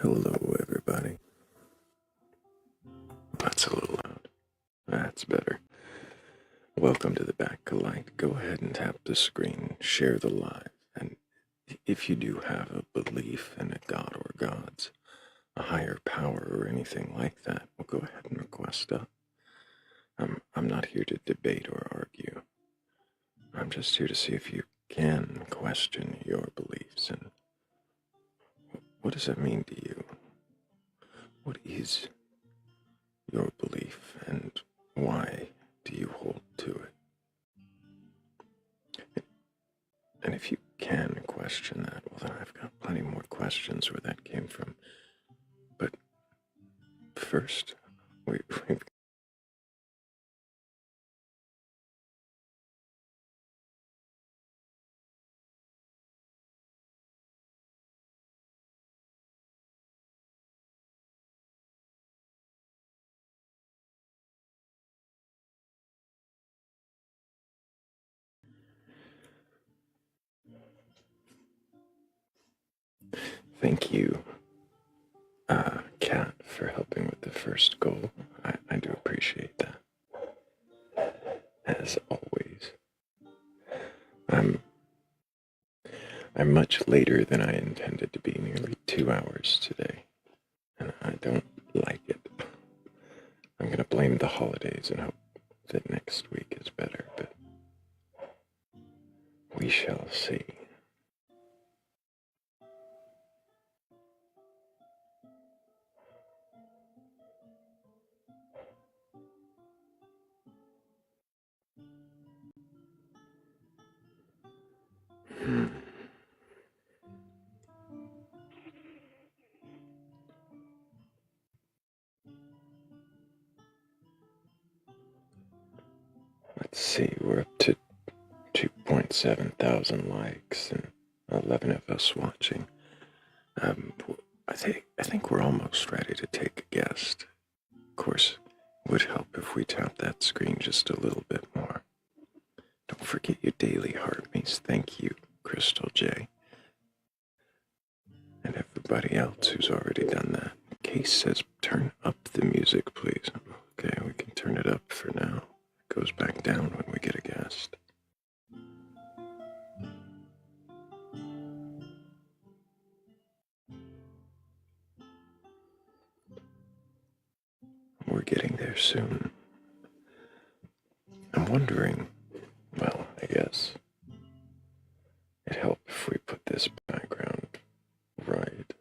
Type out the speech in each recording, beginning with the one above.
Hello, everybody. That's a little loud. That's better. Welcome to the Batcolyte. Go ahead and tap the screen, share the live, and if you do have a belief in a god or gods, a higher power or anything like that, well, go ahead and request up. I'm not here to debate or argue. I'm just here to see if you can question your beliefs and what does that mean to you? What is your belief and why do you hold to it? And if you can question that, well, then I've got plenty more questions where that came from. But first, we've thank you, Kat, for helping with the first goal. I do appreciate that. As always, I'm I'm much later than I intended to be, nearly 2 hours today, and I don't like it. I'm gonna blame the holidays and hope that next week is better, but we shall see. Let's see, we're up to 2.7 thousand likes and 11 of us watching. I think we're almost ready to take a guest. Of course, it would help if we tap that screen just a little bit more. Don't forget your daily heartbeats. Thank you, Crystal J. And everybody else who's already done that. Case says turn up the music, please. Okay, we can turn it up for now. It goes back down when we get a guest. We're getting there soon. I'm wondering, well, I guess it'd help if we put this background right.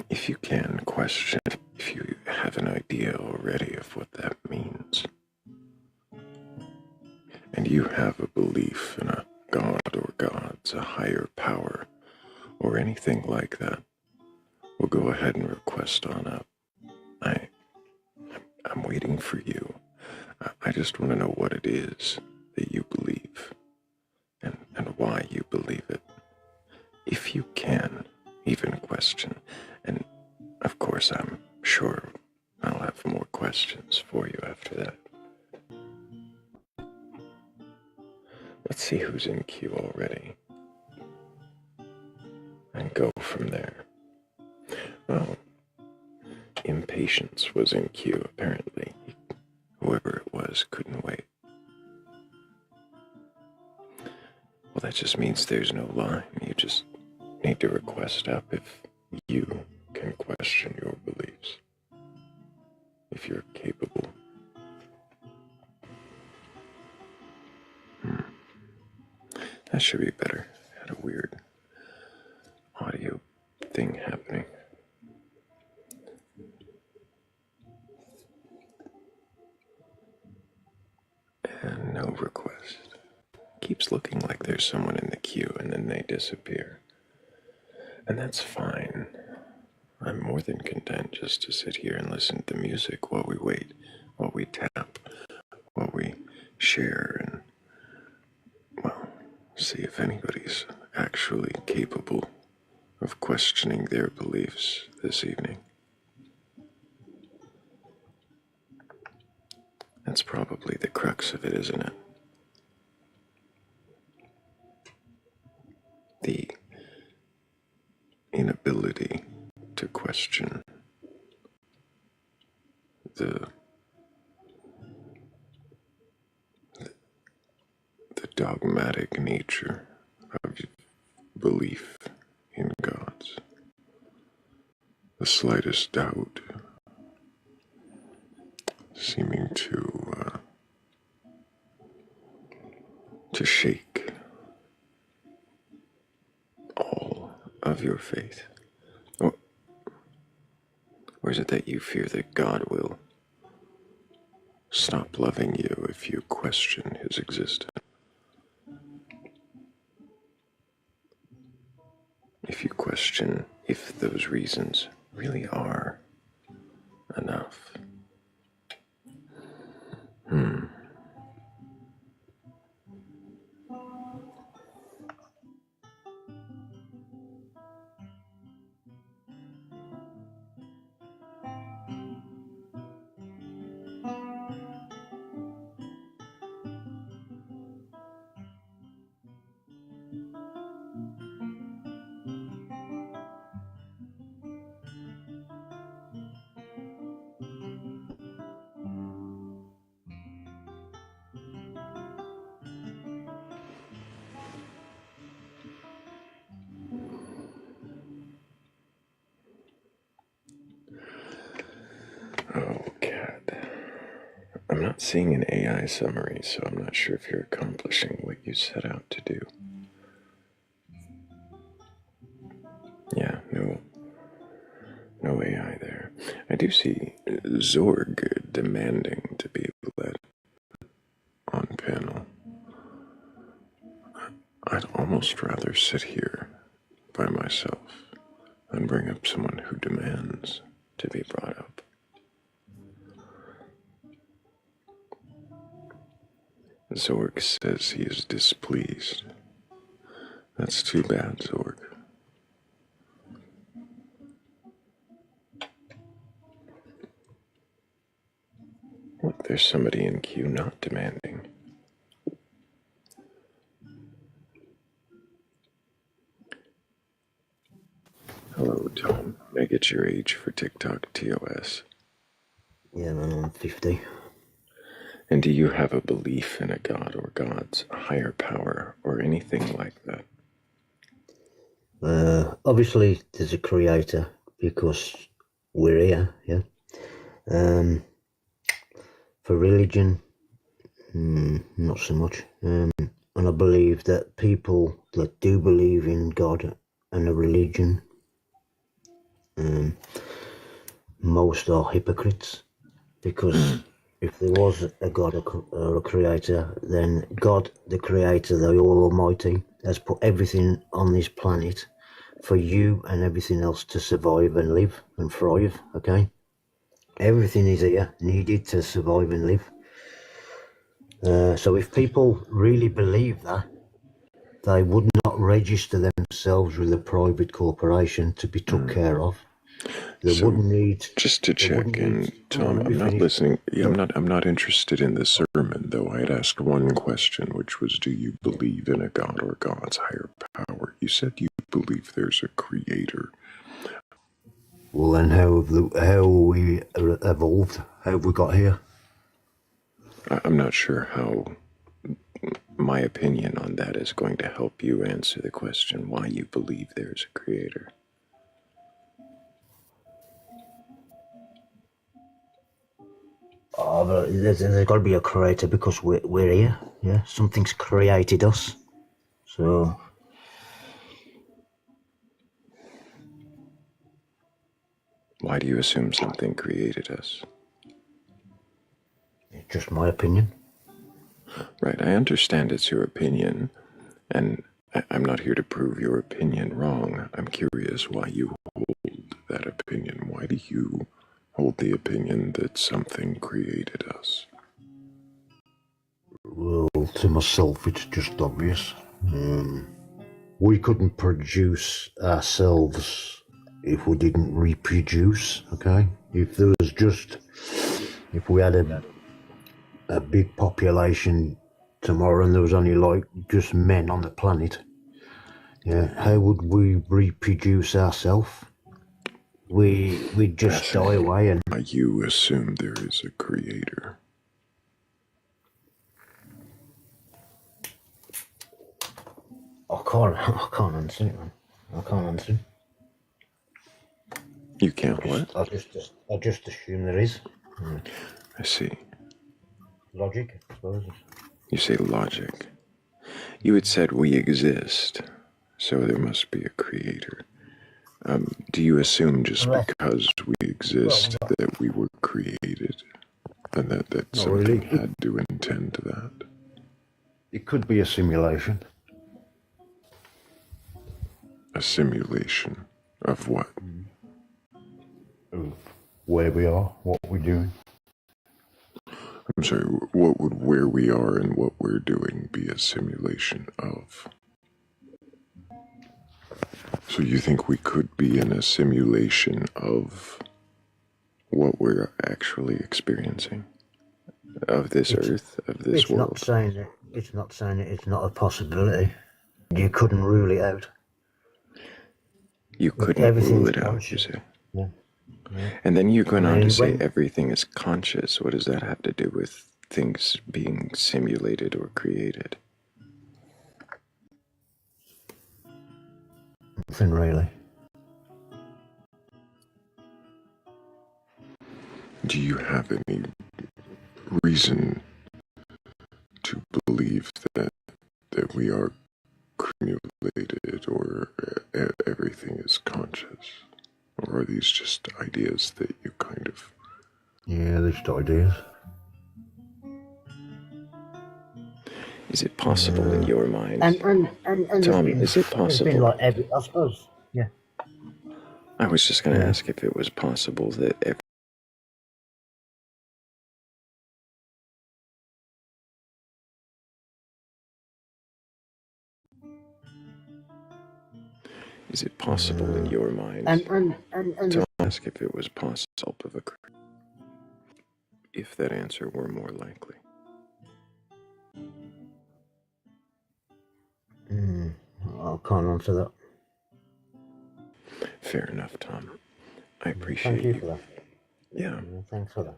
If you can question, if you have an idea already of what that means, and you have a belief in a god or gods, a higher power, or anything like that, we'll go ahead and request on up. I'm waiting for you. I just want to know what it is that you believe and why you believe it. If you can even question, and of course I'm sure I'll have more questions for you after that. Let's see who's in queue already and go from there. Well, Impatience was in queue apparently. Whoever it was couldn't wait. Well, that just means there's no line. You just need to request up if you can question your beliefs. If you're capable. That should be better. Had a weird audio thing happening. And no request. Keeps looking like there's someone in the queue and then they disappear. And that's fine. I'm more than content just to sit here and listen to music while we wait, while we tap, while we share, and, well, see if anybody's actually capable of questioning their beliefs this evening. That's probably the crux of it, isn't it? The inability to question the dogmatic nature of belief in gods. The slightest doubt seeming to shake all of your faith. Or is it that you fear that God will stop loving you if you question his existence? If you question if those reasons really are enough. Oh, cat. I'm not seeing an AI summary, so I'm not sure if you're accomplishing what you set out to do. Yeah, no AI there. I do see Zorg demanding to be led on panel. I'd almost rather sit here by myself than bring up someone who demands to be brought up. Zorg says he is displeased. That's too bad, Zorg. What, there's somebody in queue not demanding. Hello, Tom. May I get your age for TikTok TOS? Yeah, man, I'm 50. And do you have a belief in a god or gods, a higher power, or anything like that? Obviously, there's a creator because we're here, yeah. For religion, not so much. And I believe that people that do believe in God and a religion, most are hypocrites, because if there was a God or a creator, then God, the creator, the Almighty, has put everything on this planet for you and everything else to survive and live and thrive, okay? Everything is here, needed to survive and live. So if people really believe that, they would not register themselves with a private corporation to be took care of. They wouldn't need. Just to check in, Tom, I'm not listening. Yeah, I'm not interested in the sermon, though. I had asked one question, which was, do you believe in a god or God's higher power? You said you believe there's a creator. Well, then how have we evolved? How have we got here? I'm not sure how my opinion on that is going to help you answer the question why you believe there's a creator. Oh, but there's got to be a creator because we're here. Yeah, something's created us. So Why do you assume something created us? it's just my opinion. Right, I understand it's your opinion, and I'm not here to prove your opinion wrong. I'm curious why you hold that opinion. Why do you hold the opinion that something created us? Well, to myself, it's just obvious. We couldn't produce ourselves if we didn't reproduce, okay? If there was just, if we had a big population tomorrow and there was only like just men on the planet, how would we reproduce ourselves? We'd just die away. And You assume there is a creator. I can't answer it, man. I can't answer it. You can't what? I just assume there is. I see. Logic, I suppose. You say logic. You had said we exist, so there must be a creator. Do you assume just because we exist that we were created, and that something had to intend to that? It could be a simulation. A simulation of what? Of where we are, what we're doing. I'm sorry, what would where we are and what we're doing be a simulation of? So you think we could be in a simulation of what we're actually experiencing? Of this earth, of this world? It's not saying it's not a possibility. You couldn't rule it out. You couldn't rule it out, you say? Yeah. And then you went on to say everything is conscious. What does that have to do with things being simulated or created? Nothing really. Do you have any reason to believe that we are cumulated or everything is conscious? Or are these just ideas that you kind of... Yeah, they're just ideas. Is it possible in your mind? And Tom, is it possible? Been like I suppose, yeah. I was just going to ask if it was possible that Is it possible in your mind? To ask if it was possible of a... If that answer were more likely. I can't answer that. Fair enough, Tom. I appreciate Thank you for that. Yeah. Thanks for that.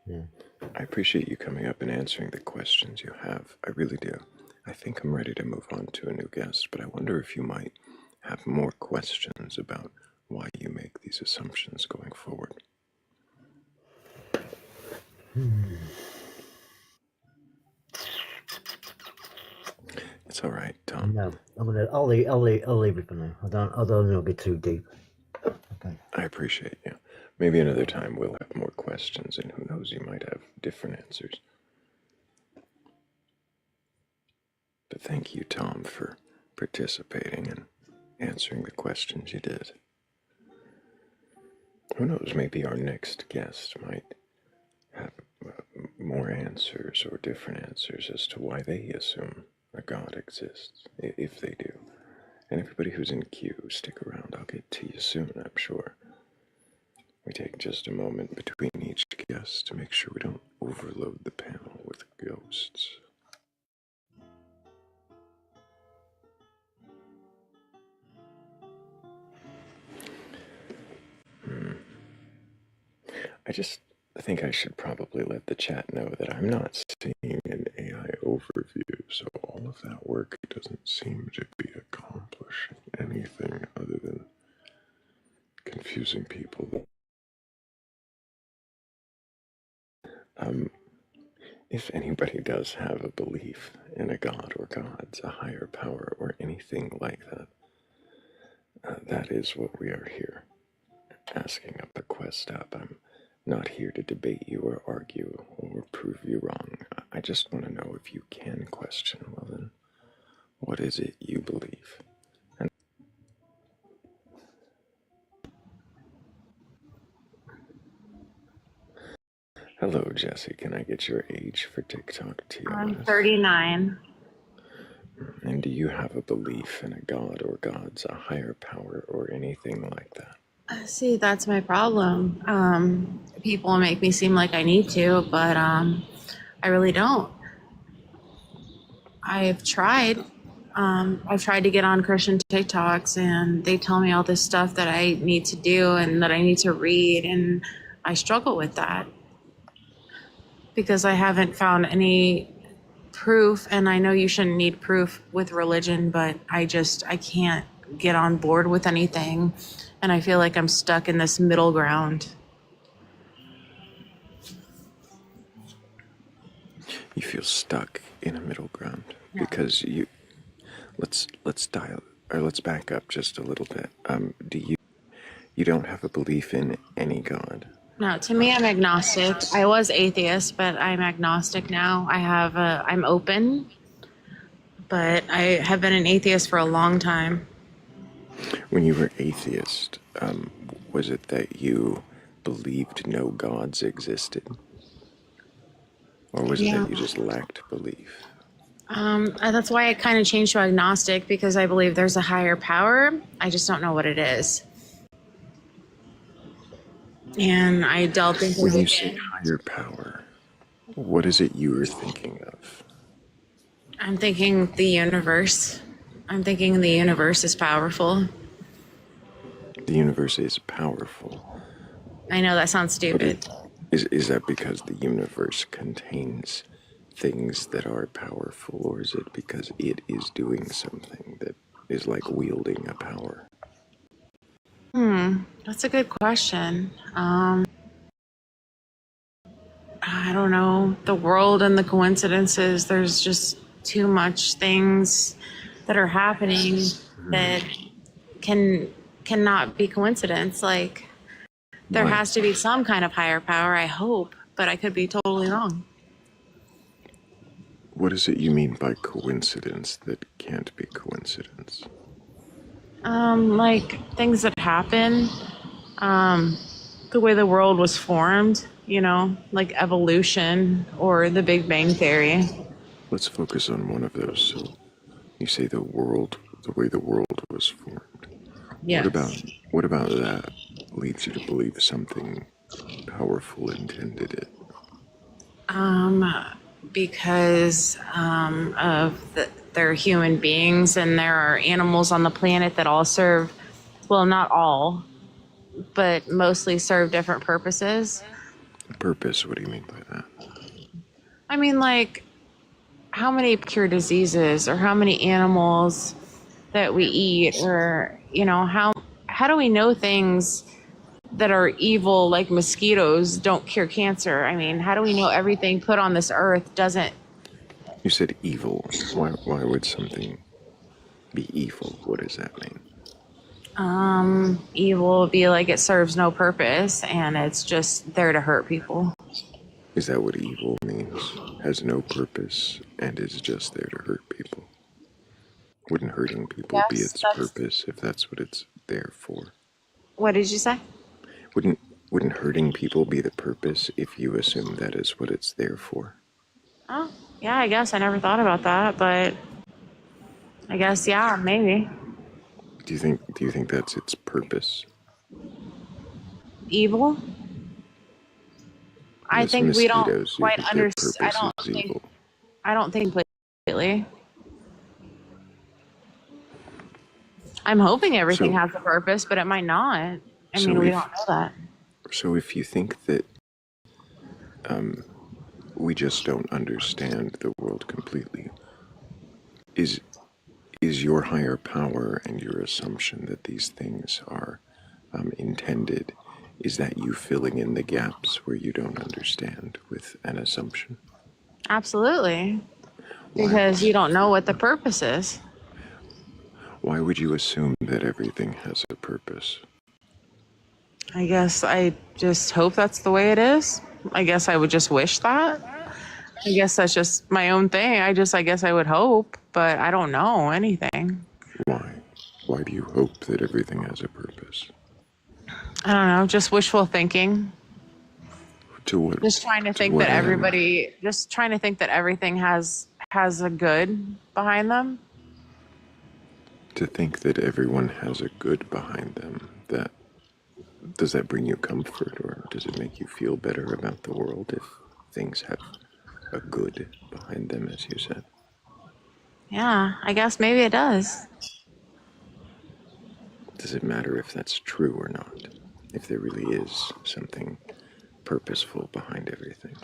Yeah. I appreciate you coming up and answering the questions you have. I really do. I think I'm ready to move on to a new guest, but I wonder if you might have more questions about why you make these assumptions going forward. It's all right, Tom. No, I'll leave it for now. I don't want to get too deep. Okay. I appreciate you. Maybe another time we'll have more questions, and who knows, you might have different answers. But thank you, Tom, for participating and answering the questions you did. Who knows, maybe our next guest might have more answers or different answers as to why they assume a God exists, if they do. And everybody who's in queue, stick around. I'll get to you soon, I'm sure. We take just a moment between each guest to make sure we don't overload the panel with ghosts. I think I should probably let the chat know that I'm not seeing an AI overview, so all of that work doesn't seem to be accomplishing anything other than confusing people. If anybody does have a belief in a god or gods, a higher power, or anything like that, that is what we are here, asking up a quest up. I'm not here to debate you or argue or prove you wrong. I just want to know if you can question, well then, what is it you believe? And hello, Jesse. Can I get your age for TikTok TOS? I'm 39. And do you have a belief in a god or gods, a higher power, or anything like that? See, that's my problem. People make me seem like I need to, but I really don't. I've tried. I've tried to get on Christian TikToks, and they tell me all this stuff that I need to do and that I need to read, and I struggle with that because I haven't found any proof. And I know you shouldn't need proof with religion, but I can't get on board with anything, and I feel like I'm stuck in this middle ground. You feel stuck in a middle ground because let's dial or let's back up just a little bit. Do you don't have a belief in any god? No, to me, I'm agnostic. I was atheist, but I'm agnostic now. I'm open, but I have been an atheist for a long time. When you were atheist, was it that you believed no gods existed? Or was it Yeah. that you just lacked belief? That's why I kind of changed to agnostic, because I believe there's a higher power. I just don't know what it is. And I delved into When you it. say higher power, what is it you were thinking of? I'm thinking the universe. I'm thinking the universe is powerful. The universe is powerful. I know that sounds stupid. Is that because the universe contains things that are powerful, or is it because it is doing something that is like wielding a power? That's a good question. I don't know. The world and the coincidences, there's just too much things that are happening that cannot be coincidence. Like, there Why? has to be some kind of higher power, I hope, but I could be totally wrong. What is it you mean by coincidence that can't be coincidence? Like things that happen, the way the world was formed, like evolution or the Big Bang Theory. Let's focus on one of those. So you say the way the world was formed. Yes. What about that leads you to believe something powerful intended it? Because they're human beings, and there are animals on the planet that all serve, well, not all, but mostly serve different purposes. Purpose? What do you mean by that? I mean, like, how many cure diseases, or how many animals that we eat, or how do we know things that are evil, like mosquitoes, don't cure cancer? I mean, how do we know everything put on this earth doesn't? You said evil. Why would something be evil? What does that mean? Evil would be like it serves no purpose and it's just there to hurt people. Is that what evil means? Has no purpose and is just there to hurt people? Wouldn't hurting people be Yes, its that's. purpose if that's what it's there for? What did you say? Wouldn't hurting people be the purpose if you assume that is what it's there for? Oh, yeah, I guess I never thought about that, but I guess, yeah, maybe. Do you think that's its purpose? Evil? I Yes, think we don't mosquitoes, you quite think their understand. purpose is evil. I don't think completely. I'm hoping everything So- has a purpose, but it might not. I So mean, we if- don't know that. So if you think that we just don't understand the world completely, is your higher power and your assumption that these things are intended, is that you filling in the gaps where you don't understand with an assumption? Absolutely. Why? Because you don't know what the purpose is. Why would you assume that everything has a purpose? I guess I just hope that's the way it is. I guess I would just wish that. I guess that's just my own thing. I guess I would hope, but I don't know anything. Why? Why do you hope that everything has a purpose? I don't know, just wishful thinking. To what? Just trying to think what that end? just trying to think that everything has a good behind them. To think that everyone has a good behind them, does that bring you comfort, or does it make you feel better about the world if things have a good behind them, as you said. Yeah, I guess maybe it does. Does it matter if that's true or not? If there really is something purposeful behind everything?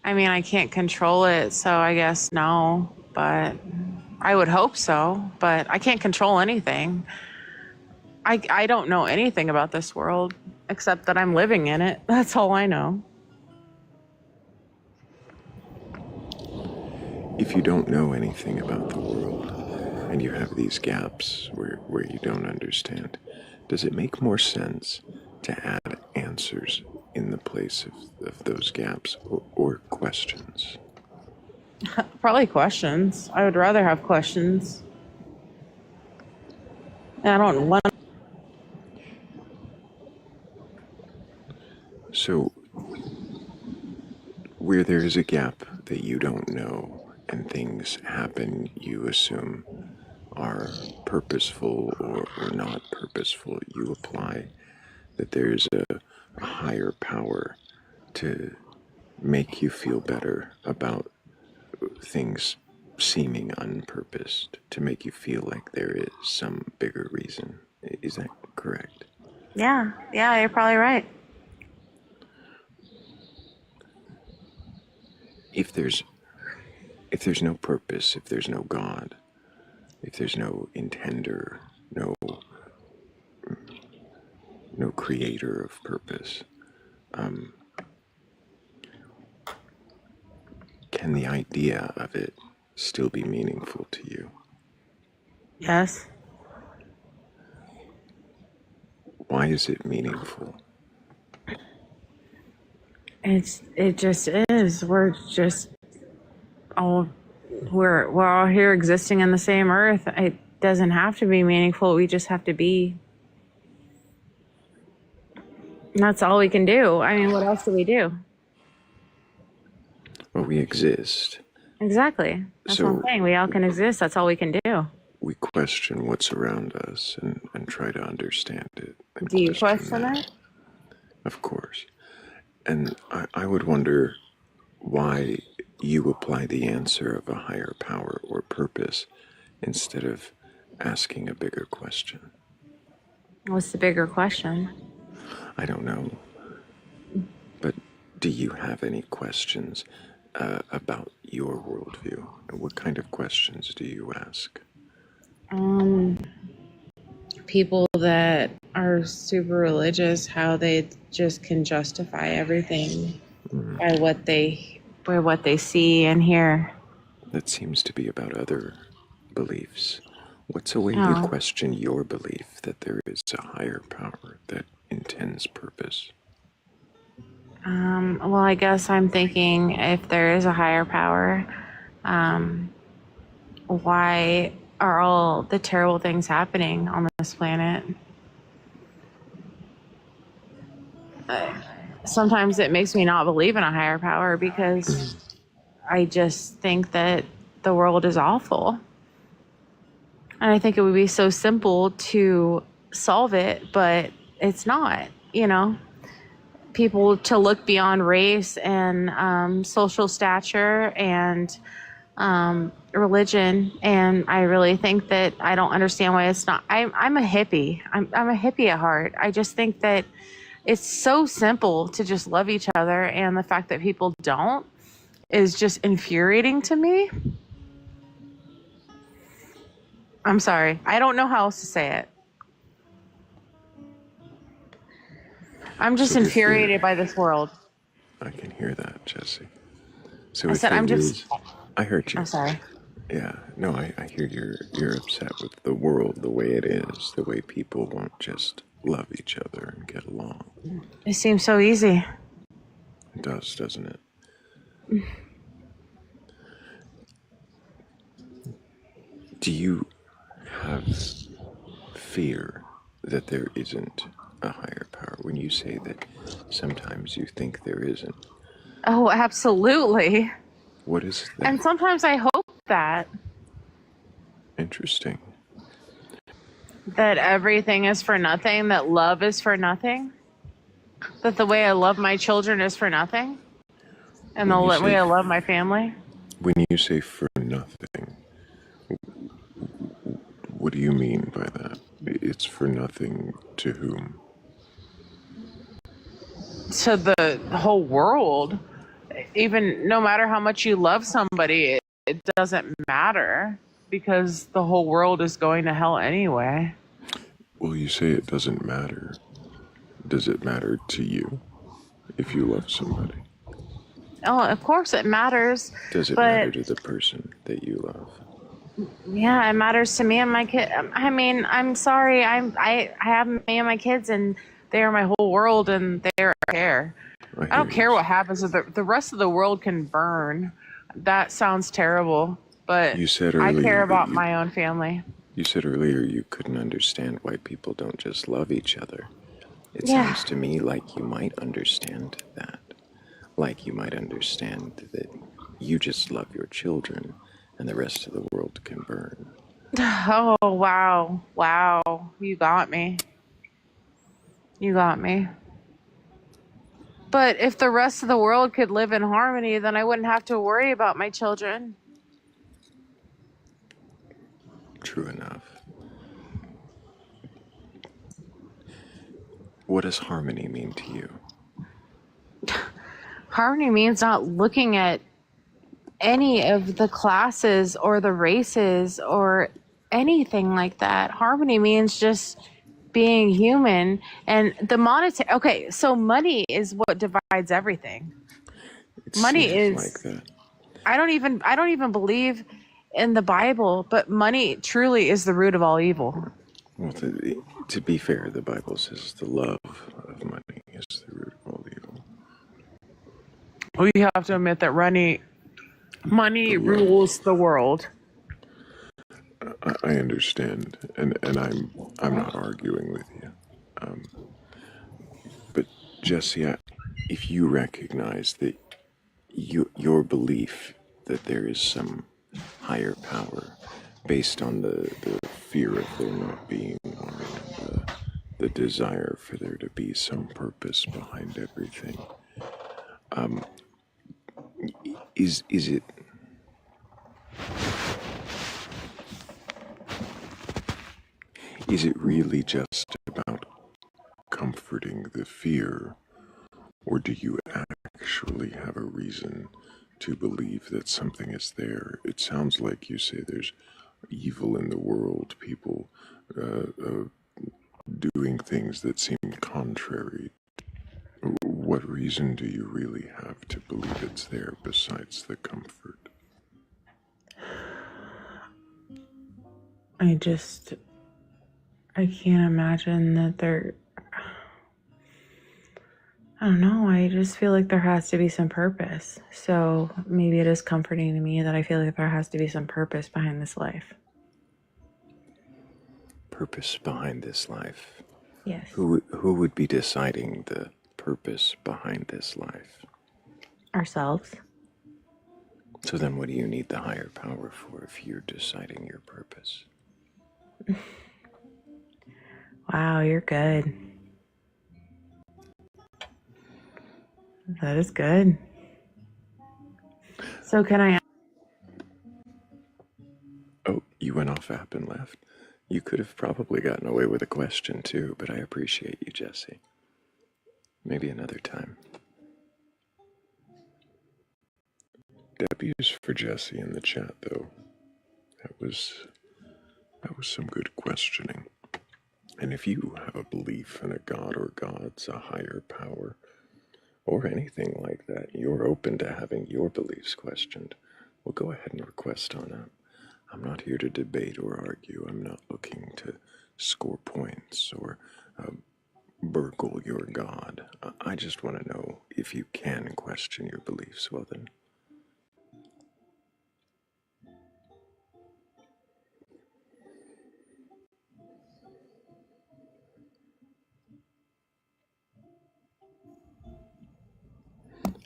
I mean, I can't control it, so I guess no, but I would hope so, but I can't control anything. I don't know anything about this world except that I'm living in it. That's all I know. If you don't know anything about the world and you have these gaps where you don't understand, does it make more sense to add answers in the place of those gaps or questions? Probably questions. I would rather have questions. I don't want. So, where there is a gap that you don't know and things happen you assume are purposeful or not purposeful, you apply that there's a higher power to make you feel better about things seeming unpurposed, to make you feel like there is some bigger reason. Is that correct? Yeah, you're probably right. If there's no purpose, if there's no God, if there's no intender, no creator of purpose, can the idea of it still be meaningful to you? Yes. Why is it meaningful? It just is. We're all here existing in the same earth. It doesn't have to be meaningful. We just have to be. And that's all we can do. I mean, what else do we do? Well, we exist. Exactly. That's what I'm saying. We all can exist. That's all we can do. We question what's around us and try to understand it. Do you question it? Of course. And I would wonder why you apply the answer of a higher power or purpose instead of asking a bigger question. What's the bigger question? I don't know. But do you have any questions about your worldview? What kind of questions do you ask? People that are super religious, how they just can justify everything by what they see and hear. That seems to be about other beliefs. What's a way you question your belief that there is a higher power that intends purpose? Well, I guess I'm thinking if there is a higher power, why are all the terrible things happening on this planet? Sometimes it makes me not believe in a higher power because I just think that the world is awful. And I think it would be so simple to solve it, but it's not, People to look beyond race and social stature and religion, and I really think that I don't understand why it's not. I'm a hippie. I'm a hippie at heart. I just think that it's so simple to just love each other, and the fact that people don't is just infuriating to me. I'm sorry. I don't know how else to say it. I'm just infuriated by this world. I can hear that, Jesse. So I said I'm just. I heard you. I'm sorry. Yeah, no, I hear you're upset with the world the way it is, the way people won't just love each other and get along. It seems so easy. It does, doesn't it? Do you have fear that there isn't a higher power when you say that sometimes you think there isn't? Oh, absolutely. What is that? And sometimes I hope that. Interesting. That everything is for nothing, that love is for nothing, that the way I love my children is for nothing. And When they'll you let me say love my family. when you say for nothing, what do you mean by that? It's for nothing to whom? To the whole world. Even no matter how much you love somebody, it doesn't matter because the whole world is going to hell anyway. Well, you say it doesn't matter. Does it matter to you if you love somebody? Oh, of course it matters, Does it but matter to the person that you love? yeah, it matters to me and my kid. I mean, I'm sorry, I have me and my kids, and they are my whole world, and they're care. I I hear don't care you. what happens. The rest of the world can burn. That sounds terrible, but You said I care earlier that about my own family. you said earlier you couldn't understand why people don't just love each other. It Yeah. sounds to me like you might understand that. Like you might understand that you just love your children and the rest of the world can burn. Oh, wow. Wow. You got me. You got me. But if the rest of the world could live in harmony, then I wouldn't have to worry about my children. True enough. What does harmony mean to you? Harmony means not looking at any of the classes or the races or anything like that. Harmony means just being human, and the monetary. Okay, so money is what divides everything. It Money seems like is. that. I don't even believe in the Bible, but money truly is the root of all evil. Well, to be fair, the Bible says the love of money is the root of all evil. We have to admit that The money love. rules the world. I understand, and I'm not arguing with you. But Jesse, if you recognize that your belief that there is some higher power based on the fear of there not being one, and the desire for there to be some purpose behind everything, is it really just about comforting the fear, or do you actually have a reason to believe that something is there? It sounds like you say there's evil in the world, people doing things that seem contrary. What reason do you really have to believe it's there besides the comfort? I can't imagine that I don't know. I just feel like there has to be some purpose. So maybe it is comforting to me that I feel like there has to be some purpose behind this life. Purpose behind this life. Yes. Who would be deciding the purpose behind this life? Ourselves. So then what do you need the higher power for if you're deciding your purpose? Wow, you're good. That is good. So can I? Oh, you went off app and left. You could have probably gotten away with a question too, but I appreciate you, Jesse. Maybe another time. W's for Jesse in the chat, though. That was some good questioning. And if you have a belief in a god or gods, a higher power, or anything like that, you're open to having your beliefs questioned, well, go ahead and request on up. I'm not here to debate or argue. I'm not looking to score points or burgle your God. I just want to know if you can question your beliefs. Well, then.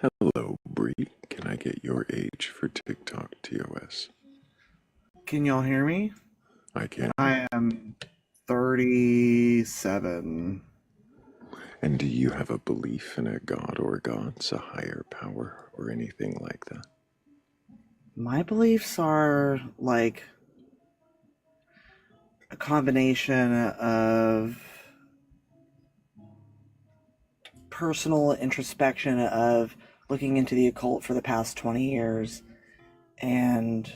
Hello, Bree. Can I get your age for TikTok TOS? Can y'all hear me? I can. I am 37. And do you have a belief in a god or gods, a higher power, or anything like that? My beliefs are like a combination of personal introspection of looking into the occult for the past 20 years and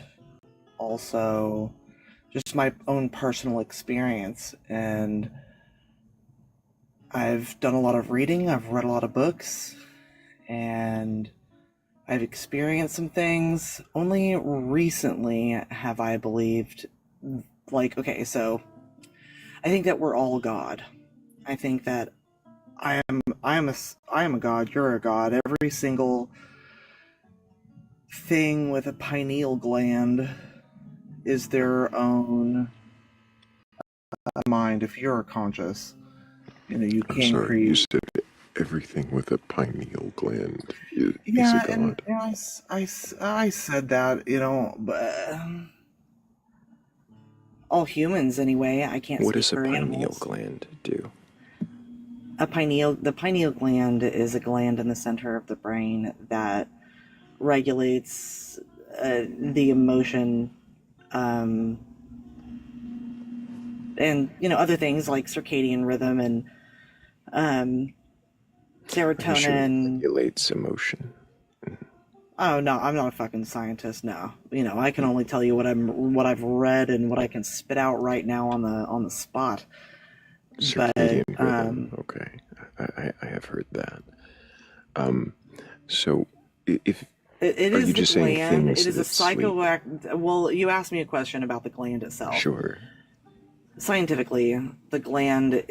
also just my own personal experience. And I've done a lot of reading, I've read a lot of books, and I've experienced some things. Only recently have I believed, like, okay, so I think that we're all God. I think that I am a god, you're a god. Every single thing with a pineal gland is their own mind. If you're conscious, you I'm can sorry, you create. said everything with a pineal gland is a Yeah, and god. I said that, but all humans anyway. I can't What speak does a for pineal animals. gland do? The pineal gland is a gland in the center of the brain that regulates the emotion, and other things like circadian rhythm and Are you sure it serotonin. regulates emotion? Oh no, I'm not a fucking scientist. No, I can only tell you what I've read and what I can spit out right now on the spot. Circadian But rhythm. Okay, I have heard that. So if it are is you the just saying gland. It things is a that sleep? Well, you asked me a question about the gland itself. Sure. Scientifically, the gland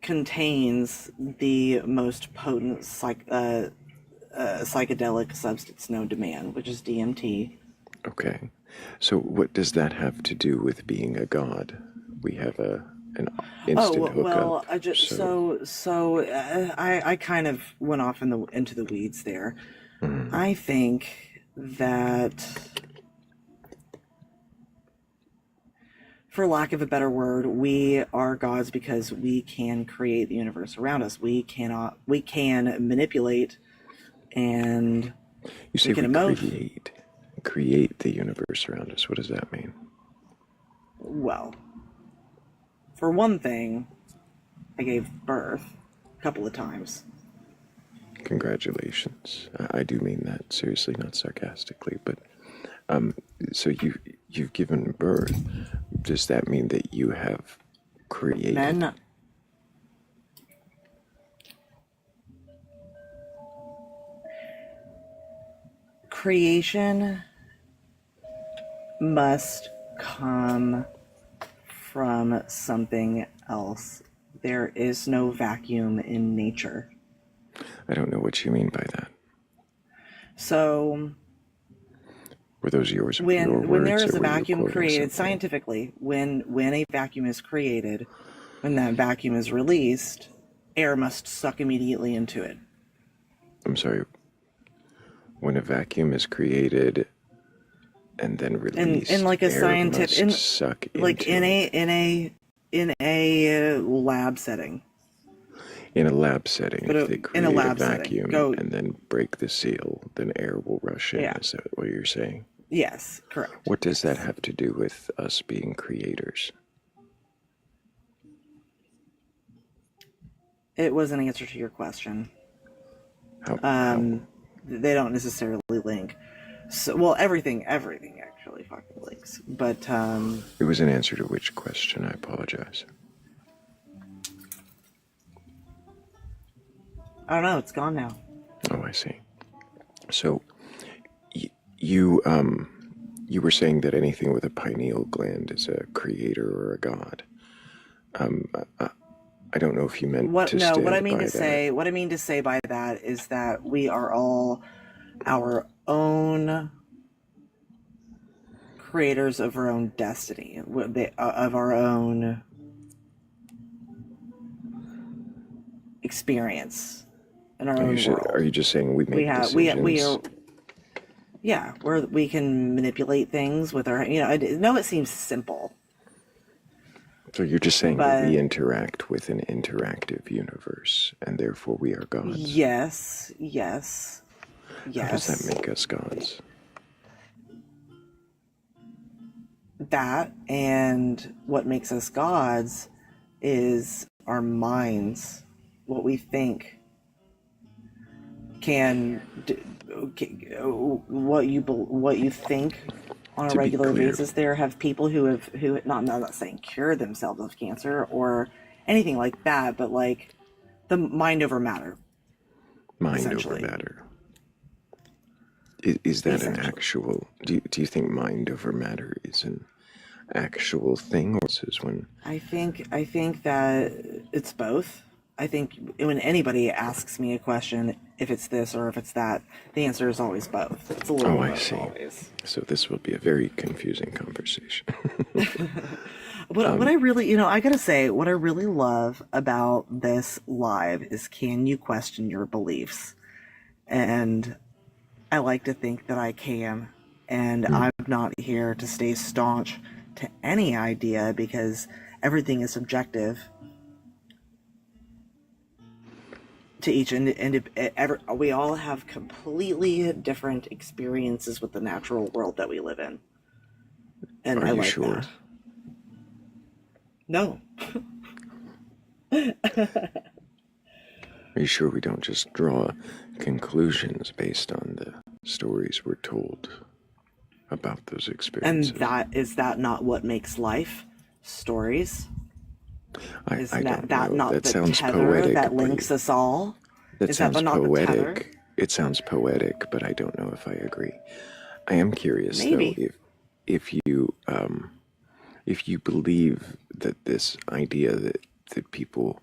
contains the most potent psychedelic substance known to man, which is DMT. Okay. So what does that have to do with being a god? We have an instant Oh hookup. well, I just I kind of went off into the weeds there. Mhm. I think that, for lack of a better word, we are gods because we can create the universe around us. We can manipulate, and You say we can we emote. create the universe around us. What does that mean? Well, for one thing, I gave birth a couple of times. Congratulations. I do mean that seriously, not sarcastically. But so you've given birth. Does that mean that you have created? Men, creation must come from something else. There is no vacuum in nature. I don't know what you mean by that. So Were those your words, when there is or a were you vacuum quoting created something? scientifically, when a vacuum is created, when that vacuum is released, air must suck immediately into it. I'm sorry. When a vacuum is created and then released, In like a air scientific, must suck like into it. in a lab setting. In a lab setting, But if they in a create a lab setting, vacuum and then break the seal, then air will rush in. Yeah. Is that what you're saying? Yes, correct. What does that have to do with us being creators? It was an answer to your question. How? They don't necessarily link. So, well, everything actually fucking links. But It was an answer to which question? I apologize. I don't know. It's gone now. Oh, I see. So, you were saying that anything with a pineal gland is a creator or a god. I don't know if you meant What? to No. stand What I mean by to that. say. What I mean to say by that is that we are all our own creators of our own destiny, of our own experience in our own world. Are you just saying we make decisions? We are. Yeah, we can manipulate things with our. I know it seems simple. So you're just saying that we But interact with an interactive universe, and therefore we are gods. yes, How does that yes. make us gods? That, and what makes us gods is our minds, what we think can what you think on a To be regular clear, basis. There have people who not, I'm not saying cure themselves of cancer or anything like that, but like the mind over matter, mind over essentially. matter. Is that an Essentially. actual? Do you think mind over matter is an actual thing, or is this when? I think that it's both. I think when anybody asks me a question, if it's this or if it's that, the answer is always both. It's a little Oh, bit I of both see. always. So this will be a very confusing conversation. What I really, I gotta say, what I really love about this live is, can you question your beliefs? And I like to think that I can. And I'm not here to stay staunch to any idea, because everything is subjective to each we all have completely different experiences with the natural world that we live in. And Are I you like sure? that. No. Are you sure we don't just draw conclusions based on the stories we're told about those And experiences? that not what makes life? Stories? I don't That know. not That the sounds tether poetic, that but links us all? that Is that sounds not the tether? poetic. It sounds poetic, but I don't know if I agree. I am curious though, Maybe. if you believe that this idea that people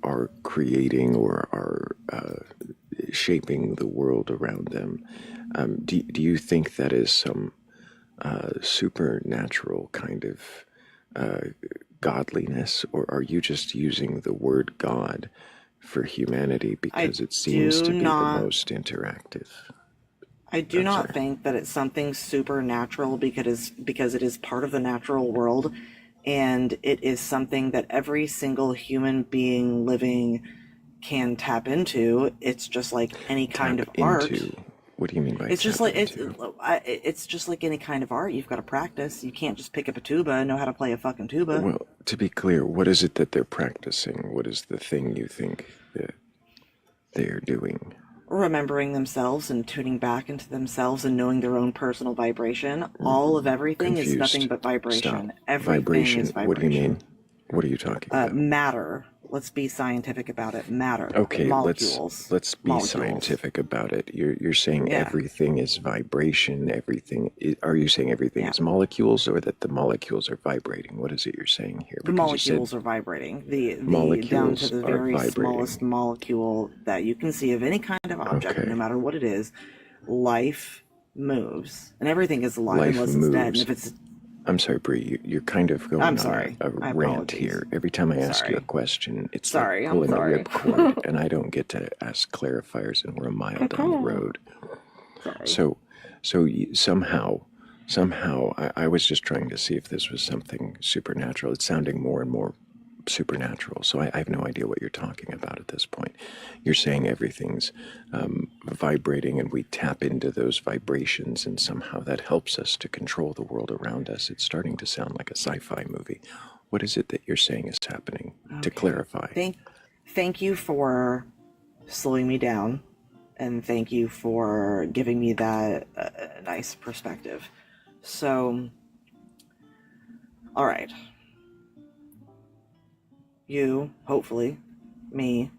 are creating or are shaping the world around them, do you think that is some supernatural kind of godliness, or are you just using the word God for humanity because it seems to be the most interactive? I do I'm not sorry. think that it's something supernatural, because it is part of the natural world, and it is something that every single human being living can tap into. It's just like any kind Tap of art. into. What do you mean by It's just tap like into? it's just like any kind of art. You've got to practice. You can't just pick up a tuba and know how to play a fucking tuba. Well, to be clear, what is it that they're practicing? What is the thing you think that they're doing? Remembering themselves and tuning back into themselves and knowing their own personal vibration. All of everything is nothing Confused. but vibration. Stop. Everything is Vibration. What do you vibration. mean? What are you talking about? Matter. Let's be scientific about it. Matter. Okay, Molecules. let's be scientific about it. You're saying Yeah. everything is vibration. Are you saying everything Yeah. is molecules, or that the molecules are vibrating? What is it you're saying here? The Because you said molecules are vibrating. The down to molecules the are very vibrating. smallest molecule that you can see of any kind of object, Okay. no matter what it is. Life moves, and everything is alive Life unless it's dead. And moves. if it's, I'm sorry, Bree. You're kind of going I'm on sorry. a My rant apologies. here. Every time I ask you a Sorry. question, it's Sorry, like I'm pulling a sorry. ripcord, and I don't get to ask clarifiers, and we're a mile down the road. Sorry. So somehow, I was just trying to see if this was something supernatural. It's sounding more and more supernatural. So I have no idea what you're talking about at this point. You're saying everything's vibrating, and we tap into those vibrations, and somehow that helps us to control the world around us. It's starting to sound like a sci-fi movie. What is it that you're saying is happening? To clarify. Thank you for slowing me down, and thank you for giving me that nice perspective. So, all right. You, hopefully, me,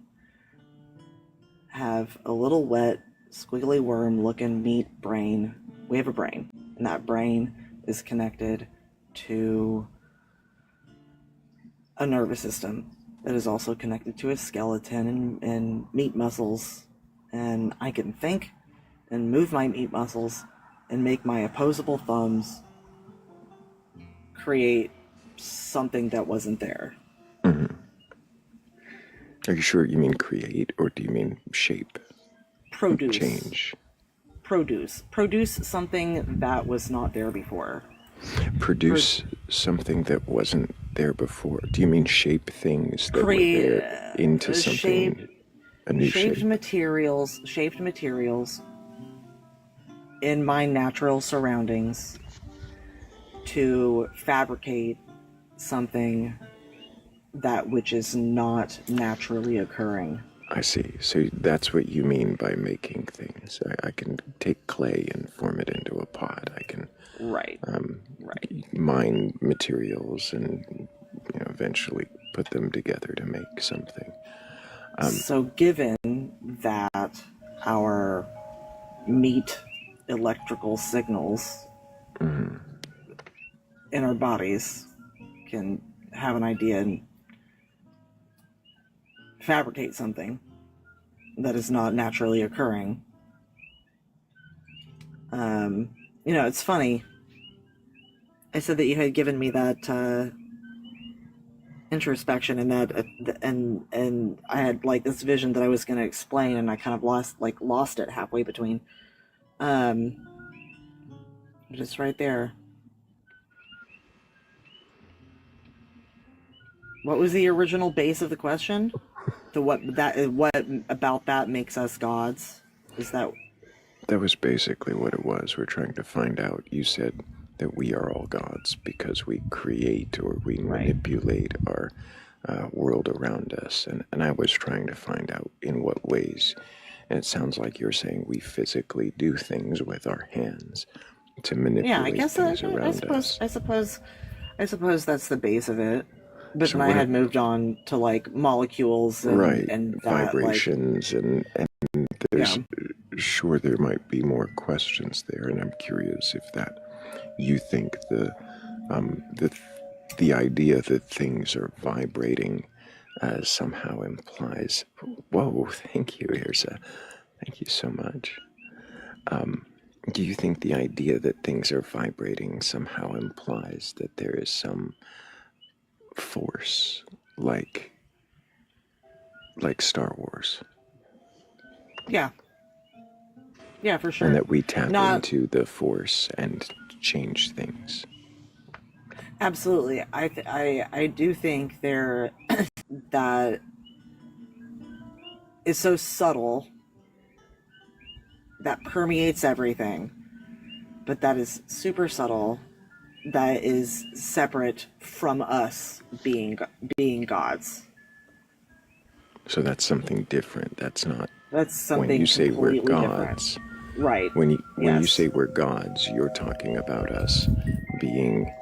have a little wet, squiggly worm looking meat brain. We have a brain, and that brain is connected to a nervous system that is also connected to a skeleton and meat muscles. And I can think and move my meat muscles and make my opposable thumbs create something that wasn't there. Mm-hmm. Are you sure you mean create, or do you mean shape? Produce. Change. Produce something that was not there before. Produce something that wasn't there before. Do you mean shape things that Create were there into something, a new shaped shape? materials in my natural surroundings to fabricate something that which is not naturally occurring. I see. So that's what you mean by making things. I can take clay and form it into a pot. I can Right. mine materials and eventually put them together to make something. So given that our meet electrical signals in our bodies can have an idea and fabricate something that is not naturally occurring. It's funny. I said that you had given me that introspection and that and I had like this vision that I was going to explain, and I kind of lost it halfway between. Just right there. What was the original base of the question? What about that makes us gods? Is that That was basically what it was. We're trying to find out. You said that we are all gods because we create or we manipulate our world around us. And I was trying to find out in what ways. And it sounds like you're saying we physically do things with our hands to manipulate things around us. I suppose that's the base of it. But So then I had moved on to like molecules and that, vibrations and there's sure there might be more questions there, and I'm curious if that you think the idea that things are vibrating somehow implies. Whoa! Thank you, Irsa. Thank you so much. Do you think the idea that things are vibrating somehow implies that there is some force like Star Wars? Yeah, for sure. And that we tap into the force and change things. Absolutely. I do think there that is so subtle that permeates everything, but that is super subtle, that is separate from us being gods. So that's something different. That's something when you say we're gods. Different. Right. When you say we're gods, you're talking about us being.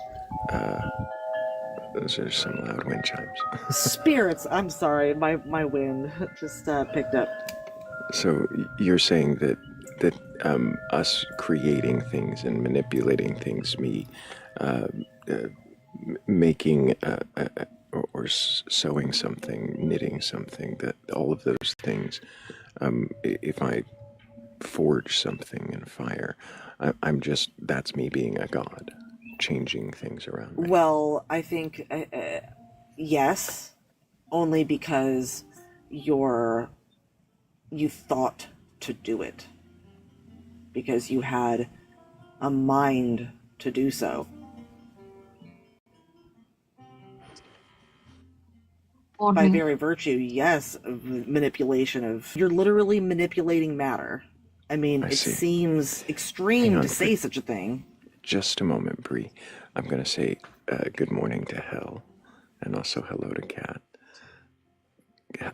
Those are some loud wind chimes. Spirits. I'm sorry, my wind just picked up. So you're saying that us creating things and manipulating things, making or sewing something, knitting something, that all of those things. If I forge something in fire, that's me being a god, changing things around me. Well, I think yes, only because you thought to do it, because you had a mind to do so. By very virtue, yes, of manipulation of... You're literally manipulating matter. I mean, it seems extreme to say such a thing. Just a moment, Bree. I'm going to say good morning to Hell, and also hello to Kat.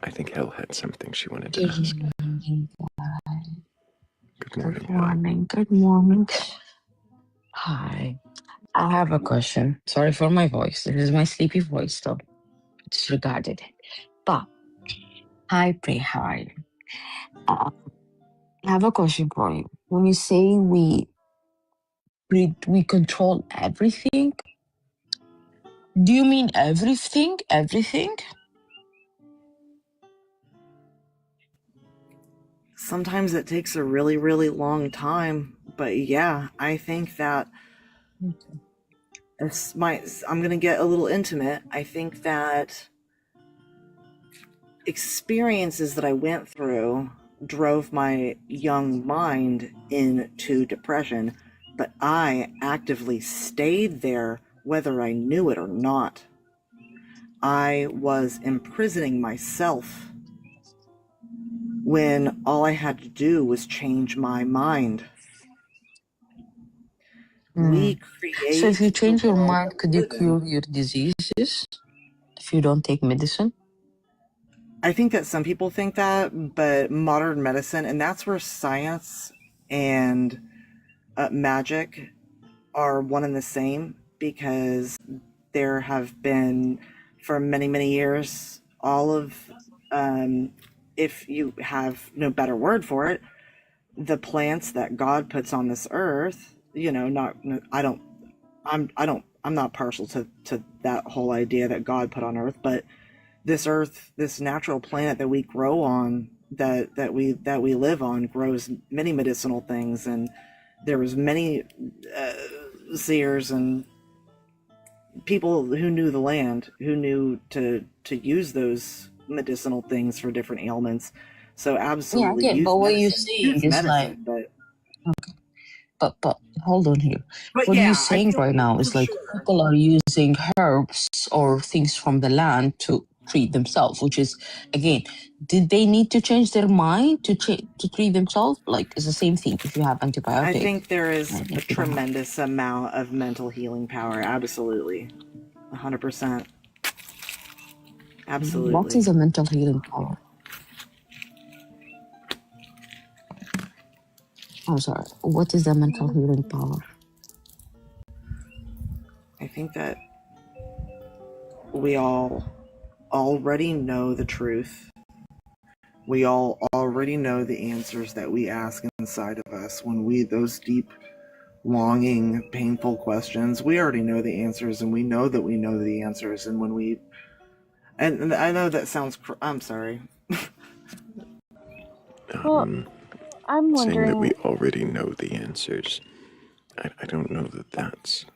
I think Hell had something she wanted to ask. Good morning. Good morning. Good morning. Hi. I have a question. Sorry for my voice. This is my sleepy voice, though. Disregarded it. But hi, Bree. How are you? I have a question for you. When you say we control everything, do you mean everything? Everything? Sometimes it takes a really, really long time, but yeah, I think that I'm going to get a little intimate. I think that experiences that I went through drove my young mind into depression but I actively stayed there whether I knew it or not. I was imprisoning myself when all I had to do was change my mind. We So if you create the change your world mind, that could we you live in. cure your diseases if you don't take medicine? I think that some people think that, but modern medicine, and that's where science and magic are one and the same, because there have been, for many, many years, all of, if you have no better word for it, the plants that God puts on this earth, I'm not partial to that whole idea that God put on earth, but this earth, this natural planet that we grow on, that we live on, grows many medicinal things. And there was many seers and people who knew the land, who knew to use those medicinal things for different ailments. So Yeah, absolutely okay, but what you're use saying is like, medicine, but but hold on here. What you're yeah, I saying feel right now for is like sure. people are using herbs or things from the land to treat themselves, which is, again, did they need to change their mind to treat themselves? Like, it's the same thing if you have I antibiotic think there is and a if you don't have. tremendous amount of mental healing power. Absolutely. 100%. What Absolutely. is a mental healing power? I'm sorry. What is the mental healing power? I think that we all already know the truth. We all already know the answers that we ask inside of us when those deep, longing, painful questions, we already know the answers, and we know that we know the answers. And and I know that sounds, I'm sorry. Well, I'm Saying that we wondering. already know the answers. I don't know that that's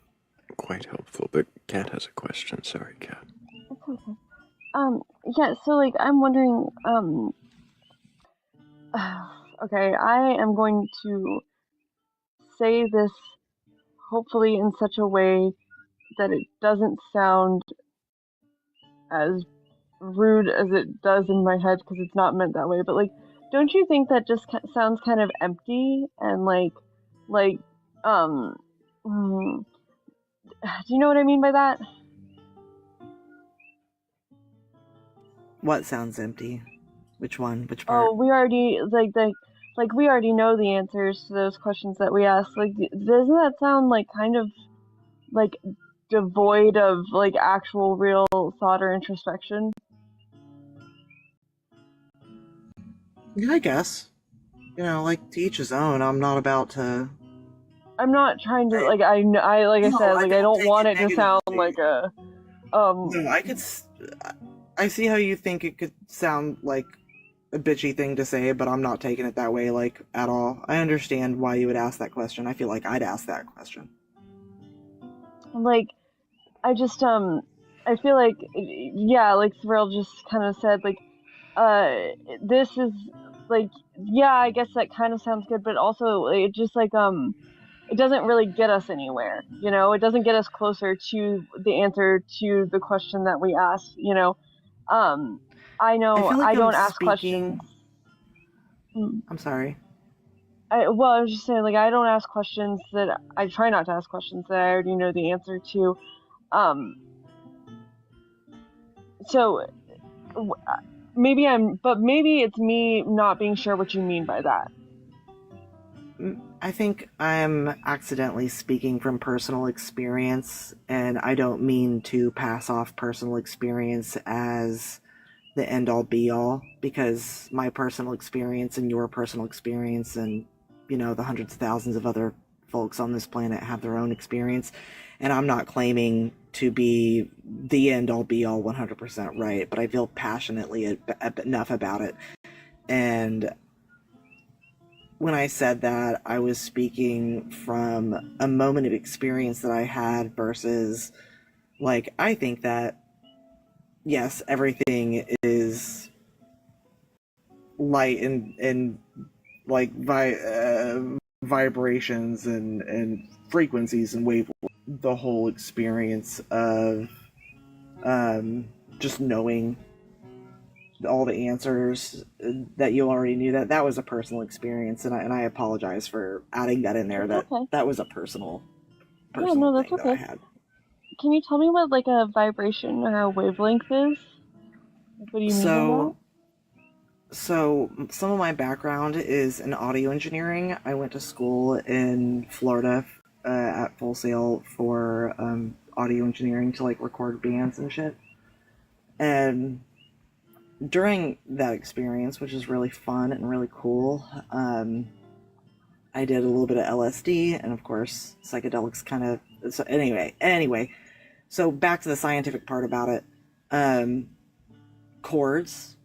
quite helpful, but Kat has a question. Sorry, Kat. It's okay. Yeah. So, like, I'm wondering. Okay, I am going to say this hopefully in such a way that it doesn't sound as rude as it does in my head because it's not meant that way. But like, don't you think that just sounds kind of empty and like, um, mm, do you know what I mean by that? What sounds empty? Which one? Which part? Oh, we already like we already know the answers to those questions that we asked. Like, doesn't that sound like kind of like devoid of like actual real thought or introspection? Yeah, I guess. Like, to each his own. I'm not about to. I'm not trying to I, like I like I no, said I like I don't don't take want it it to sound like negatively. a No, I see how you think it could sound like a bitchy thing to say, but I'm not taking it that way, like, at all. I understand why you would ask that question. I feel like I'd ask that question. like I just I feel like yeah, like Thrill just kind of said like uh this is like yeah, I guess that kind of sounds good, but also it just like it doesn't really get us anywhere, you know? It doesn't get us closer to the answer to the question that we asked, you know? Um I I know feel like I I'm don't ask questions. speaking. I'm sorry. Well, I was just saying, like, I don't ask questions that I try not to ask questions that I already know the answer to. Um, so but maybe it's me not being sure what you mean by that. I think I'm accidentally speaking from personal experience, and I don't mean to pass off personal experience as the end all be all, because my personal experience and your personal experience and the hundreds of thousands of other folks on this planet have their own experience, and I'm not claiming to be the end all be all 100% right, but I feel passionately enough about it. And when I said that, I was speaking from a moment of experience that I had versus, like, I think that yes, everything is light and like vibrations and frequencies and wavelengths. The whole experience of just knowing all the answers that you already knew, that was a personal experience, and I apologize for adding that in there. That was a personal Yeah, no, that's thing that I okay. had. Can you tell me what like a vibration or a wavelength is? What do you mean by that? So some of my background is in audio engineering. I went to school in Florida at Full Sail for audio engineering to like record bands and shit. And during that experience, which is really fun and really cool, I did a little bit of LSD and of course psychedelics kind of. So anyway, so back to the scientific part about it. Chords,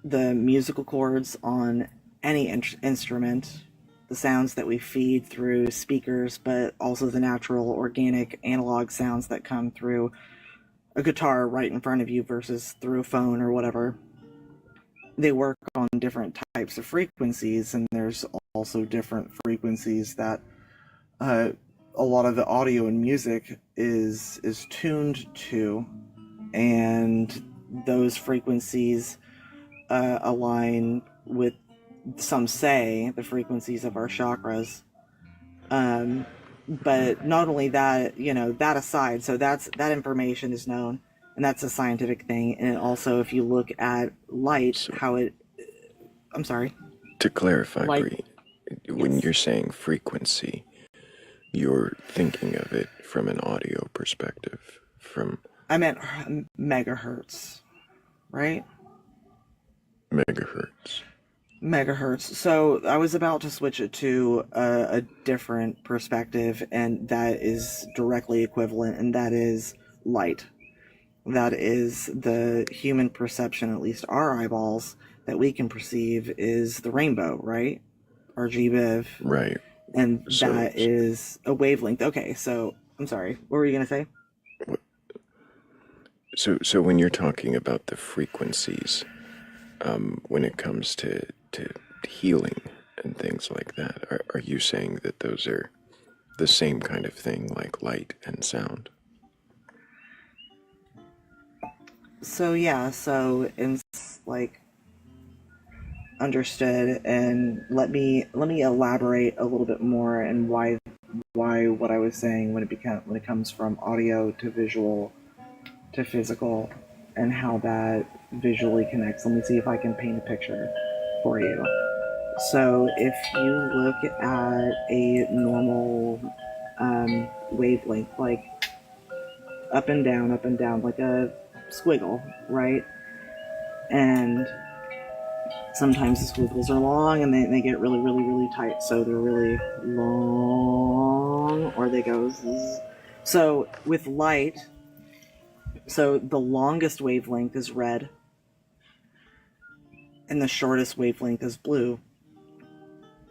the musical chords on any instrument, the sounds that we feed through speakers, but also the natural, organic, analog sounds that come through a guitar right in front of you versus through a phone or whatever. They work on different types of frequencies, and there's also different frequencies that a lot of the audio and music is tuned to, and those frequencies align with, some say, the frequencies of our chakras. But not only that, that aside, so that information is known, and that's a scientific thing. And also, if you look at light, I'm sorry. To clarify, Light, Bree, when yes. you're saying frequency, you're thinking of it from an audio perspective. I meant megahertz, right? Megahertz. So I was about to switch it to a different perspective, and that is directly equivalent, and that is light. That is the human perception, at least our eyeballs, that we can perceive is the rainbow, right? RGB. Right. And that is a wavelength. Okay, so I'm sorry. What were you going to say? So when you're talking about the frequencies, when it comes to healing and things like that, are you saying that those are the same kind of thing, like light and sound? So yeah, so in like understood, and let me elaborate a little bit more and why what I was saying when it comes from audio to visual to physical and how that visually connects. Let me see if I can paint a picture for you. So if you look at a normal wavelength, like up and down, like a squiggle, right? And sometimes the squiggles are long and they get really, really, really tight. So they're really long, or they go zzz. So with light, so the longest wavelength is red and the shortest wavelength is blue.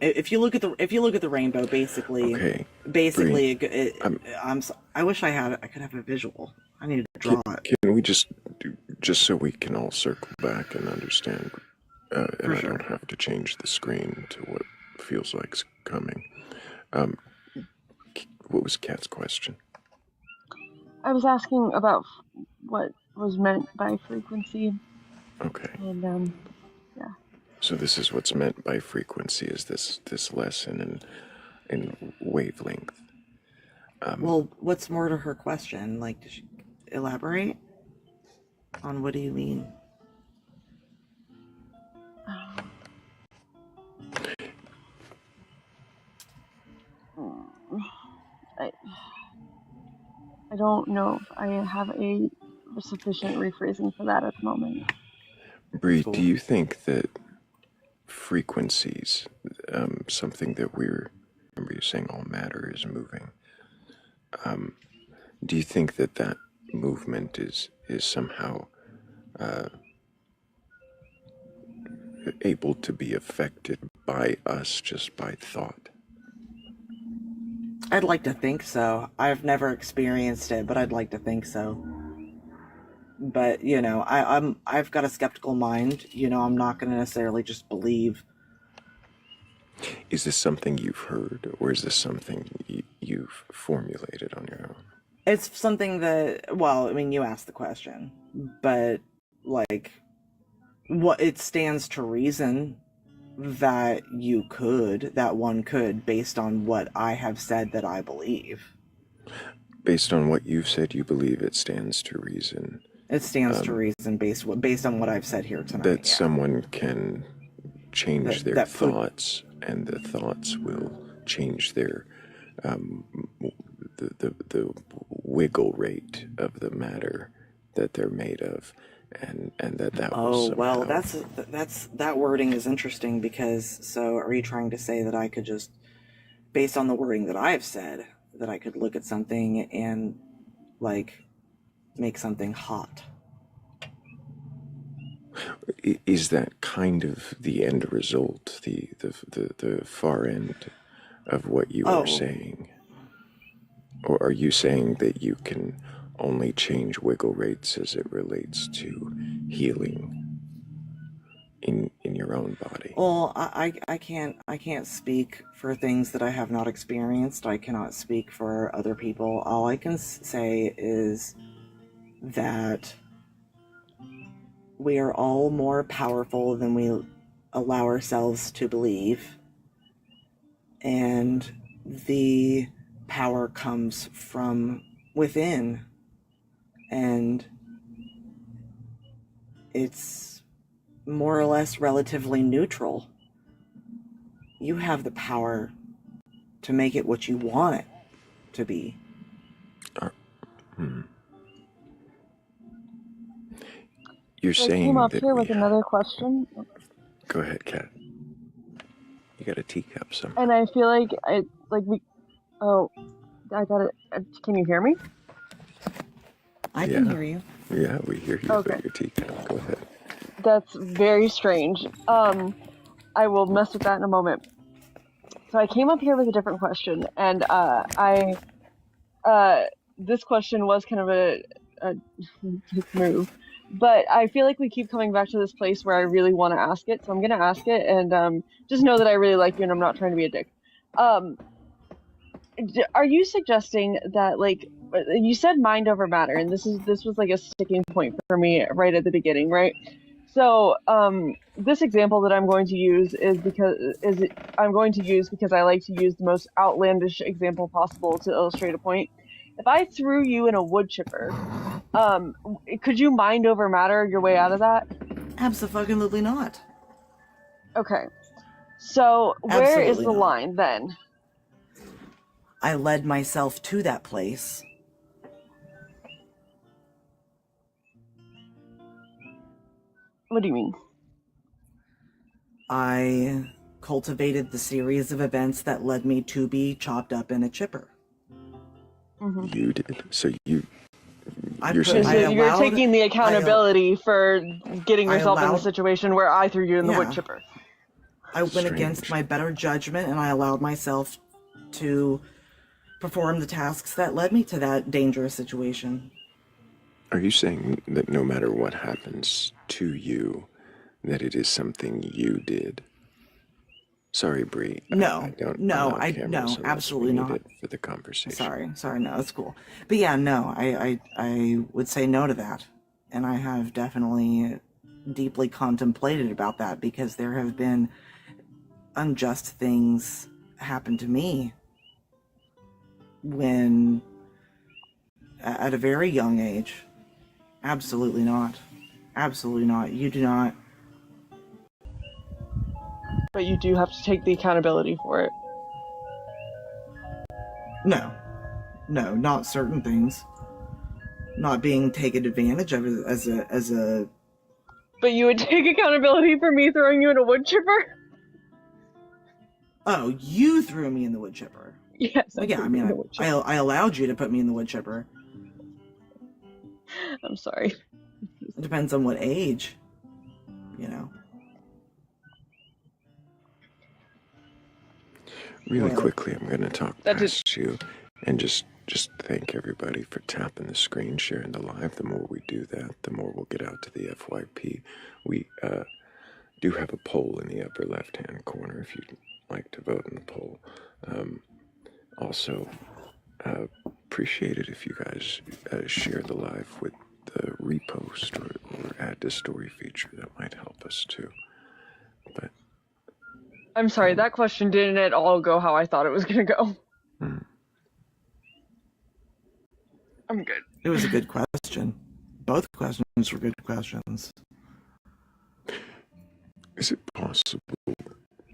If you look at the rainbow, basically, I wish I could have a visual. I need to draw it. Can we just so we can all circle back and understand, and I don't have to change the screen to what feels like's coming. What was Kat's question? I was asking about what was meant by frequency. Okay. And yeah. So this is what's meant by frequency, is this lesson in wavelength. Well, what's more to her question? Like, did she elaborate on what do you mean? I don't know if I have a sufficient rephrasing for that at the moment. Bree, do you think that frequencies, something that remember you're saying all matter is moving, do you think that movement is somehow able to be affected by us just by thought? I'd like to think so. I've never experienced it, but I'd like to think so. But I've got a skeptical mind. I'm not going to necessarily just believe Is this something you've heard, or is this something you've formulated on your own? It's something that, well, I mean, you asked the question, but like, what it stands to reason that one could, based on what I have said that I believe. Based on what you've said, you believe it stands to reason. It stands to reason based on what I've said here tonight. That someone can change their thoughts, and the thoughts will change their the wiggle rate of the matter that they're made of, and that will somehow... that wording is interesting, because so are you trying to say that I could just, based on the wording that I've said, that I could look at something and like make something hot? Is that kind of the end result, the far end of what you are saying? Or are you saying that you can only change wiggle rates as it relates to healing in your own body? Well, I can't speak for things that I have not experienced. I cannot speak for other people. All I can say is that we are all more powerful than we allow ourselves to believe, and the power comes from within, and it's more or less relatively neutral. You have the power to make it what you want it to be. You're saying I came up that here with another question. Go ahead, Kat. You got a teacup somewhere. And I feel like oh, I got it. Can you hear me? I can hear you. Yeah, we hear you. Okay. About your teacup. Go ahead. That's very strange. I will mess with that in a moment. So I came up here with a different question, and this question was kind of a move, but I feel like we keep coming back to this place where I really want to ask it, so I'm gonna ask it, and just know that I really like you, and I'm not trying to be a dick. Are you suggesting that, like, you said mind over matter, and this was like a sticking point for me right at the beginning, right? So this example that I'm going to use because I like to use the most outlandish example possible to illustrate a point. If I threw you in a wood chipper, could you mind over matter your way out of that? Absolutely not. Okay. So where is the line then? I led myself to that place. What do you mean? I cultivated the series of events that led me to be chopped up in a chipper. Mm-hmm. You did. So you're taking the accountability for getting yourself in the situation where I threw you in the wood chipper. I went against my better judgment, and I allowed myself to perform the tasks that led me to that dangerous situation. Are you saying that no matter what happens to you, that it is something you did? Sorry, Bree. No, absolutely not. For the conversation. Sorry, no, that's cool. But yeah, no, I would say no to that. And I have definitely deeply contemplated about that, because there have been unjust things happen to me when at a very young age. Absolutely not. Absolutely not. You do not. But you do have to take the accountability for it. No, not certain things. Not being taken advantage of as a. But you would take accountability for me throwing you in a wood chipper? Oh, you threw me in the wood chipper. Yes. Well, yeah, I mean, I allowed you to put me in the wood chipper. I'm sorry. It depends on what age, Really quickly, I'm going to talk past you and just thank everybody for tapping the screen, sharing the live. The more we do that, the more we'll get out to the FYP. We do have a poll in the upper left-hand corner. If you like to vote in the poll. Also, appreciate it if you guys share the live with the repost or add to story feature. That might help us too. But I'm sorry, that question didn't at all go how I thought it was gonna go. I'm good. It was a good question. Both questions were good questions. is it possible,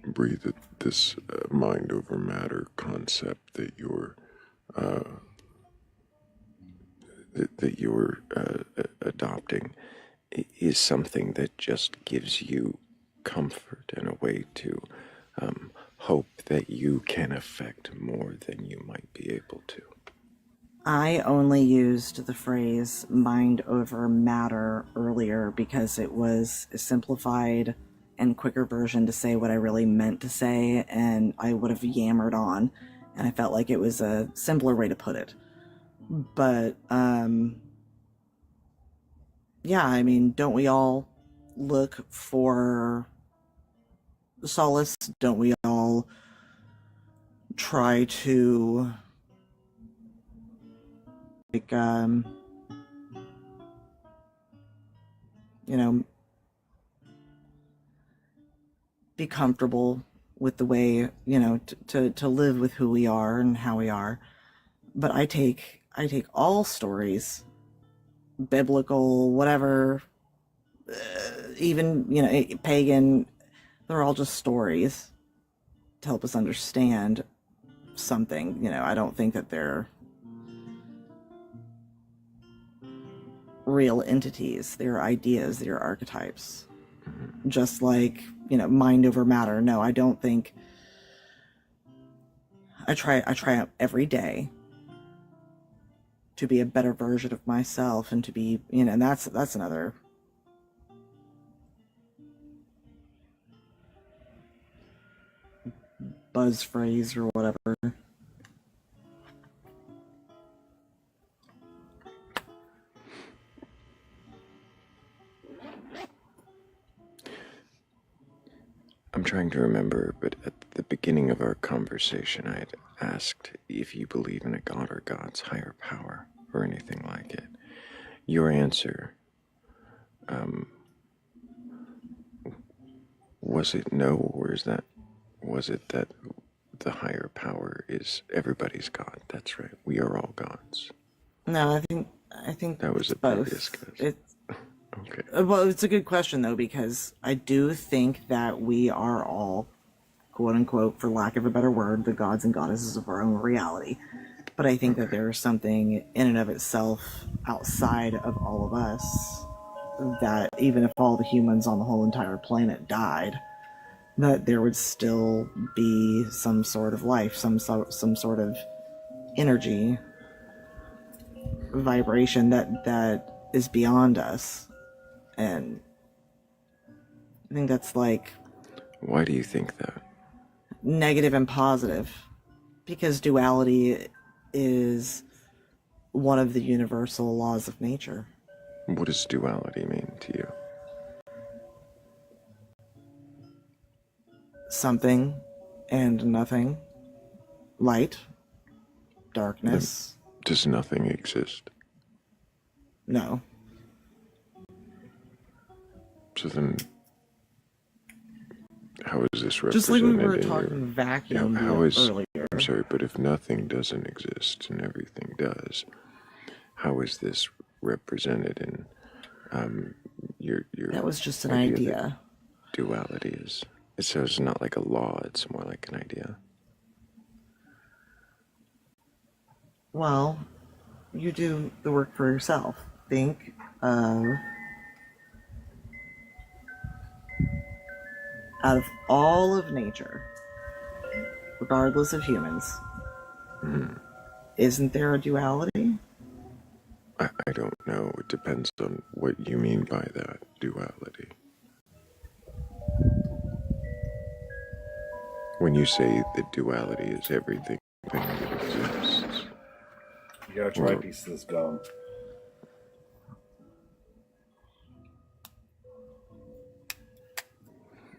Bree, that this mind over matter concept that you're adopting is something that just gives you comfort and a way to hope that you can affect more than you might be able to? I only used the phrase mind over matter earlier because it was a simplified and quicker version to say what I really meant to say, and I would have yammered on, and I felt like it was a simpler way to put it. But, yeah, I mean, don't we all look for solace? Don't we all try to, like, you know, be comfortable with the way, you know, to live with who we are and how we are. But I take all stories, biblical, whatever, even, you know, pagan, they're all just stories to help us understand something. You know, I don't think that they're real entities. They're ideas, they're archetypes. Just like, you know, mind over matter. No, I don't think. I try every day to be a better version of myself and to be, you know, and that's another buzz phrase or whatever. I'm trying to remember, but at the beginning of our conversation, I had asked if you believe in a god or gods, higher power, or anything like it. Your answer, was it no, or was it that the higher power is everybody's god? That's right. We are all gods. No, I think That was it's a previous both. guess. It's Okay. well, it's a good question though, because I do think that we are all, quote unquote, for lack of a better word, the gods and goddesses of our own reality. But I think that there is something in and of itself outside of all of us that even if all the humans on the whole entire planet died, that there would still be some sort of life, some sort of energy, vibration that is beyond us. And I think that's like Why do you think that? negative and positive, because duality is one of the universal laws of nature. What does duality mean to you? Something and nothing, light, darkness. Does nothing exist? No. So then, how is this represented Just like we were in talking your... vacuum how is... earlier. I'm sorry, but if nothing doesn't exist and everything does, how is this represented in your That was just an idea idea. that duality is? So it's not like a law, it's more like an idea. Well, you do the work for yourself. Think of, out of all of nature, regardless of humans, isn't there a duality? I don't know. It depends on what you mean by that duality. When you say that duality is everything that exists. You gotta try a piece of this gum.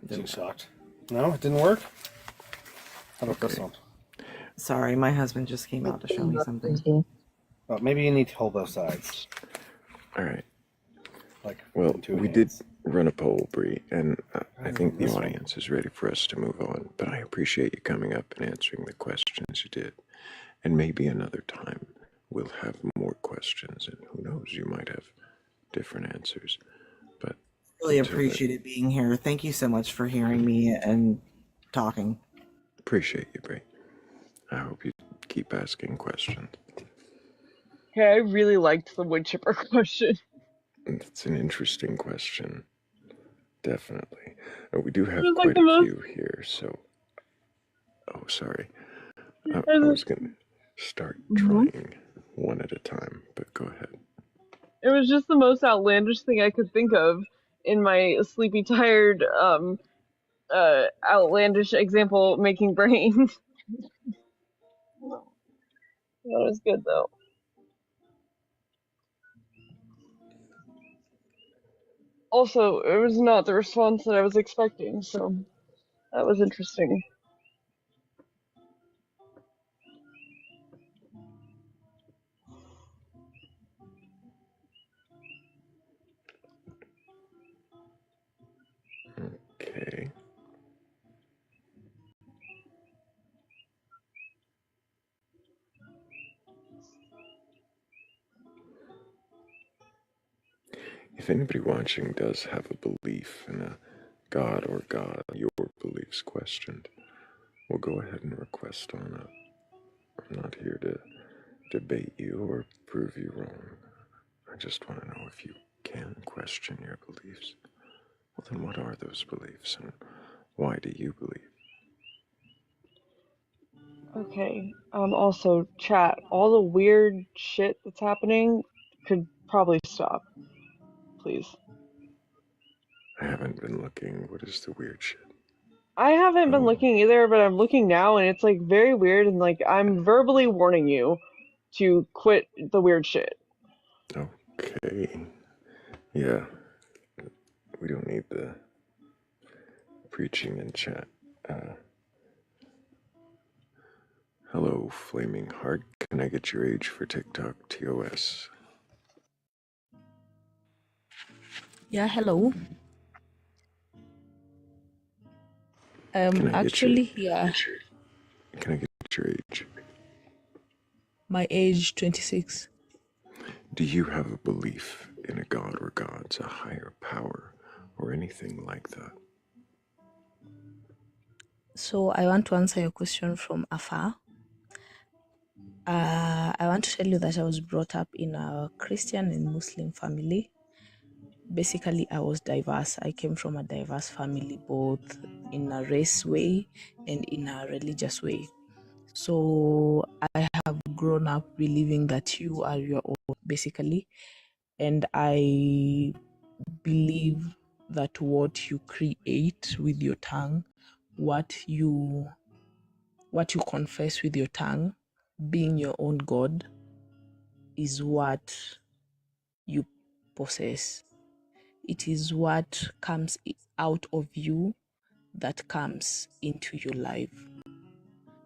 You sucked. No, it didn't work? How about this Okay. one? Sorry, my husband just came out to show me something. Maybe you need to hold both sides. All right. Like, Well, in two we hands. did run a poll, Bree, and I Rather think than the this one. audience is ready for us to move on. But I appreciate you coming up and answering the questions you did. And maybe another time we'll have more questions, and who knows, you might have different answers. But Really until then, appreciated being here. Thank you so much for hearing me and talking. appreciate you, Bree. I hope you keep asking questions. Okay, I really liked the wood chipper question. It's an interesting question. Definitely. We do have was like quite the a most. queue here, so. Oh, sorry. I It was going to start trying one at a time, but go ahead. was just the most outlandish thing I could think of in my sleepy, tired, outlandish example making brain. That was good though. Also, it was not the response that I was expecting, so that was interesting. Okay. If anybody watching does have a belief in a god or god, your beliefs questioned, we'll go ahead and request on up. I'm not here to debate you or prove you wrong. I just want to know if you can question your beliefs. Well, then what are those beliefs and why do you believe? Okay. Also, chat, all the weird shit that's happening could probably stop, please. I haven't been looking. What is the weird shit? I haven't been Oh, looking either, but I'm looking now and it's like very weird and like I'm verbally warning you to quit the weird shit. okay. Yeah, we don't need the preaching in chat. Hello, Flaming Heart. Can I get your age for TikTok TOS? Yeah, hello. Can I Actually, yeah, Can I get your age? my age 26. Do you have a belief in a god or gods, a higher power, or anything like that? So I want to answer your question from afar. I want to tell you that I was brought up in a Christian and Muslim family. Basically, I was diverse. I came from a diverse family, both in a race way and in a religious way. So I have grown up believing that you are your own, basically. And I believe that what you create with your tongue, what you confess with your tongue, being your own God, is what you possess. It is what comes out of you that comes into your life.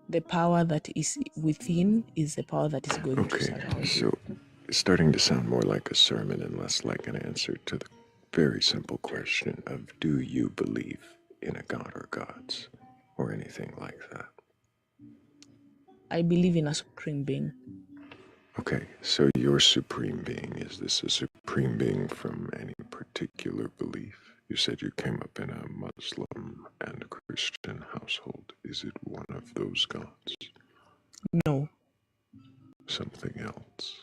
The power that is within is the power that is going to Okay, surround you. so it's starting to sound more like a sermon and less like an answer to the very simple question of do you believe in a god or gods or anything like that? I believe in a supreme being. Okay, so your supreme being, is this a supreme being from any particular belief? You said you came up in a Muslim and Christian household. Is it one of those gods? No. Something else?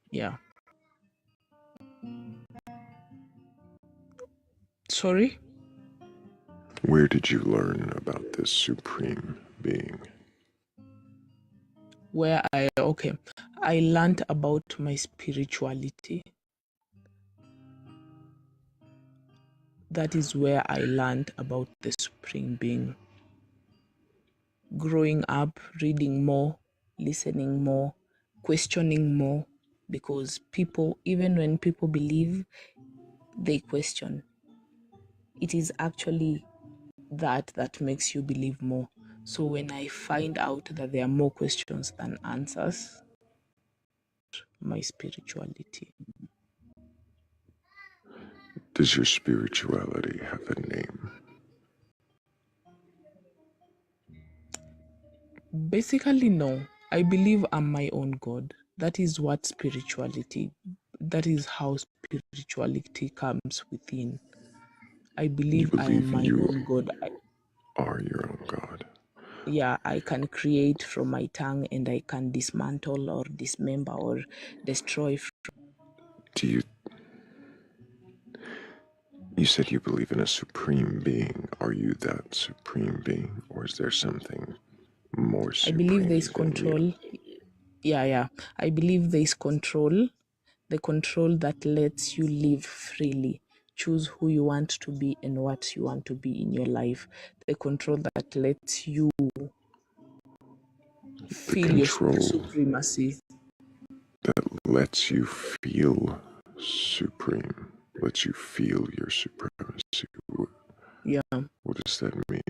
Yeah. Sorry? Where did you learn about this supreme being? I learned about my spirituality. That is where I learned about the supreme being. Growing up, reading more, listening more, questioning more, because people, even when people believe, they question. It is actually that makes you believe more. So when I find out that there are more questions than answers, my spirituality. Does your spirituality have a name? Basically, no. I believe I'm my own God. That is what spirituality, that is how spirituality comes within. I You believe I am believe my you own God. are your own God. Yeah, I can create from my tongue and I can dismantle or dismember or destroy. Do you said you believe in a supreme being. Are you that supreme being, or is there something more I believe there supreme is than you? control. Yeah. I believe there is control, the control that lets you live freely, choose who you want to be and what you want to be in your life, the control that lets you The feel your control supremacy. that lets you feel supreme, lets you feel your supremacy. Yeah, What does that mean?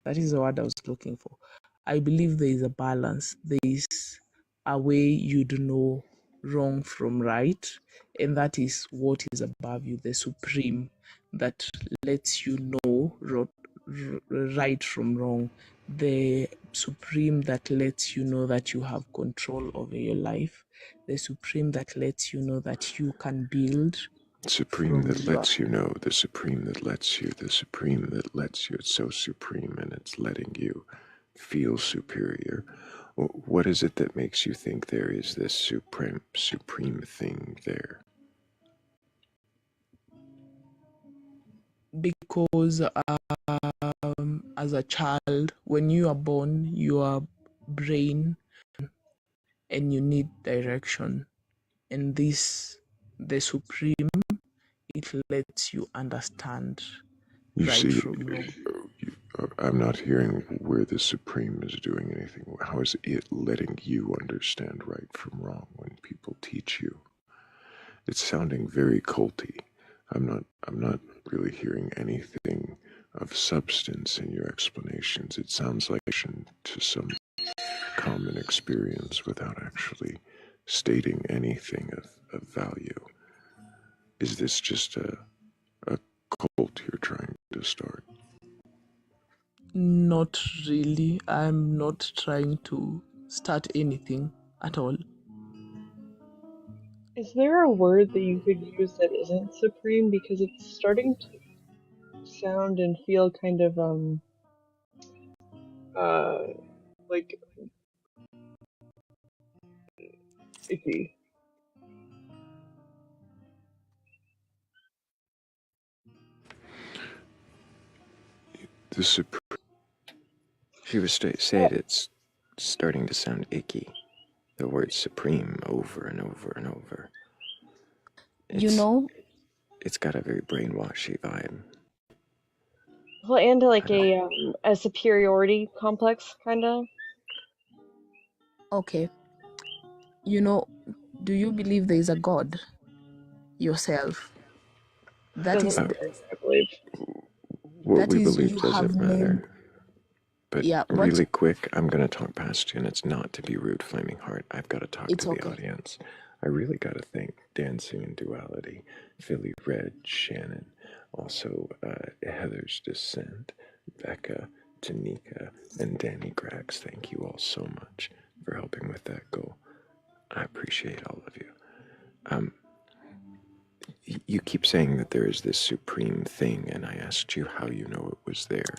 that is the word I was looking for. I believe there is a balance. There is a way you do know wrong from right, and that is what is above you, the supreme, that lets you know right from wrong, the supreme that lets you know that you have control over your life, the supreme that lets you know that you can build Supreme from that your. lets you know, the supreme that lets you, the supreme that lets you. It's so supreme and it's letting you feel superior. What is it that makes you think there is this supreme thing there? Because as a child, when you are born, your brain and you need direction, and this, the supreme, it lets you understand You right see, from wrong. I'm not hearing where the supreme is doing anything. How is it letting you understand right from wrong when people teach you? It's sounding very culty. I'm not really hearing anything of substance in your explanations. It sounds like to some common experience without actually stating anything of value. Is this just a cult you're trying to start? Not really. I'm not trying to start anything at all. Is there a word that you could use that isn't supreme? Because it's starting to sound and feel kind of uh like icky. The supreme. She was Uh, said it's starting to sound icky. The word supreme over and over and over. You It's know, it's got a very brainwashy vibe. well, and I like don't. a superiority complex kind of. okay, you know, do you believe there is a God yourself? That Doesn't is, Uh, matter, I believe. what that we is, believe you have doesn't named, matter. But yeah, what, really quick, I'm going to talk past you, and it's not to be rude, Flaming Heart. I've got to talk it's to the okay. audience. I really got to thank Dancing in Duality, Philly Red, Shannon, also Heather's Descent, Becca, Tanika, and Danny Grax. Thank you all so much for helping with that goal. I appreciate all of you. Um, you keep saying that there is this supreme thing, and I asked you how you know it was there.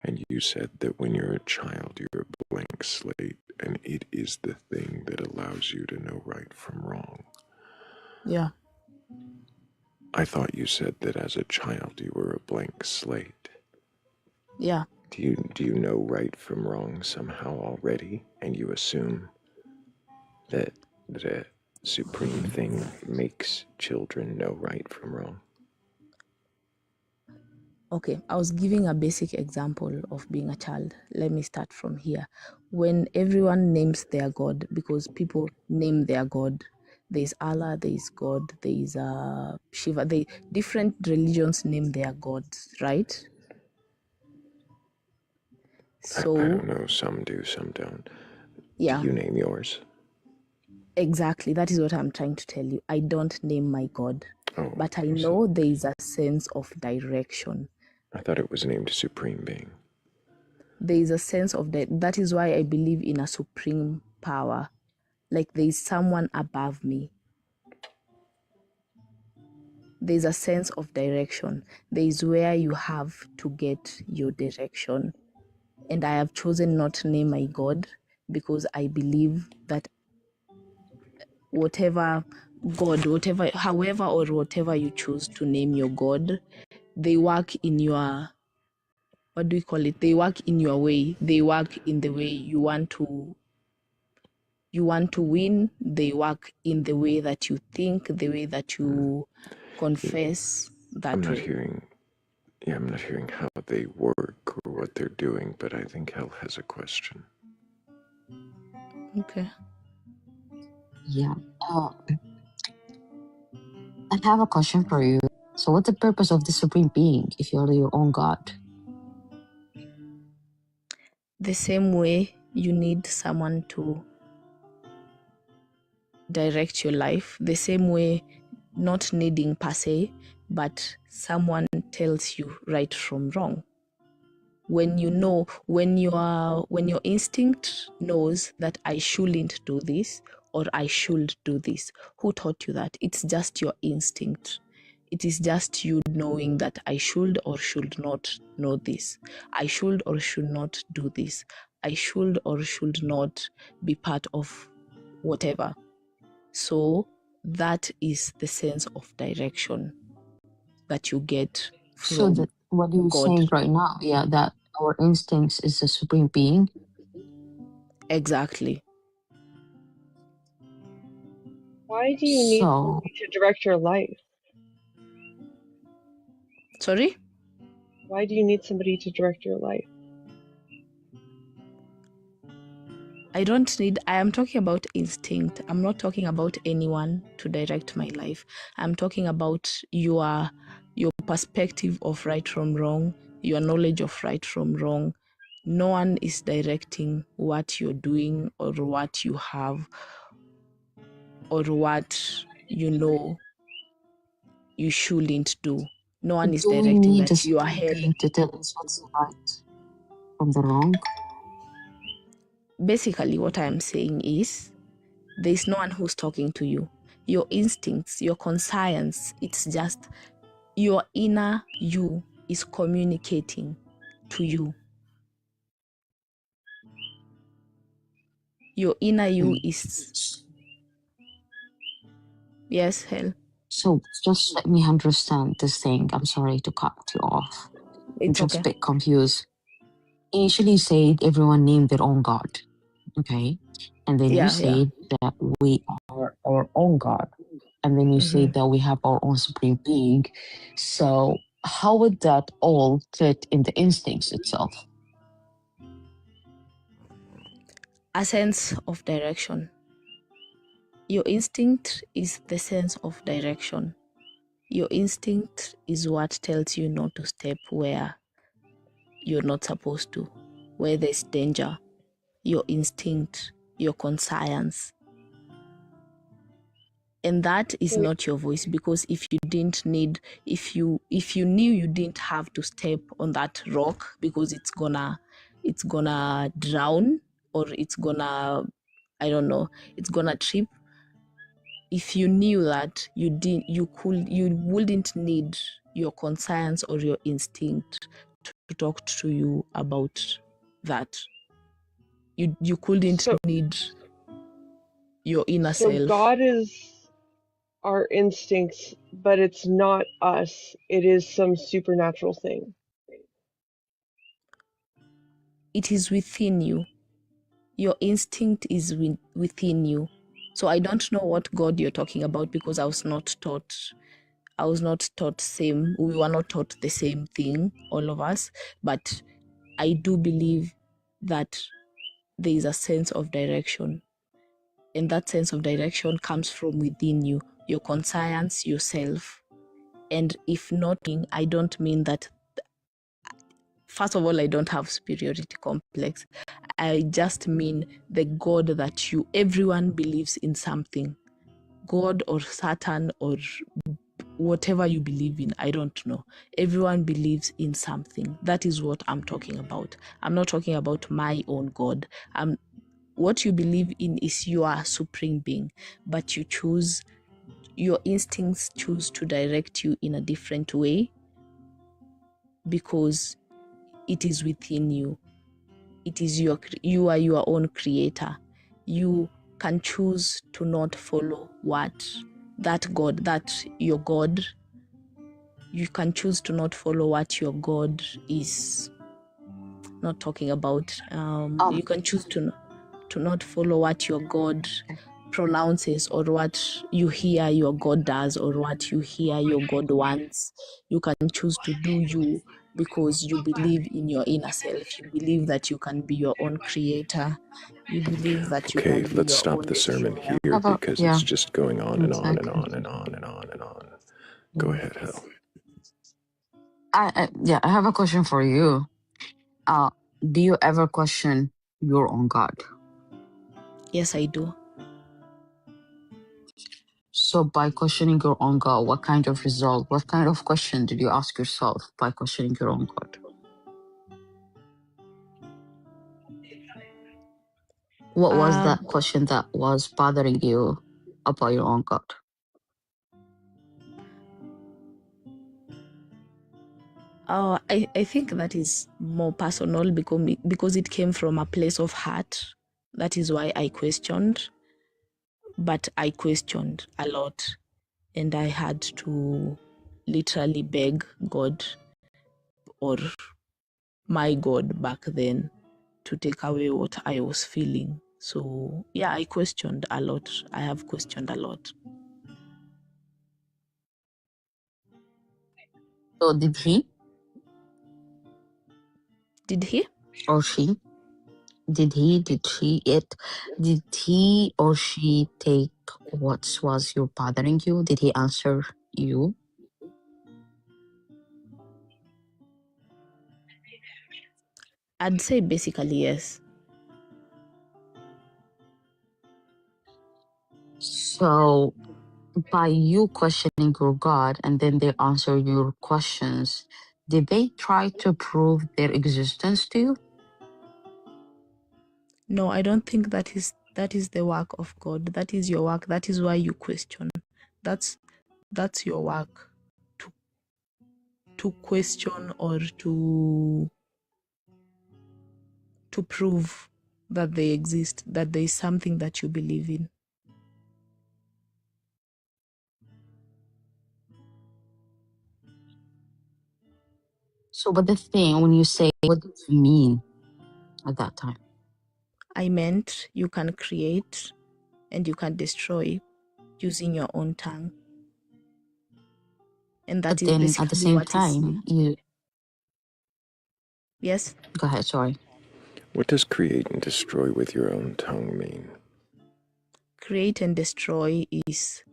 And you said that when you're a child, you're a blank slate, and it is the thing that allows you to know right from wrong. Yeah. I thought you said that as a child you were a blank slate. Yeah. Do you know right from wrong somehow already, and you assume that the supreme thing makes children know right from wrong? Okay, I was giving a basic example of being a child. Let me start from here. When everyone names their God, because people name their God, there's Allah, there's God, there's Shiva. They different religions name their gods, right? So I don't know. Some do, some don't. yeah, Do you name yours? exactly. That is what I'm trying to tell you. I don't name my God, Oh, but I okay, know there is a sense of direction. I thought it was named Supreme Being. There is a sense of that is why I believe in a supreme power. Like there is someone above me. There's a sense of direction. There is where you have to get your direction. And I have chosen not to name my God because I believe that whatever God, however or whatever you choose to name your God, they work in your, what do we call it? They work in your way. They work in the way you want to win. They work in the way that you think, the way that you confess, that I'm not way. I'm not hearing how they work or what they're doing, but I think Hell has a question. Okay. Yeah. I have a question for you. So, what's the purpose of the Supreme Being if you're your own God? The same way you need someone to direct your life, the same way, not needing per se, but someone tells you right from wrong. When you know, when your instinct knows that I shouldn't do this or I should do this, who taught you that? It's just your instinct. It is just you knowing that I should or should not know this. I should or should not do this. I should or should not be part of whatever. So that is the sense of direction that you get So, from that what you're God. saying right now, yeah, that our instincts is the Supreme Being. Exactly. Why do you need So, somebody to direct your life? Sorry? Why do you need somebody to direct your life? I am talking about instinct. I'm not talking about anyone to direct my life. I'm talking about your perspective of right from wrong, your knowledge of right from wrong. No one is directing what you're doing or what you have or what you know you shouldn't do. No one is do we directing need a that you are Supreme hell. Being to tell us what's the right from the wrong? Basically, what I'm saying is there's no one who's talking to you. Your instincts, your conscience, it's just your inner you is communicating to you. Your inner you is, yes, hell. So, just let me understand this thing. I'm sorry to cut you off. I'm It's just a okay. bit confused. Initially, you said everyone named their own God. Okay. And then you Yeah. said that we are our own God. And then you Mm-hmm. said that we have our own Supreme Being. So, how would that all fit in the instincts itself? A sense of direction. Your instinct is the sense of direction. Your instinct is what tells you not to step where you're not supposed to, where there's danger. Your instinct, your conscience. And that is So, not your voice, because if you knew you didn't have to step on that rock because it's gonna drown, or it's gonna, I don't know, it's gonna trip. If you knew that, you wouldn't need your conscience or your instinct to talk to you about that. You couldn't so, need your inner so self. God is our instincts, but it's not us. It is some supernatural thing. It is within you. Your instinct is within you. So I don't know what God you're talking about, because I was not taught same. We were not taught the same thing, all of us. But I do believe that there is a sense of direction. And that sense of direction comes from within you, your conscience, yourself. And if not, I don't mean that first of all, I don't have superiority complex. I just mean the God that everyone believes in something. God or Satan or whatever you believe in, I don't know. Everyone believes in something. That is what I'm talking about. I'm not talking about my own God. What you believe in is your supreme being, but your instincts choose to direct you in a different way because it is within you. It is you are your own creator. You can choose to not follow your God. You can choose to not follow what your God is not talking about. You can choose to not follow what your God pronounces or what you hear your God does or what you hear your God wants. You can choose to do you because you believe in your inner self. You believe that you can be your own creator. You believe that you Okay, can be let's your stop own the sermon destroyer. here because it's Yeah, just going on and on and exactly. on and on and on and on. Go ahead, Hel. I have a question for you. Uh, do you ever question your own God? Yes, I do. So by questioning your own God, what kind of question did you ask yourself by questioning your own God? What was Um, that question that was bothering you about your own God? I think that is more personal because it came from a place of heart. That is why I questioned, but I questioned a lot, and I had to literally beg God or my God back then to take away what I was feeling. So yeah, I questioned a lot. I have questioned a lot. So did he Did he? or she? Did he or she take what was you bothering you? Did he answer you? I'd say basically yes. So by you questioning your God and then they answer your questions, did they try to prove their existence to you? No, I don't think that is the work of God. That is your work. That is why you question. That's your work to question or to prove that they exist, that there is something that you believe in. So but the thing when you say what does it mean at that time? I meant you can create and you can destroy using your own tongue. And that But is then at the basically same what is. time you Yes? go ahead, sorry. What does create and destroy with your own tongue mean? Create and destroy is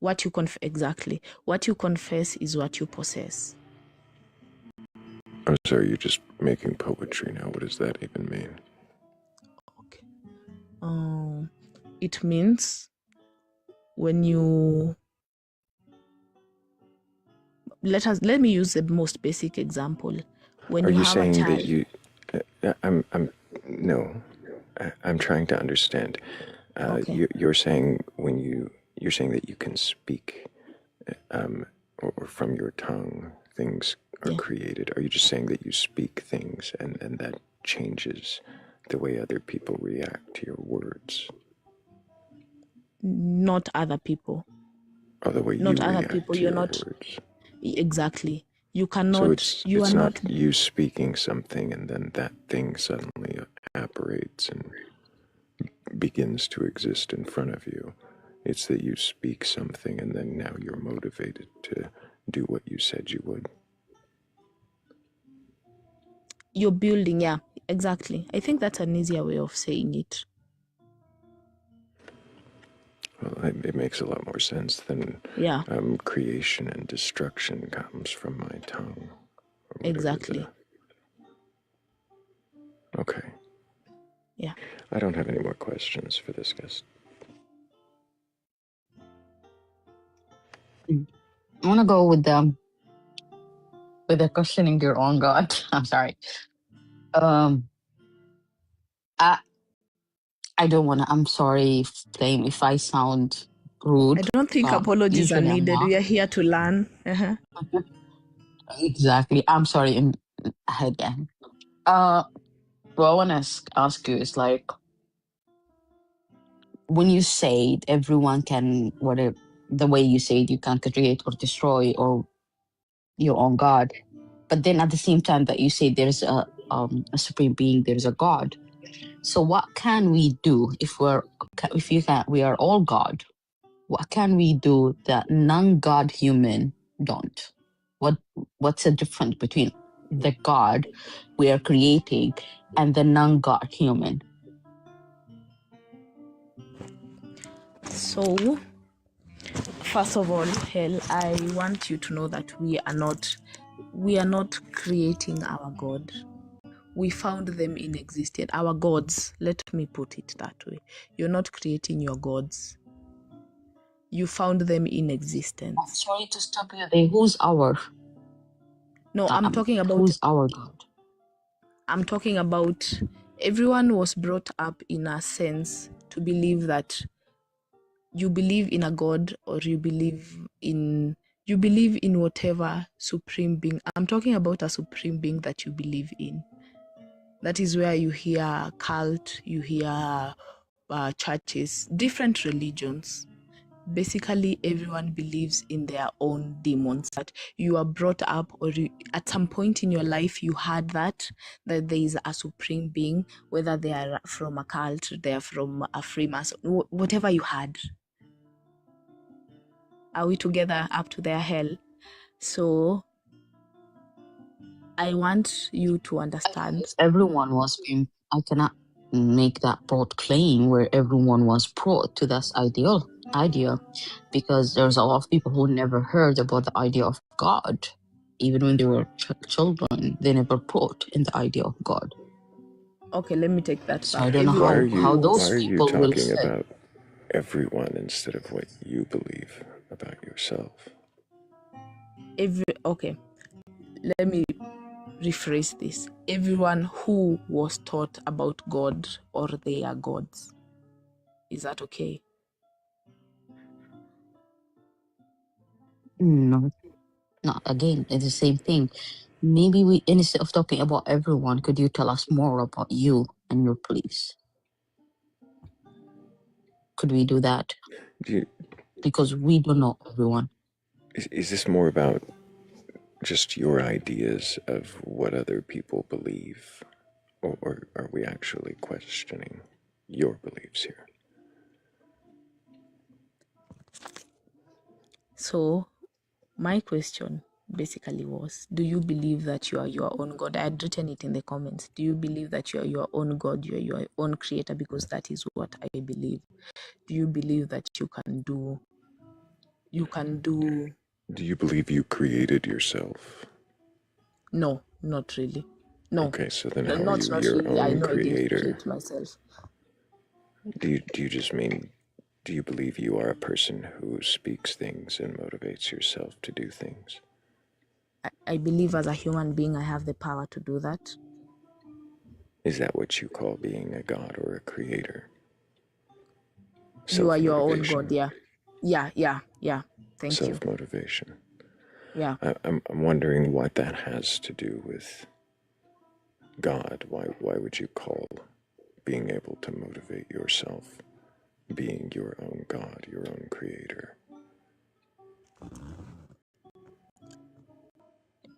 what you exactly. What you confess is what you possess. Oh, sorry, you're just making poetry now. What does that even mean? Okay. It means when you let me use the most basic example. When Are you you have a saying that child. you? No. I'm trying to understand. Okay. You're saying you're saying that you can speak, or from your tongue things are Yeah. created. Are you just saying that you speak things and that changes the way other people react to your words, Not other people. or the way Not you other react people. to You're your not words? exactly. You So cannot. You are it's not. not you speaking something and then that thing suddenly apparates and begins to exist in front of you. It's that you speak something and then now you're motivated to do what you said you would. You're building. Yeah, exactly. I think that's an easier way of saying it. Well, it makes a lot more sense than Yeah, creation and destruction comes from my tongue, or whatever exactly. Okay. Yeah. I don't have any more questions for this guest. I want to go with the questioning your own God. I'm sorry. I I don't want to. I'm sorry, Flame, if I sound rude. I don't think But apologies are usually I'm needed. not. We are here to learn. Uh-huh. Exactly. I'm sorry. Again. What I want to ask you is like, when you say everyone can, whatever the way you say it, you can create or destroy or your own God, but then at the same time that you say there's a supreme being, there's a God. So what can we do if you can? We are all God. What can we do that non-God human don't? What's the difference between the God we are creating and the non-God human? So, first of all, Hell, I want you to know that we are not creating our God. We found them in existence. Our gods, let me put it that way. You're not creating your gods. You found them in existence. Sorry to stop you there. Who's our No, I'm talking about who's our God? Everyone was brought up in a sense to believe that you believe in a God, or you believe in whatever supreme being. I'm talking about a supreme being that you believe in. That is where you hear cult, you hear churches, different religions. Basically, everyone believes in their own demons. That you are brought up, or at some point in your life, you had that there is a supreme being, whether they are from a cult, they are from a Freemason, whatever you had. Are we together up to their hell? So I want you to understand. Everyone was being. I cannot make that broad claim where everyone was brought to this idea, because there's a lot of people who never heard about the idea of God, even when they were children. They never brought in the idea of God. Okay, let me take that So back. I don't know Everyone how who those Why are you people will talking fit. about everyone instead of what you believe about yourself? Okay, let me rephrase this. Everyone who was taught about God or their gods. Is that okay? No, not again. It's the same thing. Maybe we, instead of talking about everyone, could you tell us more about you and your beliefs? Could we do that? Because we don't know everyone. Is this more about just your ideas of what other people believe? Or are we actually questioning your beliefs here? So, my question basically was, do you believe that you are your own God? I had written it in the comments. Do you believe that you are your own God, you are your own creator? Because that is what I believe. Do you believe that you can do? Do you believe you created yourself? No, not really. No. Okay, so then No, how are you not your really. I own know I didn't creator? create myself. Do you just mean, do you believe you are a person who speaks things and motivates yourself to do things? I believe as a human being I have the power to do that. Is that what you call being a god or a creator? You are your own Self-motivation. God, yeah. Thank you. Self-motivation. Yeah. I'm wondering what that has to do with God. Why would you call being able to motivate yourself being your own God, your own creator?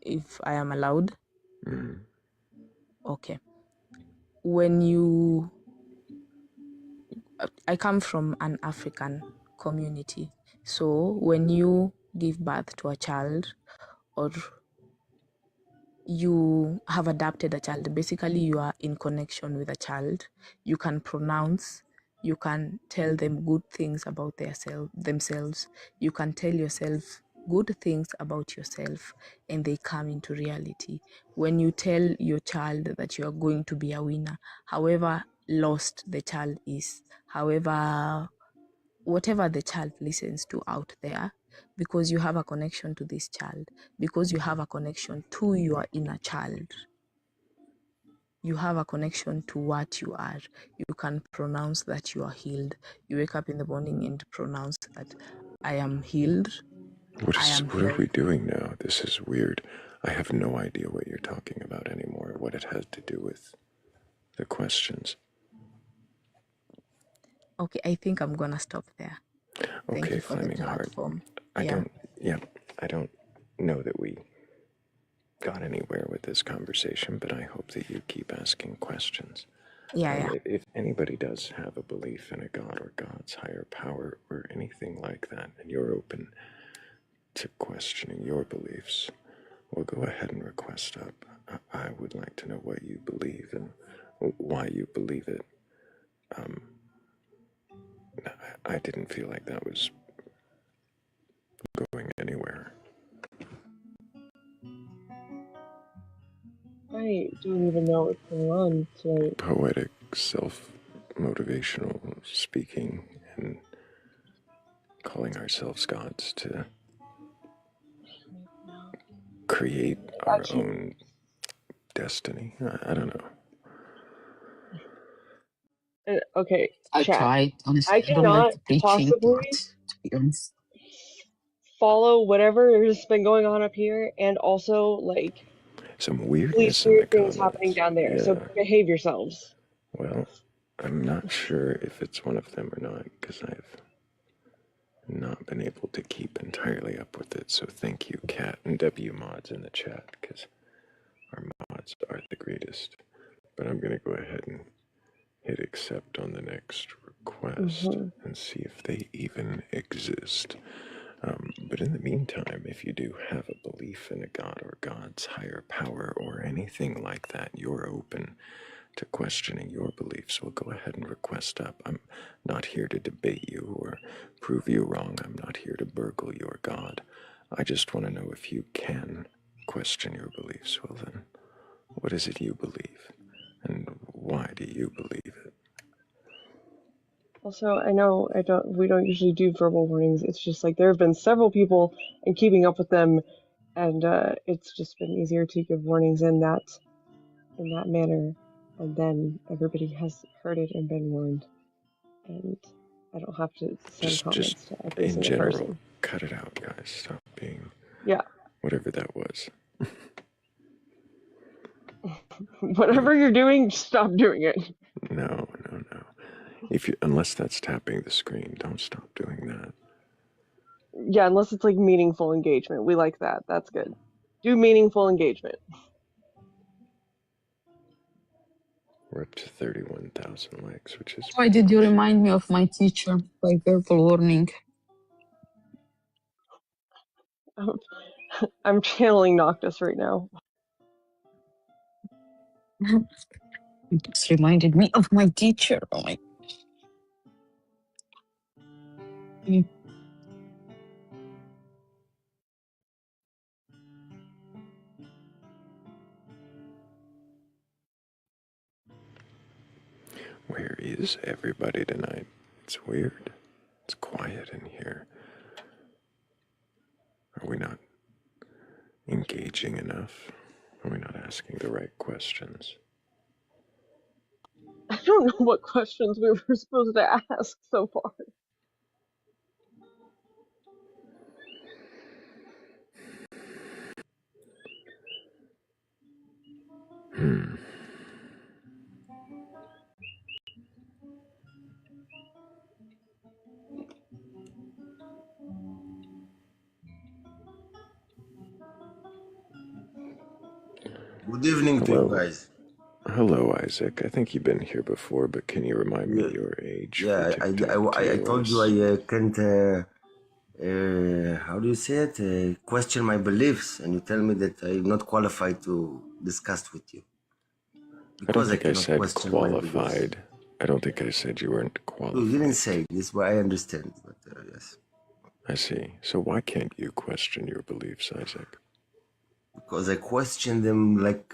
If I am allowed. Mm. Okay. I come from an African community. So when you give birth to a child, or you have adopted a child, basically you are in connection with a child. You can pronounce, you can tell them good things about themselves. You can tell yourself good things about yourself and they come into reality. When you tell your child that you are going to be a winner, however lost the child is, however, whatever the child listens to out there, because you have a connection to this child, because you have a connection to your inner child, you have a connection to what you are. You can pronounce that you are healed. You wake up in the morning and pronounce that I am healed. What are we healthy. doing now? This is weird. I have no idea what you're talking about anymore, what it has to do with the questions. Okay, I think I'm gonna stop there. Thank Okay, you for the Flaming Heart. platform. I don't know that we got anywhere with this conversation, but I hope that you keep asking questions. Yeah. If anybody does have a belief in a God or God's higher power or anything like that, and you're open to questioning your beliefs, well, go ahead and request up. I would like to know what you believe and why you believe it. I didn't feel like that was going anywhere. I don't even know what's going on tonight. Poetic, self-motivational speaking and calling ourselves gods to create our Actually, own destiny. I don't know. okay, I chat. tried. Honestly, I I don't like cannot the preaching part, possibly to be honest. follow whatever has been going on up here, and also like Some these weirdness in the weird things happening comments. down there. So Yeah. behave yourselves. Well, I'm not sure if it's one of them or not because I've not been able to keep entirely up with it. So thank you, Kat and W mods in the chat, because our mods are the greatest. But I'm going to go ahead and hit accept on the next request and see if they even exist. But in the meantime, if you do have a belief in a God or God's higher power or anything like that, you're open to questioning your beliefs, well, go ahead and request up. I'm not here to debate you or prove you wrong. I'm not here to burgle your God. I just want to know if you can question your beliefs. Well, then, what is it you believe? And why do you believe it? Also, I know we don't usually do verbal warnings. It's just like there have been several people and keeping up with them, and it's just been easier to give warnings in that manner, and then everybody has heard it and been warned, and I don't have to send Just comments to every in single general, person. cut it out, guys. Stop being Yeah, whatever that was. whatever you're doing, stop doing it. No. Unless that's tapping the screen, don't stop doing that. Yeah, unless it's like meaningful engagement. We like that. That's good. Do meaningful engagement. We're up to 31,000 likes, which is Why did you remind me of my teacher by verbal warning? I'm channeling Noctis right now. It just reminded me of my teacher. Oh my. Where is everybody tonight? It's weird. It's quiet in here. Are we not engaging enough? Are we not asking the right questions? I don't know what questions we were supposed to ask so far. Good evening to you guys. Hello, Isaac. I think you've been here before, but can you remind me Yeah, your age yeah. for TikTok, I told you TOS? I can't. How do you say it? Question my beliefs, and you tell me that I'm not qualified to discuss with you I don't because I think I cannot said question my beliefs. qualified. I don't think I said you weren't You didn't qualified. say this, but I understand. But yes, I see. So why can't you question your beliefs, Isaac? Because I questioned them like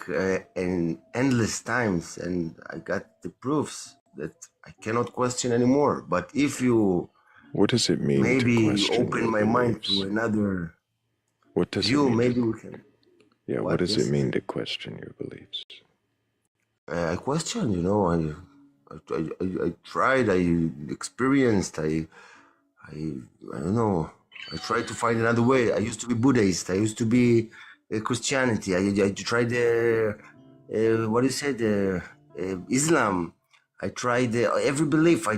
in endless times, and I got the proofs that I cannot question anymore. But if you What does it mean to maybe question open your my mind to beliefs? another What does it view, mean maybe to... we can. Yeah, what What? does it Yes, mean to question your beliefs? I question. You know, I tried. I experienced. I don't know. I tried to find another way. I used to be Buddhist. I used to be Christianity. I tried what do you say, Islam. I tried every belief. I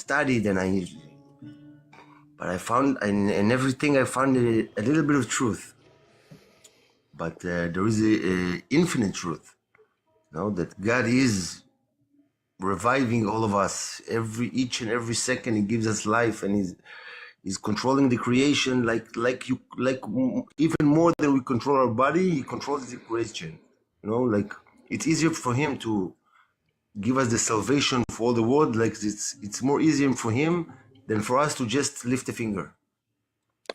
studied, but I found in everything I found a little bit of truth. But there is a infinite truth. You know, that God is reviving all of us each and every second. He gives us life, and He's controlling the creation like even more than we control our body. He controls the creation. You know, like it's easier for him to give us the salvation for all the world. Like it's more easier for him than for us to just lift a finger.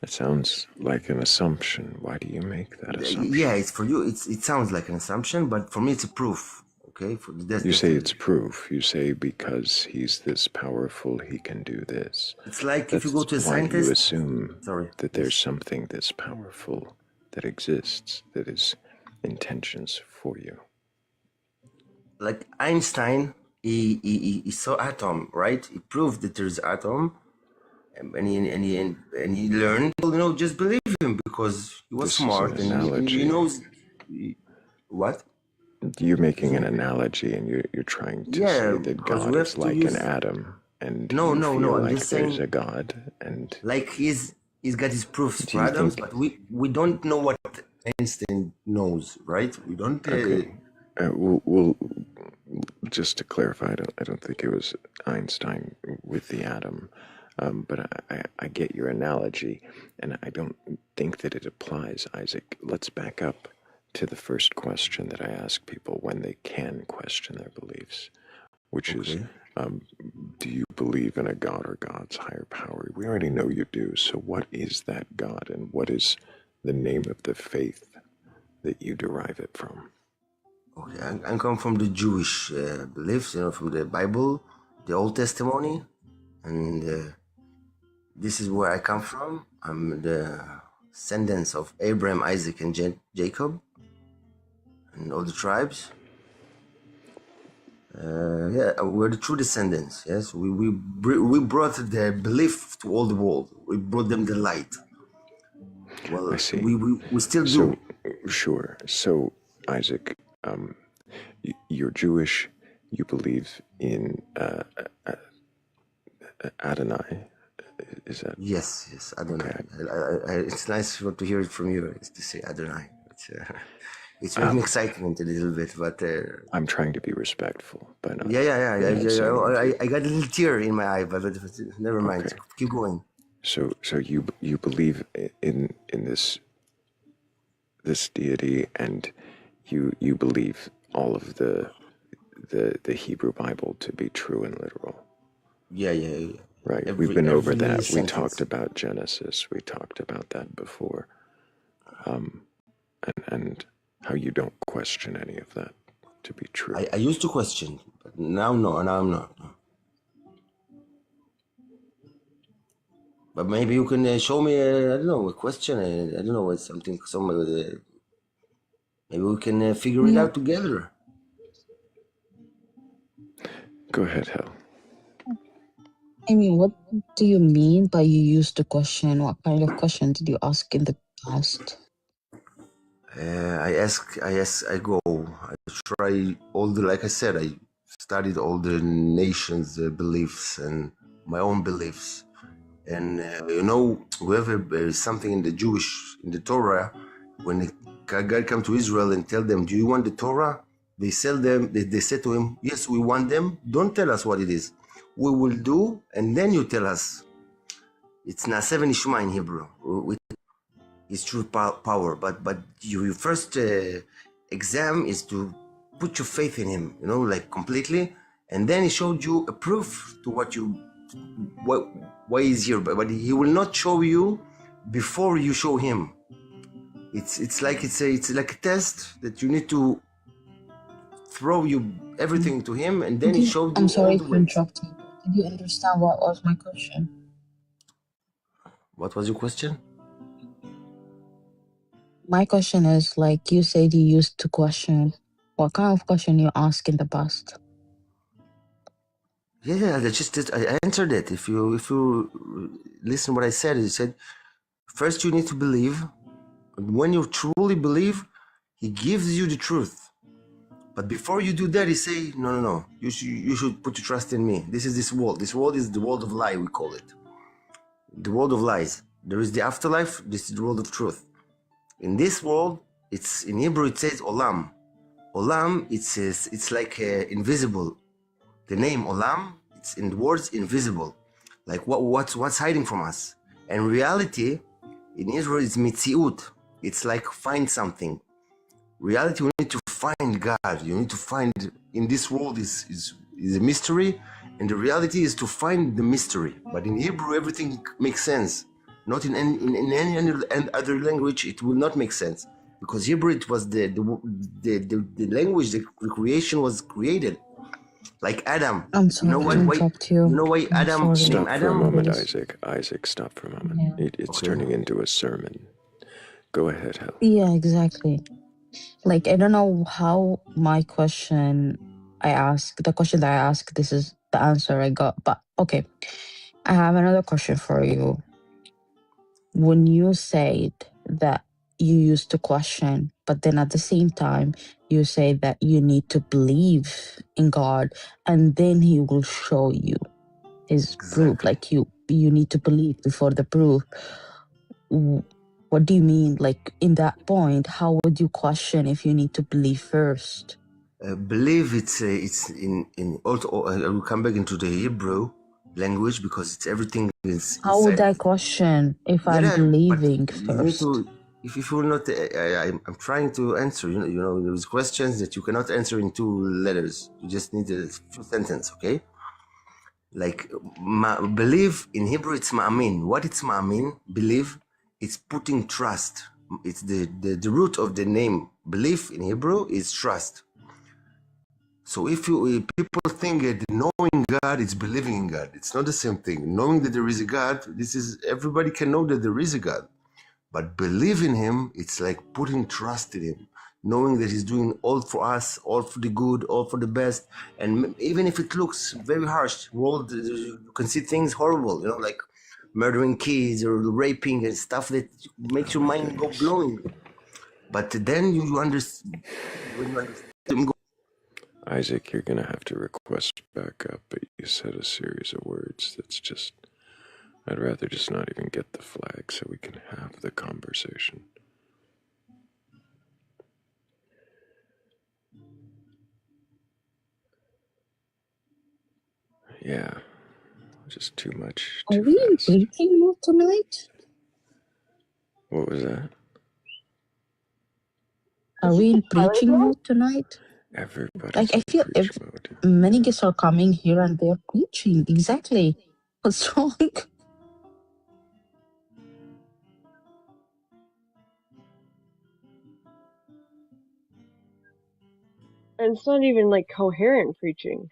It sounds like an assumption. Why do you make that assumption? Yeah, it's for you. It sounds like an assumption, but for me, it's a proof. Okay, You say it's proof. You say because he's this powerful, he can do this. It's like That's if you go to a why scientist. you assume that there's Yes. something this powerful that exists, that is intentions for you. Like Einstein, he saw atom, right? He proved that there's atom, and he learned. Well, you know, just believe him because he was This smart is an and he analogy. knows what. You're making an analogy, and you're trying to say that because God we have is to like use. an atom, and No, you feel I'm like just there's saying. a God, and Like he's got his proofs do for you atoms, think? but we don't know what Einstein knows, right? We don't. Okay, we'll just to clarify. I don't think it was Einstein with the atom, but I get your analogy, and I don't think that it applies, Isaac. Let's back up to the first question that I ask people when they can question their beliefs, which is, do you believe in a God or God's higher power? We already know you do, so what is that God, and what is the name of the faith that you derive it from? Okay, I come from the Jewish beliefs, you know, from the Bible, the Old Testimony, and this is where I come from. I'm the descendants of Abraham, Isaac, and Jacob, and all the tribes. We're the true descendants. Yes, we brought the belief to all the world. We brought them the light. Well, I see. we still do. So, sure. So, Isaac, you're Jewish. You believe in Adonai. Is that? Yes, Adonai. Okay. It's nice to hear it from you. It's to say Adonai. It's making me excitement a little bit, but I'm trying to be respectful, but I got a little tear in my eye, but never mind. Okay. Keep going. So you believe in this deity, and you believe all of the Hebrew Bible to be true and literal. Yeah. Right. We've been over that. We talked about Genesis. We talked about that before. And how you don't question any of that to be true. I used to question, but now I'm not. But maybe you can show me, I don't know, a question. I don't know, something. Maybe we can figure it out together. Go ahead, Hel. I mean, what do you mean by you used to question? What kind of question did you ask in the past? I go. I try all the, like I said, I studied all the nations' beliefs and my own beliefs. And you know, whoever something in the Torah, when God come to Israel and tell them, "Do you want the Torah?" They say to him, "Yes, we want them. Don't tell us what it is. We will do, and then you tell us." It's Naseh v'nishma in Hebrew. With his true power, but your first exam is to put your faith in him, you know, like completely, and then he showed you a proof to what you why he's here, but he will not show you before you show him. It's like a test that you need to throw you everything to him, and then he showed you I'm all sorry the to ways. interrupt you. Did you understand what was my question? What was your question? My question is, like you said, you used to question. What kind of question you asked in the past? Yeah, I answered it. If you listen what I said, I said first you need to believe. And when you truly believe, he gives you the truth. But before you do that, he say, no. You should put your trust in me. This world. This world is the world of lie, we call it. The world of lies. There is the afterlife. This is the world of truth. In this world, it's in Hebrew it says olam. Olam, it's like invisible. The name olam, it's in the words invisible, like what's hiding from us. And reality in Israel is mitziut. It's like find something. Reality, we need to find God. You need to find in this world is a mystery, and the reality is to find the mystery. But in Hebrew, everything makes sense. Not in any other language, it will not make sense, because Hebrew it was the language the creation was created. Like Adam. I'm sorry to interrupt you. You know why I'm Adam sorry. named Stop for a Adam? moment, Please. Isaac. Isaac, stop for a moment. Yeah. It's Okay. turning into a sermon. Go ahead, Hel. Yeah, exactly. Like, I don't know how my question the question that I asked, this is the answer I got. But okay, I have another question for you. When you said that you used to question, but then at the same time, you say that you need to believe in God and then He will show you His proof. Like, you need to believe before the proof. What do you mean? Like, in that point, how would you question if you need to believe first? Believe it's in also. I will come back into the Hebrew language because it's everything is How would inside. I question if I'm Yeah, but believing you need first? to. If you will not, I'm trying to answer. You know, there's questions that you cannot answer in 2 letters. You just need a few sentences, okay? Like believe in Hebrew, it's ma'amin. What it's ma'amin? Believe. It's putting trust. It's the root of the name. Belief in Hebrew is trust. So if people think that knowing God is believing in God, it's not the same thing. Knowing that there is a God, everybody can know that there is a God. But believe in Him, it's like putting trust in Him, knowing that He's doing all for us, all for the good, all for the best. And even if it looks very harsh, world, you can see things horrible, you know, like murdering kids or raping and stuff that makes your mind go blowing. But then you understand, when you understand Him, Isaac, you're going to have to request backup, but you said a series of words that's just... I'd rather just not even get the flag so we can have the conversation. Yeah, just too much, Are too we in fast. preaching mode tonight? What was that? Are we in preaching mode tonight? Everybody's Like, I in feel preach mode. many guests are coming here and they're preaching. Exactly. What's wrong? And it's not even like coherent preaching.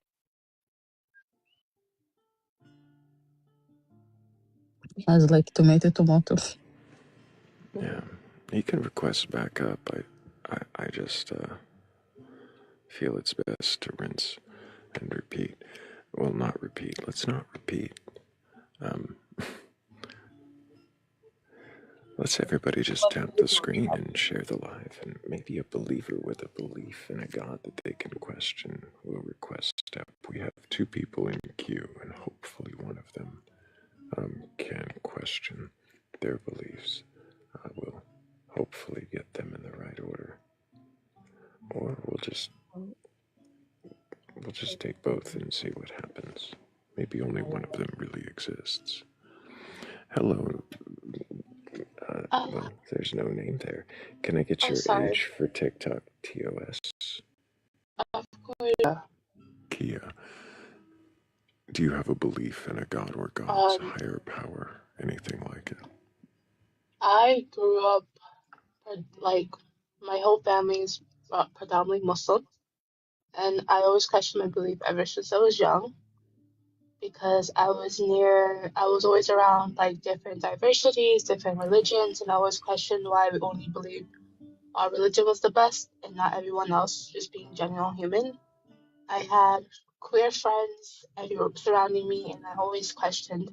As like tomato. Yeah, you can request backup. I just feel it's best to rinse and repeat. Well, not repeat. Let's not repeat. Let's everybody just tap the screen and share the live, and maybe a believer with a belief in a God that they can question will request step. We have 2 people in queue, and hopefully one of them can question their beliefs. We'll hopefully get them in the right order, or we'll just take both and see what happens. Maybe only one of them really exists. Hello. Well, there's no name there. Can I get your sorry. age for TikTok? TOS. Of course. Kia. Do you have a belief in a god or gods, a Um, higher power, anything like it? I grew up like my whole family is predominantly Muslim, and I always questioned my belief ever since I was young because I was always around like different diversities, different religions, and I always questioned why we only believed our religion was the best and not everyone else just being genuine human. I had queer friends everywhere surrounding me, and I always questioned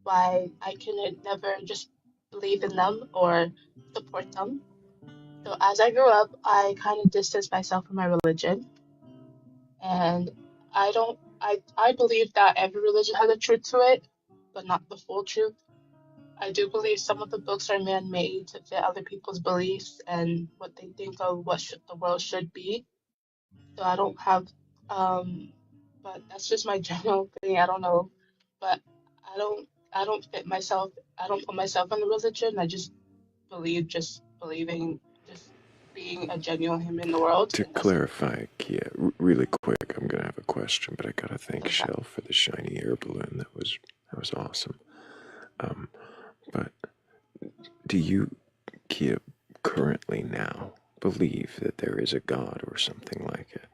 why I couldn't never just believe in them or support them. So as I grew up, I kind of distanced myself from my religion, and I believe that every religion has a truth to it, but not the full truth. I do believe some of the books are man-made to fit other people's beliefs and what they think of what the world should be. So I don't have, um, but that's just my general thing. I don't know, but I don't fit myself. I don't put myself in the religion. I just believing, just being a genuine human in the world, To and that's it. clarify, Kia, really quick, I'm going to have a question, but I got to thank Okay. Shell for the shiny air balloon. That was awesome. Um, but do you, Kia, currently now believe that there is a God or something like it?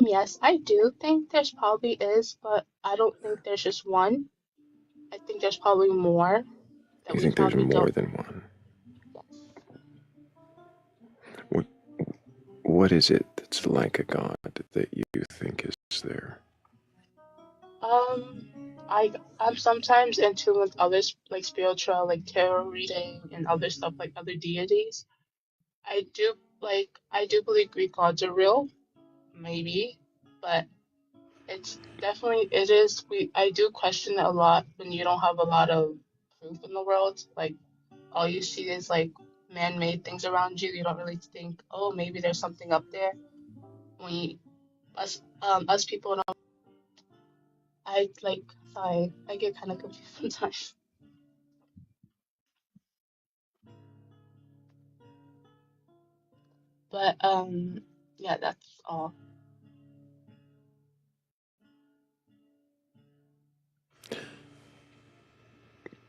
Yes, I do think there's probably is, but I don't think there's just one. I think there's probably more that You we think there's probably more don't. than one? Yes. What, what is it that's like a God that you think is there? Um, I'm sometimes in tune with others like spiritual, like tarot reading and other stuff like other deities. I do believe Greek gods are real, maybe, but it's definitely it is I do question it a lot when you don't have a lot of proof in the world. Like all you see is like man-made things around you. You don't really think, oh, maybe there's something up there. When you, us people don't, I like sorry, I get kind of confused sometimes. But yeah, that's all.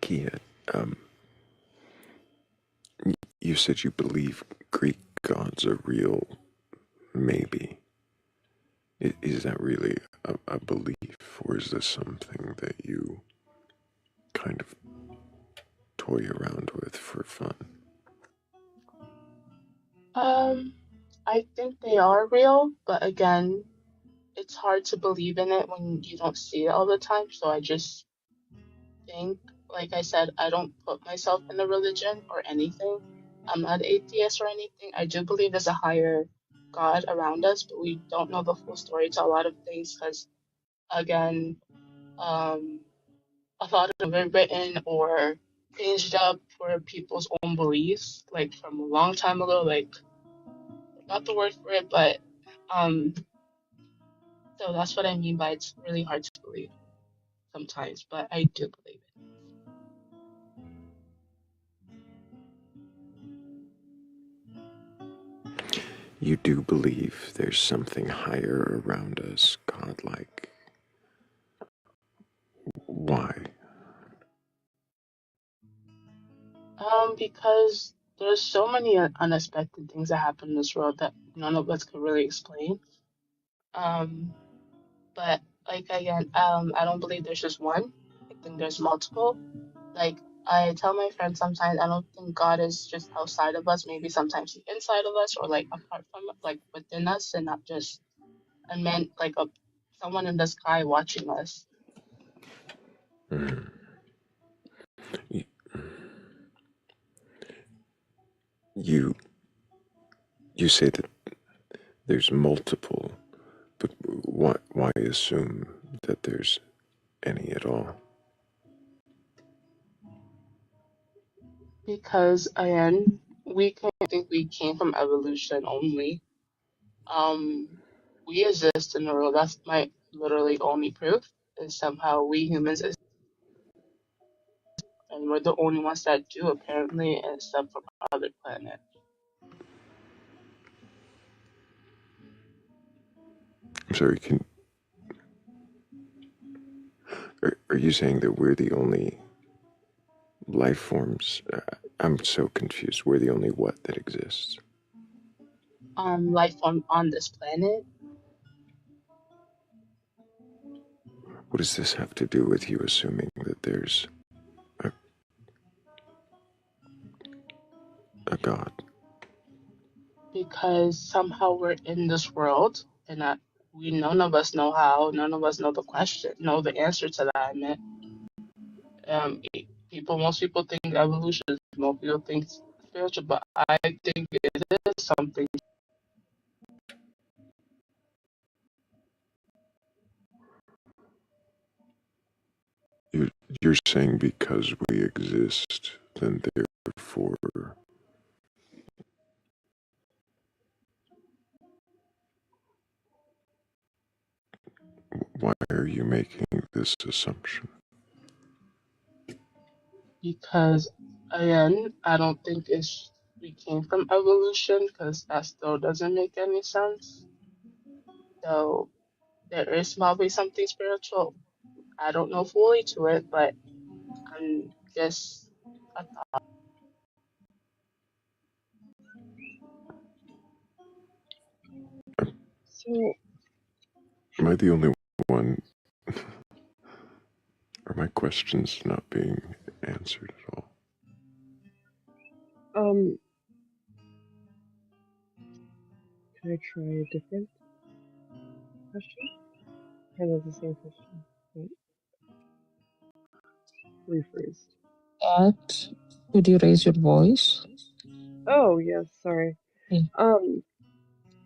Kia, um, you said you believe Greek gods are real, maybe. Is that really a belief, or is this something that you kind of toy around with for fun? Um, I think they are real, but again, it's hard to believe in it when you don't see it all the time. So I just think, like I said, I don't put myself in a religion or anything. I'm not atheist or anything. I do believe there's a higher God around us, but we don't know the full story to a lot of things because, again, um, a lot of them were written or changed up for people's own beliefs, like from a long time ago. Like, not the word for it, but um, so that's what I mean by it's really hard to believe sometimes, but I do believe it. You do believe there's something higher around us, godlike. Why? Because there's so many unexpected things that happen in this world that none of us could really explain. Um, but like again, I don't believe there's just one. I think there's multiple. Like I tell my friends sometimes, I don't think God is just outside of us. Maybe sometimes He's inside of us or like apart from, like within us, and not just a man, like a someone in the sky watching us. Mm. You you say that there's multiple, but why assume that there's any at all? Because again, we can think we came from evolution only. Um, we exist in the world. That's my literally only proof is somehow we humans exist, and we're the only ones that do apparently, except from other planets. I'm sorry, Are you saying that we're the only life forms? I'm so confused. We're the only what that exists? Life on this planet. What does this have to do with you assuming that there's a God? Because somehow we're in this world, and we none of us know how, none of us know the answer to that. I meant, most people think evolution, most people think spiritual, but I think it is something. You're saying because we exist, then therefore, why are you making this assumption? Because again, I don't think we came from evolution, because that still doesn't make any sense. So there is probably something spiritual. I don't know fully to it, but I'm just a thought. So, Am I the only one? Are my questions not being answered at all? um, can I try a different question? Kind of the same question, but rephrased. Ed, could you raise your voice? Oh, yes, sorry. Yeah.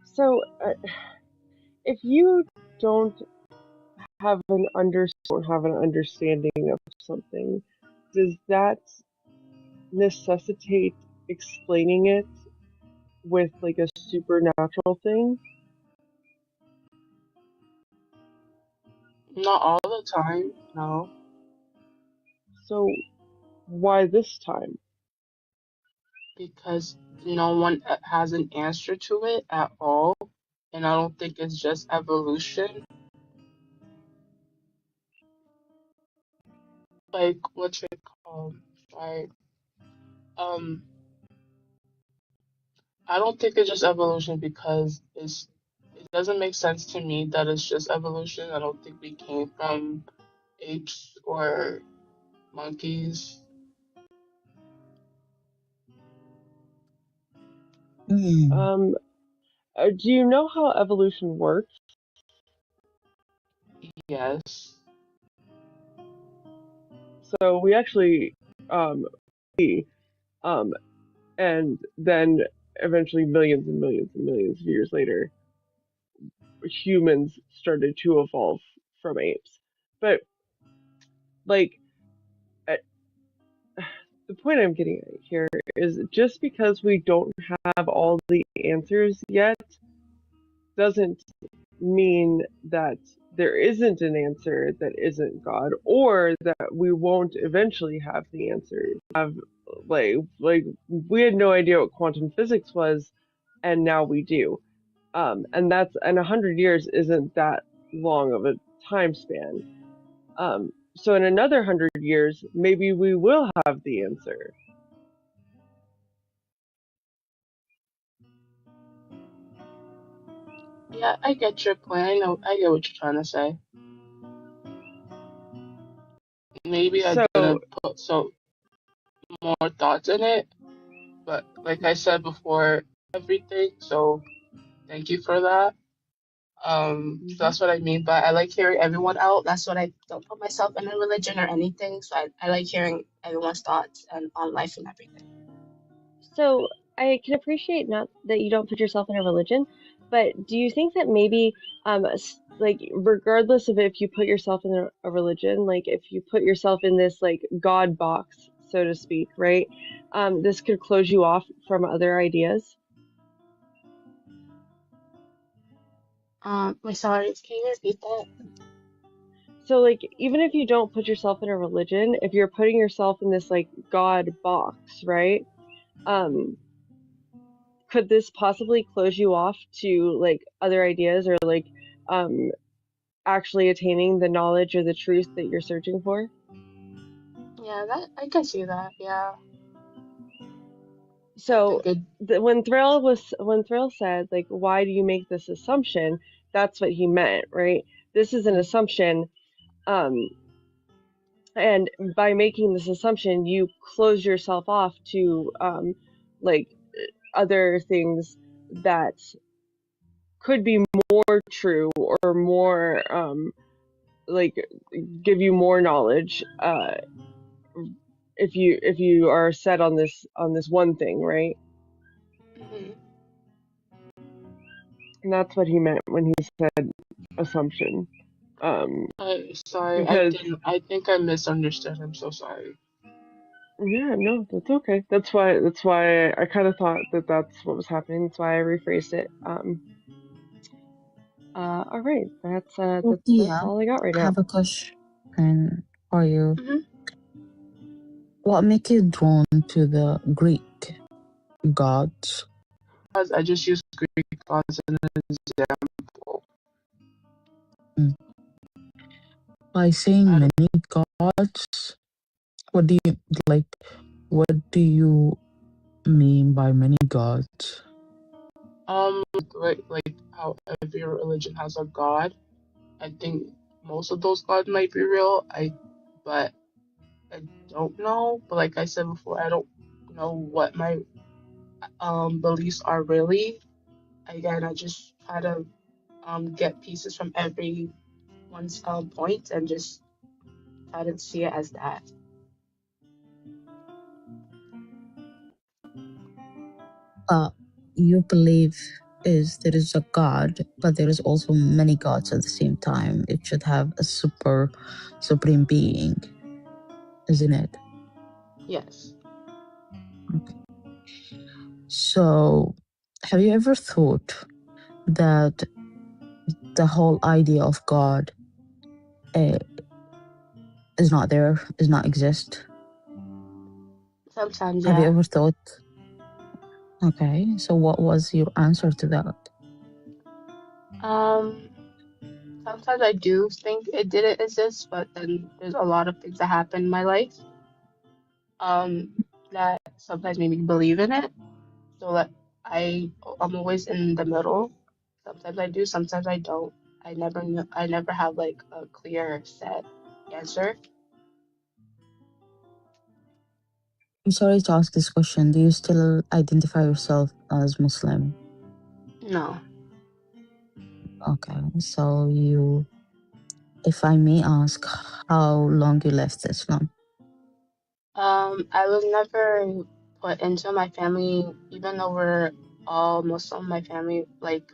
So, if you don't don't have an understanding of something, does that necessitate explaining it with like a supernatural thing? Not all the time, no, So why this time? because no one has an answer to it at all, and I don't think it's just evolution. Like what's it called? Like, um, I don't think it's just evolution because it doesn't make sense to me that it's just evolution. I don't think we came from apes or monkeys. Mm. Um, do you know how evolution works? Yes. So we actually, um, um, and then eventually millions and millions and millions of years later, humans started to evolve from apes. But like, uh, the point I'm getting at here is just because we don't have all the answers yet doesn't mean that there isn't an answer that isn't God, or that we won't eventually have the answers. Like we had no idea what quantum physics was, and now we do. And 100 years isn't that long of a time span. So in another 100 years, maybe we will have the answer. Yeah, I get your point. I get what you're trying to say. Maybe I So didn't put more thoughts in it, but like I said before, everything. So thank you for that. So mhm. that's what I mean. But I like hearing everyone out. That's what I don't put myself in a religion or anything. So I like hearing everyone's thoughts and on life and everything. So I can appreciate not that you don't put yourself in a religion, but do you think that maybe, like, regardless of if you put yourself in a religion, like if you put yourself in this like God box, so to speak, right? This could close you off from other ideas. Wait, sorry, can you repeat that? So like even if you don't put yourself in a religion, if you're putting yourself in this like God box, right? Um, could this possibly close you off to like other ideas or like um actually attaining the knowledge or the truth that you're searching for. Yeah, that I can see that. Yeah, that's a So good. when Thrayle said like, why do you make this assumption? That's what he meant, right? This is an Mm, assumption, and by making this assumption, you close yourself off to like other things that could be more true or more like give you more knowledge if you are set on this one thing, right? mhm. And that's what he meant when he said assumption. Sorry, I Because didn't. I think I misunderstood. I'm so sorry. yeah, no, that's okay. That's why I kind of thought that that's what was happening. That's why I rephrased it. All right, that's Sophia, all I got right I now. have a question for you. Hmm. What make you drawn to the Greek gods? As I just used Greek gods as an example. Mm. By saying I don't, many gods, what do you like? What do you mean by many gods? like how every religion has a god. I think most of those gods might be real. But I don't know. But like I said before, I don't know what my beliefs are really. Again, I just try to get pieces from everyone's point and just try to see it as that. Uh, you believe is there is a god, but there is also many gods at the same time. It should have a supreme being, isn't it? Yes. Okay. So, have you ever thought that the whole idea of God uh, is not there, is not exist? Sometimes, Have you yeah. ever thought? Okay, so what was your answer to that? Um, Sometimes I do think it didn't exist, but then there's a lot of things that happen in my life, um, that sometimes make me believe in it. So that I'm always in the middle. Sometimes I do, sometimes I don't. I never have like a clear set answer. I'm sorry to ask this question. Do you still identify yourself as Muslim? No. Okay, so you, if I may ask, how long you left Islam? I was never put into my family, even though we're all Muslim, my family, like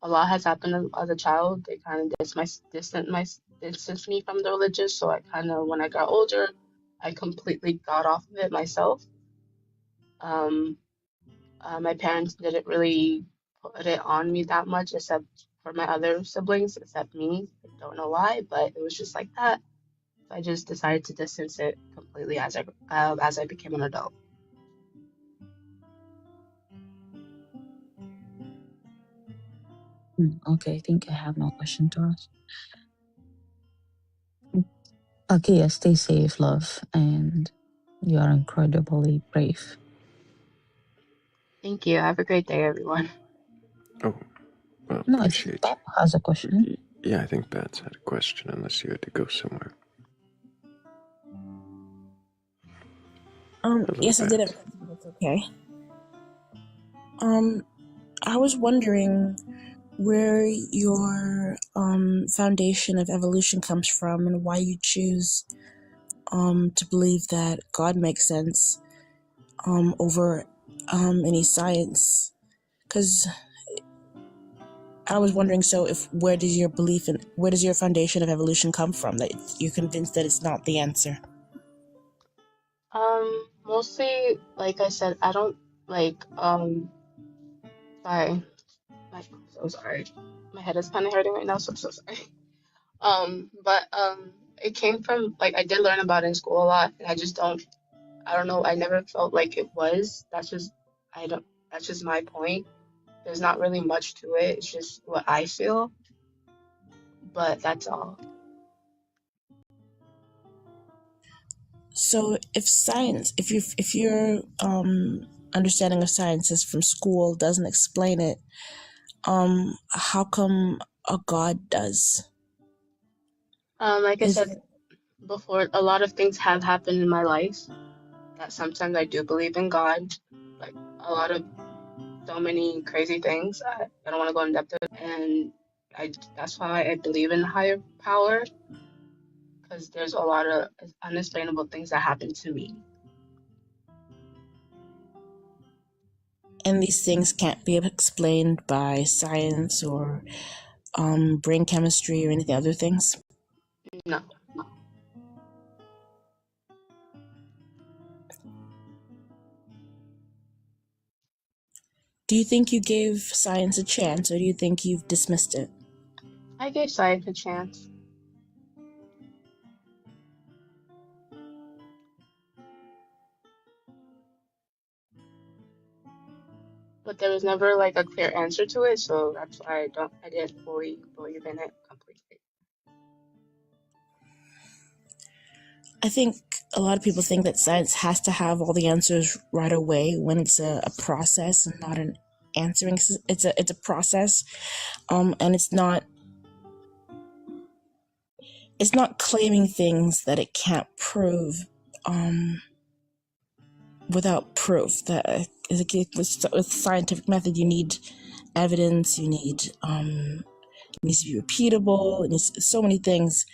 a lot has happened as a child. They kind of distance me from the religion. So I kind of, when I got older, I completely got off of it myself. Um, my parents didn't really put it on me that much, except for my other siblings, except me. I don't know why, but it was just like that. So I just decided to distance it completely as I became an adult. Okay, I think I have no question to ask. Okay, yeah, stay safe, love, and you are incredibly brave. Thank you. Have a great day, everyone. Oh, well, No, I think appreciate Bob has a question. you. Yeah, I think Bats had a question, unless you had to go somewhere. Hello, Yes, I did have a Bats. question, but it's okay. I was wondering where your foundation of evolution comes from and why you choose to believe that God makes sense over any science. Because I was wondering, so if where does your foundation of evolution come from that you're convinced that it's not the answer? Mostly, like I said, I don't like, sorry, I'm so sorry. My head is kind of hurting right now, so I'm so sorry. But it came from like I did learn about it in school a lot, and I don't know, I never felt like it was. I don't, that's just my point. There's not really much to it. It's just what I feel. but that's all. So if your understanding of science is from school doesn't explain it, how come a God does? Like I Is said it before, a lot of things have happened in my life that sometimes I do believe in God. Like a lot of so many crazy things. I don't want to go in depth of it. And that's why I believe in higher power, because there's a lot of unexplainable things that happen to me. and these things can't be explained by science or brain chemistry or anything other things? No. Do you think you gave science a chance, or do you think you've dismissed it? I gave science a chance, but there was never like a clear answer to it, so that's why I didn't fully believe in it completely. I think a lot of people think that science has to have all the answers right away when it's a process and not an answering. It's a process, and it's not claiming things that it can't prove, without proof. That with scientific method, you need evidence. You need it needs to be repeatable. It needs so many things.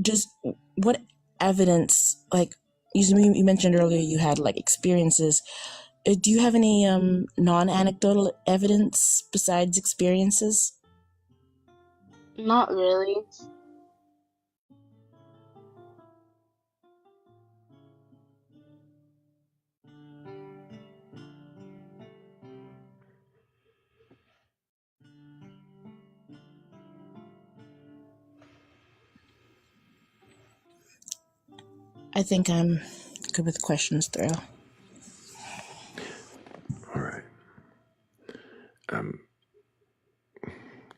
Just what evidence, like you mentioned earlier, you had like experiences. Do you have any non-anecdotal evidence besides experiences? Not really. I think I'm good with questions, Thrayle. All right.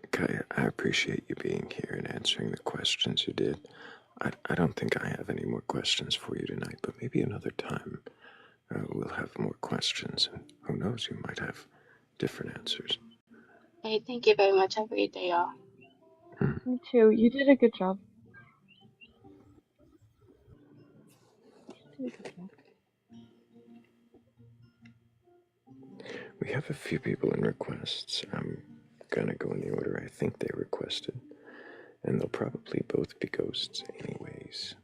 Okay, I appreciate you being here and answering the questions you did. I don't think I have any more questions for you tonight, but maybe another time we'll have more questions, and who knows, you might have different answers. Hey, thank you very much. Have a great day, y'all. Me too. You did a good job. Did a good job. We have a few people in requests. I'm gonna go in the order I think they requested, and they'll probably both be ghosts anyways.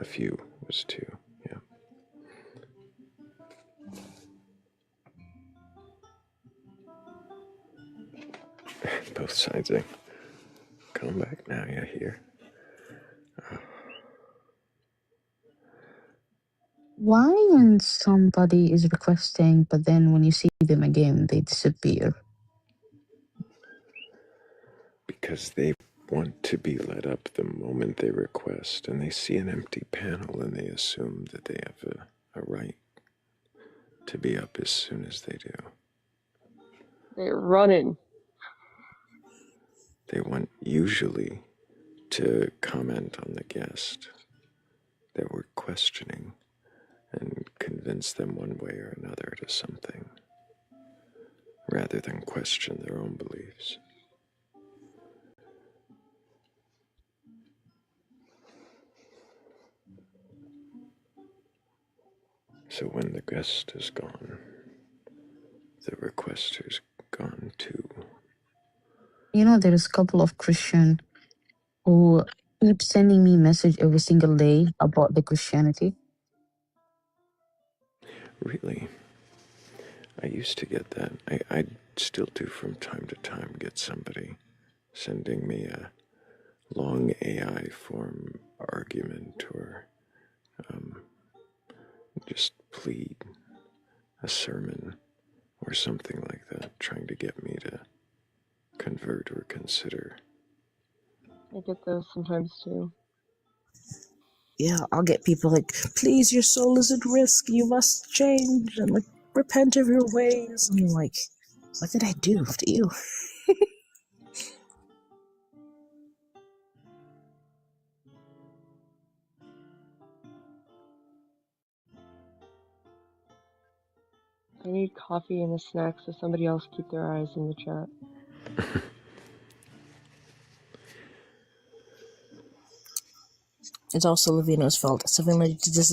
A few was two, yeah. Both sides, eh? Come back now, you hear? Why when somebody is requesting, but then when you see them again, they disappear? Because they want to be let up the moment they request, and they see an empty panel and they assume that they have a right to be up as soon as they do. They're running. They want usually to comment on the guest that we're questioning and convince them one way or another to something, rather than question their own beliefs. So when the guest is gone, the requester's gone too. You know, there's a couple of Christian who keep sending me message every single day about the Christianity. Really, I used to get that. I still do from time to time get somebody sending me a long AI form argument or just plead a sermon or something like that, trying to get me to convert or consider. I get those sometimes too. Yeah, I'll get people like, please, your soul is at risk. You must change and like repent of your ways. And I'm like, what did I do to you? I need coffee and a snack, so somebody else keep their eyes in the chat. It's also Lavino's fault. Savino just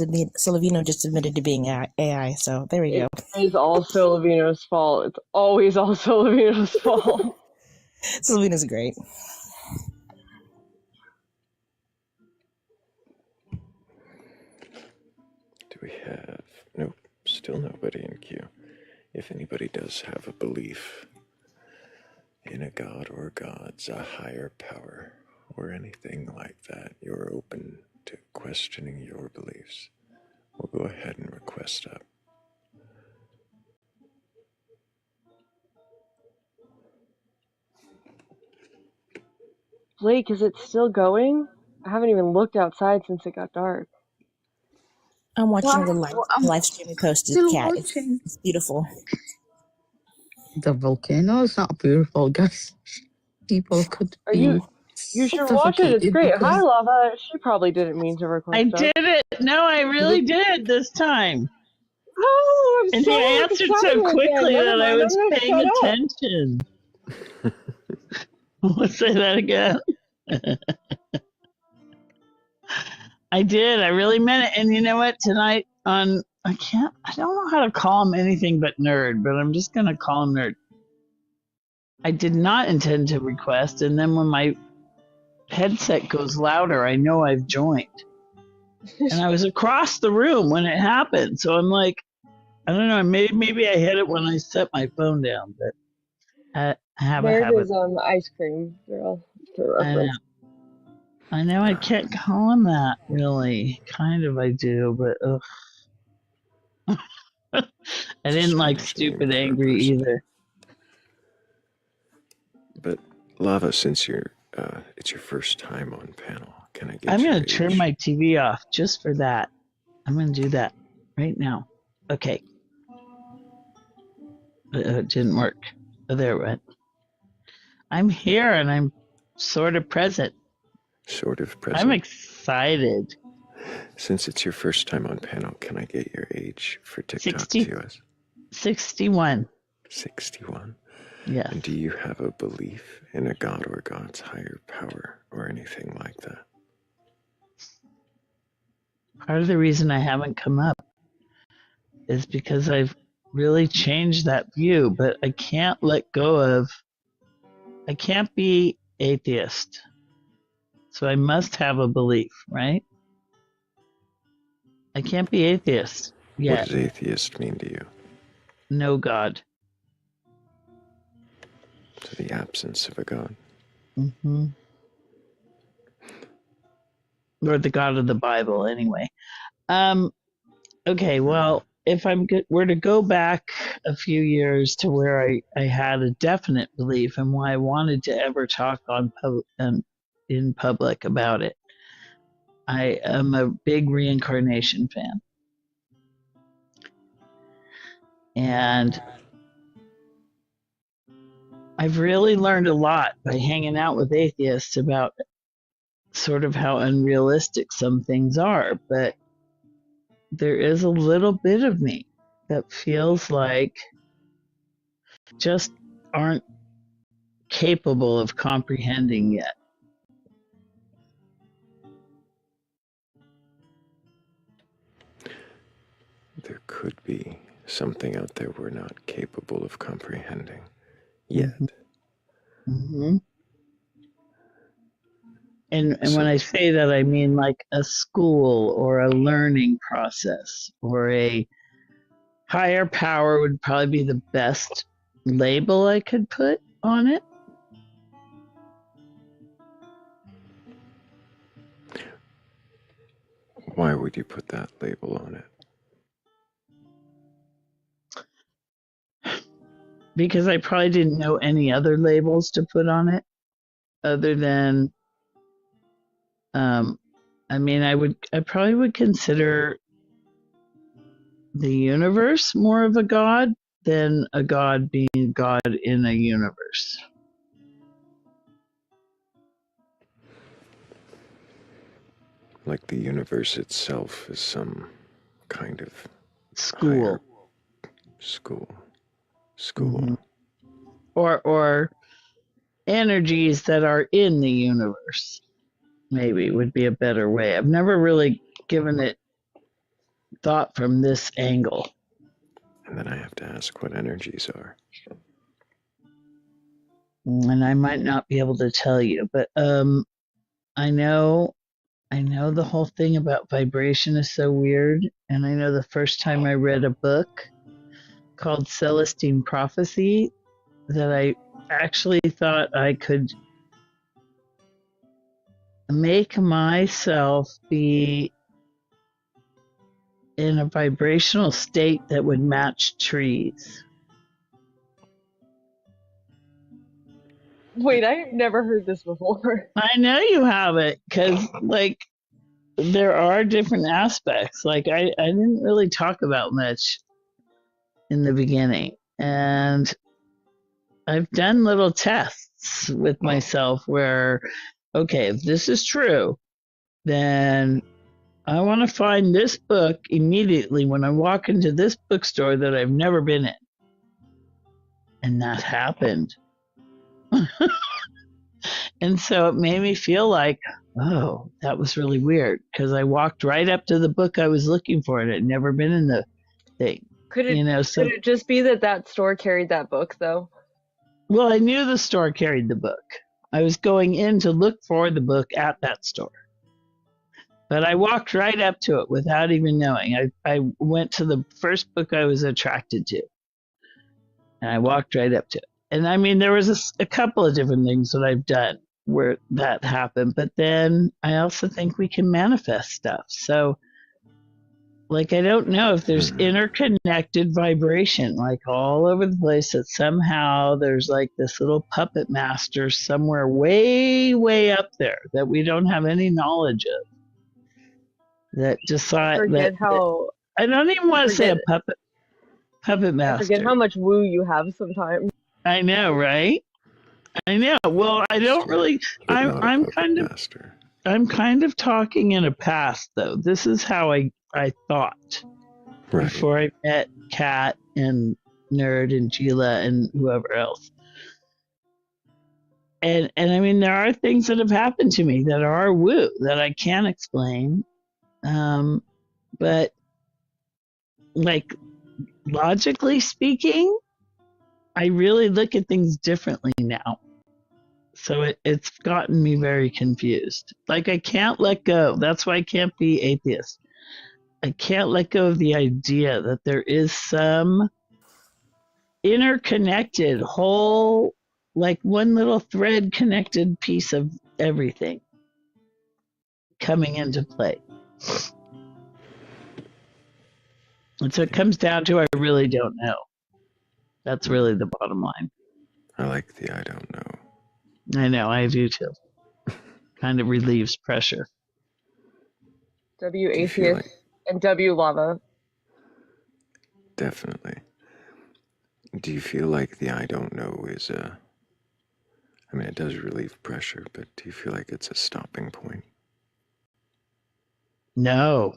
admitted to being AI, so there we go. It is also Lavino's fault. It's always also Lavino's fault. Savino's great. Do we have... Nope, still nobody in queue. If anybody does have a belief in a god or gods, a higher power, or anything like that, you're open to questioning your beliefs, we'll go ahead and request up. Blake, is it still going? I haven't even looked outside since it got dark. I'm watching the Wow, live stream posted, still Cat. watching. It's beautiful. The volcano is not beautiful, guys. People could be You should watch it. It's suffocated great. Hi, because Lava. She probably didn't mean to request I up. did it. No, I really did this time. Oh, I'm And so you answered so excited again. quickly Never that I mind. I'm was gonna paying shut up. attention. Let's say that again. I did. I really meant it. And you know what? Tonight on, I don't know how to call him anything but nerd, but I'm just going to call him nerd. I did not intend to request. And then when my headset goes louder, I know I've joined. And I was across the room when it happened. So I'm like, I don't know. Maybe I hit it when I set my phone down, but I have a Nerd habit. is ice cream girl for I know. reference. I know I can't call him that, really. Kind of I do, but ugh. I didn't like stupid angry either. But Lava, since it's your first time on panel, can I get I'm your going to turn my TV off just for that. I'm going to do that right now. Okay. It didn't work. Oh, there it went. I'm here and I'm sort of present. Sort of present? I'm excited. Since it's your first time on panel, can I get your age for TikTok 61. 61? Yes. And do you have a belief in a god or god's higher power or anything like that? Part of the reason I haven't come up is because I've really changed that view, but I can't let go of, I can't be atheist. So I must have a belief, right? I can't be atheist yet. What does atheist mean to you? No God. To the absence of a god. Mm-hmm. Or the God of the Bible, anyway. Okay, well, if were to go back a few years to where I had a definite belief and why I wanted to ever talk in public about it, I am a big reincarnation fan. And I've really learned a lot by hanging out with atheists about sort of how unrealistic some things are, but there is a little bit of me that feels like just aren't capable of comprehending yet. There could be something out there we're not capable of comprehending yet. Mm-hmm. And when I say that, I mean like a school or a learning process or a higher power would probably be the best label I could put on it. Why would you put that label on it? Because I probably didn't know any other labels to put on it other than, I mean, I probably would consider the universe more of a god than a god being a god in a universe. Like the universe itself is some kind of school. School. Mm-hmm. Or energies that are in the universe, maybe would be a better way. I've never really given it thought from this angle. And then I have to ask what energies are. And I might not be able to tell you, but I know the whole thing about vibration is so weird. And I know the first time I read a book called Celestine Prophecy that I actually thought I could make myself be in a vibrational state that would match trees. Wait, I've never heard this before. I know you have it because, like, there are different aspects. Like, I didn't really talk about much in the beginning. And I've done little tests with myself where, okay, if this is true, then I want to find this book immediately when I walk into this bookstore that I've never been in. And that happened. And so it made me feel like, oh, that was really weird because I walked right up to the book I was looking for and it had never been in the thing. Could it just be that store carried that book though? Well, I knew the store carried the book. I was going in to look for the book at that store. But I walked right up to it without even knowing. I went to the first book I was attracted to. And I walked right up to it. And I mean, there was a couple of different things that I've done where that happened. But then I also think we can manifest stuff. So, like, I don't know if there's interconnected vibration, like all over the place, that somehow there's like this little puppet master somewhere way, way up there that we don't have any knowledge of. That decide that I don't even want to say a puppet master. I forget how much woo you have sometimes. I know, right? I know. Well, I don't really. I'm kind of talking in a past though. This is how I thought before I met Kat and Nerd and Gila and whoever else. And I mean, there are things that have happened to me that are woo that I can't explain. But like logically speaking, I really look at things differently now. So it's gotten me very confused. Like I can't let go. That's why I can't be atheist. I can't let go of the idea that there is some interconnected whole, like one little thread connected piece of everything coming into play. And so it comes down to I really don't know. That's really the bottom line. I like the I don't know. I know, I do too. Kind of relieves pressure. W atheist and W lava. Definitely. Do you feel like the I don't know is I mean, it does relieve pressure, but do you feel like it's a stopping point? No.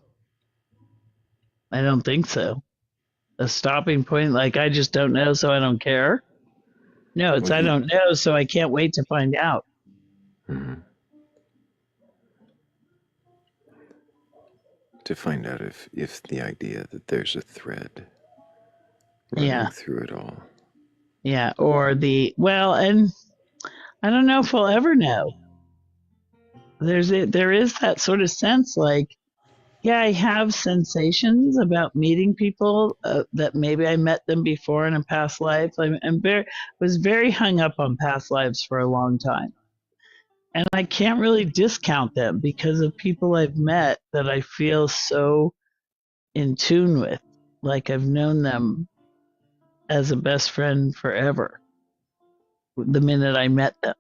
I don't think so. A stopping point, like I just don't know, so I don't care. No, it's I don't know, so I can't wait to find out. Mm-hmm. To find out if the idea that there's a thread running through it all. Yeah, or and I don't know if we'll ever know. There is that sort of sense like, yeah, I have sensations about meeting people that maybe I met them before in a past life. I was very hung up on past lives for a long time. And I can't really discount them because of people I've met that I feel so in tune with. Like I've known them as a best friend forever, the minute I met them.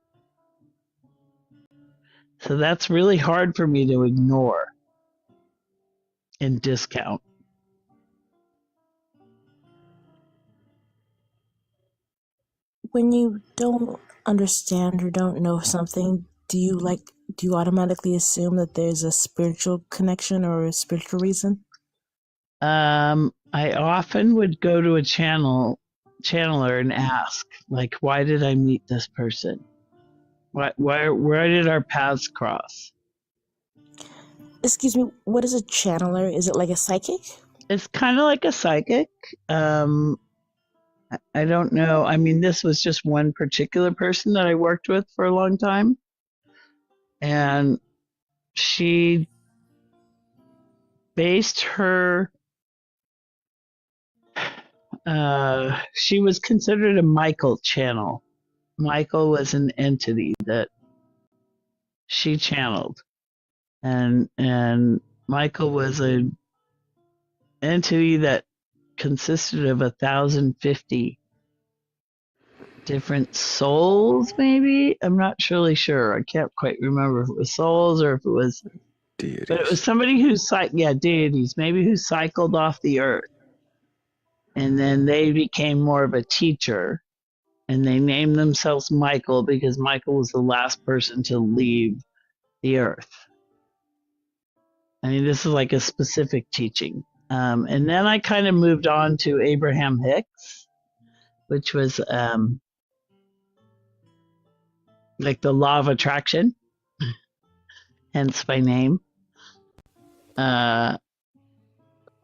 So that's really hard for me to ignore and discount. When you don't understand or don't know something, do you automatically assume that there's a spiritual connection or a spiritual reason? I often would go to a channeler and ask, like, why did I meet this person? Where did our paths cross? Excuse me, what is a channeler? Is it like a psychic? It's kind of like a psychic. I don't know. I mean, this was just one particular person that I worked with for a long time. And she based her, she was considered a Michael channel. Michael was an entity that she channeled. And Michael was an entity that consisted of 1,050 different souls, maybe. I'm not really sure. I can't quite remember if it was souls or if it was Deities. but it was somebody who deities, maybe who cycled off the earth. And then they became more of a teacher, and they named themselves Michael because Michael was the last person to leave the earth. I mean, this is like a specific teaching. And then I kind of moved on to Abraham Hicks, which was like the law of attraction, hence my name. And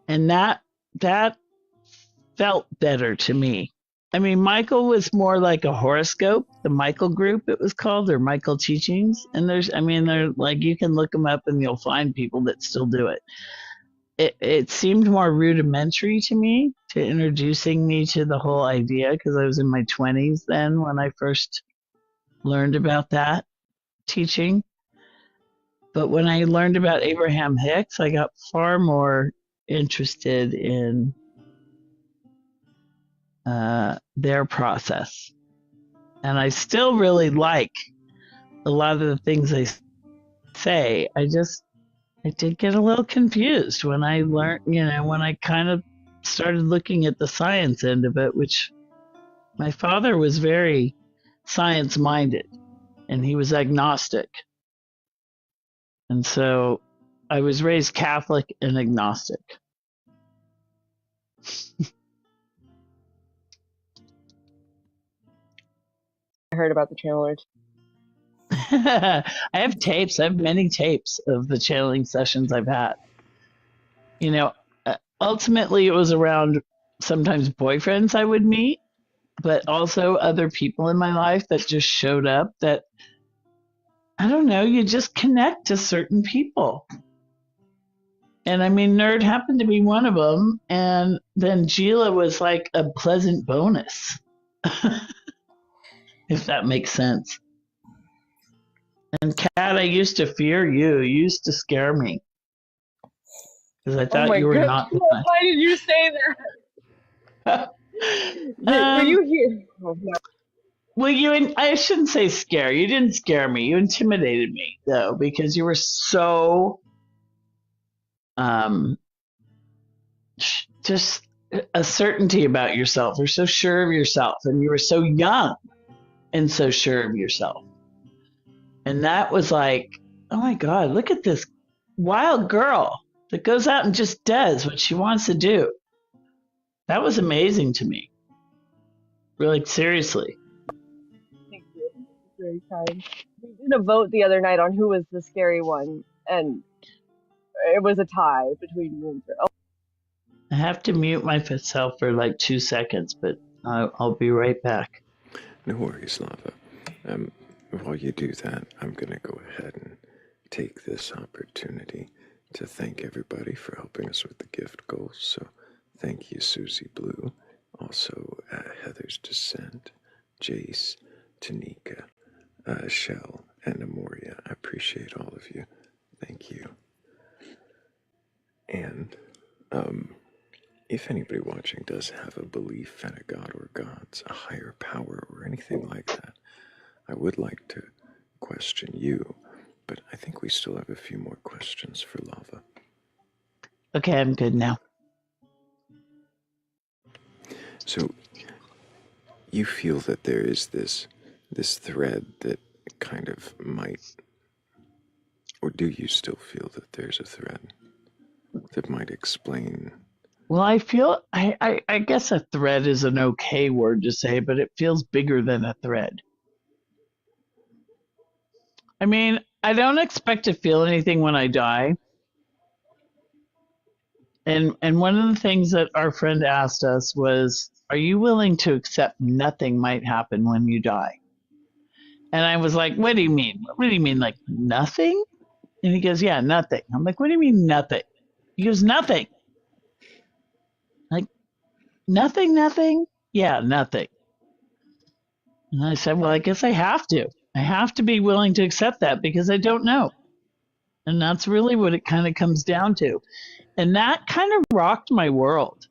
that felt better to me. I mean, Michael was more like a horoscope, the Michael group, it was called, or Michael teachings. And they're like, you can look them up and you'll find people that still do it. It seemed more rudimentary to me, to introducing me to the whole idea, because I was in my 20s then when I first learned about that teaching. But when I learned about Abraham Hicks, I got far more interested in their process. And I still really like a lot of the things they say. I did get a little confused when I learned, when I kind of started looking at the science end of it, which my father was very science minded and he was agnostic. And so I was raised Catholic and agnostic. I heard about the channelers. I have tapes. I have many tapes of the channeling sessions I've had. Ultimately, it was around sometimes boyfriends I would meet, but also other people in my life that just showed up that, I don't know, you just connect to certain people. And I mean, Nerd happened to be one of them. And then Gila was like a pleasant bonus, if that makes sense. And Kat, I used to fear you. You used to scare me because I Oh thought my you were god! not. Why did you say that? Were you here? Oh, no. Well, I shouldn't say scare. You didn't scare me. You intimidated me, though, because you were so um, just a certainty about yourself. You're so sure of yourself, and you were so young and so sure of yourself. And that was like, oh my God, look at this wild girl that goes out and just does what she wants to do. That was amazing to me. Really, seriously. Thank you. Very kind. We did a vote the other night on who was the scary one, and it was a tie between you and Thrayle. I have to mute myself for like 2 seconds, but I'll be right back. No worries, Lava. While you do that, I'm going to go ahead and take this opportunity to thank everybody for helping us with the gift goals. So thank you, Susie Blue, also Heather's Descent, Jace, Tanika, Shell, and Amoria. I appreciate all of you. Thank you. And if anybody watching does have a belief in a god or gods, a higher power, or anything like that, I would like to question you, but I think we still have a few more questions for Lava. Okay, I'm good now. So, you feel that there is this thread that kind of might, or do you still feel that there's a thread that might explain Well, I guess a thread is an okay word to say, but it feels bigger than a thread. I mean, I don't expect to feel anything when I die. And one of the things that our friend asked us was, are you willing to accept nothing might happen when you die? And I was like, what do you mean? What do you mean, like nothing? And he goes, yeah, nothing. I'm like, what do you mean nothing? He goes, nothing. Like, nothing, nothing? Yeah, nothing. And I said, well, I guess I have to. I have to be willing to accept that because I don't know. And that's really what it kind of comes down to. And that kind of rocked my world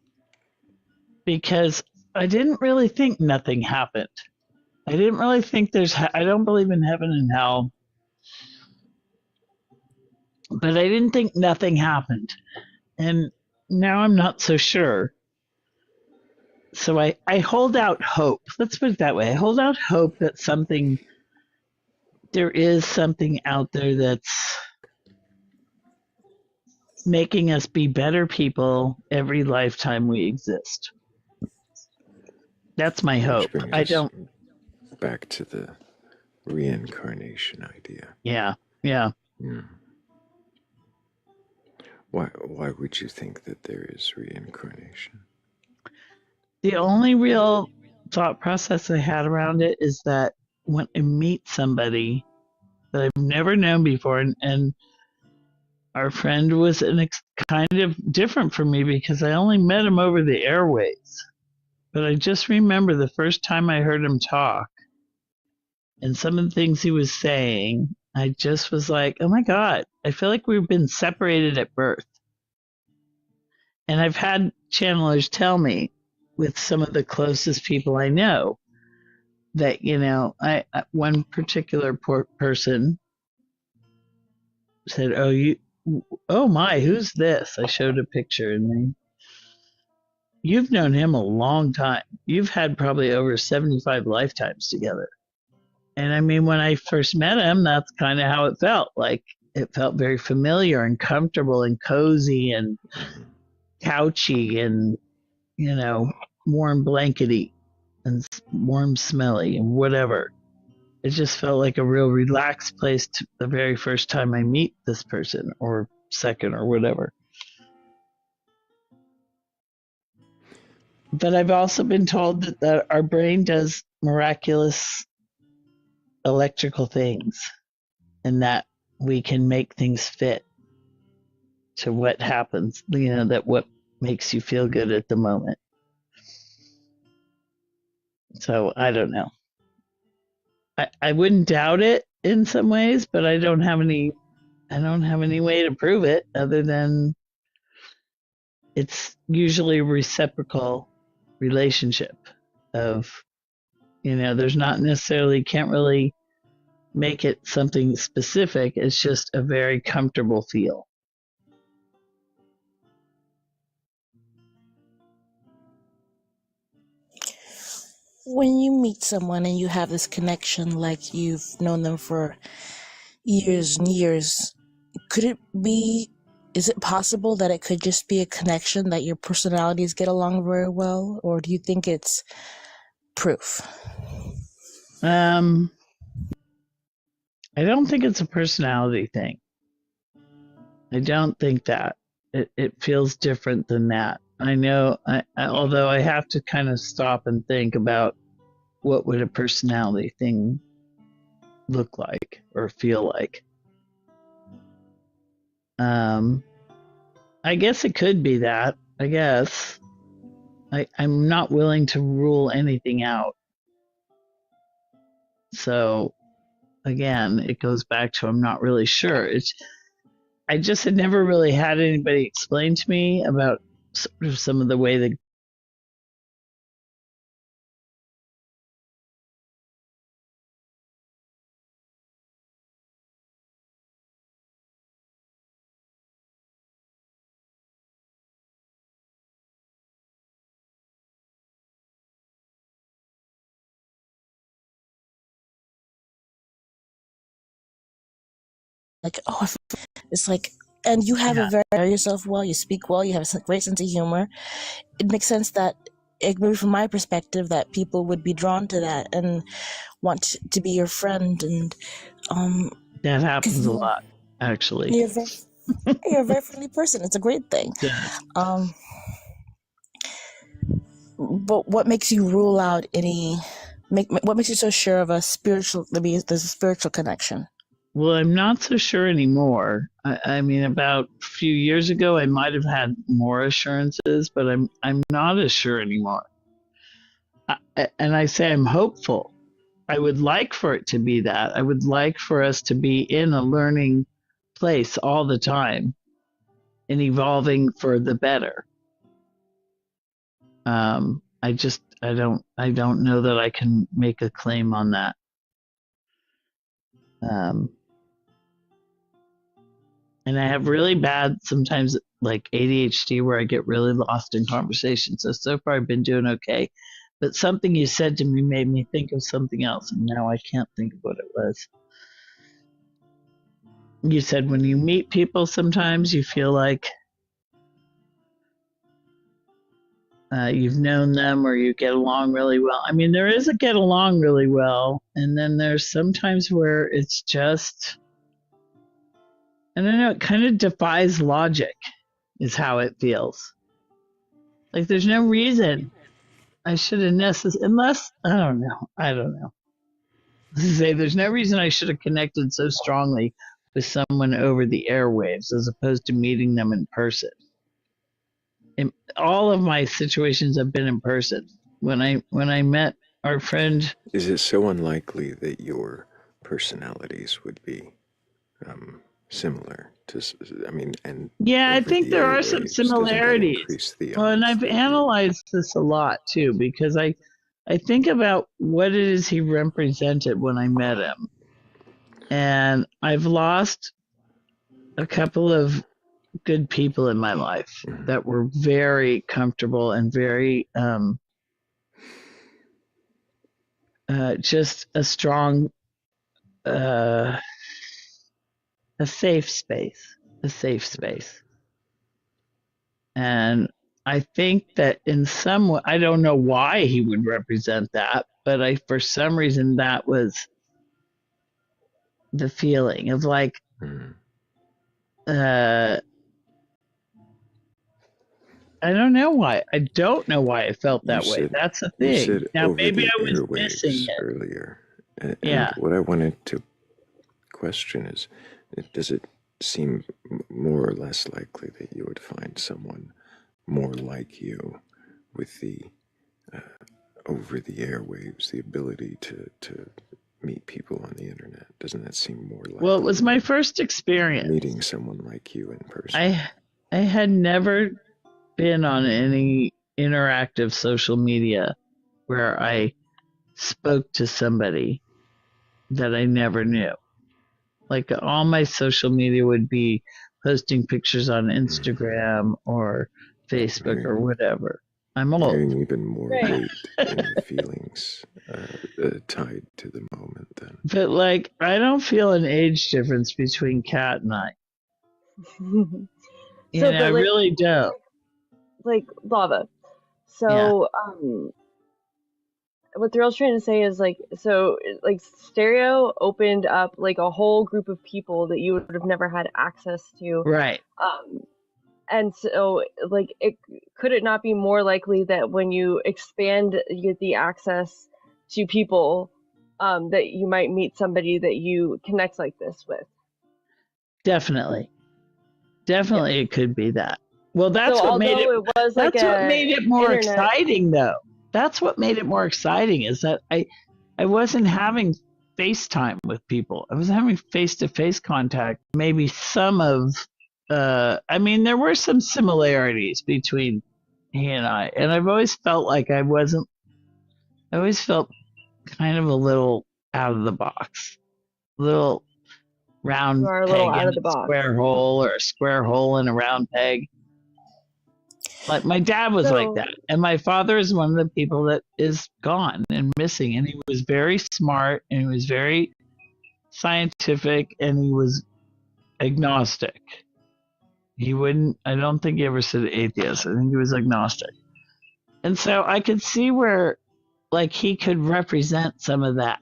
because I didn't really think nothing happened. I didn't really think I don't believe in heaven and hell, but I didn't think nothing happened. And now I'm not so sure. So I hold out hope. Let's put it that way. I hold out hope that there is something out there that's making us be better people every lifetime we exist. That's my Which hope. brings I us don't, back to the reincarnation idea. yeah, yeah. Hmm. Why would you think that there is reincarnation? The only real thought process I had around it is that when I meet somebody that I've never known before, and our friend was kind of different from me because I only met him over the airways. But I just remember the first time I heard him talk and some of the things he was saying, I just was like, oh my God, I feel like we've been separated at birth. And I've had channelers tell me with some of the closest people I know that, one particular person said, oh my, who's this? I showed a picture and you've known him a long time. You've had probably over 75 lifetimes together. And I mean, when I first met him, that's kind of how it felt. Like it felt very familiar and comfortable and cozy and couchy and, warm blankety and warm smelly and whatever. It just felt like a real relaxed place the very first time I meet this person or second or whatever. But I've also been told that our brain does miraculous electrical things and that we can make things fit to what happens, that what makes you feel good at the moment. So I don't know. I wouldn't doubt it in some ways, but I don't have any way to prove it other than it's usually a reciprocal relationship of, there's not necessarily, can't really make it something specific. It's just a very comfortable feel. When you meet someone and you have this connection, like you've known them for years and years, is it possible that it could just be a connection that your personalities get along very well? Or do you think it's proof? I don't think it's a personality thing. I don't think that. It feels different than that. I know, although I have to kind of stop and think about what would a personality thing look like or feel like. I guess it could be that. I guess I'm not willing to rule anything out. So again, it goes back to I'm not really sure. I just had never really had anybody explain to me about sort of some of the way that Like, oh, it's like and you have a very yourself well. You speak well. You have a great sense of humor. It makes sense that, maybe from my perspective, that people would be drawn to that and want to be your friend. And that happens a lot, actually. You're a very friendly person. It's a great thing. But what makes you rule out what makes you so sure of there's a spiritual connection? Well, I'm not so sure anymore. I mean, about a few years ago, I might have had more assurances, but I'm not as sure anymore. And I say I'm hopeful. I would like for it to be that. I would like for us to be in a learning place all the time and evolving for the better. I don't know that I can make a claim on that. And I have really bad, sometimes like ADHD, where I get really lost in conversation. So far I've been doing okay. But something you said to me made me think of something else, and now I can't think of what it was. You said when you meet people, sometimes you feel like you've known them or you get along really well. I mean, there is a get along really well, and then there's sometimes where it's just, I don't know, it kind of defies logic is how it feels. Like there's no reason I should have unless, I don't know. Say there's no reason I should have connected so strongly with someone over the airwaves as opposed to meeting them in person. All of my situations have been in person. When I met our friend, is it so unlikely that your personalities would be similar to? I mean, and yeah, I think there are some similarities. Well, and I've analyzed this a lot too, because I think about what it is he represented when I met him, and I've lost a couple of good people in my life that were very comfortable and very just a strong a safe space and I think that in some way, I don't know why he would represent that, but for some reason that was the feeling of like I don't know why. I don't know why I felt that way. That's the thing. You said now, over maybe the I was airwaves missing it earlier. And what I wanted to question is, does it seem more or less likely that you would find someone more like you with the over the airwaves, the ability to meet people on the internet? Doesn't that seem more likely? Well, it was my first experience meeting someone like you in person. I had never been on any interactive social media where I spoke to somebody that I never knew. Like all my social media would be posting pictures on Instagram or Facebook or whatever. I'm old. Hearing even more weight in the feelings tied to the moment then. But like, I don't feel an age difference between Kat and I. I really don't. Like lava. So, what Thrayle's trying to say is like stereo opened up like a whole group of people that you would have never had access to. Right. And so like could it not be more likely that when you expand the access to people, that you might meet somebody that you connect like this with? Definitely. It could be that. Well, that's so what made it. Was that's like what made it more internet... exciting, though. That's what made it more exciting is that I wasn't having FaceTime with people. I was having face-to-face contact. Maybe some of, I mean, there were some similarities between he and I, and I've always felt like I always felt kind of a little out of the box, a little round peg in a square hole, or a square hole in a round peg. Like my dad was like that, and my father is one of the people that is gone and missing, and he was very smart and he was very scientific and he was agnostic. He wouldn't, I don't think he ever said atheist. I think he was agnostic. And so I could see where, like, he could represent some of that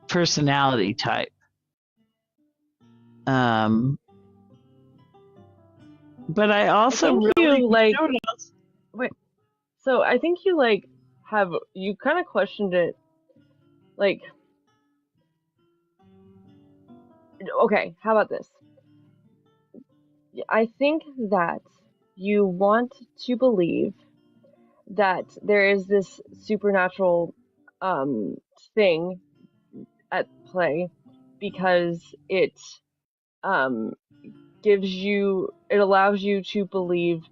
personality type. But I also think really, you like. you know what else? Wait. So I think you you kind of questioned it, like. Okay, how about this? I think that you want to believe that there is this supernatural thing at play because it um it allows you to believe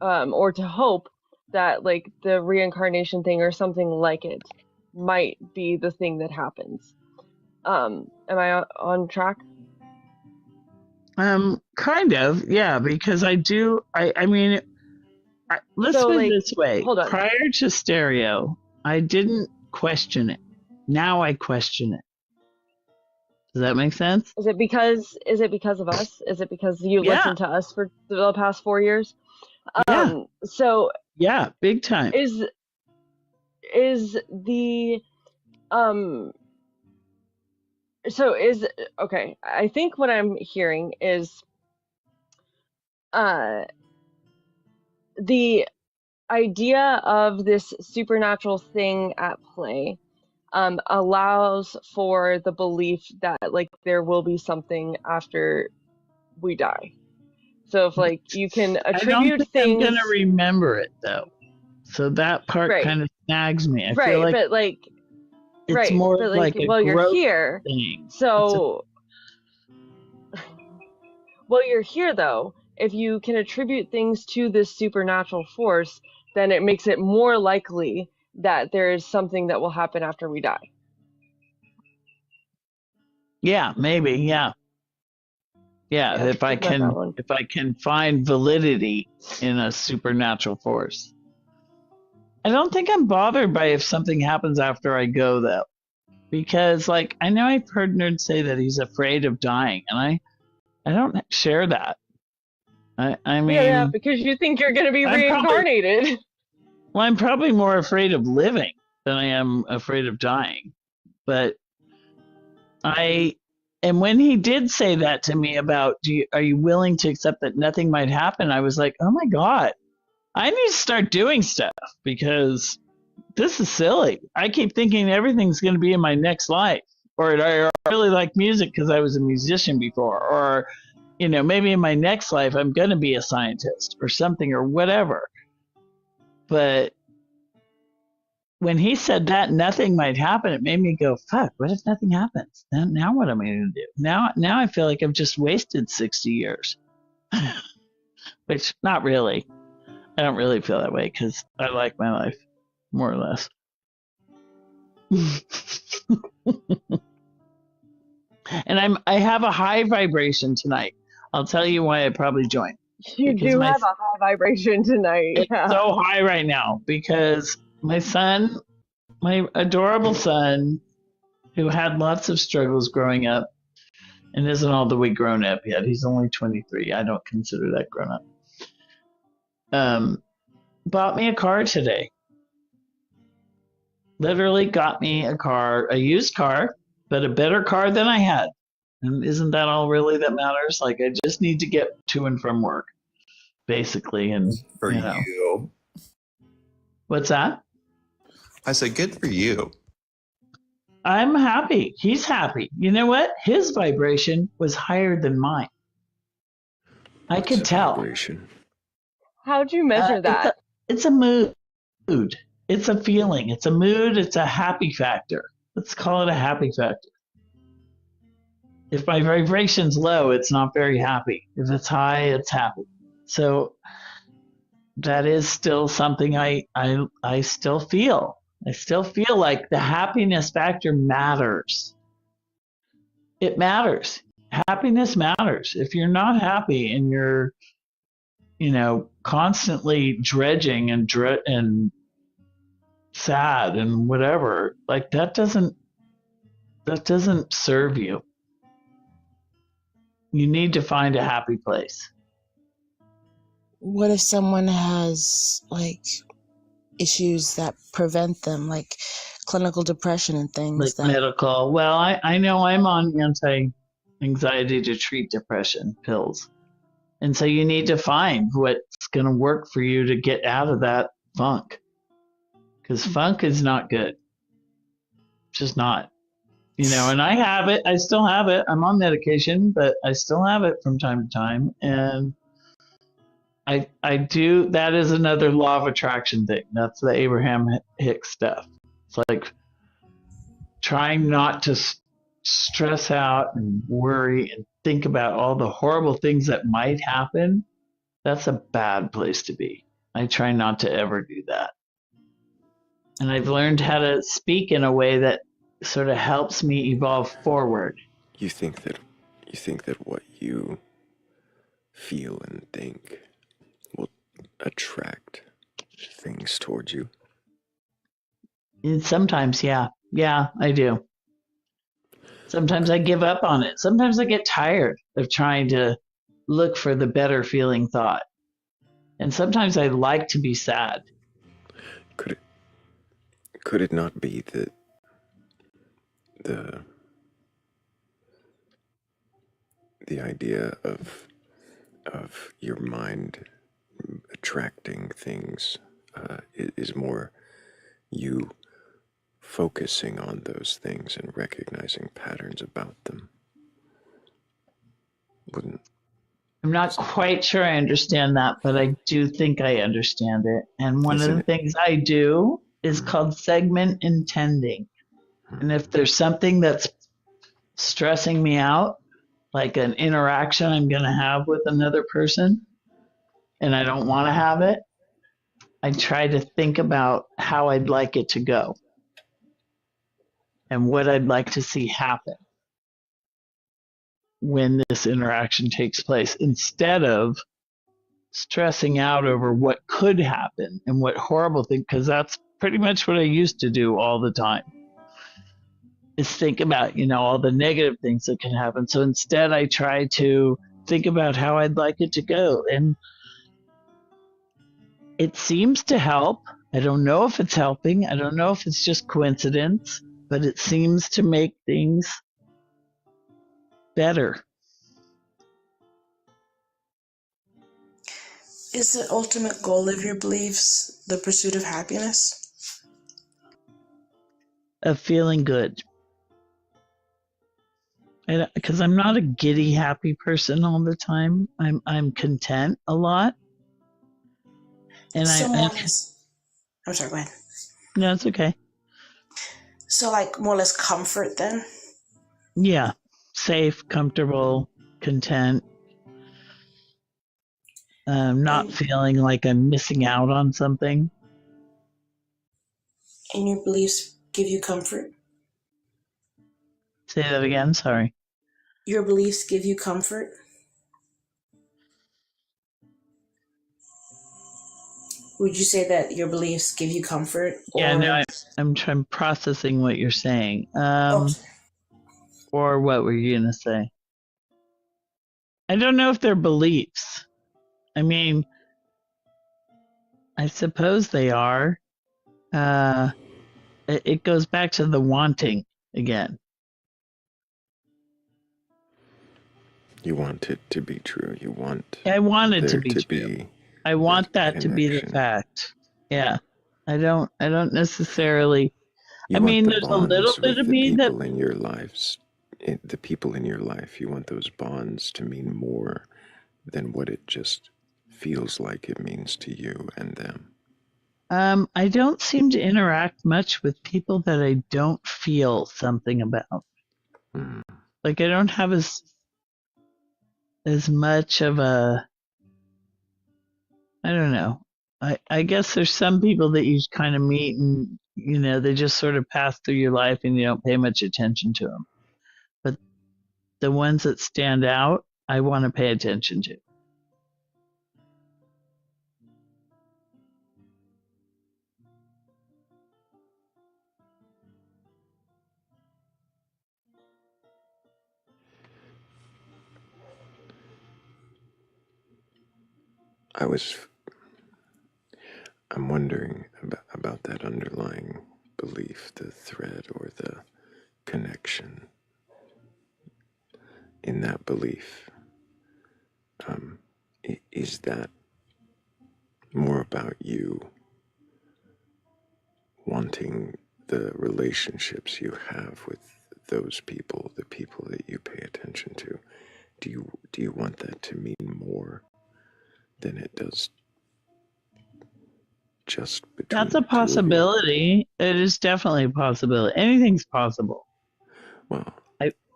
or to hope that like the reincarnation thing or something like it might be the thing that happens. Am I on track? Kind of, yeah, because I mean, let's So put it like, this way. hold on. Prior to stereo, I didn't question it. Now I question it. Does that make sense? Is it because of us? Is it because you Yeah, listened to us for the past 4 years? yeah, So yeah, big time. is the um so is okay, I think what I'm hearing is uh the idea of this supernatural thing at play allows for the belief that like there will be something after we die. So if like you can I don't attribute think I'm gonna things. remember it though. So that part Right, kind of snags me. I feel right, like but like it's more of like a well you're growth here. thing. So well you're here though. If you can attribute things to this supernatural force, then it makes it more likely that there is something that will happen after we die. Yeah, maybe, yeah. Yeah, Yeah, think about that one. if I can find validity in a supernatural force. I don't think I'm bothered by if something happens after I go though. Because like I know I've heard nerds say that he's afraid of dying, and I don't share that. I Yeah, mean, because you think you're gonna be I'm probably reincarnated. well, I'm probably more afraid of living than I am afraid of dying. But I and when he did say that to me about are you willing to accept that nothing might happen, I was like, oh my god, I need to start doing stuff because this is silly. I keep thinking everything's going to be in my next life, or I really like music because I was a musician before, or maybe in my next life I'm going to be a scientist or something or whatever. But when he said that nothing might happen, it made me go, fuck, what if nothing happens? Now what am I going to do? Now I feel like I've just wasted 60 years. Which, not really. I don't really feel that way because I like my life, more or less. And I have a high vibration tonight. I'll tell you why I probably joined. You Because do have a high vibration tonight. it's Yeah. so high right now because my son, my adorable son, who had lots of struggles growing up and isn't all the way grown up yet. He's only 23. I don't consider that grown up. Bought me a car today. Literally got me a car, a used car, but a better car than I had. And isn't that all really that matters? Like I just need to get to and from work, basically. And For you. What's that? I said, good for you. I'm happy. He's happy. You know what? His vibration was higher than mine. I could tell. Vibration. How'd you measure that? It's a mood. It's a feeling. It's a mood. It's a happy factor. Let's call it a happy factor. If my vibration's low, it's not very happy. If it's high, it's happy. So that is still something I still feel. I still feel like the happiness factor matters. It matters. Happiness matters. If you're not happy and you're, constantly dredging and sad and whatever, like that doesn't serve you. You need to find a happy place. What if someone has like issues that prevent them, like clinical depression and things Like that medical. Well, I know I'm on anti-anxiety to treat depression pills. And so you need to find what's going to work for you to get out of that funk. Because funk is not good. Just not. And I have it. I still have it. I'm on medication, but I still have it from time to time. And I do. That is another law of attraction thing. That's the Abraham Hicks stuff. It's like trying not to stress out and worry and think about all the horrible things that might happen. That's a bad place to be. I try not to ever do that. And I've learned how to speak in a way that sort of helps me evolve forward. You think that what you feel and think will attract things towards you? And sometimes, yeah, I do. Sometimes I give up on it. Sometimes I get tired of trying to look for the better feeling thought. And sometimes I like to be sad. Could it not be that the idea of your mind attracting things is more you focusing on those things and recognizing patterns about them? Wouldn't I'm not quite sure I understand that, but I do think I understand it. And one of isn't the it? things I do is called segment intending. And if there's something that's stressing me out, like an interaction I'm going to have with another person, and I don't want to have it, I try to think about how I'd like it to go and what I'd like to see happen when this interaction takes place instead of stressing out over what could happen and what horrible thing, because that's pretty much what I used to do all the time is think about, all the negative things that can happen. So instead I try to think about how I'd like it to go. And it seems to help. I don't know if it's helping. I don't know if it's just coincidence, but it seems to make things better. is the ultimate goal of your beliefs the pursuit of happiness? Of feeling good. Because I'm not a giddy, happy person all the time. I'm content a lot. And I'm sorry, go ahead. No, it's okay. So like more or less comfort then? Yeah. Safe, comfortable, content. Not feeling like I'm missing out on something. And your beliefs give you comfort? Say that again, sorry. Your beliefs give you comfort? Would you say that your beliefs give you comfort? Yeah, no, I'm processing what you're saying. Or what were you going to say? I don't know if they're beliefs. I mean, I suppose they are. It goes back to the wanting again. You want it to be true. You want I want it there to be true. I want that to be the fact. Yeah. I don't necessarily. You I want mean, the there's a little bonds bit with of the me that people in your lives, the people in your life. You want those bonds to mean more than what it just feels like it means to you and them. I don't seem to interact much with people that I don't feel something about. Like I don't have as much of a, I don't know. I guess there's some people that you kind of meet and they just sort of pass through your life and you don't pay much attention to them. But the ones that stand out, I want to pay attention to. I was I'm wondering about that underlying belief, the thread or the connection in that belief. Is that more about you wanting the relationships you have with those people, the people that you pay attention to? Do you want that to mean more than it does just between That's a the two of you? possibility. It is definitely a possibility. Anything's possible. Well,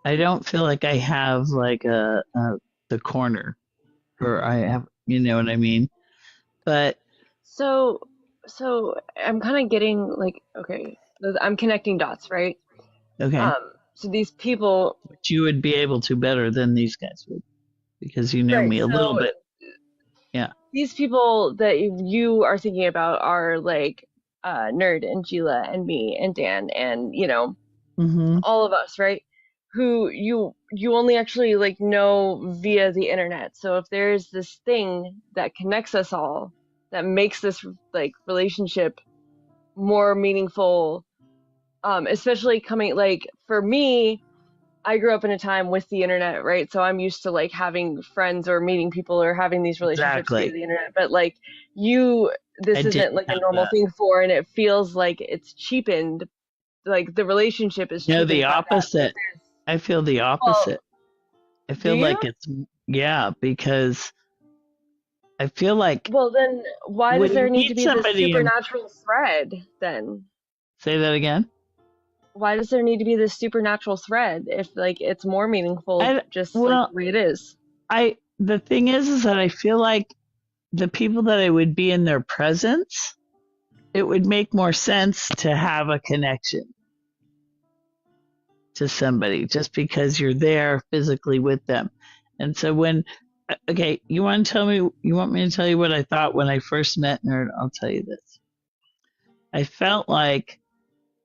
I don't feel like I have like the corner, or I have, you know what I mean? But So, so I'm kind of getting like, okay, I'm connecting dots, right? okay, So these people, but you would be able to better than these guys would because you know right? me a little So bit. Yeah. these people that you are thinking about are like Nerd and Gila and me and Dan and Mm-hmm. all of us, right? Who you only actually like know via the internet. So if there's this thing that connects us all, that makes this like relationship more meaningful, especially coming like for me, I grew up in a time with the internet, right? So I'm used to like having friends or meeting people or having these relationships via Exactly. the internet. But like you, I this didn't isn't like a have normal that. thing for, and it feels like it's cheapened. Like the relationship is No, the cheapened by that. Like opposite. I feel the well, opposite. I do feel like you? it's, yeah, because I feel like Well, then why does when there you need to meet be this somebody and supernatural thread then? say that again, Why does there need to be this supernatural thread if like it's more meaningful I, just like well, the way it is? the thing is that I feel like the people that I would be in their presence, it would make more sense to have a connection to somebody just because you're there physically with them. And so okay, you want me to tell you what I thought when I first met Nerd? I'll tell you this. I felt like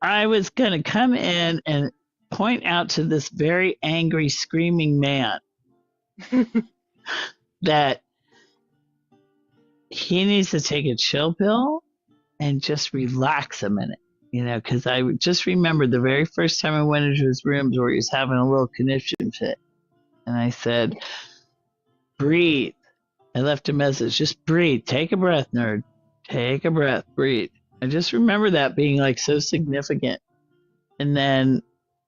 I was going to come in and point out to this very angry, screaming man that he needs to take a chill pill and just relax a minute, because I just remembered the very first time I went into his rooms where he was having a little conniption fit. And I said, breathe. I left a message, just breathe. Take a breath, nerd. Take a breath, breathe. I just remember that being like so significant. And then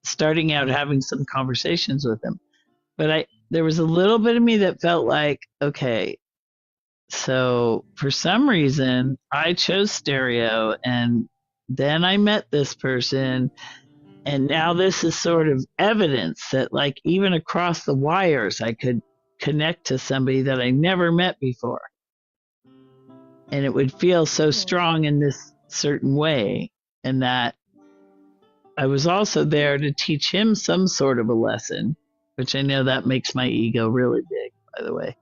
starting out having some conversations with him. But there was a little bit of me that felt like, okay, so for some reason I chose stereo, and then I met this person, and now this is sort of evidence that like even across the wires I could connect to somebody that I never met before, and it would feel so strong in this certain way, and that I was also there to teach him some sort of a lesson, which I know that makes my ego really big, by the way.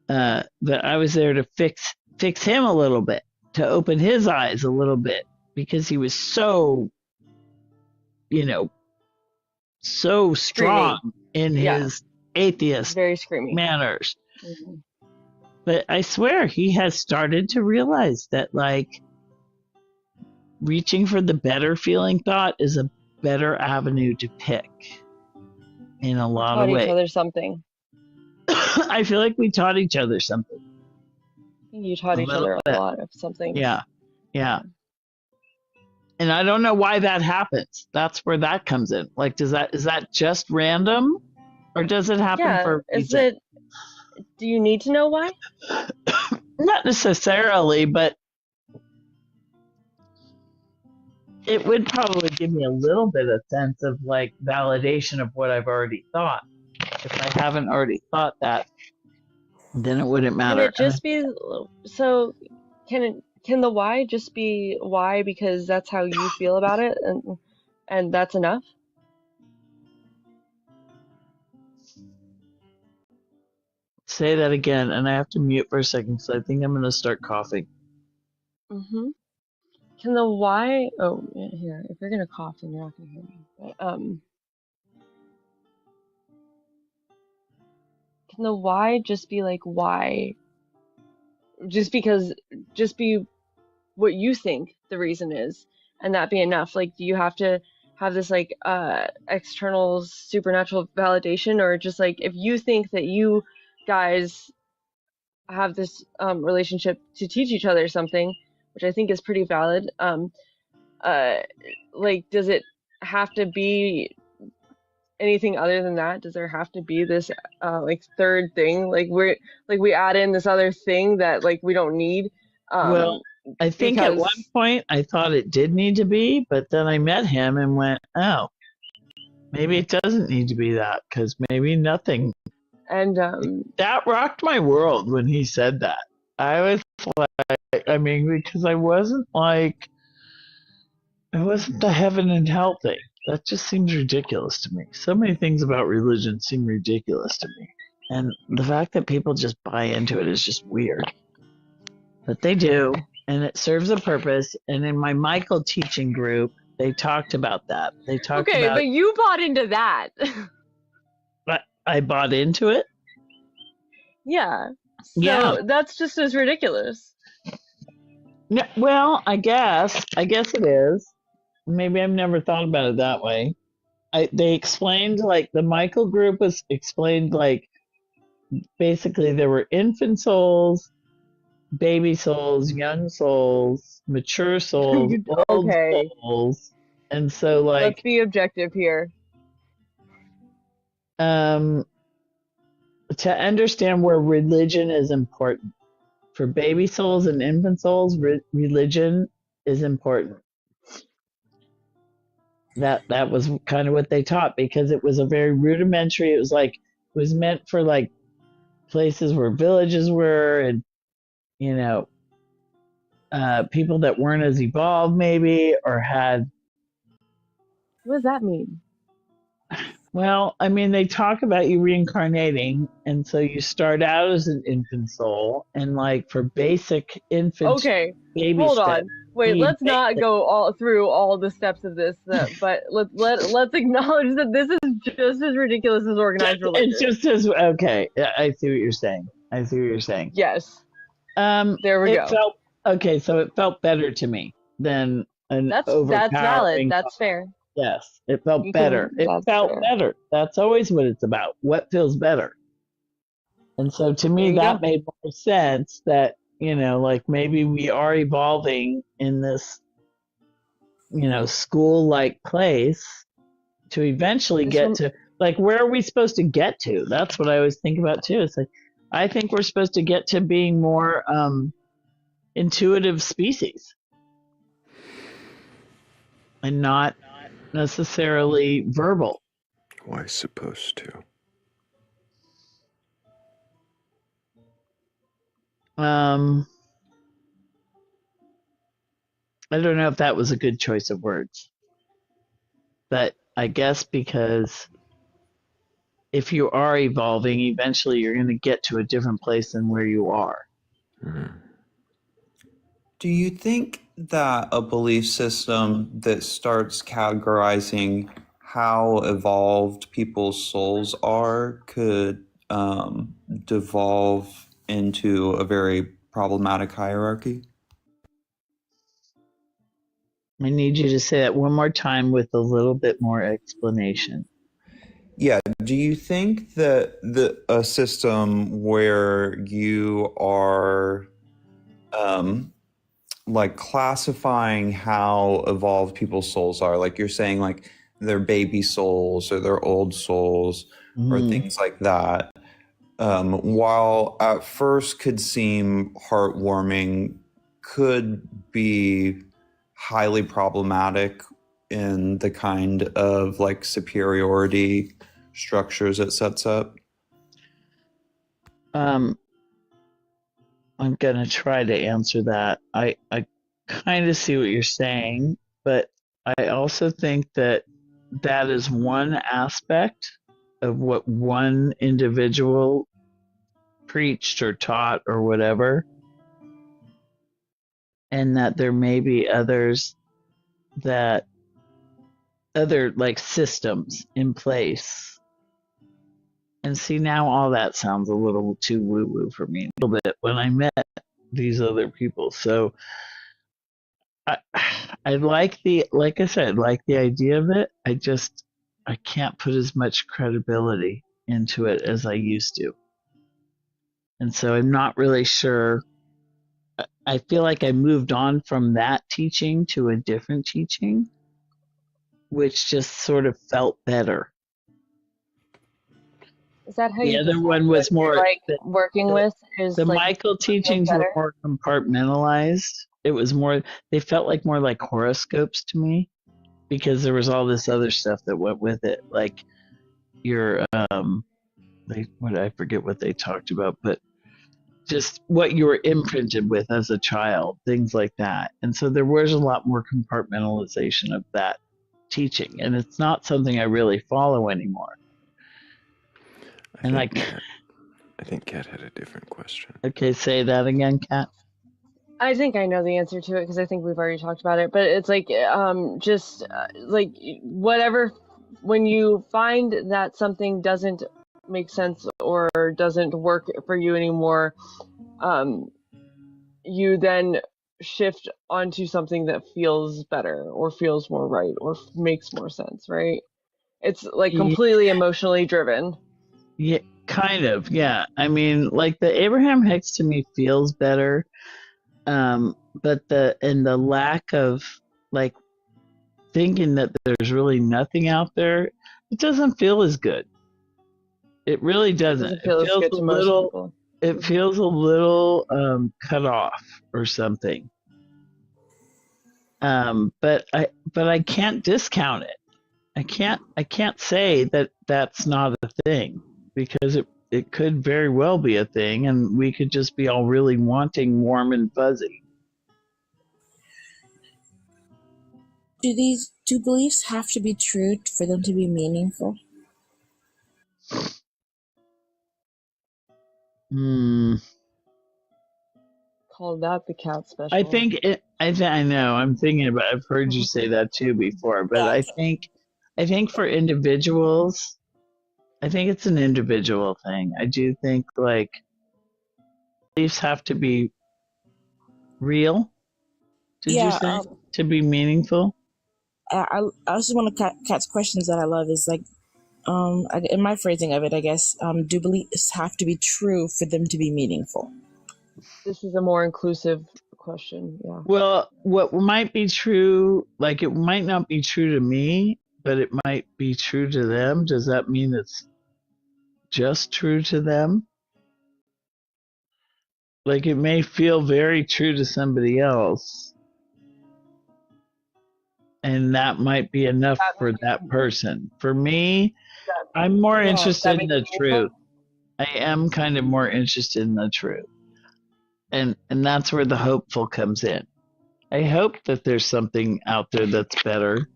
But I was there to fix him a little bit, to open his eyes a little bit, because he was so, you know, so strong Screaming. in Yeah, his atheist very screamy. manners. Mhm. But I swear he has started to realize that like reaching for the better feeling thought is a better avenue to pick in a lot of Taught each ways. other something. I feel like we taught each other something. You taught A each little other a bit. lot of some things. Yeah. Yeah. And I don't know why that happens. That's where that comes in. Like, is that just random, or does it happen Yeah, for a is reason? it, do you need to know why? Not necessarily, but it would probably give me a little bit of sense of like validation of what I've already thought. If I haven't already thought that, then it wouldn't Can matter. it just be, so can the why just be why because that's how you feel about it and that's enough? Say that again, and I have to mute for a second because I think I'm going to start coughing. Mm-hmm. Can the why, oh, yeah, here, if you're gonna cough, then you're not gonna hear me. But, can the why just be like why just be what you think the reason is, and that be enough? Like, do you have to have this like external supernatural validation, or just like if you think that you guys have this relationship to teach each other something, which I think is pretty valid, like does it have to be anything other than that? Does there have to be this like third thing, like we add in this other thing that like we don't need? Well, I think at one Because point I thought it did need to be, but then I met him and went, oh, maybe it doesn't need to be that, because maybe nothing. and That rocked my world when he said that. I was like, I mean, because it wasn't the heaven and hell thing. That just seems ridiculous to me. So many things about religion seem ridiculous to me. And the fact that people just buy into it is just weird. But they do, and it serves a purpose. And in my Michael teaching group, they talked about that. They talked okay, about, but you bought into that. but I bought into it. Yeah. So Yeah. that's just as ridiculous. No, well, I guess it is. Maybe I've never thought about it that way. They explained, like, the Michael group was explained, like, basically there were infant souls, baby souls, young souls, mature souls, old Okay, souls. And so, let's like, be objective here. to understand where religion is important. For baby souls and infant souls, religion is important. That was kind of what they taught, because it was a very rudimentary. It was meant for like places where villages were, and you know, people that weren't as evolved maybe, or had. What does that mean? Well, I mean, they talk about you reincarnating, and so you start out as an infant soul, and like for basic infant Okay, baby hold steps, on. Wait, need let's not go all through all the steps of this, but let's acknowledge that this is just as ridiculous as organized religion. It's just as okay. I see what you're saying. Yes. There we it go. felt okay. So it felt better to me than an That's overpowering. valid. That's fair. Yes, it felt You better. can. It That's felt fair. better. That's always what it's about. What feels better? And so to There me, you that go. made more sense. That like maybe we are evolving in this, school-like place to eventually This get one, to, like, where are we supposed to get to? That's what I always think about too. It's like I think we're supposed to get to being more intuitive species and not necessarily verbal. Why supposed to? I don't know if that was a good choice of words, but I guess because if you are evolving, eventually you're going to get to a different place than where you are. Mm. Do you think that a belief system that starts categorizing how evolved people's souls are could devolve into a very problematic hierarchy? I need you to say that one more time with a little bit more explanation. Yeah. Do you think that a system where you are like classifying how evolved people's souls are, like you're saying, like their baby souls or their old souls or things like that, while at first could seem heartwarming, could be highly problematic in the kind of like superiority structures it sets up? I'm going to try to answer that. I kind of see what you're saying, but I also think that is one aspect of what one individual preached or taught or whatever, and that there may be others, that other like systems in place. And see, now all that sounds a little too woo-woo for me a little bit. When I met these other people. So I, I like like I said, like the idea of it. I can't put as much credibility into it as I used to. And so I'm not really sure. I feel like I moved on from that teaching to a different teaching, which just sort of felt better. Is that how The you other decide one what was you're more, like working the, with? Is the like Michael what feels teachings were better? more compartmentalized. It was more, they felt like more like horoscopes to me because there was all this other stuff that went with it. Like your, I forget what they talked about, but just what you were imprinted with as a child, things like that. And so there was a lot more compartmentalization of that teaching. And it's not something I really follow anymore. I And think like, Kat, I think Kat had a different question. okay, say that again, Kat. I think I know the answer to it because I think we've already talked about it. But it's like just like whatever when you find that something doesn't make sense or doesn't work for you anymore, um, you then shift onto something that feels better or feels more right or makes more sense, right? It's like Yeah, completely emotionally driven. yeah, kind of. Yeah. I mean, like the Abraham Hicks to me feels better. But the lack of like thinking that there's really nothing out there, it doesn't feel as good. It really It doesn't. doesn't feel as good to most people. It feels a little cut off or something. But I can't discount it. I can't say that that's not a thing because it could very well be a thing and we could just be all really wanting warm and fuzzy. Do beliefs have to be true for them to be meaningful? Hmm. Call that the cat special. I know. I'm thinking about. I've heard you say that too before, but I think for individuals, I think it's an individual thing. I do think like beliefs have to be real. Did you Yeah, say to be meaningful? I also one of Kat's questions that I love is like, in my phrasing of it, I guess, do beliefs have to be true for them to be meaningful? This is a more inclusive question. Yeah. Well, what might be true, like it might not be true to me, but it might be true to them. Does that mean it's just true to them? Like it may feel very true to somebody else, and that might be enough That, for that person. For me, that, I'm more Yeah, interested that in makes it the truth. meaningful? I am kind of more interested in the truth. And that's where the hopeful comes in. I hope that there's something out there that's better,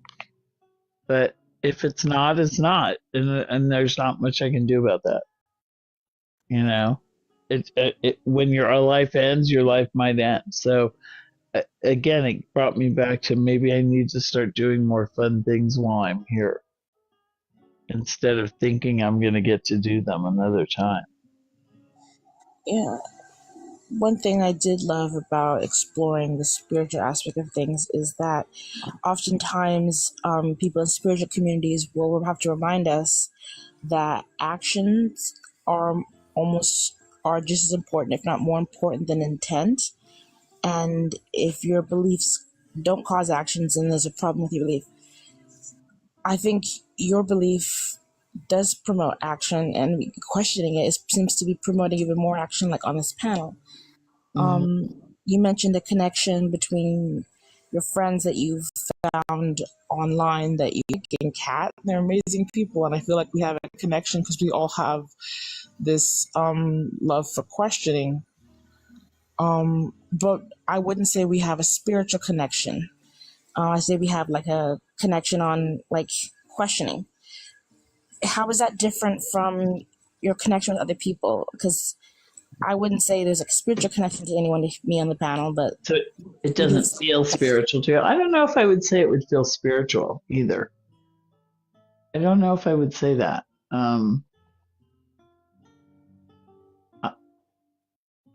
but if it's not, it's not, and there's not much I can do about that. You know, when your life ends, your life might end. So again, it brought me back to maybe I need to start doing more fun things while I'm here instead of thinking I'm going to get to do them another time. yeah. One thing I did love about exploring the spiritual aspect of things is that oftentimes people in spiritual communities will have to remind us that actions are almost are just as important, if not more important, than intent. And if your beliefs don't cause actions, then there's a problem with your belief. I think your belief does promote action, and questioning it seems to be promoting even more action, like on this panel. Mm-hmm. You mentioned a connection between your friends that you've found online that you and Kat. They're amazing people, and I feel like we have a connection because we all have this love for questioning. But I wouldn't say we have a spiritual connection. I say we have like a connection on like questioning. How is that different from your connection with other people? Because I wouldn't say there's a spiritual connection to anyone, to me on the panel, but So it doesn't beliefs. feel spiritual to you. I don't know if I would say it would feel spiritual either. I don't know if I would say that.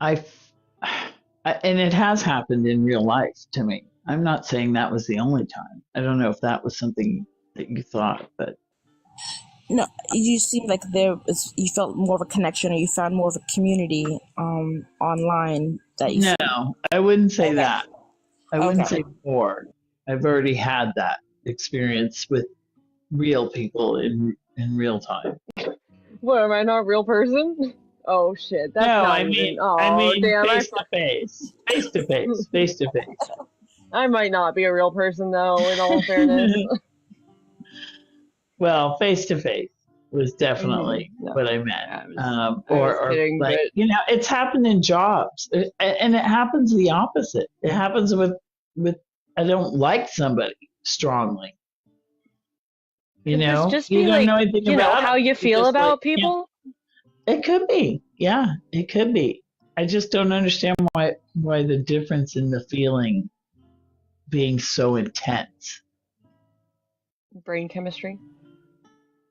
I, I And it has happened in real life to me. I'm not saying that was the only time. I don't know if that was something that you thought, but No, you seem like you felt more of a connection, or you found more of a community online that you no, see. I wouldn't say Okay. that. I wouldn't Okay. say more. I've already had that experience with real people in real time. What, am I not a real person? Oh shit, that's No, not I even. mean, Oh damn, face to face, face to face, face to face. I might not be a real person though. In all fairness. Well, face to face was definitely No, what I meant. I was Or kidding, like, but it's happened in jobs, and it happens the opposite. It happens with I don't like somebody strongly. could this just You be don't know like, anything about how them. you You feel just like, about people? it could be, yeah, it could be. I just don't understand why the difference in the feeling being so intense. Brain chemistry.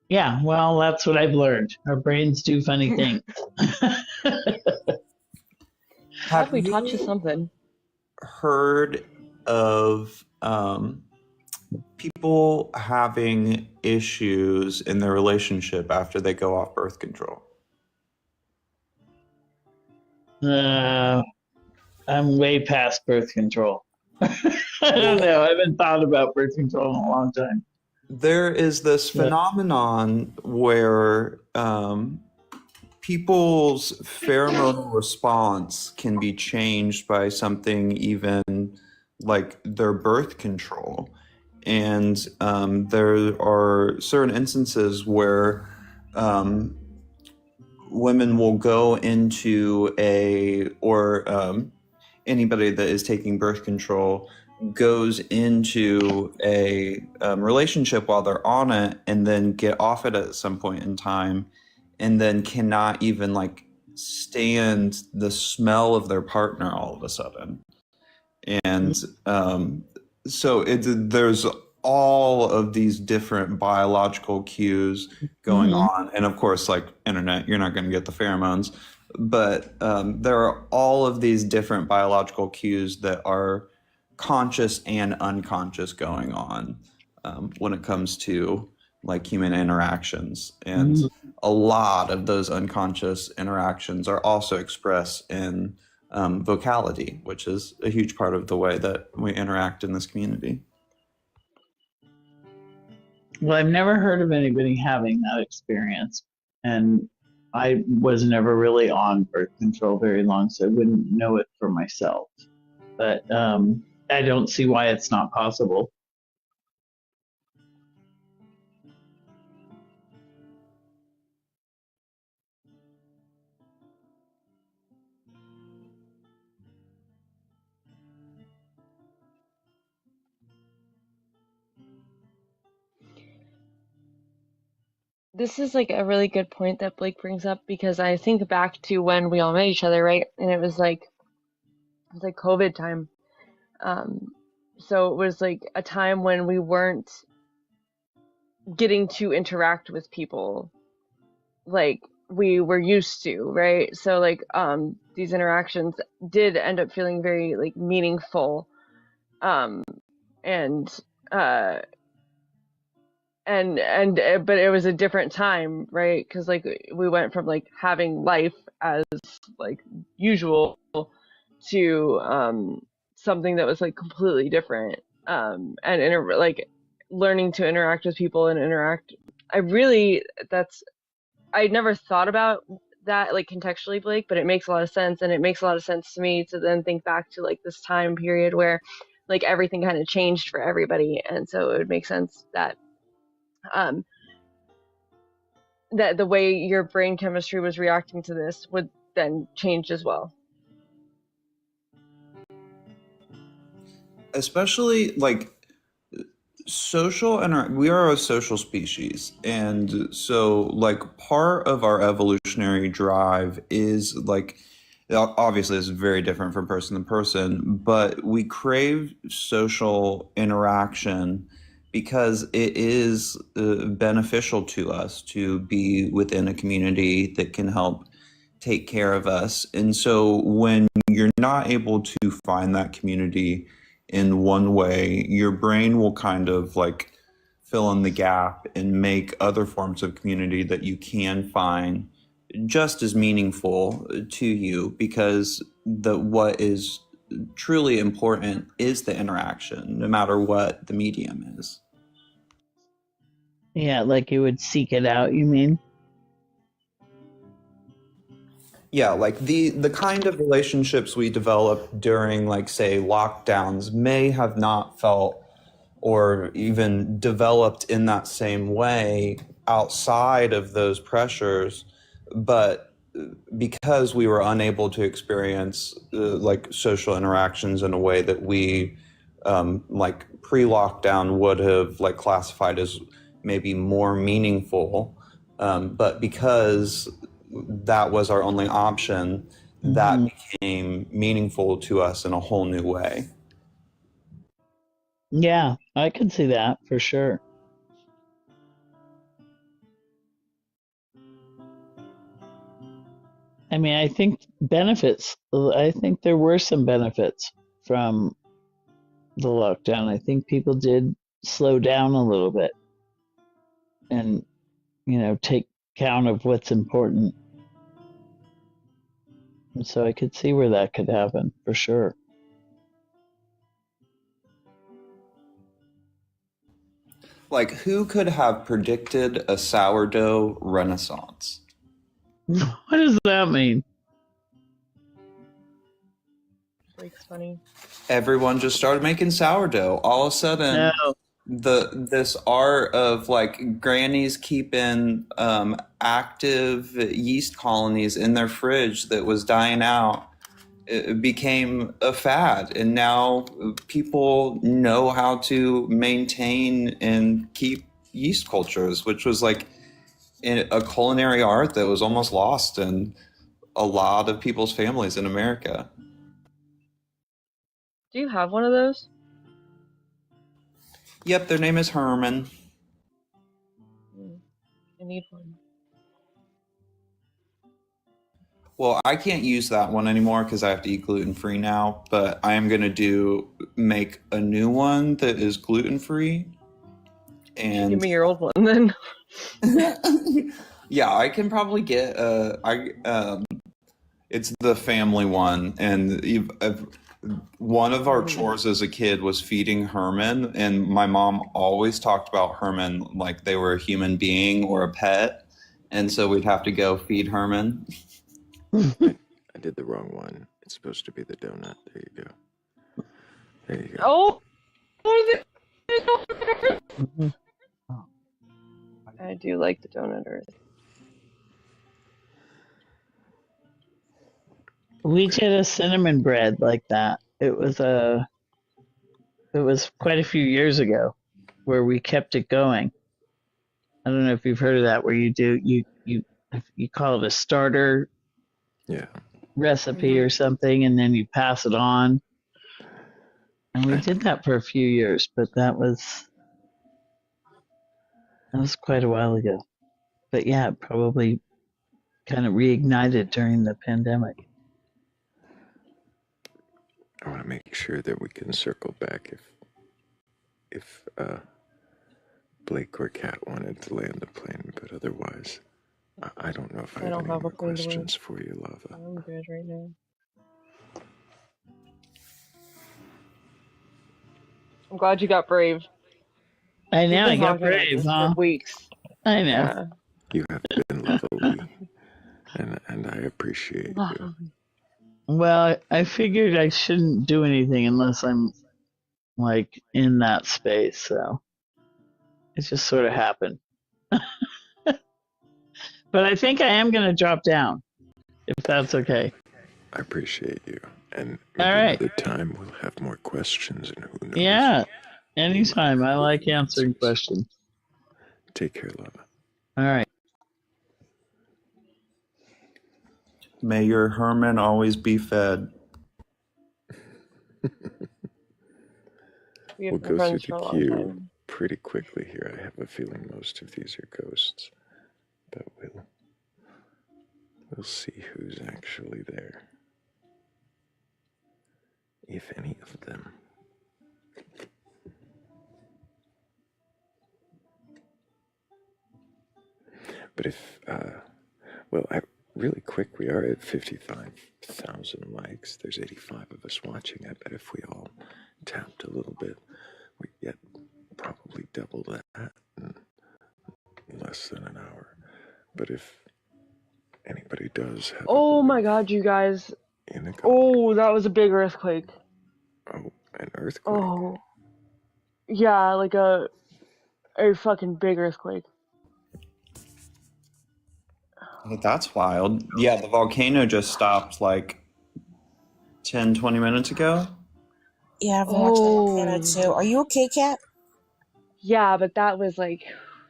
Yeah, well, that's what I've learned. Our brains do funny things. Glad we taught you something. Heard of people having issues in their relationship after they go off birth control? I'm way past birth control. I don't know. I haven't thought about birth control in a long time. There is this phenomenon where people's pheromone response can be changed by something even like their birth control. And there are certain instances where women will go into anybody that is taking birth control goes into a relationship while they're on it and then get off it at some point in time and then cannot even like stand the smell of their partner all of a sudden. And so there's all of these different biological cues going on. And of course, like internet, you're not going to get the pheromones. But there are all of these different biological cues that are conscious and unconscious going on when it comes to like human interactions. And a lot of those unconscious interactions are also expressed in vocality, which is a huge part of the way that we interact in this community. Well, I've never heard of anybody having that experience. And I was never really on birth control very long, so I wouldn't know it for myself. But I don't see why it's not possible. This is like a really good point that Blake brings up, because I think back to when we all met each other, right? And it was like COVID time. So it was like a time when we weren't getting to interact with people like we were used to, right? So like these interactions did end up feeling very like meaningful, and but it was a different time, right? Because like we went from like having life as like usual to something that was like completely different, and like learning to interact with people and interact. I'd never thought about that like contextually, Blake, but it makes a lot of sense, and it makes a lot of sense to me to then think back to like this time period where like everything kind of changed for everybody, and so it would make sense that that the way your brain chemistry was reacting to this would then change as well. Especially like we are a social species, and so like part of our evolutionary drive is like, obviously it's very different from person to person, but we crave social interaction because it is beneficial to us to be within a community that can help take care of us. And so when you're not able to find that community in one way, your brain will kind of like fill in the gap and make other forms of community that you can find just as meaningful to you, because what is truly important is the interaction, no matter what the medium is. Yeah, like you would seek it out, you mean? Yeah, like the kind of relationships we develop during, like, say, lockdowns may have not felt or even developed in that same way outside of those pressures, but because we were unable to experience like social interactions in a way that we like pre-lockdown would have like classified as maybe more meaningful, but because that was our only option, that became meaningful to us in a whole new way. Yeah, I can see that for sure. I mean, I think there were some benefits from the lockdown. I think people did slow down a little bit and, take count of what's important. And so I could see where that could happen for sure. Like, who could have predicted a sourdough renaissance? What does that mean? Freak's funny. Everyone just started making sourdough. All of a sudden, No. this art of like grannies keeping active yeast colonies in their fridge that was dying out, it became a fad, and now people know how to maintain and keep yeast cultures, which was like a culinary art that was almost lost in a lot of people's families in America. Do you have one of those? Yep, their name is Herman. I need one. Well, I can't use that one anymore because I have to eat gluten-free now, but I am going to make a new one that is gluten-free. And give me your old one then. Yeah, I can probably get it's the family one, and one of our chores as a kid was feeding Herman, and my mom always talked about Herman like they were a human being or a pet, and so we'd have to go feed Herman. I did the wrong one. It's supposed to be the donut. There you go. There you go. Oh! I do like the donut earth. We did a cinnamon bread like that. It was quite a few years ago where we kept it going. I don't know if you've heard of that, where you call it a starter recipe or something, and then you pass it on. And we did that for a few years, but that was quite a while ago. But yeah, it probably kind of reignited during the pandemic. I want to make sure that we can circle back if Blake or Kat wanted to land the plane, but otherwise, I don't know if I have any more questions for you, Lava. I'm good right now. I'm glad you got brave. I know, I got brave, huh? For weeks. I know. Yeah. You have been lovely, and I appreciate you. Well, I figured I shouldn't do anything unless I'm like in that space, so it just sort of happened. But I think I am going to drop down, if that's okay. I appreciate you, and maybe another time we'll have more questions, and who knows? Yeah, anytime. I like answering questions. Take care, Lava. All right. May your Herman always be fed. We'll go through the queue pretty quickly here. I have a feeling most of these are ghosts, but We'll see who's actually there. If any of them. But if, really quick, we are at 55,000 likes. There's 85 of us watching. I bet if we all tapped a little bit, we'd get probably double that in less than an hour. But if anybody does have Oh my god, you guys. Oh, that was a big earthquake. Oh, an earthquake? Oh. Yeah, like a fucking big earthquake. That's wild. Yeah, the volcano just stopped like 10, 20 minutes ago. Yeah, I've watched the volcano too. Are you okay, Kat? Yeah, but that was like,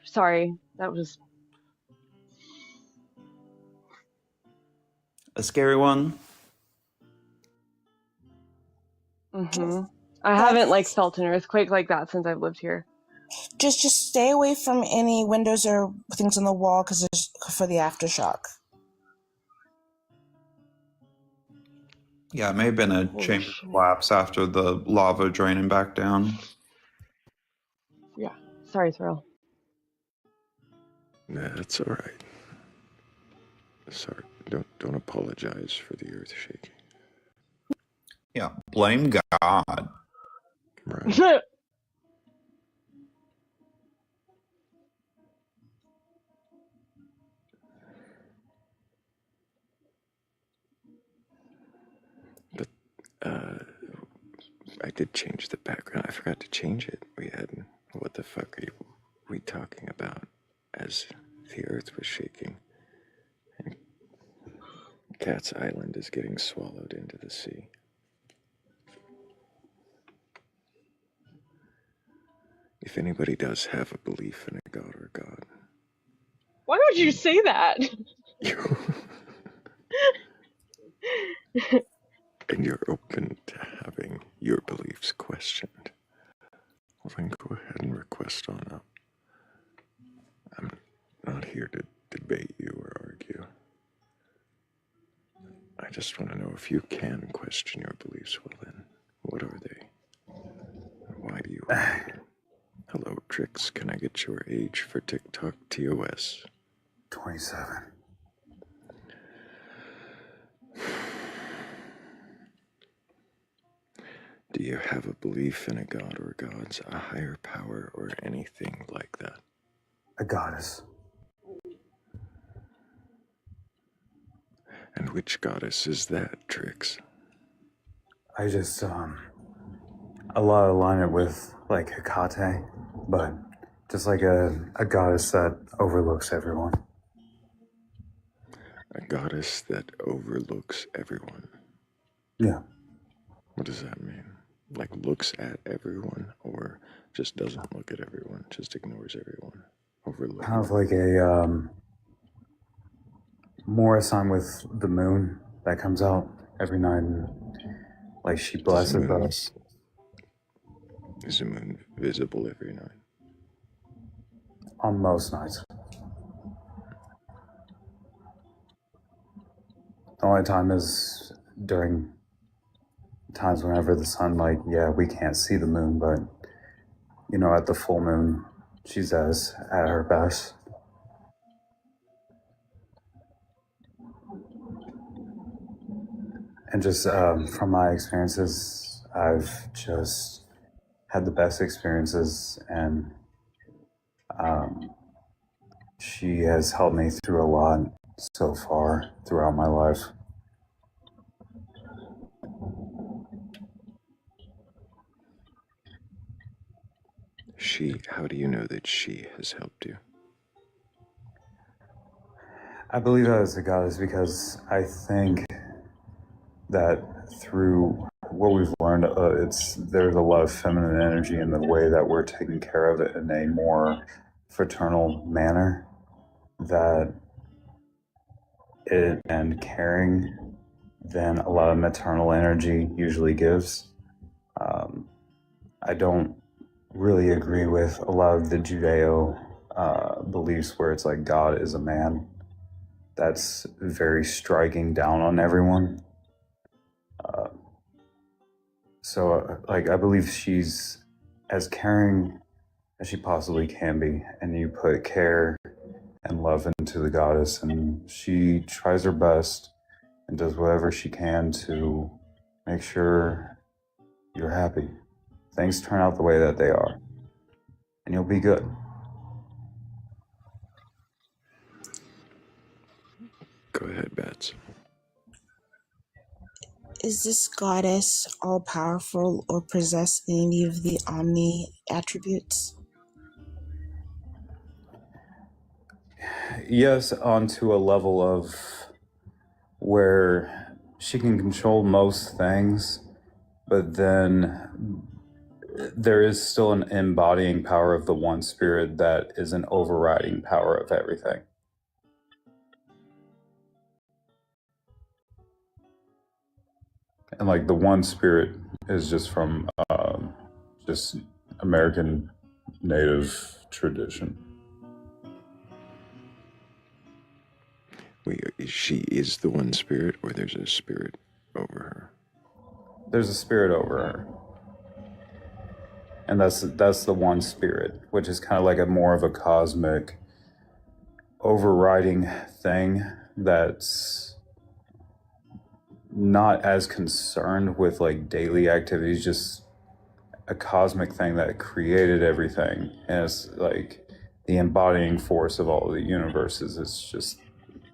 sorry, that was A scary one. I haven't like felt an earthquake like that since I've lived here. Just stay away from any windows or things on the wall because there's for the aftershock. Yeah, it may have been a chamber collapse after the lava draining back down. Yeah, sorry, Thrayle. That's all right. Sorry, don't apologize for the earth shaking. Yeah, blame God. Right. But I did change the background. I forgot to change it. We hadn't. What the fuck are we talking about? As the earth was shaking, and Cat's Island is getting swallowed into the sea. If anybody does have a belief in a god or god, Why would you say that? and you're open to having your beliefs questioned, well then go ahead and request on up. I'm not here to debate you or argue. I just want to know if you can question your beliefs. Well then, what are they? Why do you have them? Hello, Trix. Can I get your age for TikTok TOS? 27. Do you have a belief in a god or gods, a higher power, or anything like that? A goddess. And which goddess is that, Trix? I just, a lot of alignment with, like, Hecate, but just like a goddess that overlooks everyone. A goddess that overlooks everyone. Yeah. What does that mean? Like looks at everyone, or just doesn't look at everyone, just ignores everyone? Overlooks. Kind of like a, more a sign with the moon that comes out every night, and, like, she blesses us. Is the moon visible every night? On most nights. The only time is during times whenever the sun, like, yeah, we can't see the moon, but, you know, at the full moon, she's at her best. And just from my experiences, I've just had the best experiences, and she has helped me through a lot so far throughout my life. How do you know that she has helped you? I believe that as a goddess because I think that through what we've learned, there's a lot of feminine energy in the way that we're taking care of it in a more fraternal manner, that and caring than a lot of maternal energy usually gives. I don't really agree with a lot of the Judeo beliefs where it's like God is a man. that's very striking down on everyone. Like, I believe she's as caring as she possibly can be, and you put care and love into the goddess, and she tries her best and does whatever she can to make sure you're happy. Things turn out the way that they are, and you'll be good. Go ahead, Bats. Is this goddess all powerful or possess any of the Omni attributes? Yes, onto a level of where she can control most things, but then there is still an embodying power of the one spirit that is an overriding power of everything. And like the one spirit is just from just American native tradition. She is the one spirit, or there's a spirit over her? There's a spirit over her. And that's the one spirit, which is kind of like a more of a cosmic overriding thing that's not as concerned with like daily activities, just a cosmic thing that created everything. And it's like the embodying force of all the universes.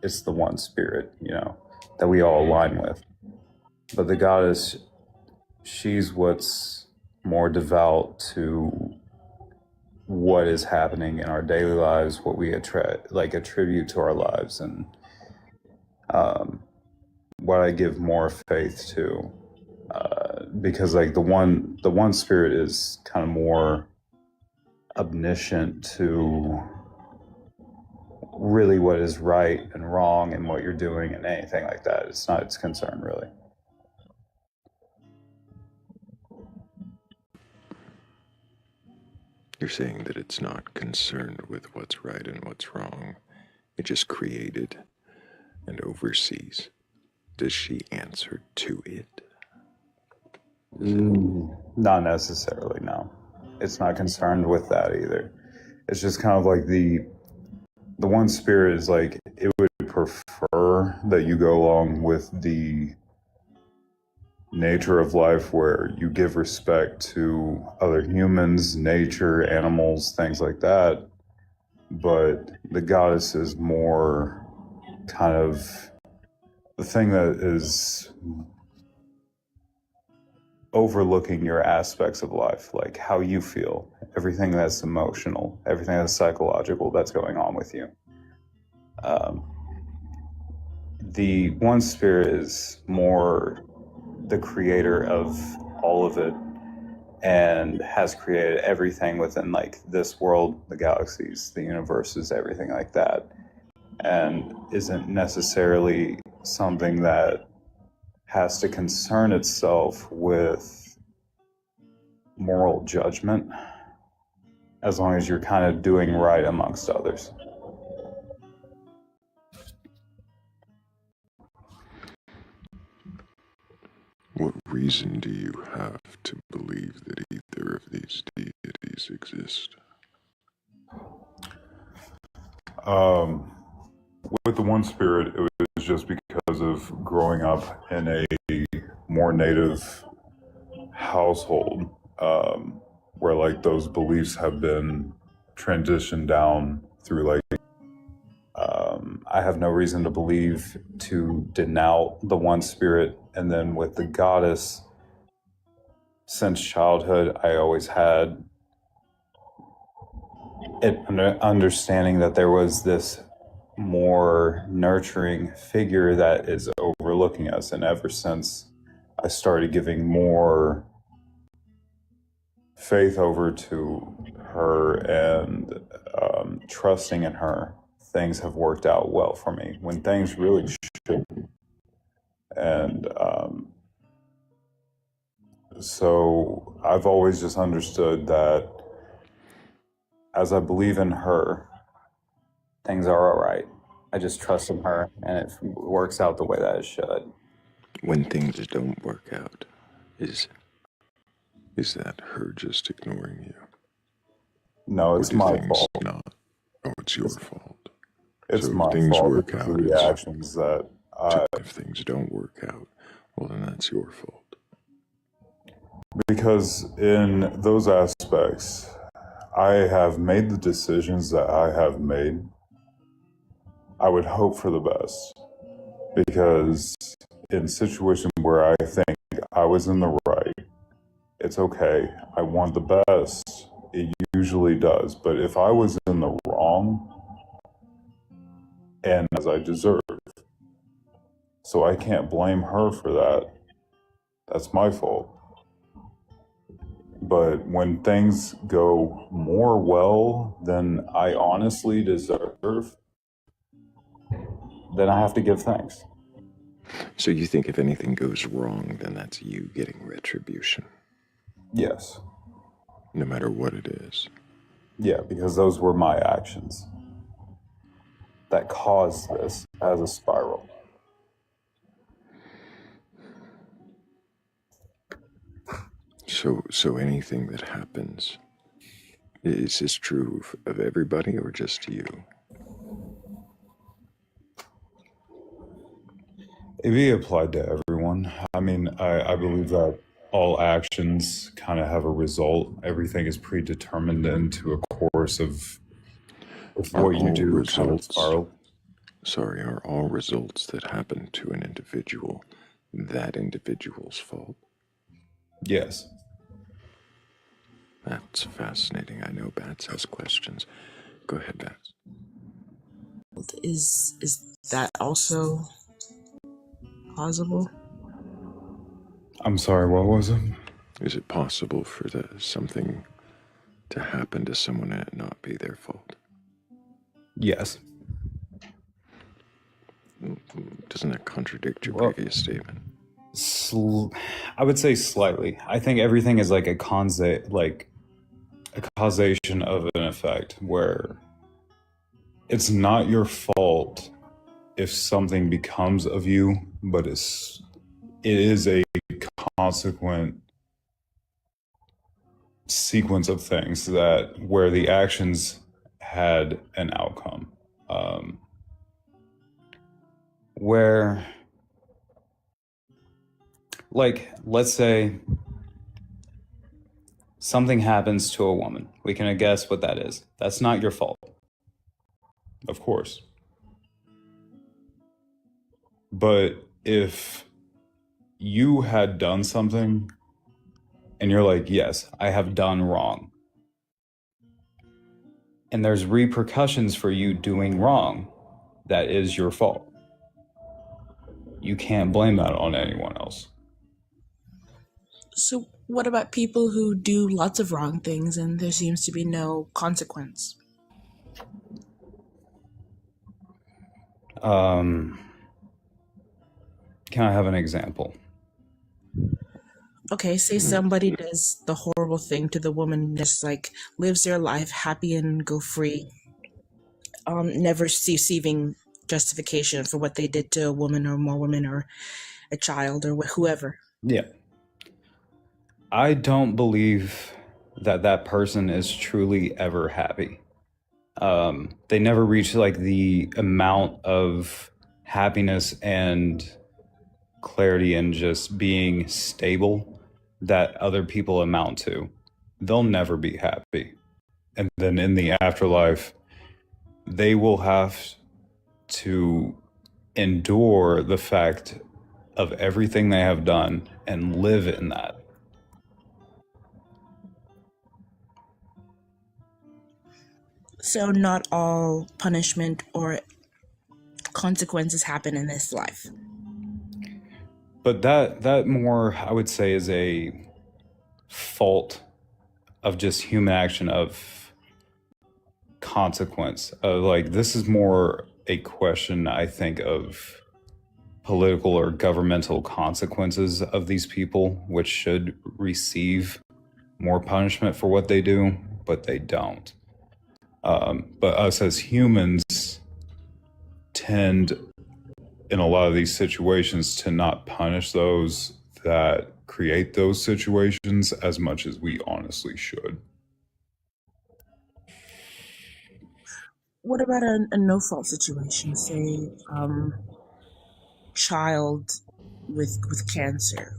It's the one spirit, that we all align with. But the goddess, she's what's more devout to what is happening in our daily lives, what we attribute to our lives, and what I give more faith to, because like the one spirit is kind of more omniscient to really what is right and wrong and what you're doing and anything like that. It's not its concern, really. You're saying that it's not concerned with what's right and what's wrong. It just created and oversees. Does she answer to it? Not necessarily, no. It's not concerned with that either. It's just kind of like the one spirit is like, it would prefer that you go along with the nature of life where you give respect to other humans, nature, animals, things like that. But the goddess is more kind of the thing that is overlooking your aspects of life, like how you feel, everything that's emotional, everything that's psychological that's going on with you. The one spirit is more the creator of all of it and has created everything within like this world, the galaxies, the universes, everything like that, and isn't necessarily something that has to concern itself with moral judgment, as long as you're kind of doing right amongst others. What reason do you have to believe that either of these deities exist? With the one spirit, it was just because of growing up in a more native household, where like those beliefs have been transitioned down through like, I have no reason to believe to denounce the one spirit. And then with the goddess, since childhood, I always had an understanding that there was this more nurturing figure that is overlooking us. And ever since I started giving more faith over to her and trusting in her, things have worked out well for me when things really shouldn't. And so I've always just understood that as I believe in her, things are all right. I just trust in her, and it works out the way that it should. When things don't work out, is that her just ignoring you? No, Or it's do my things fault. not? Oh, it's your fault. It's So if my things fault work because out, of the it's actions that if things don't work out, well then that's your fault. because in those aspects, I have made the decisions that I have made. I would hope for the best because in a situation where I think I was in the right, it's okay. I want the best. It usually does. But if I was in the wrong, and as I deserve, so I can't blame her for that. That's my fault. But when things go more well than I honestly deserve, then I have to give thanks. So you think if anything goes wrong, then that's you getting retribution, Yes. no matter what it is. Yeah, because those were my actions that caused this as a spiral. So anything that happens, is this true of everybody or just you? It be applied to everyone. I mean, I believe that all actions kind of have a result. Everything is predetermined into a course of Are what you all do kind of results, spiral. sorry, are all results that happen to an individual that individual's fault? Yes. That's fascinating. I know Bats has questions. Go ahead, Bats. Is that also plausible? I'm sorry, what was it? Is it possible for something to happen to someone and it not be their fault? Yes. Doesn't that contradict your Well, previous statement? I would say slightly. I think everything is like a causation of an effect, where it's not your fault if something becomes of you, but it is a consequent sequence of things that where the actions had an outcome. Where, like, let's say something happens to a woman. We can guess what that is. That's not your fault, of course. But if you had done something and you're like, yes, I have done wrong, and there's repercussions for you doing wrong, that is your fault. You can't blame that on anyone else. So what about people who do lots of wrong things and there seems to be no consequence? Can I have an example? Okay, say somebody does the horrible thing to the woman, just like lives their life happy and go free, never receiving justification for what they did to a woman or more women or a child or whoever. Yeah. I don't believe that that person is truly ever happy. They never reach like the amount of happiness and clarity and just being stable that other people amount to. They'll never be happy. And then in the afterlife, they will have to endure the fact of everything they have done and live in that. So not all punishment or consequences happen in this life. But that more, I would say, is a fault of just human action, of consequence. Like, this is more a question, I think, of political or governmental consequences of these people, which should receive more punishment for what they do, but they don't. But us as humans tend in a lot of these situations to not punish those that create those situations as much as we honestly should. What about a no-fault situation? Say, child with cancer.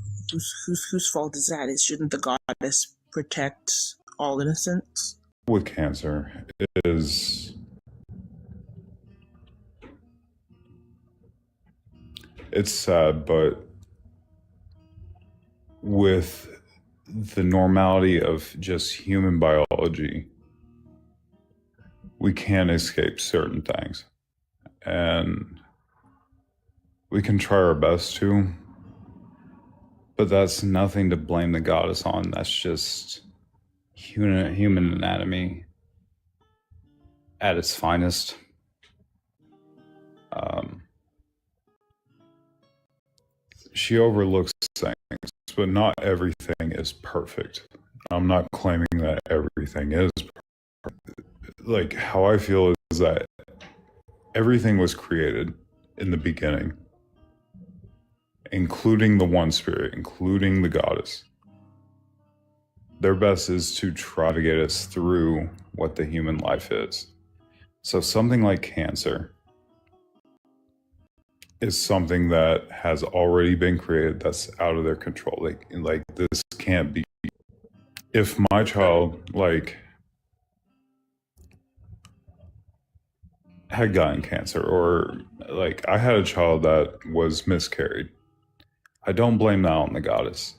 Whose fault is that? Shouldn't the goddess protect all innocents? With cancer, it is... It's sad, but with the normality of just human biology, we can't escape certain things. And we can try our best to, but that's nothing to blame the goddess on. That's just human anatomy at its finest. She overlooks things, but not everything is perfect. I'm not claiming that everything is perfect. Like, how I feel is that everything was created in the beginning, including the one spirit, including the goddess. Their best is to try to get us through what the human life is. So something like cancer is something that has already been created, that's out of their control. Like this can't be. If my child had gotten cancer, or I had a child that was miscarried, I don't blame that on the goddess.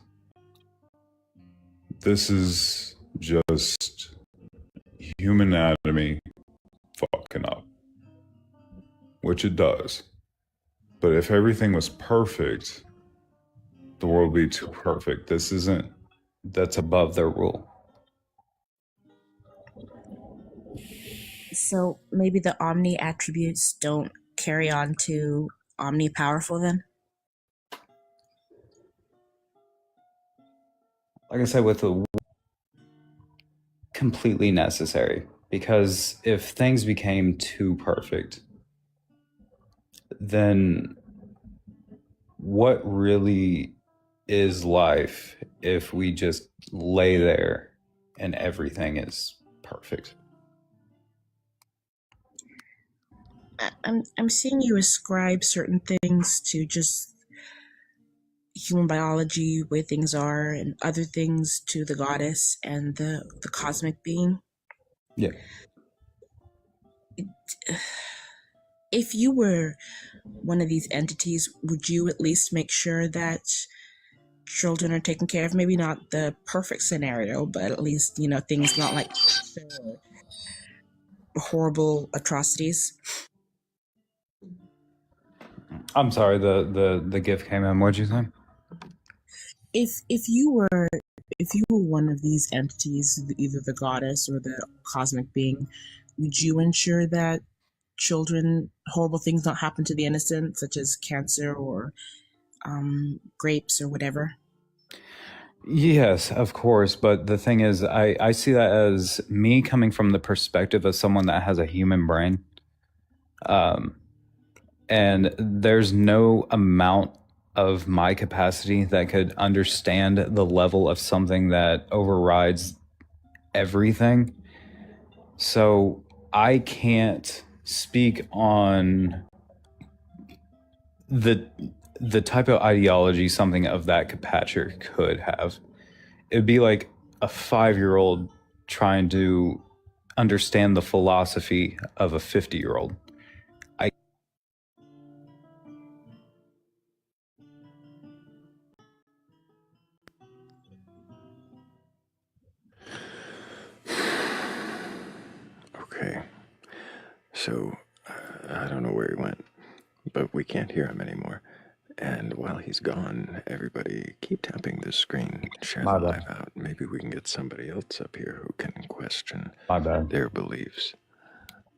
This is just human anatomy fucking up, which it does. But if everything was perfect, the world would be too perfect. That's above their rule. So maybe the omni attributes don't carry on to omni-powerful then? Like I said, with the completely necessary, because if things became too perfect, then what really is life if we just lay there and everything is perfect? I'm seeing you ascribe certain things to just human biology, way things are, and other things to the goddess and the cosmic being. Yeah. If you were one of these entities, would you at least make sure that children are taken care of? Maybe not the perfect scenario, but at least, things not like horrible atrocities. I'm sorry, the gift came in. What'd you say? If you were one of these entities, either the goddess or the cosmic being, would you ensure that horrible things don't happen to the innocent, such as cancer or grapes or whatever? Yes, of course. But the thing is, I see that as me coming from the perspective of someone that has a human brain. And there's no amount of my capacity that could understand the level of something that overrides everything. So I can't speak on the type of ideology something of that capacity could have. It'd be like a 5-year-old trying to understand the philosophy of a 50-year-old. Okay. So, I don't know where he went, but we can't hear him anymore. And while he's gone, everybody keep tapping the screen, share the live out. Maybe we can get somebody else up here who can question their beliefs.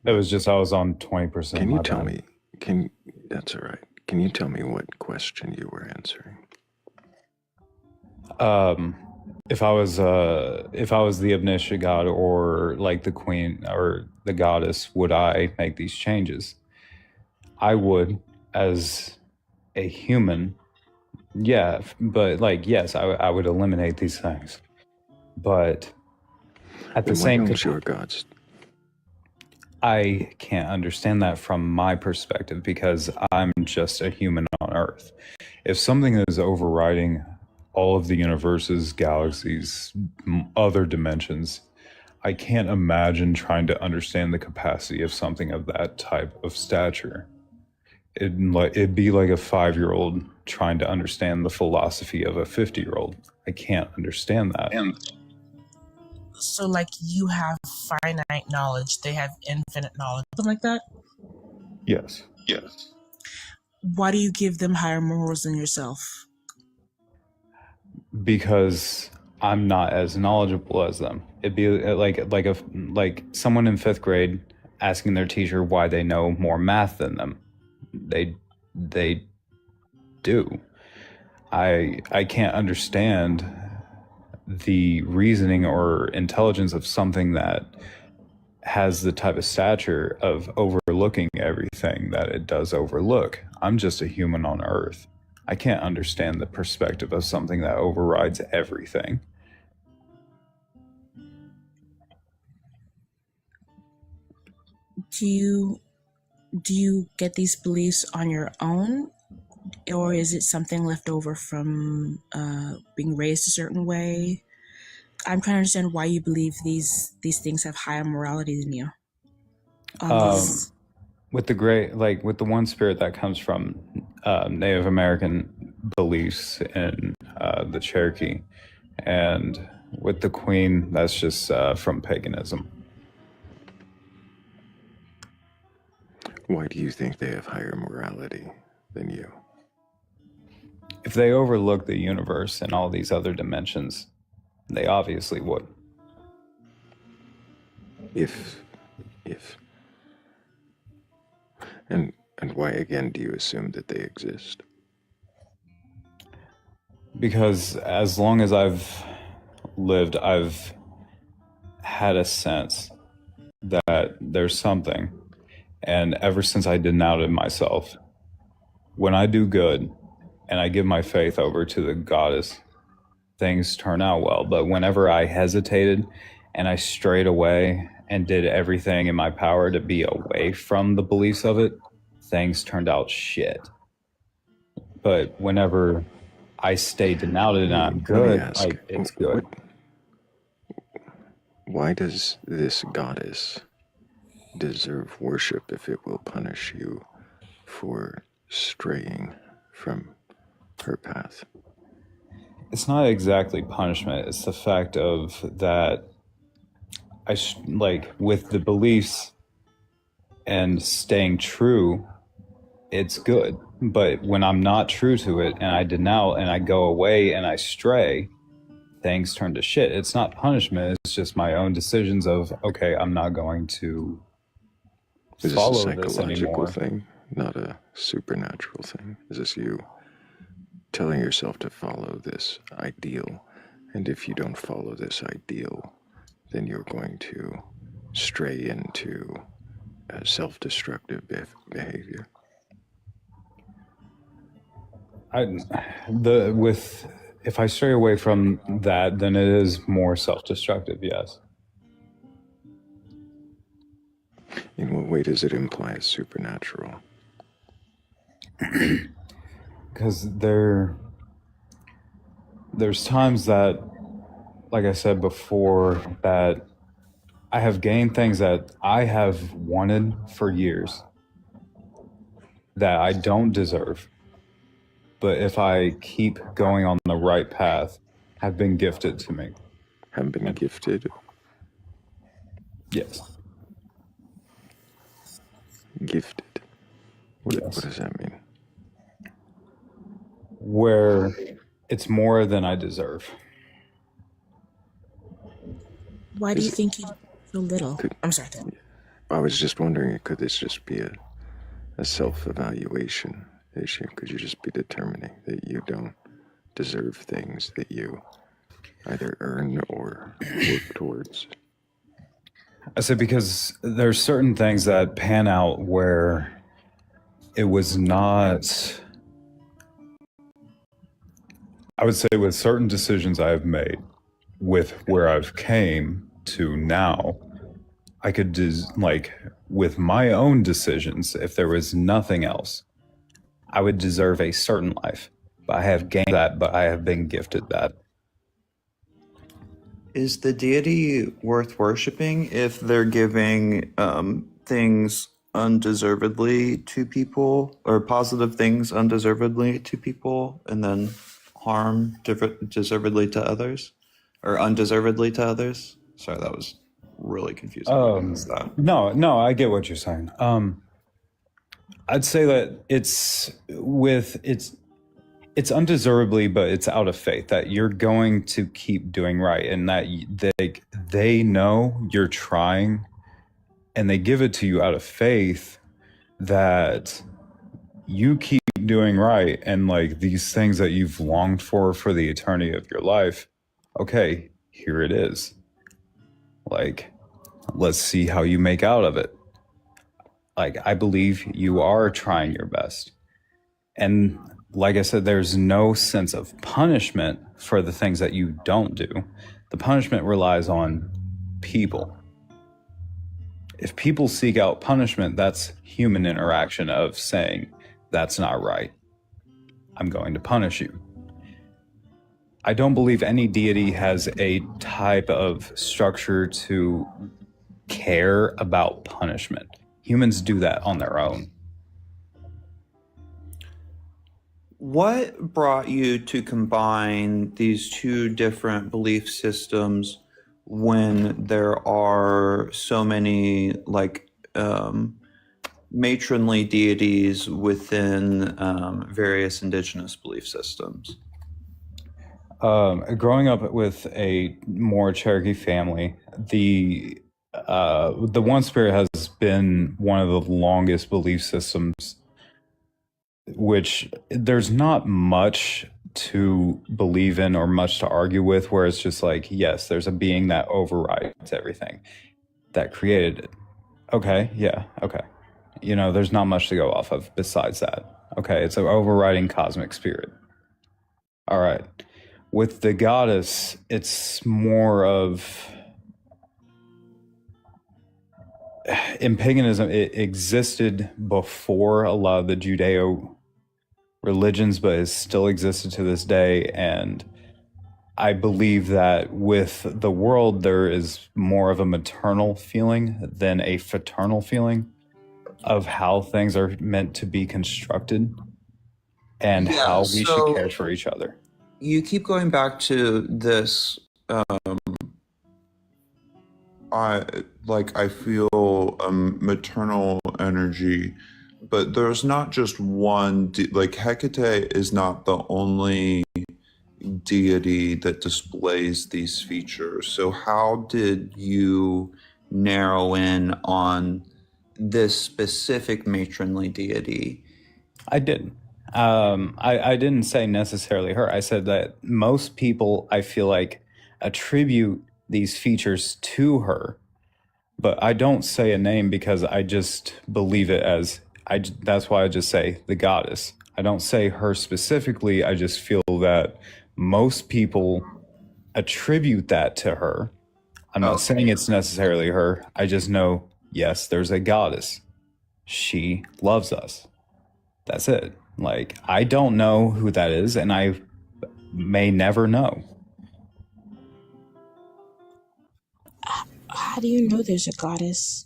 It was just I was on 20%. Can you tell me? That's all right. Can you tell me what question you were answering? If I was the omniscient god or like the queen or the goddess, would I make these changes? I would, as a human, yeah, but like, yes, I would eliminate these things. But at the same time, your gods? I can't understand that from my perspective because I'm just a human on Earth. If something is overriding all of the universes, galaxies, other dimensions, I can't imagine trying to understand the capacity of something of that type of stature. It'd be like a 5-year-old trying to understand the philosophy of a 50-year-old. I can't understand that. So, like, you have finite knowledge, they have infinite knowledge, something like that? Yes. Why do you give them higher morals than yourself? Because I'm not as knowledgeable as them. It'd be like someone in 5th grade asking their teacher why they know more math than them. They do. I can't understand the reasoning or intelligence of something that has the type of stature of overlooking everything that it does overlook. I'm just a human on Earth. I can't understand the perspective of something that overrides everything. Do you get these beliefs on your own, or is it something left over from being raised a certain way? I'm trying to understand why you believe these things have higher morality than you. With the one spirit that comes from Native American beliefs in the Cherokee, and with the Queen, that's just from paganism. Why do you think they have higher morality than you? If they overlook the universe and all these other dimensions, they obviously would. And why again do you assume that they exist? Because as long as I've lived, I've had a sense that there's something. And ever since I denouted myself, when I do good and I give my faith over to the goddess, things turn out well. But whenever I hesitated and I strayed away and did everything in my power to be away from the beliefs of it, things turned out shit. But whenever I stay denouted and I'm good, it's good. Why does this goddess deserve worship if it will punish you for straying from her path? It's not exactly punishment. It's the fact of that with the beliefs and staying true, it's good. But when I'm not true to it and I denounce and I go away and I stray, things turn to shit. It's not punishment. It's just my own decisions of, okay, I'm not going to follow this anymore. Is this a psychological thing, not a supernatural thing? Is this you telling yourself to follow this ideal? And if you don't follow this ideal, then you're going to stray into self-destructive behavior. If I stray away from that, then it is more self-destructive, yes. In what way does it imply it's supernatural? Because there's times that, like I said before, that I have gained things that I have wanted for years that I don't deserve. But if I keep going on the right path, have been gifted to me. Have been gifted? Yes. Gifted? What does that mean? Where it's more than I deserve. Why do you think you do so little? I'm sorry. I was just wondering, could this just be a self-evaluation issue? Could you just be determining that you don't deserve things that you either earn or work towards? I said because there's certain things that pan out where it was not. I would say with certain decisions I have made, with where I've came to now, I could with my own decisions, if there was nothing else, I would deserve a certain life. But I have gained that, but I have been gifted that. Is the deity worth worshiping if they're giving things undeservedly to people, or positive things undeservedly to people, and then harm deservedly to others, or undeservedly to others? Sorry, that was really confusing. No, I get what you're saying. I'd say that it's undeservedly, but it's out of faith that you're going to keep doing right, and that they know you're trying, and they give it to you out of faith that you keep doing right, and like these things that you've longed for the eternity of your life. Okay, here it is. Like, let's see how you make out of it. Like, I believe you are trying your best. And like I said, there's no sense of punishment for the things that you don't do. The punishment relies on people. If people seek out punishment, that's human interaction of saying, that's not right. I'm going to punish you. I don't believe any deity has a type of structure to care about punishment. Humans do that on their own. What brought you to combine these two different belief systems when there are so many matronly deities within various indigenous belief systems? Growing up with a more Cherokee family, the one spirit has been one of the longest belief systems, which there's not much to believe in or much to argue with, where it's just like, yes, there's a being that overrides everything, that created it. Okay, yeah, okay. There's not much to go off of besides that. Okay, it's an overriding cosmic spirit. All right. With the goddess, it's more of, in paganism, it existed before a lot of the Judeo religions, but it still existed to this day. And I believe that with the world, there is more of a maternal feeling than a fraternal feeling of how things are meant to be constructed and how we should care for each other. You keep going back to this. I feel maternal energy, but there's not just one. Hecate is not the only deity that displays these features. So how did you narrow in on this specific matronly deity? I didn't. I didn't say necessarily her. I said that most people, I feel like, attribute these features to her, but I don't say a name because I just believe it as, that's why I just say the goddess. I don't say her specifically. I just feel that most people attribute that to her. I'm not saying it's necessarily her. I just know, yes, there's a goddess. She loves us. That's it. Like, I don't know who that is, and I may never know. How do you know there's a goddess?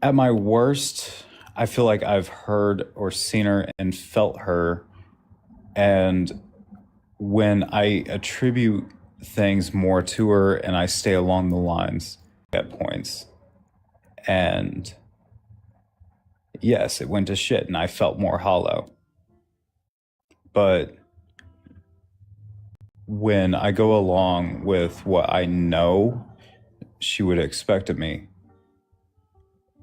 At my worst, I feel like I've heard or seen her and felt her. And when I attribute things more to her and I stay along the lines at points, and yes, it went to shit and I felt more hollow. But when I go along with what I know she would expect of me,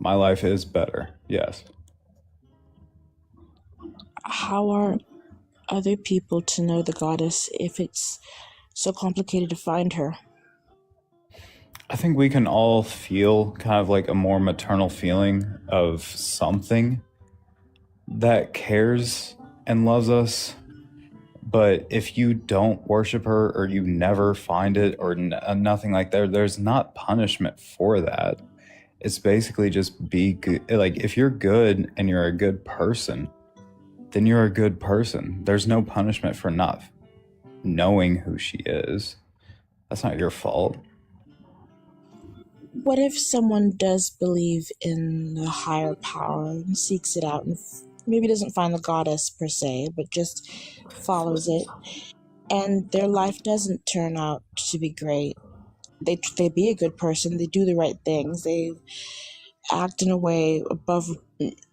my life is better, yes. How are other people to know the goddess if it's so complicated to find her? I think we can all feel kind of like a more maternal feeling of something that cares and loves us. But if you don't worship her or you never find it or nothing like that, there's not punishment for that. It's basically just be good. Like, if you're good and you're a good person, then you're a good person. There's no punishment for not knowing who she is. That's not your fault. What if someone does believe in the higher power and seeks it out and maybe doesn't find the goddess per se, but just follows it, and their life doesn't turn out to be great? They be a good person, they do the right things, they act in a way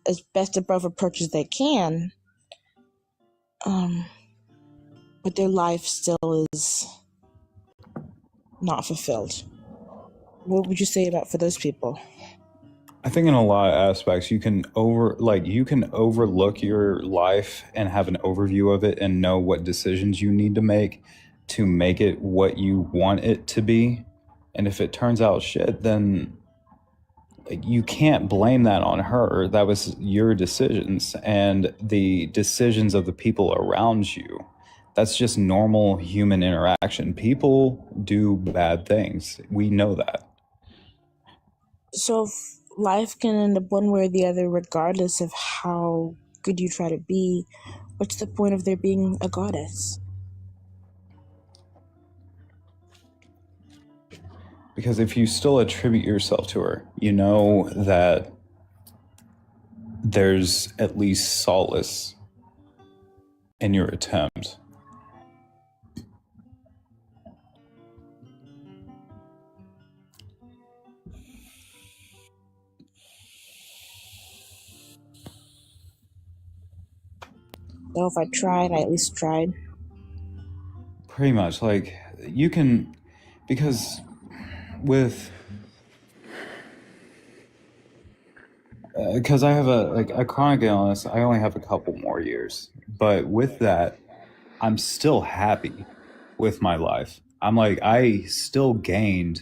as best above reproach as they can, but their life still is not fulfilled. What would you say about for those people? I think in a lot of aspects you can overlook your life and have an overview of it and know what decisions you need to make it what you want it to be. And if it turns out shit, then you can't blame that on her. That was your decisions and the decisions of the people around you. That's just normal human interaction. People do bad things. We know that. So if life can end up one way or the other, regardless of how good you try to be, what's the point of there being a goddess? Because if you still attribute yourself to her, you know that there's at least solace in your attempt. So if I tried, I at least tried. Pretty much, like, you can, because with, because I have a chronic illness, I only have a couple more years. But with that, I'm still happy with my life. I'm like, I still gained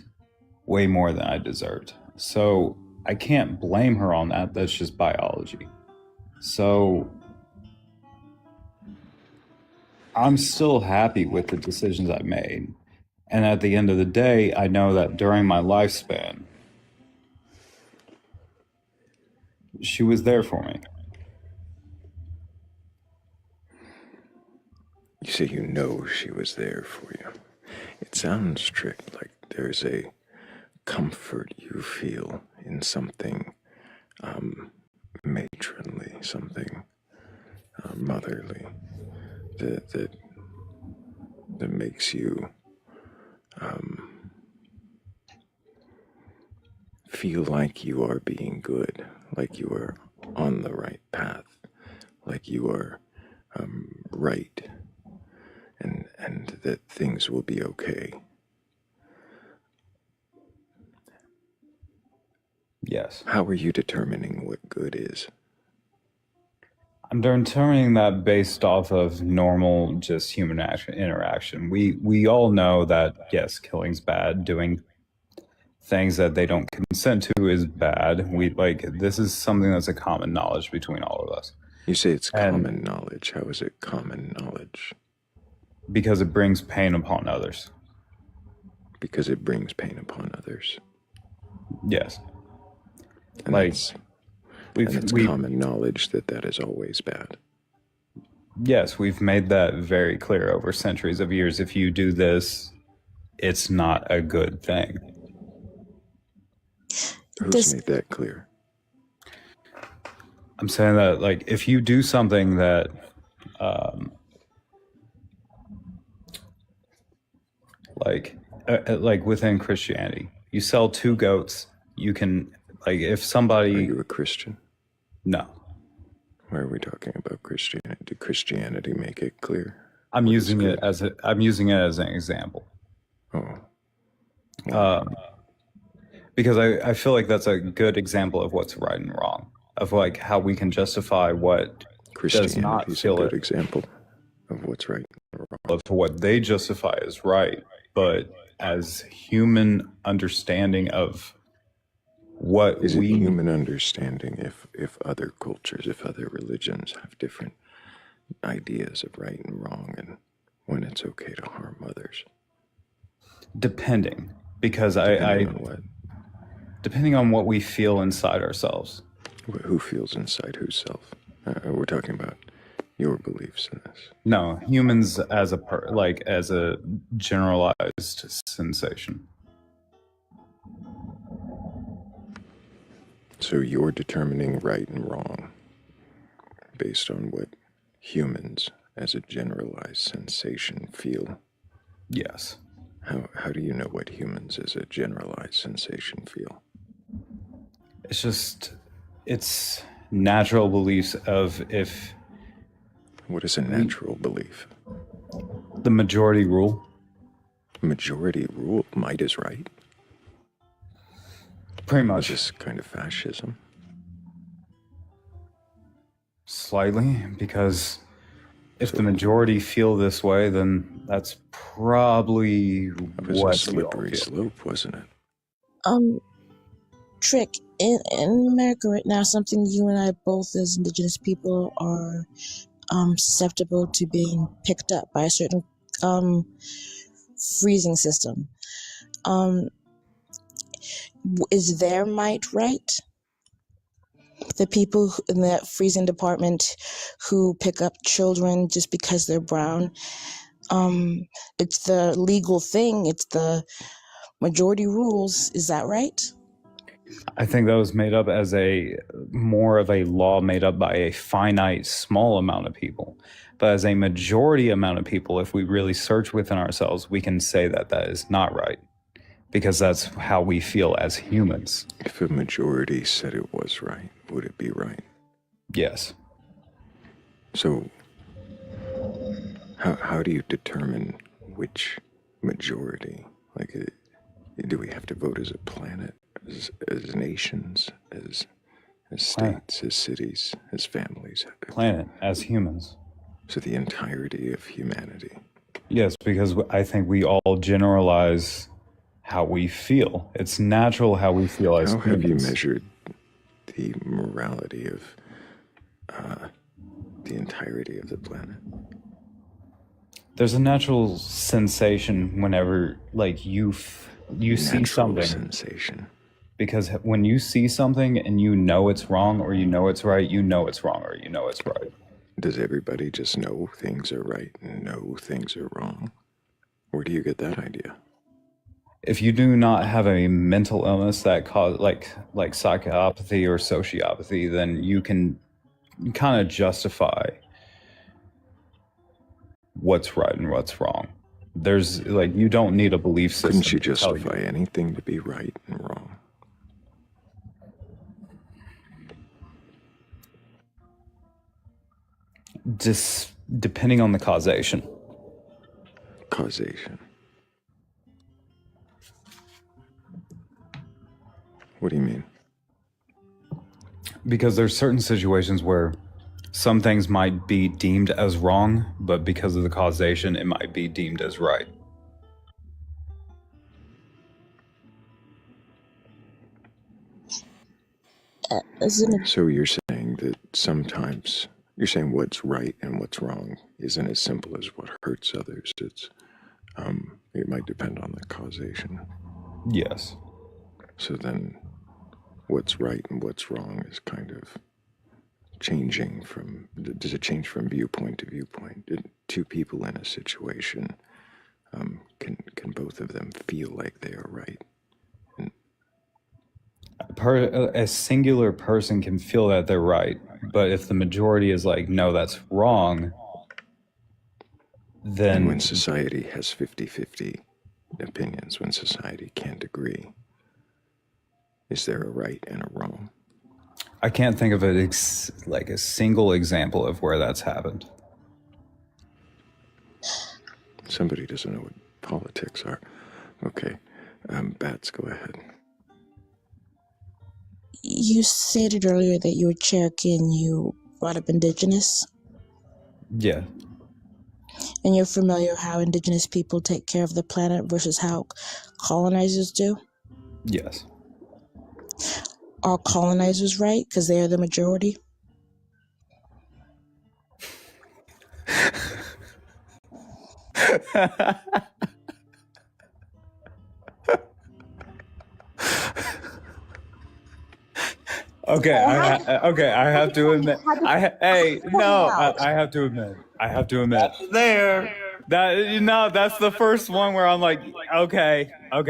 way more than I deserved. So I can't blame her on that. That's just biology. So I'm still happy with the decisions I made. And at the end of the day, I know that during my lifespan, she was there for me. You say you know she was there for you. It sounds, Trick, like there's a comfort you feel in something matronly, something motherly, that makes you feel like you are being good, like you are on the right path, like you are right, and that things will be okay. Yes. How are you determining what good is? I'm determining that based off of normal, just human interaction. We all know that, yes, killing's bad. Doing things that they don't consent to is bad. This is something that's a common knowledge between all of us. You say it's common knowledge. How is it common knowledge? Because it brings pain upon others. Because it brings pain upon others. Yes. And it's common knowledge that is always bad. Yes, we've made that very clear over centuries of years. If you do this, it's not a good thing. Who's made that clear? I'm saying that, like, if you do something that, like within Christianity, you sell 2 goats, you can, like, if somebody... Are you a Christian? No. Why are we talking about Christianity? Did Christianity make it clear? I'm using it as an example. Oh. Because I feel like that's a good example of what's right and wrong, of like how we can justify what does not feel a good example of what's right and wrong. Of what they justify as right, but as human understanding of what is it human understanding if other cultures, if other religions have different ideas of right and wrong and when it's okay to harm others? Depending, because depending on what? Depending on what we feel inside ourselves. Who feels inside whose self? We're talking about your beliefs in this. No, humans as a generalized sensation. So you're determining right and wrong based on what humans as a generalized sensation feel? Yes. How do you know what humans as a generalized sensation feel? It's natural beliefs of if... What is a natural belief? The majority rule. Majority rule? Might is right? Pretty much. Is this kind of fascism? Slightly, because if the majority feel this way, then that's probably what a slippery slope, wasn't it? Trick, in America right now, something you and I both as indigenous people are susceptible to being picked up by a certain freezing system. Is their might right? The people in that freezing department who pick up children just because they're brown, it's the legal thing. It's the majority rules. Is that right? I think that was made up as more of a law made up by a finite, small amount of people. But as a majority amount of people, if we really search within ourselves, we can say that that is not right. Because that's how we feel as humans. If a majority said it was right, would it be right? Yes. So, how do you determine which majority? Like, do we have to vote as a planet, as nations, as states, as cities, as families? Planet, as humans. So the entirety of humanity. Yes, because I think we all generalize how we feel. It's natural how we feel as humans. How have you measured the morality of the entirety of the planet? There's a natural sensation whenever, like, you see something. Sensation. Because when you see something and you know it's wrong or you know it's right, you know it's wrong or you know it's right. Does everybody just know things are right and know things are wrong? Where do you get that idea? If you do not have a mental illness that cause like psychopathy or sociopathy, then you can kind of justify what's right and what's wrong. There's you don't need a belief system. Couldn't you justify anything to be right and wrong? Just depending on the causation. Causation. What do you mean? Because there's certain situations where some things might be deemed as wrong, but because of the causation, it might be deemed as right. So you're saying that sometimes, you're saying what's right and what's wrong isn't as simple as what hurts others. It's, it might depend on the causation. Yes. So then what's right and what's wrong is kind of changing from, does it change from viewpoint to viewpoint? Two people in a situation, can both of them feel like they are right? A singular person can feel that they're right, but if the majority is like, no, that's wrong, then... And when society has 50-50 opinions, when society can't agree, is there a right and a wrong? I can't think of like a single example of where that's happened. Somebody doesn't know what politics are. Okay, Bats, go ahead. You stated earlier that you were Cherokee and you brought up indigenous. Yeah. And you're familiar how indigenous people take care of the planet versus how colonizers do? Yes. Are colonizers right because they are the majority? Okay, I have to admit. I have to admit. There. That's the first one where I'm like, okay. You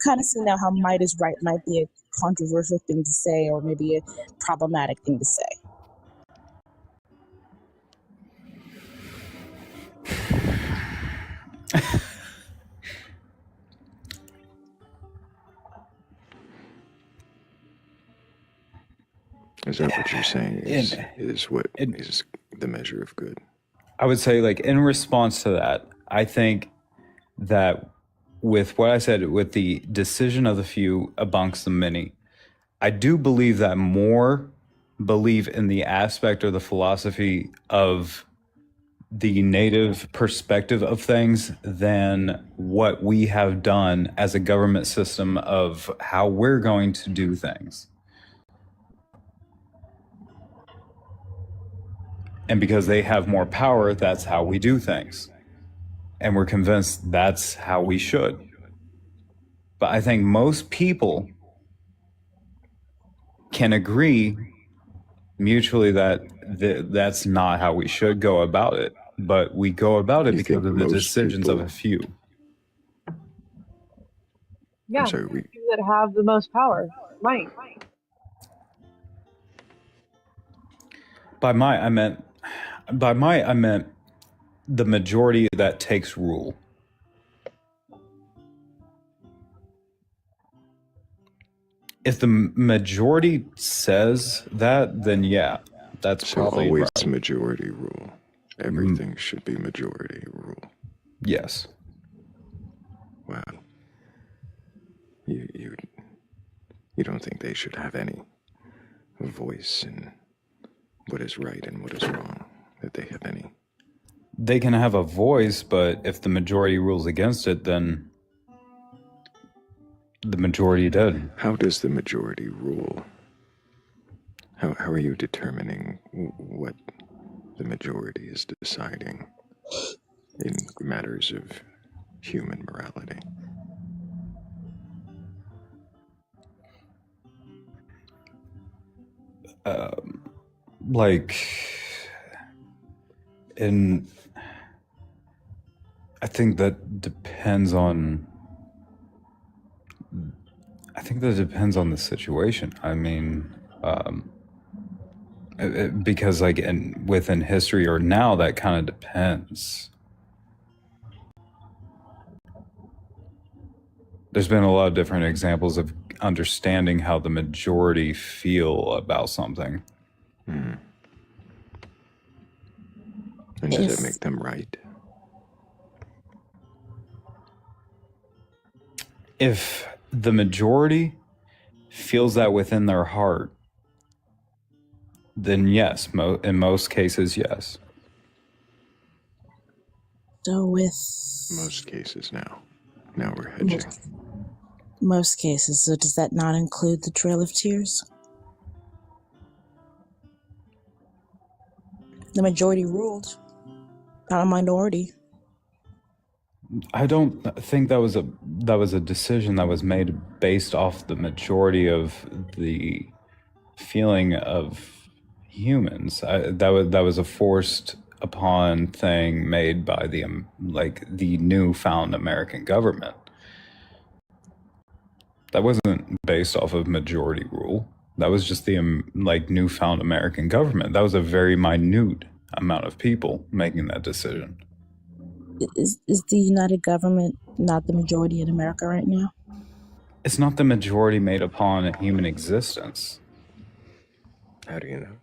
kind of see now how might is right might be a controversial thing to say or maybe a problematic thing to say. Is that what you're saying? Is what is the measure of good? I would say, like, in response to that, I think that with what I said, with the decision of the few amongst the many, I do believe that more believe in the aspect or the philosophy of the native perspective of things than what we have done as a government system of how we're going to do things. And because they have more power, that's how we do things. And we're convinced that's how we should. But I think most people can agree mutually that that's not how we should go about it. But we go about it because of the decisions of a few. Yeah, sorry, people that have the most power, right? By might, I meant the majority that takes rule. If the majority says that, then yeah, that's so probably always right. majority rule. Everything should be majority rule. Yes. Wow. You don't think they should have any voice in what is right and what is wrong? That they have any? They can have a voice, but if the majority rules against it, then the majority did. How does the majority rule? How are you determining what the majority is deciding in matters of human morality? I think that depends on the situation. I mean, because like within history or now, that kind of depends. There's been a lot of different examples of understanding how the majority feel about something. And does that make them right? If the majority feels that within their heart, then yes, in most cases, yes. So with most cases now we're hedging. Most cases. So does that not include the Trail of Tears? The majority ruled, not a minority. I don't think that was a decision that was made based off the majority of the feeling of humans. That was a forced upon thing made by the newfound American government. That wasn't based off of majority rule. That was just the newfound American government. That was a very minute amount of people making that decision. Is the United Government not the majority in America right now? It's not the majority made upon human existence. How do you know?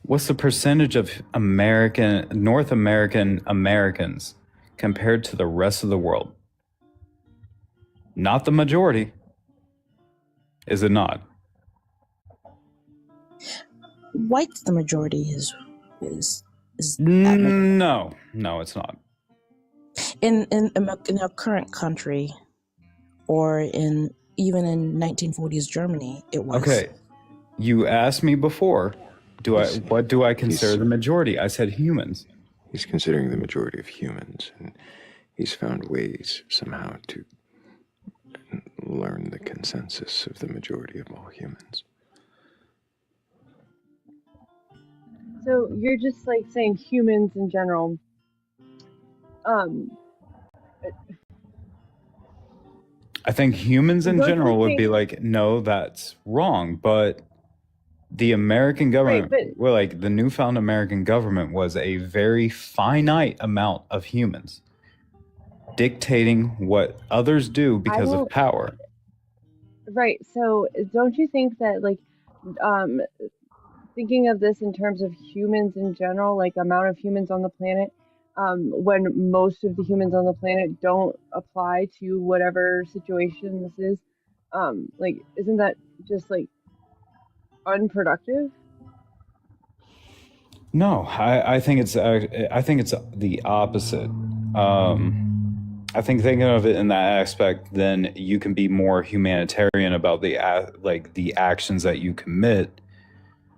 What's the percentage of North American Americans compared to the rest of the world? Not the majority. Is it not? white the majority is that No, it's not. in our current country, or even in 1940s Germany, it was. Okay, you asked me before, what do I consider the majority? I said humans. He's considering the majority of humans, and he's found ways somehow to learn the consensus of the majority of all humans. So you're just like saying humans in general. I think humans in Don't you general would think- be like, no, that's wrong. But the American government, well, like the newfound American government was a very finite amount of humans dictating what others do because of power. Right. So don't you think that like thinking of this in terms of humans in general, like amount of humans on the planet, when most of the humans on the planet don't apply to whatever situation this is, like isn't that just like unproductive? No, I think it's the opposite. I think thinking of it in that aspect, then you can be more humanitarian about the actions that you commit,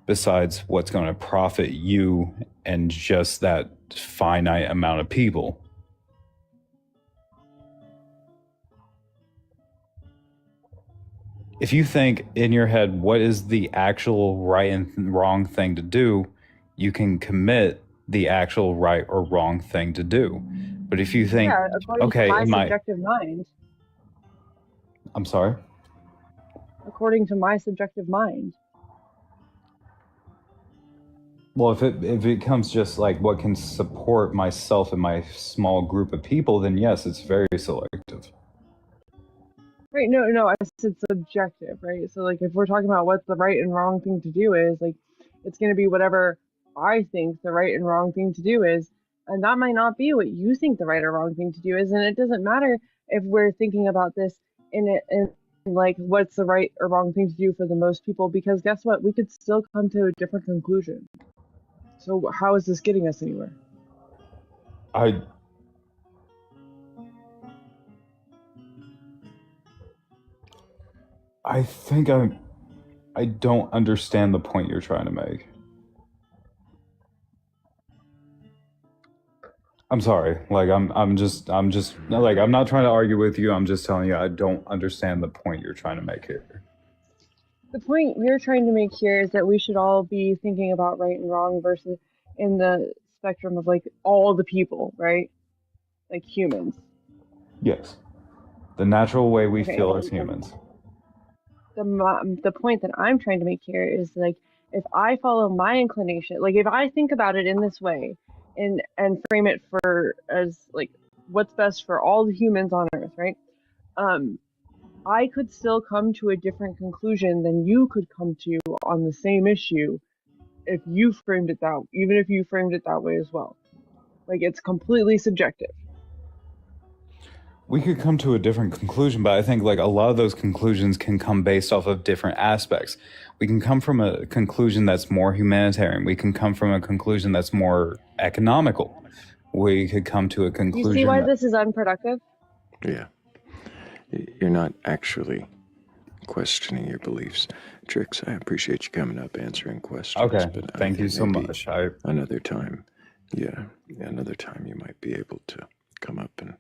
besides what's going to profit you and just that finite amount of people. If you think in your head what is the actual right and wrong thing to do, you can commit the actual right or wrong thing to do. But if you think, according okay, to my subjective mind. I'm sorry? According to my subjective mind. Well, if it comes just like what can support myself and my small group of people, then yes, it's very selective. Right, no, I said subjective, right? So like if we're talking about what the right and wrong thing to do is, like it's gonna be whatever I think the right and wrong thing to do is, and that might not be what you think the right or wrong thing to do is, and it doesn't matter if we're thinking about this in like what's the right or wrong thing to do for the most people, because guess what? We could still come to a different conclusion. So how is this getting us anywhere? I think I don't understand the point you're trying to make. I'm sorry. Like I'm just like, I'm not trying to argue with you. I'm just telling you I don't understand the point you're trying to make here. The point we're trying to make here is that we should all be thinking about right and wrong versus in the spectrum of like all the people, right? Like humans. Yes. The natural way we feel as humans. The point that I'm trying to make here is like if I follow my inclination, like if I think about it in this way and frame it for as like what's best for all the humans on Earth, right? I could still come to a different conclusion than you could come to on the same issue if you framed it that, even if you framed it that way as well. Like it's completely subjective. We could come to a different conclusion, but I think like a lot of those conclusions can come based off of different aspects. We can come from a conclusion that's more humanitarian. We can come from a conclusion that's more economical. We could come to a conclusion. You see why this is unproductive? Yeah. You're not actually questioning your beliefs. Trix, I appreciate you coming up answering questions. Okay, but thank you so much. Another time, another time you might be able to come up and,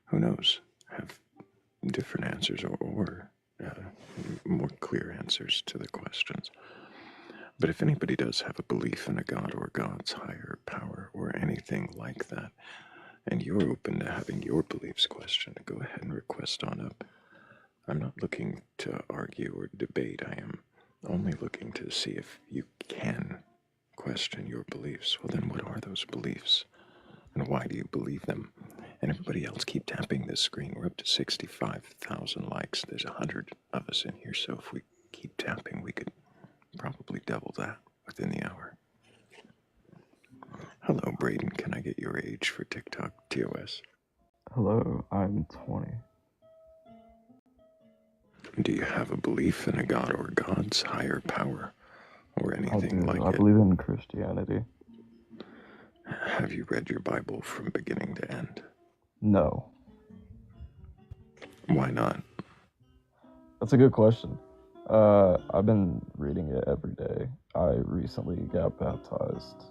who knows, have different answers or more clear answers to the questions. But if anybody does have a belief in a god or God's higher power or anything like that, and you're open to having your beliefs questioned, go ahead and request on up. I'm not looking to argue or debate. I am only looking to see if you can question your beliefs. Well, then what are those beliefs? And why do you believe them? And everybody else, keep tapping this screen. We're up to 65,000 likes. There's 100 of us in here, so if we keep tapping, we could probably double that within the hour. Hello, Braden. Can I get your age for TikTok TOS? Hello, I'm 20. Do you have a belief in a god or gods higher power or or I anything do. like I it? believe in Christianity. Have you read your Bible from beginning to end? No. Why not? That's a good question. I've been reading it every day. I recently got baptized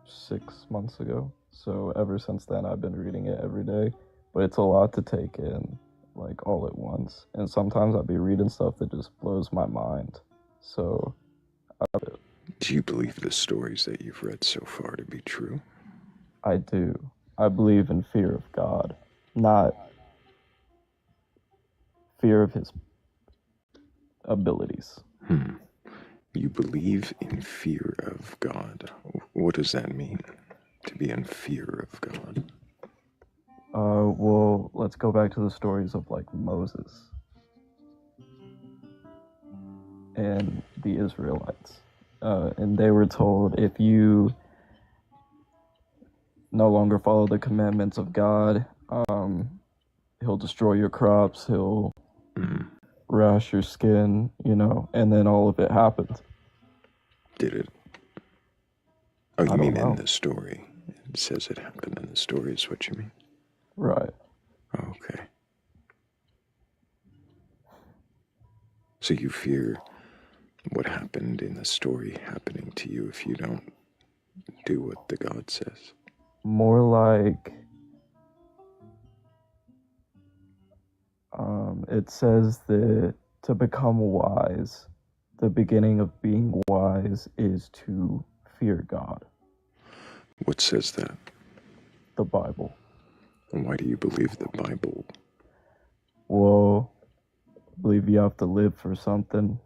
6 months ago. So ever since then, I've been reading it every day. But it's a lot to take in, like, all at once. And sometimes I'll be reading stuff that just blows my mind. So, Do you believe the stories that you've read so far to be true? I do. I believe in fear of God, not fear of his abilities. You believe in fear of God. What does that mean, to be in fear of God? Well, let's go back to the stories of, like, Moses and the Israelites. And they were told, if you no longer follow the commandments of God, he'll destroy your crops, he'll rash your skin, and then all of it happened. Did it? Oh, you I mean don't know. in the story? It says it happened in the story is what you mean? Right. Okay. So you fear what happened in the story happening to you if you don't do what the God says? More like, it says that to become wise, the beginning of being wise is to fear God. What says that? The Bible. And why do you believe the Bible? Well, I believe you have to live for something.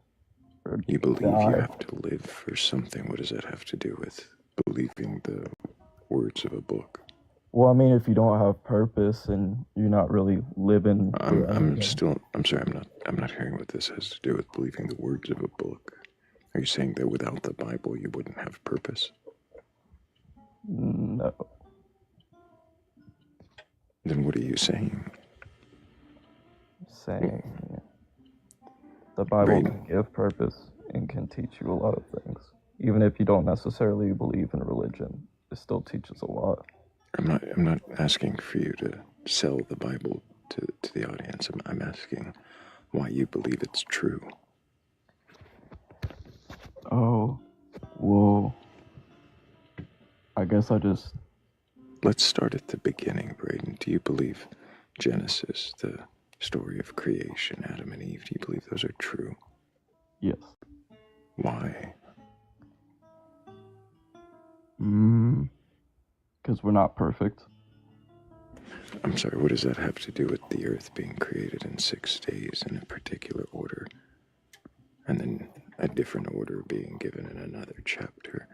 Or You believe die. you have to live for something. What does that have to do with believing the words of a book? Well, I mean, if you don't have purpose and you're not really living for anything. I'm sorry, I'm not hearing what this has to do with believing the words of a book. Are you saying that without the Bible you wouldn't have purpose? No. Then what are you saying? Saying the Bible can give purpose and can teach you a lot of things. Even if you don't necessarily believe in religion, it still teaches a lot. I'm not asking for you to sell the Bible to the audience. I'm asking why you believe it's true. Oh, well, I guess Let's start at the beginning, Braden. Do you believe Genesis, the story of creation, Adam and Eve, do you believe those are true? Yes. Why? Because we're not perfect. I'm sorry, what does that have to do with the earth being created in 6 days in a particular order, and then a different order being given in another chapter,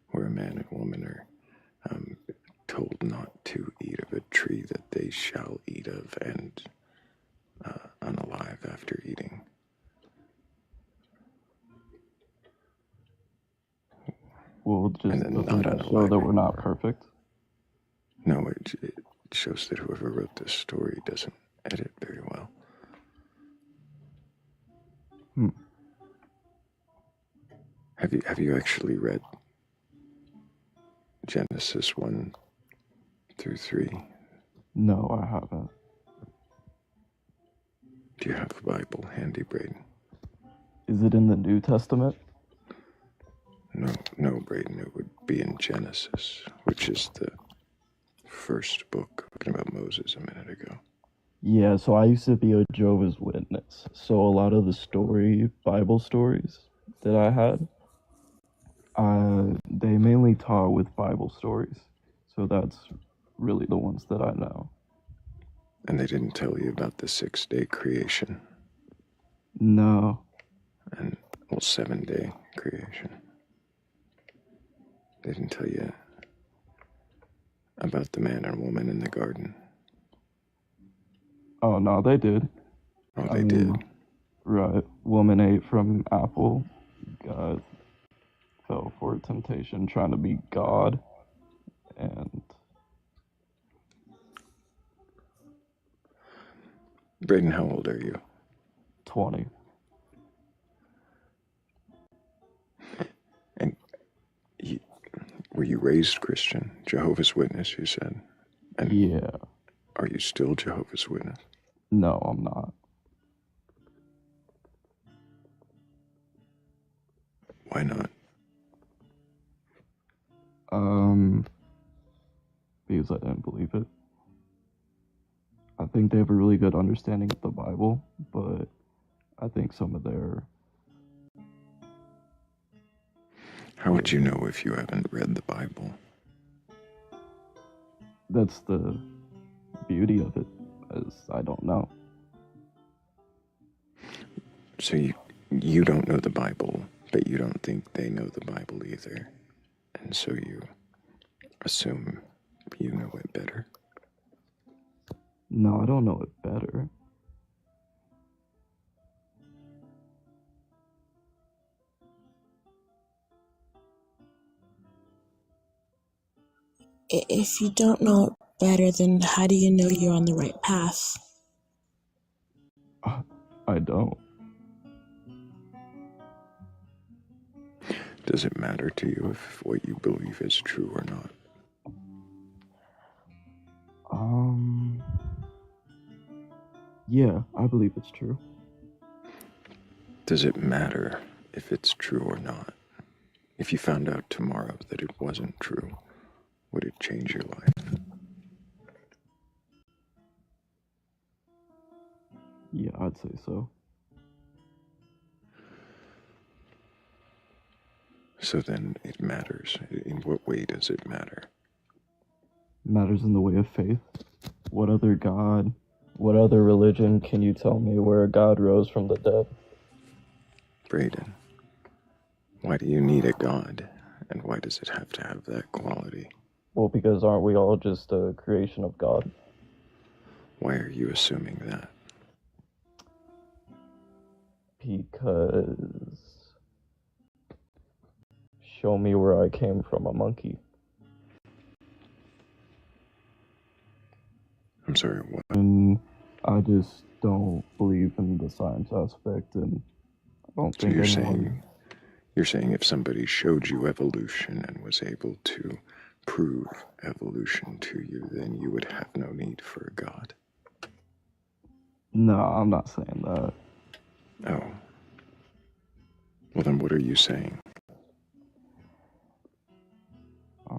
where a man and woman are told not to eat of a tree that they shall eat of, and unalive after eating? Well, just and then doesn't not that show that unalive. we're not perfect? No, it shows that whoever wrote this story doesn't edit very well. Have you actually read Genesis 1 through 3? No, I haven't. Do you have a Bible handy, Braden? Is it in the New Testament? No, Braden, it would be in Genesis, which is the first book, talking about Moses a minute ago. Yeah, so I used to be a Jehovah's Witness. So a lot of the Bible stories that I had, they mainly taught with Bible stories. So that's really the ones that I know. And they didn't tell you about the 6-day creation? No. And, 7-day creation? They didn't tell you about the man and woman in the garden? Oh, no, they did. Oh, they did? Right. Woman ate from apple. God fell for temptation, trying to be God. And Braden, how old are you? 20. Were you raised Christian? Jehovah's Witness, you said. And Yeah. are you still Jehovah's Witness? No, I'm not. Why not? Because I didn't believe it. I think they have a really good understanding of the Bible, but I think some of their... How would you know if you haven't read the Bible? That's the beauty of it, is I don't know. So you don't know the Bible, but you don't think they know the Bible either. And so you assume you know it better. No, I don't know it better. If you don't know it better, then how do you know you're on the right path? I don't. Does it matter to you if what you believe is true or not? Yeah, I believe it's true. Does it matter if it's true or not? If you found out tomorrow that it wasn't true, would it change your life? Yeah, I'd say so. So then it matters. In what way does it matter? It matters in the way of faith. What other God, what other religion can you tell me where a God rose from the dead? Brayden, why do you need a God? And why does it have to have that quality? Well, because aren't we all just a creation of God? Why are you assuming that? Because... show me where I came from, a monkey. I'm sorry, what? And I just don't believe in the science aspect, and I don't So think you're saying if somebody showed you evolution and was able to prove evolution to you, then you would have no need for a God. No, I'm not saying that. Oh. Well, then what are you saying? I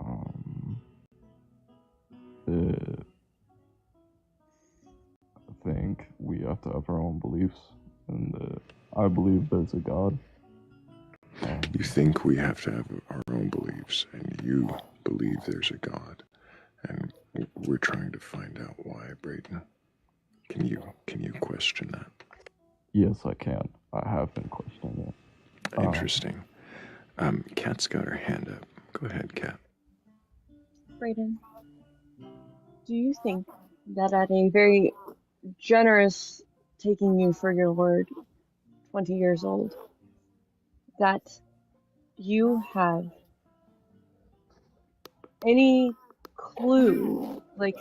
think we have to have our own beliefs, and I believe there's a God. You think we have to have our own beliefs, and you believe there's a God, and we're trying to find out why, Brayden. Can you question that? Yes, I can. I have been questioning it. Interesting. Kat's got her hand up. Go ahead, Kat. Brayden, do you think that at a very generous, taking you for your word, 20 years old, that you have any clue, like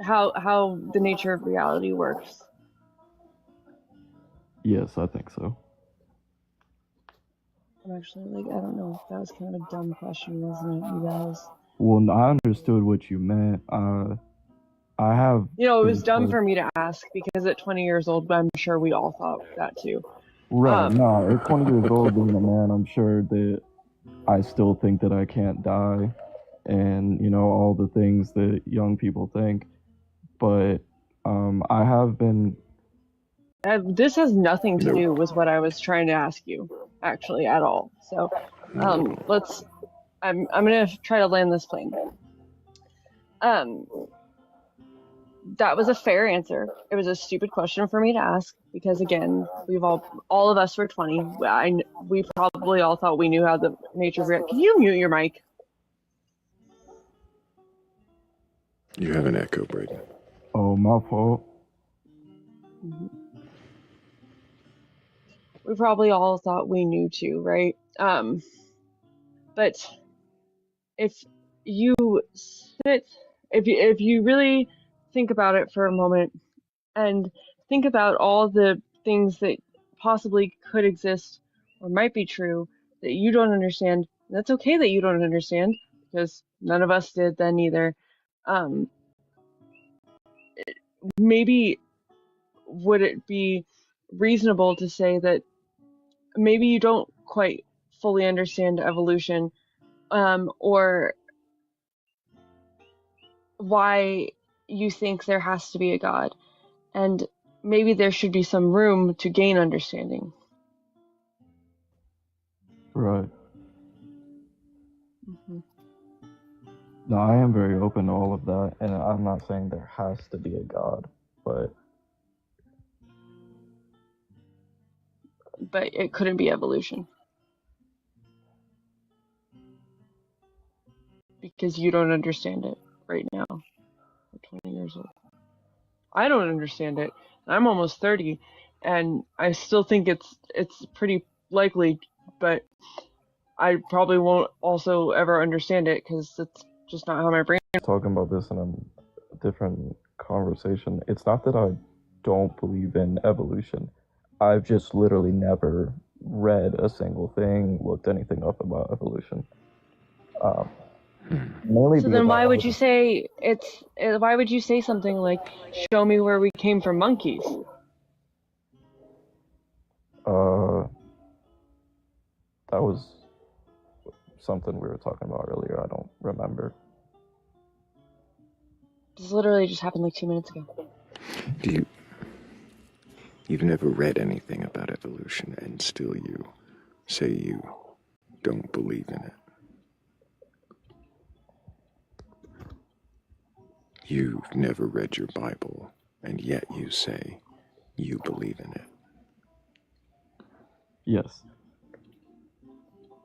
how the nature of reality works? Yes, I think so. I'm actually like, I don't know if that was kind of a dumb question, wasn't it, you guys? Well, I understood what you meant. I have... You know, it was dumb for me to ask because at 20 years old, I'm sure we all thought that too. Right, no, at 20 years old being a man, I'm sure that I still think that I can't die, and, you know, all the things that young people think. But I have been... This has nothing to do with what I was trying to ask you, actually, at all. So, I'm gonna try to land this plane. That was a fair answer. It was a stupid question for me to ask because, again, we've all of us were 20. We probably all thought we knew how the nature of reality. Can you mute your mic? You have an echo, Brayden. Oh, my fault. Mm-hmm. We probably all thought we knew too, right? But if you if you really think about it for a moment and think about all the things that possibly could exist or might be true that you don't understand That's okay that you don't understand, because none of us did then either. Maybe would it be reasonable to say that maybe you don't quite fully understand evolution, or why you think there has to be a God, and maybe there should be some room to gain understanding. Right. Mm-hmm. No, I am very open to all of that, and I'm not saying there has to be a God, but it couldn't be evolution because you don't understand it right now. You're 20 years old. I don't understand it. I'm almost 30, and I still think it's pretty likely, but I probably won't also ever understand it because it's just not how my brain. talking about this in a different conversation. It's not that I don't believe in evolution. I've just literally never read a single thing, looked anything up about evolution. Mainly So because then why would you say it's? Why would you say something like, "Show me where we came from monkeys"? That was something we were talking about earlier. I don't remember. This literally just happened like 2 minutes ago. You've never read anything about evolution, and still you say you don't believe in it. You've never read your Bible, and yet you say you believe in it. Yes.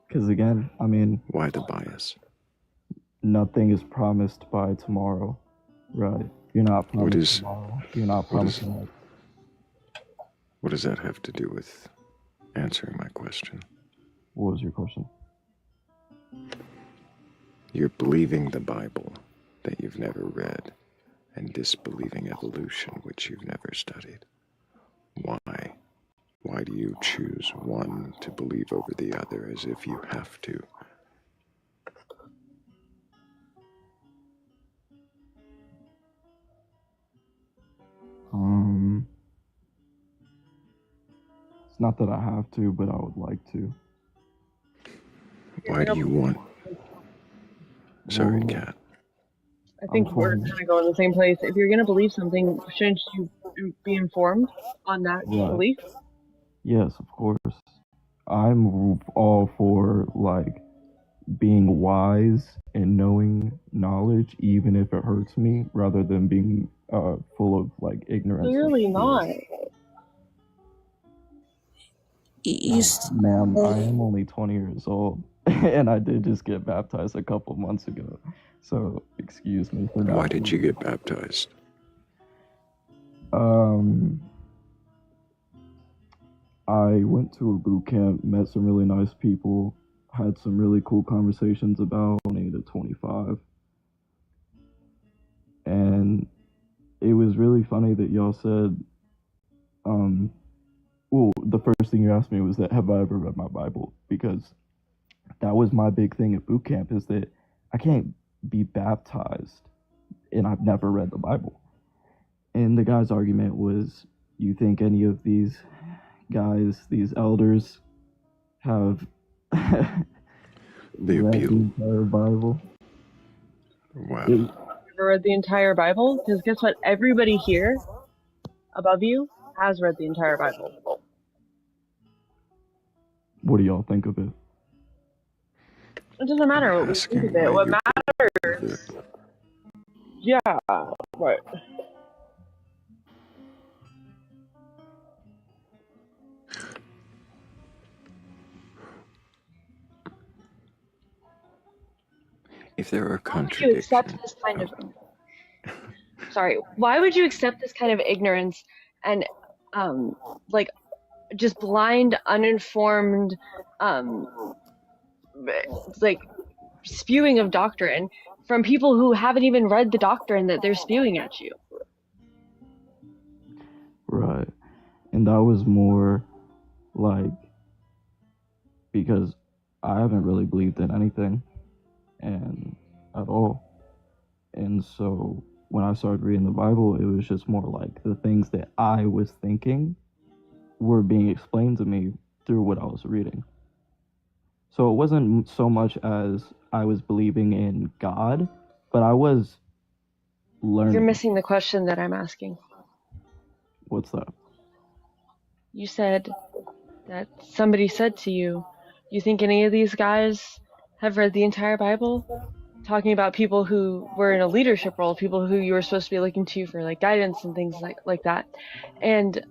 Because again, I mean... Why the bias? Nothing is promised by tomorrow, right? You're not promised tomorrow. You're not promised tomorrow. What does that have to do with answering my question? What was your question? You're believing the Bible that you've never read and disbelieving evolution, which you've never studied. Why? Why do you choose one to believe over the other as if you have to? It's not that I have to, but I would like to. Why do you want... Sorry, Kat. I think we're kind of going the same place. If you're going to believe something, shouldn't you be informed on that belief? Yes, of course. I'm all for, like, being wise and knowing knowledge, even if it hurts me, rather than being full of, like, ignorance. Clearly not. Ma'am, I am only 20 years old, and I did just get baptized a couple months ago. So, excuse me for that. Why did you get baptized? I went to a boot camp, met some really nice people, had some really cool conversations about 20 to 25. And it was really funny that y'all said, well, the first thing you asked me was that, have I ever read my Bible? Because that was my big thing at boot camp, is that I can't be baptized and I've never read the Bible. And the guy's argument was, you think any of these guys, these elders, have read the entire Bible? Wow. Ever read the entire Bible? Because guess what? Everybody here above you has read the entire Bible. What do y'all think of it? It doesn't matter what we think of it. What matters... Yeah, right. If there are contradictions... Why would you accept this kind of... Sorry. Why would you accept this kind of ignorance and, like, just blind, uninformed, like, spewing of doctrine from people who haven't even read the doctrine that they're spewing at you? Right. And that was more like, because I haven't really believed in anything and at all. And so when I started reading the Bible, it was just more like the things that I was thinking were being explained to me through what I was reading. So it wasn't so much as I was believing in God, but I was learning. You're missing the question that I'm asking. What's that? You said that somebody said to you, you think any of these guys have read the entire Bible? Talking about people who were in a leadership role, people who you were supposed to be looking to for like guidance and things like that. And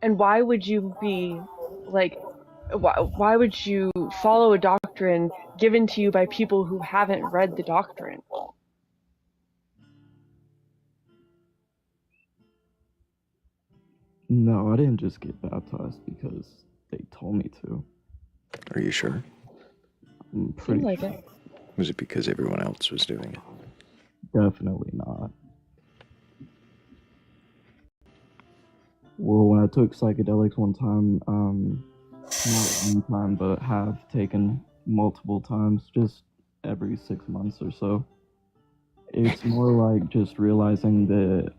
why would you be like, why would you follow a doctrine given to you by people who haven't read the doctrine? No, I didn't just get baptized because they told me to. Are you sure? I'm pretty Seemed like sure. it. Was it because everyone else was doing it? Definitely not. Well, when I took psychedelics one time, not one time, but have taken multiple times, just every 6 months or so. It's more like just realizing that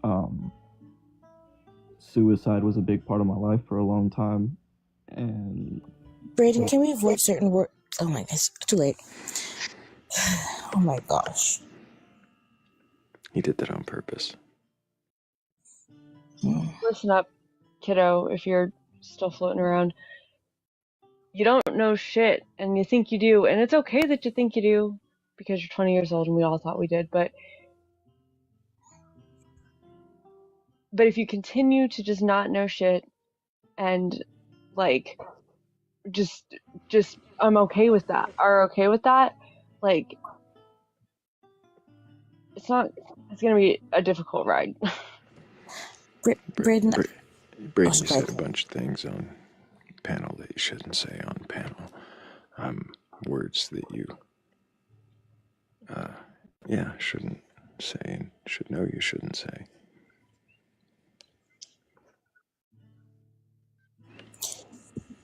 suicide was a big part of my life for a long time. And Braden, can we avoid certain words? Oh my gosh, too late. Oh my gosh. He did that on purpose. Listen up, kiddo, if you're still floating around. You don't know shit, and you think you do, and it's okay that you think you do, because you're 20 years old and we all thought we did, but if you continue to just not know shit and like just I'm okay with that, are okay with that, like it's gonna be a difficult ride. Braden, Braden, you said a bunch of things on panel that you shouldn't say on panel. Words that you, shouldn't say and should know you shouldn't say.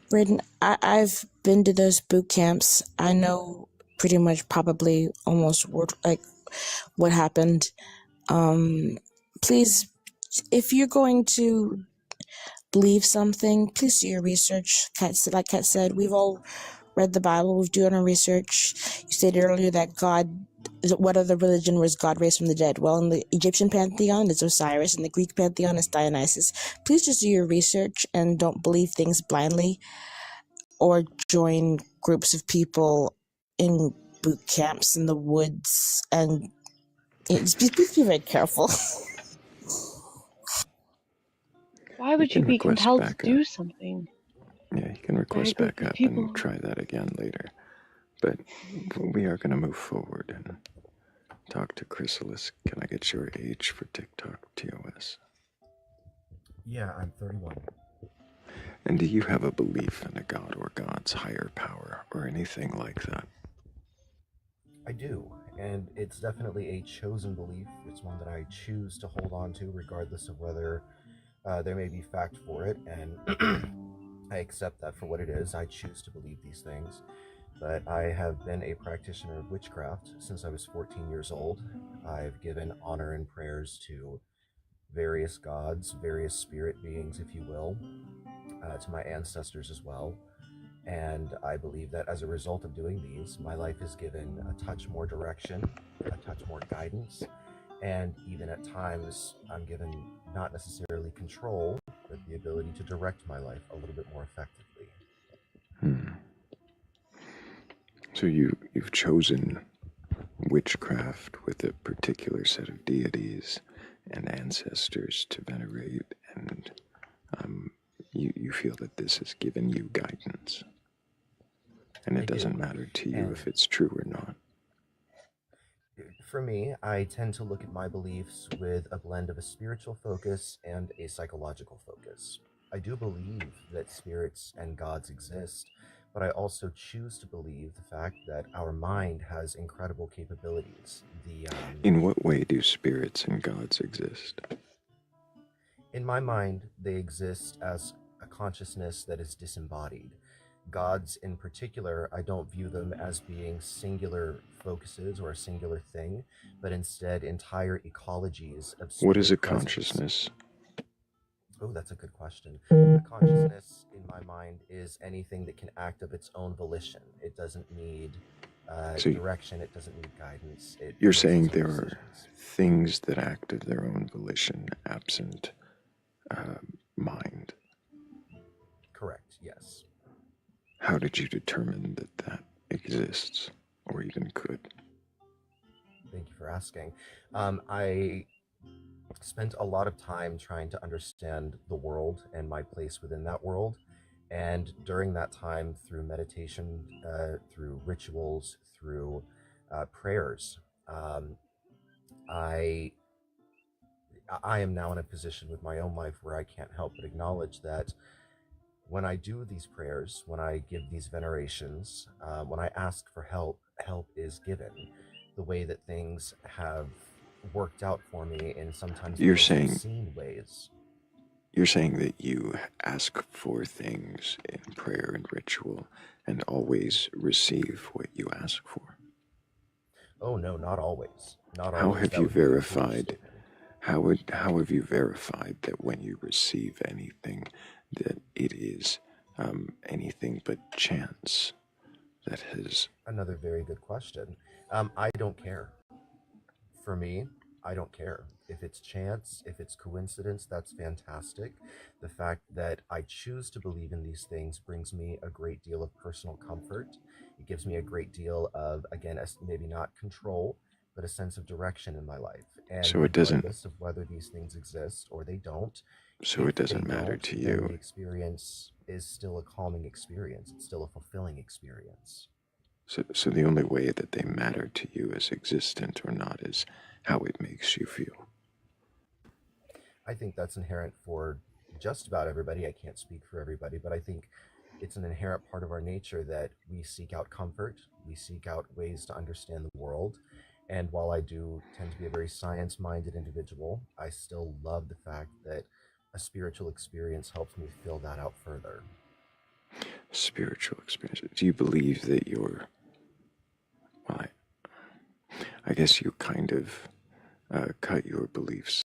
Braden, I've been to those boot camps. I know pretty much probably almost what happened. Please, if you're going to believe something, please do your research. Like Kat said, we've all read the Bible. We've done our research. You stated earlier that what other religion was God raised from the dead? Well, in the Egyptian pantheon, it's Osiris. In the Greek pantheon, it's Dionysus. Please just do your research and don't believe things blindly or join groups of people in boot camps in the woods. And just be very careful. Why would you be compelled to do something? Yeah, you can request back up and try that again later. But we are going to move forward and talk to Chrysalis. Can I get your age for TikTok TOS? Yeah, I'm 31. And do you have a belief in a god or gods higher power or anything like that? I do, and it's definitely a chosen belief. It's one that I choose to hold on to regardless of whether there may be fact for it, and I accept that for what it is. I choose to believe these things, but I have been a practitioner of witchcraft since I was 14 years old. I've given honor and prayers to various gods, various spirit beings, if you will, to my ancestors as well. And I believe that as a result of doing these, my life is given a touch more direction, a touch more guidance, and even at times I'm given not necessarily control, but the ability to direct my life a little bit more effectively. So you've chosen witchcraft with a particular set of deities and ancestors to venerate, and you feel that this has given you guidance. And it doesn't matter to you if it's true or not. For me, I tend to look at my beliefs with a blend of a spiritual focus and a psychological focus. I do believe that spirits and gods exist, but I also choose to believe the fact that our mind has incredible capabilities. In what way do spirits and gods exist? In my mind, they exist as a consciousness that is disembodied. Gods in particular, I don't view them as being singular focuses or a singular thing, but instead entire ecologies of What is spirit a presence. consciousness? Oh, that's a good question. A consciousness, in my mind, is anything that can act of its own volition. It doesn't need So direction. It doesn't need guidance. It you're makes saying its own there are decisions. things that act of their own volition absent mind. Correct, yes. How did you determine that that exists or even could? Thank you for asking. I spent a lot of time trying to understand the world and my place within that world. And during that time, through meditation, through rituals, through prayers, um, I I am now in a position with my own life where I can't help but acknowledge that when I do these prayers, when I give these venerations, when I ask for help, help is given. The way that things have worked out for me in sometimes the You're most saying obscene ways. you're saying that you ask for things in prayer and ritual and always receive what you ask for. Oh no, not always. Not How always. have That you would be an verified? overstatement. How have you verified that when you receive anything, that it is anything but chance that has? Another very good question. I don't care. For me, I don't care. If it's chance, if it's coincidence, that's fantastic. The fact that I choose to believe in these things brings me a great deal of personal comfort. It gives me a great deal of, again, maybe not control, but a sense of direction in my life. And So it doesn't. regardless of whether these things exist or they don't, So if it they doesn't matter don't, to then the you. experience is still a calming experience. It's still a fulfilling experience. So the only way that they matter to you as existent or not is how it makes you feel. I think that's inherent for just about everybody. I can't speak for everybody, but I think it's an inherent part of our nature that we seek out comfort, we seek out ways to understand the world. And while I do tend to be a very science minded individual, I still love the fact that a spiritual experience helps me fill that out further. Spiritual experience. Do you believe that you're? Well, I guess you kind of cut your beliefs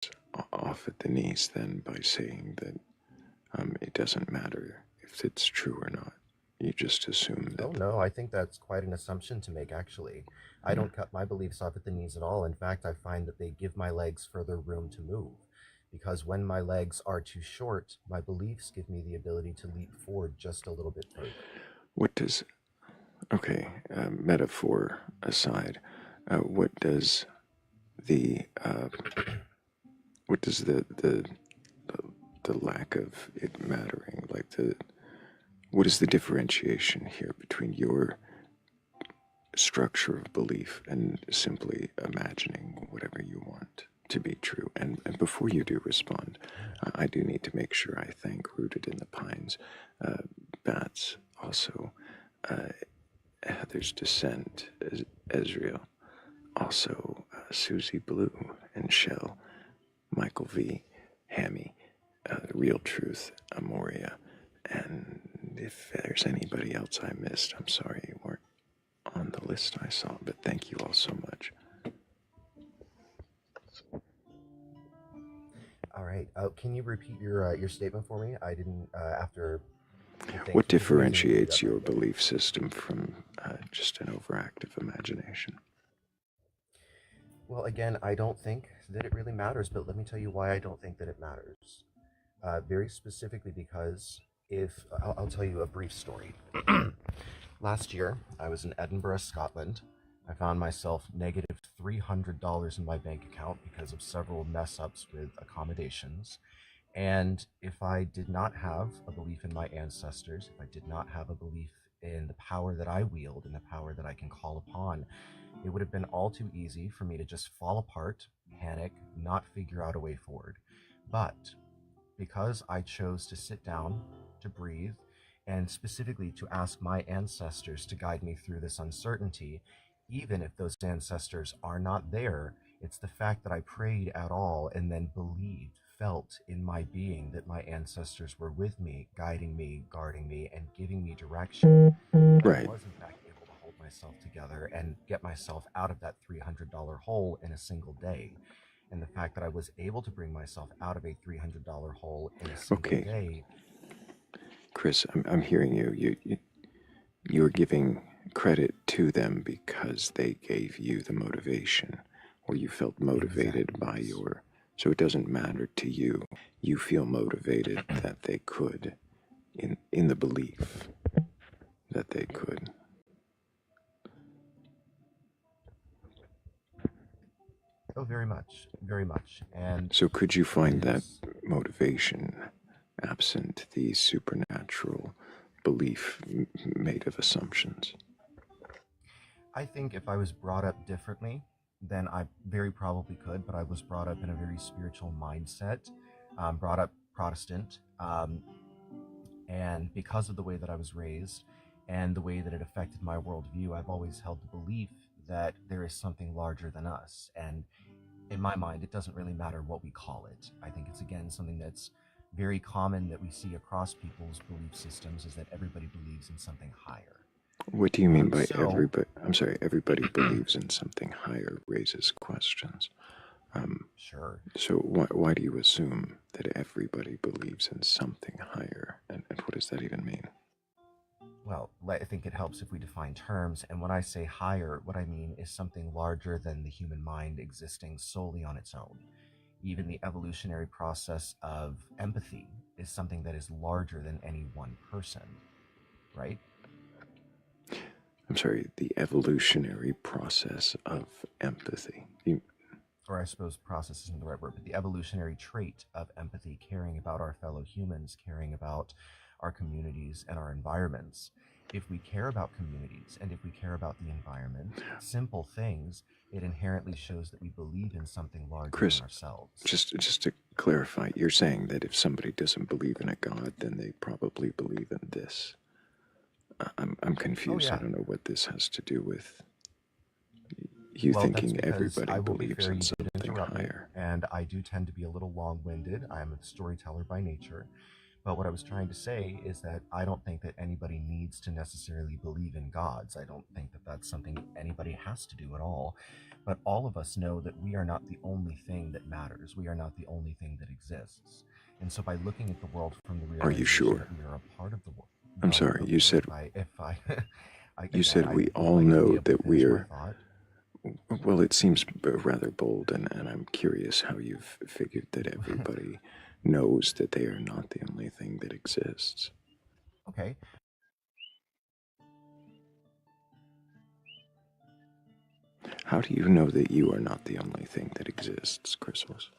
off at the knees then by saying that it doesn't matter if it's true or not. You just assume Oh, that. no, I think that's quite an assumption to make, actually. I don't cut my beliefs off at the knees at all. In fact, I find that they give my legs further room to move. Because when my legs are too short, my beliefs give me the ability to leap forward just a little bit further. What does? Okay, metaphor aside, what does the what does the lack of it mattering, like the what is the differentiation here between your structure of belief and simply imagining whatever you want to be true? And before you do respond, I do need to make sure I thank Rooted in the Pines, Bats, also Heather's Descent, Ezreal, also Susie Blue and Shell, Michael V, Hammy, Real Truth, Amoria, and if there's anybody else I missed, I'm sorry you weren't on the list I saw, but thank you all so much. All right. Can you repeat your statement for me? I didn't after. What Thank you. I didn't hear differentiates that your right away. belief system from just an overactive imagination? Well, again, I don't think that it really matters, but let me tell you why I don't think that it matters. Very specifically because if I'll tell you a brief story. Last year, I was in Edinburgh, Scotland. I found myself negative $300 in my bank account because of several mess ups with accommodations. And if I did not have a belief in my ancestors, if I did not have a belief in the power that I wield and the power that I can call upon, it would have been all too easy for me to just fall apart, panic, not figure out a way forward. But because I chose to sit down, to breathe, and specifically to ask my ancestors to guide me through this uncertainty, even if those ancestors are not there, it's the fact that I prayed at all and then believed, felt in my being that my ancestors were with me, guiding me, guarding me, and giving me direction. Right. I was, in fact, able to hold myself together and get myself out of that $300 hole in a single day. And the fact that I was able to bring myself out of a $300 hole in a single day. Chris, I'm hearing you. You're giving credit to them because they gave you the motivation, or you felt motivated by your. So it doesn't matter to you. You feel motivated that they could, in the belief that they could. Oh, very much, very much. And so could you find that motivation absent the supernatural belief made of assumptions? I think if I was brought up differently, then I very probably could, but I was brought up in a very spiritual mindset, brought up Protestant, and because of the way that I was raised and the way that it affected my worldview, I've always held the belief that there is something larger than us. And in my mind, it doesn't really matter what we call it. I think it's, again, something that's very common that we see across people's belief systems, is that everybody believes in something higher. What do you mean by everybody? I'm sorry, everybody believes in something higher raises questions. Sure. So why do you assume that everybody believes in something higher? And what does that even mean? Well, I think it helps if we define terms. And when I say higher, what I mean is something larger than the human mind existing solely on its own. Even the evolutionary process of empathy is something that is larger than any one person, right? I'm sorry, the evolutionary process of empathy. Or I suppose process isn't the right word, but the evolutionary trait of empathy, caring about our fellow humans, caring about our communities and our environments. If we care about communities and if we care about the environment, simple things, it inherently shows that we believe in something larger than ourselves. Just to clarify, you're saying that if somebody doesn't believe in a God, then they probably believe in this. I'm confused. I don't know what this has to do with you thinking everybody believes in something higher. And I do tend to be a little long-winded. I am a storyteller by nature. But what I was trying to say is that I don't think that anybody needs to necessarily believe in gods. I don't think that that's something anybody has to do at all. But all of us know that we are not the only thing that matters. We are not the only thing that exists. And so by looking at the world from the realization that we are a part of the world. I'm sorry, you said you said I we all like know to be able to that finish my we're. thought. Well, it seems rather bold, and I'm curious how you've figured that everybody knows that they are not the only thing that exists. Okay. How do you know that you are not the only thing that exists, Chrysalis?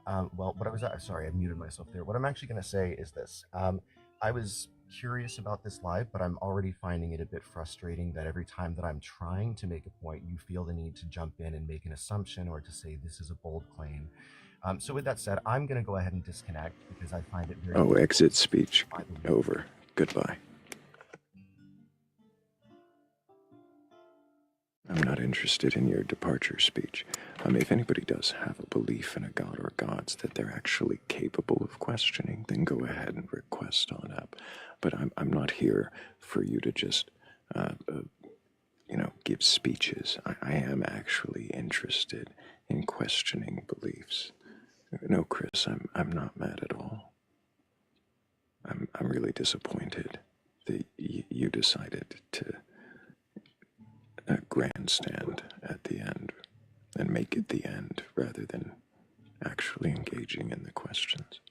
Well, what I was sorry, I muted myself there. What I'm actually going to say is this. I was curious about this live, but I'm already finding it a bit frustrating that every time that I'm trying to make a point, you feel the need to jump in and make an assumption or to say this is a bold claim. So with that said, I'm going to go ahead and disconnect because I find it very... Oh, exit speech. Over. Goodbye. I'm not interested in your departure speech. If anybody does have a belief in a god or gods that they're actually capable of questioning, then go ahead and request on up. But I'm not here for you to just, give speeches. I am actually interested in questioning beliefs. No, Chris, I'm not mad at all. I'm really disappointed that you decided to grandstand at the end and make it the end rather than actually engaging in the questions.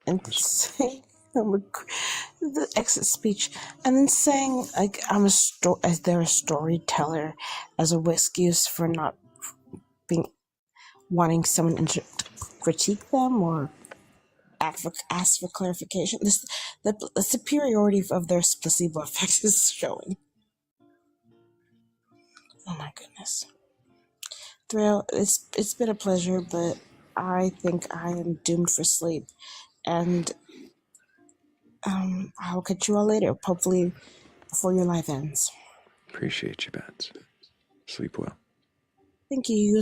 And saying the exit speech, and then saying like as they're a storyteller as a excuse for not wanting someone to critique them or ask for clarification. The superiority of their placebo effect is showing. Oh my goodness. Thrayle, it's been a pleasure, but I think I am doomed for sleep. And I'll catch you all later, hopefully before your life ends. Appreciate you, Bats. Sleep well. Thank you.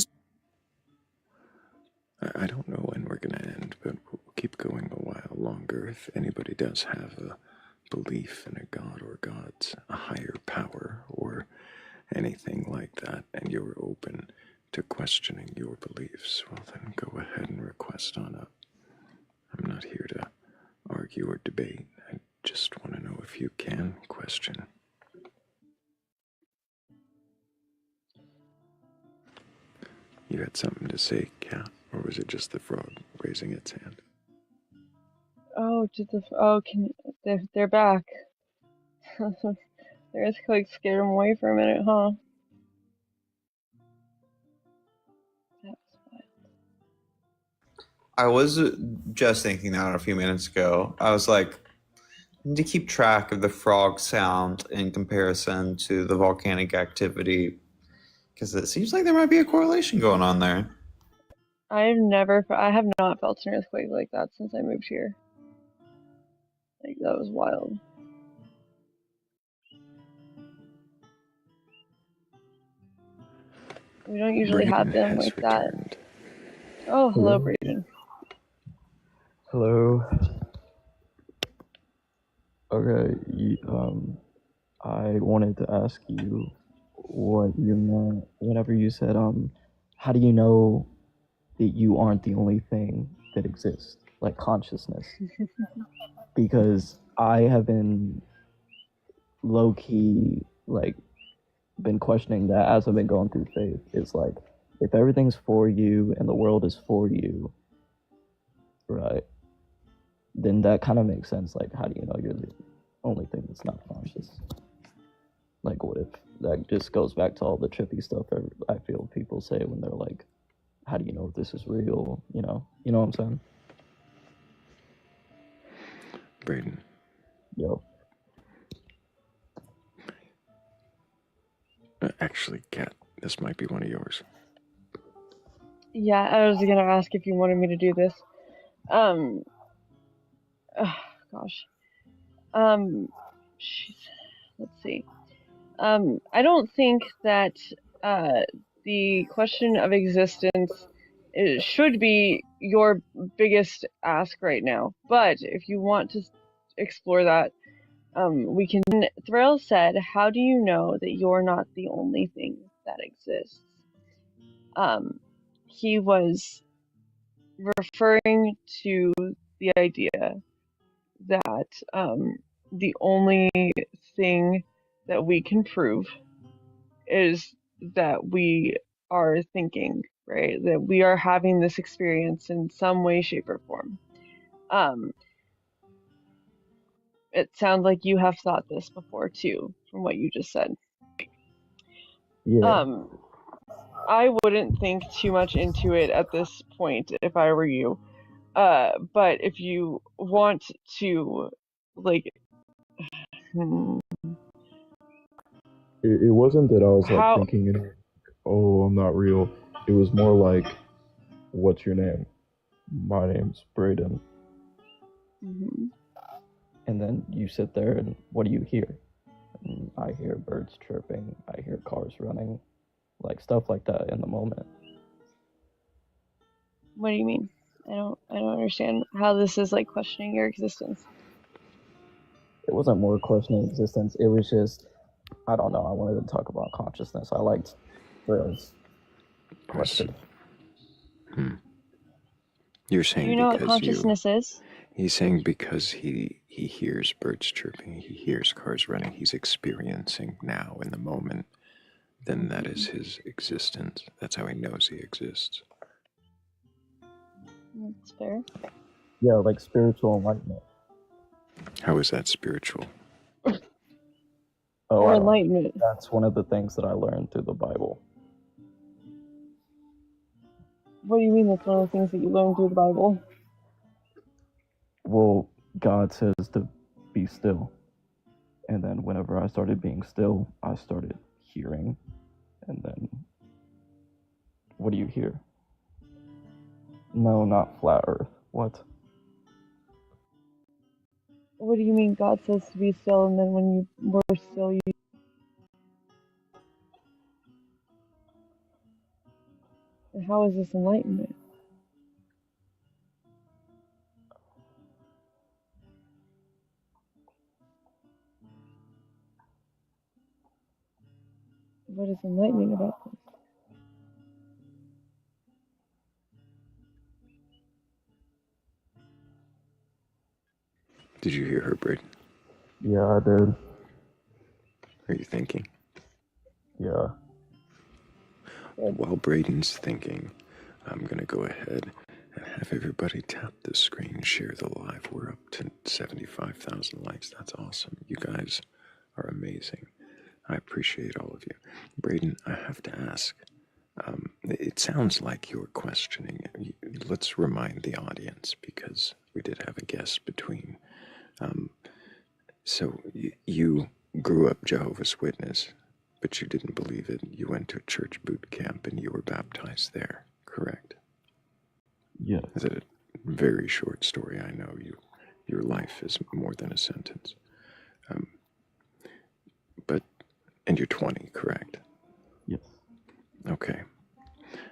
I don't know when we're going to end, but we'll keep going a while longer. If anybody does have a belief in a god or gods, a higher power, or anything like that, and you're open to questioning your beliefs, well, then go ahead and request on up. I'm not here to argue or debate. I just want to know if you can question. You had something to say, Cat, or was it just the frog raising its hand? Oh, they're back. The earthquake scared them away for a minute, huh? I was just thinking that a few minutes ago. I was like, I need to keep track of the frog sound in comparison to the volcanic activity, because it seems like there might be a correlation going on there. I have not felt an earthquake like that since I moved here. Like, that was wild. We don't usually have them like that. Oh, hello, Brayden. Hello. Okay, I wanted to ask you what you meant whenever you said, how do you know that you aren't the only thing that exists, like consciousness? Because I have been low-key, like, been questioning that as I've been going through faith. It's like, if everything's for you and the world is for you, right, then that kind of makes sense. Like, how do you know you're the only thing that's not conscious? Like, what if that just goes back to all the trippy stuff that I feel people say when they're like, how do you know if this is real? You know what I'm saying? Brayden. Yo. Actually, Kat, this might be one of yours. Yeah, I was gonna ask if you wanted me to do this. Gosh. Let's see. I don't think that the question of existence should be your biggest ask right now. But if you want to explore that, we can. Thrayle said, "How do you know that you're not the only thing that exists?" He was referring to the idea that the only thing that we can prove is that we are thinking, right? That we are having this experience in some way, shape, or form. It sounds like you have thought this before too, from what you just said. Yeah. I wouldn't think too much into it at this point if I were you. But if you want to, like, It wasn't that I was like how? thinking, oh, I'm not real. It was more like, what's your name? My name's Brayden. Mm-hmm. And then you sit there and what do you hear? And I hear birds chirping. I hear cars running, like stuff like that in the moment. What do you mean? I don't understand how this is like questioning your existence. It wasn't more questioning existence. It was just, I don't know. I wanted to talk about consciousness. I liked Thrayle's question. You're saying Do you know what because consciousness is? He's saying because he hears birds chirping, he hears cars running, he's experiencing now in the moment, then that is his existence. That's how he knows he exists. That's fair. Yeah, like spiritual enlightenment. How is that spiritual? Or enlightenment. That's one of the things that I learned through the Bible. What do you mean that's one of the things that you learned through the Bible? Well, God says to be still. And then whenever I started being still, I started hearing. And then, what do you hear? No, not flat earth. What? What do you mean God says to be still and then when you were still you... how is this enlightenment? What is enlightening about this? Did you hear her, Braden? Yeah, I did. Are you thinking? Yeah. While Braden's thinking, I'm going to go ahead and have everybody tap the screen, share the live. We're up to 75,000 likes. That's awesome. You guys are amazing. I appreciate all of you. Braden, I have to ask. It sounds like you're questioning. Let's remind the audience, because we did have a guest between. So you grew up Jehovah's Witness, but you didn't believe it. You went to a church boot camp and you were baptized there, correct? Yeah. Is it a very short story? I know your life is more than a sentence. And you're 20, correct? Yes. Okay.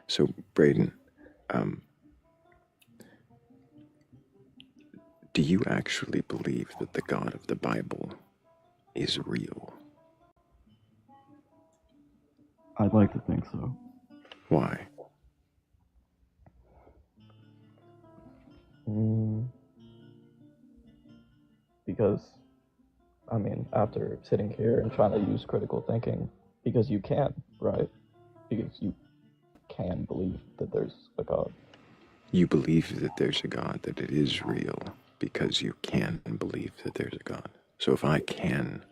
So, Braden, do you actually believe that the God of the Bible is real? I'd like to think so. Why? Because, I mean, after sitting here and trying to use critical thinking, because you can, right? Because you can believe that there's a God. You believe that there's a God, that it is real, because you can believe that there's a God. So if I can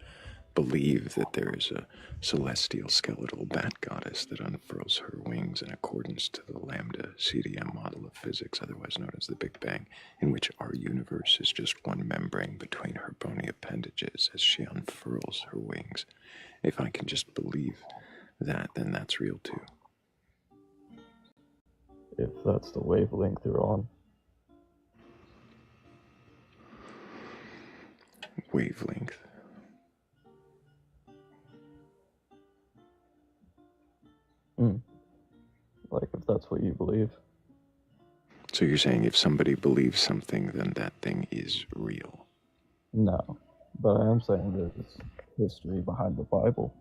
believe that there is a celestial skeletal bat goddess that unfurls her wings in accordance to the lambda CDM model of physics, otherwise known as the Big Bang, in which our universe is just one membrane between her bony appendages as she unfurls her wings, if I can just believe that, then that's real too. If that's the wavelength you're on. Wavelength. Like, if that's what you believe. So you're saying if somebody believes something, then that thing is real? No, but I am saying there's history behind the Bible.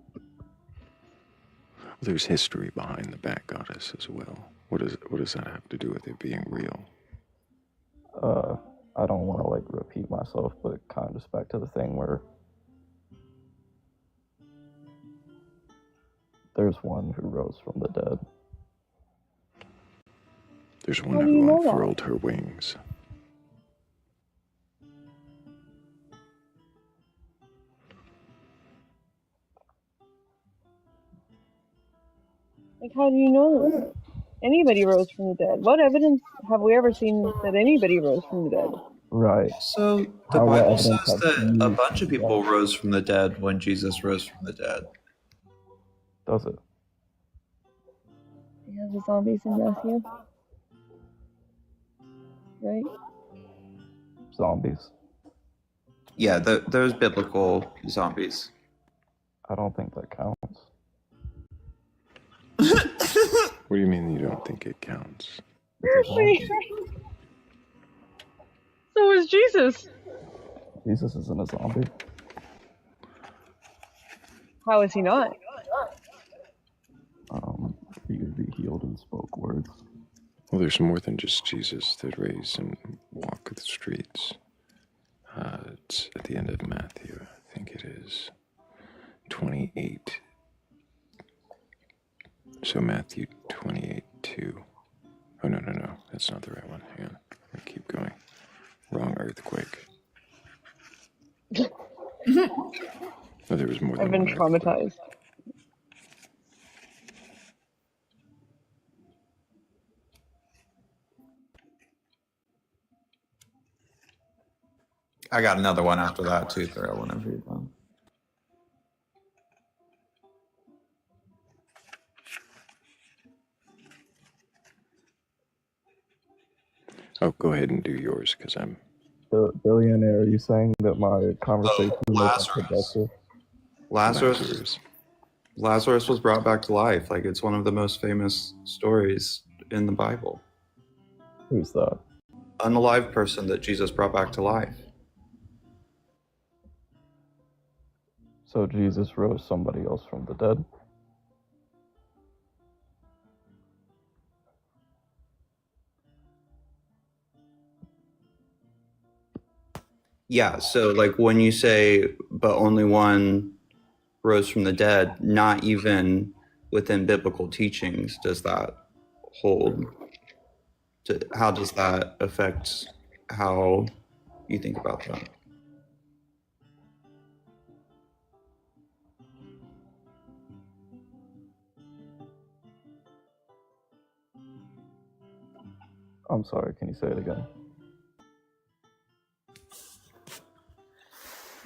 There's history behind the bat goddess as well. What does that have to do with it being real? I don't want to, like, repeat myself, but it kind of just back to the thing where there's one who rose from the dead. There's one who unfurled her wings. Like, how do you know that anybody rose from the dead? What evidence have we ever seen that anybody rose from the dead? Right. So the Bible says that a bunch of people rose from the dead when Jesus rose from the dead. Does it? You have the zombies in Matthew, right? Zombies. Yeah, those biblical zombies. I don't think that counts. What do you mean you don't think it counts? So is Jesus. Jesus isn't a zombie. How is he not? He could be healed and spoke words. Well, there's more than just Jesus that raised and walked the streets. It's at the end of Matthew, I think it is 28. So Matthew 28:2. Oh, no, that's not the right one. Hang on, let me keep going. Wrong earthquake. No, there was more than I've been one traumatized. I got another one after that too, Thrayle, whenever you're done. Oh, go ahead and do yours, because I'm... Billionaire, are you saying that my conversation was productive? Lazarus was brought back to life. Like, it's one of the most famous stories in the Bible. Who's that? Unalive person that Jesus brought back to life. So Jesus rose somebody else from the dead? Yeah, so like when you say, but only one rose from the dead, not even within biblical teachings does that hold. How does that affect how you think about that? I'm sorry, can you say it again?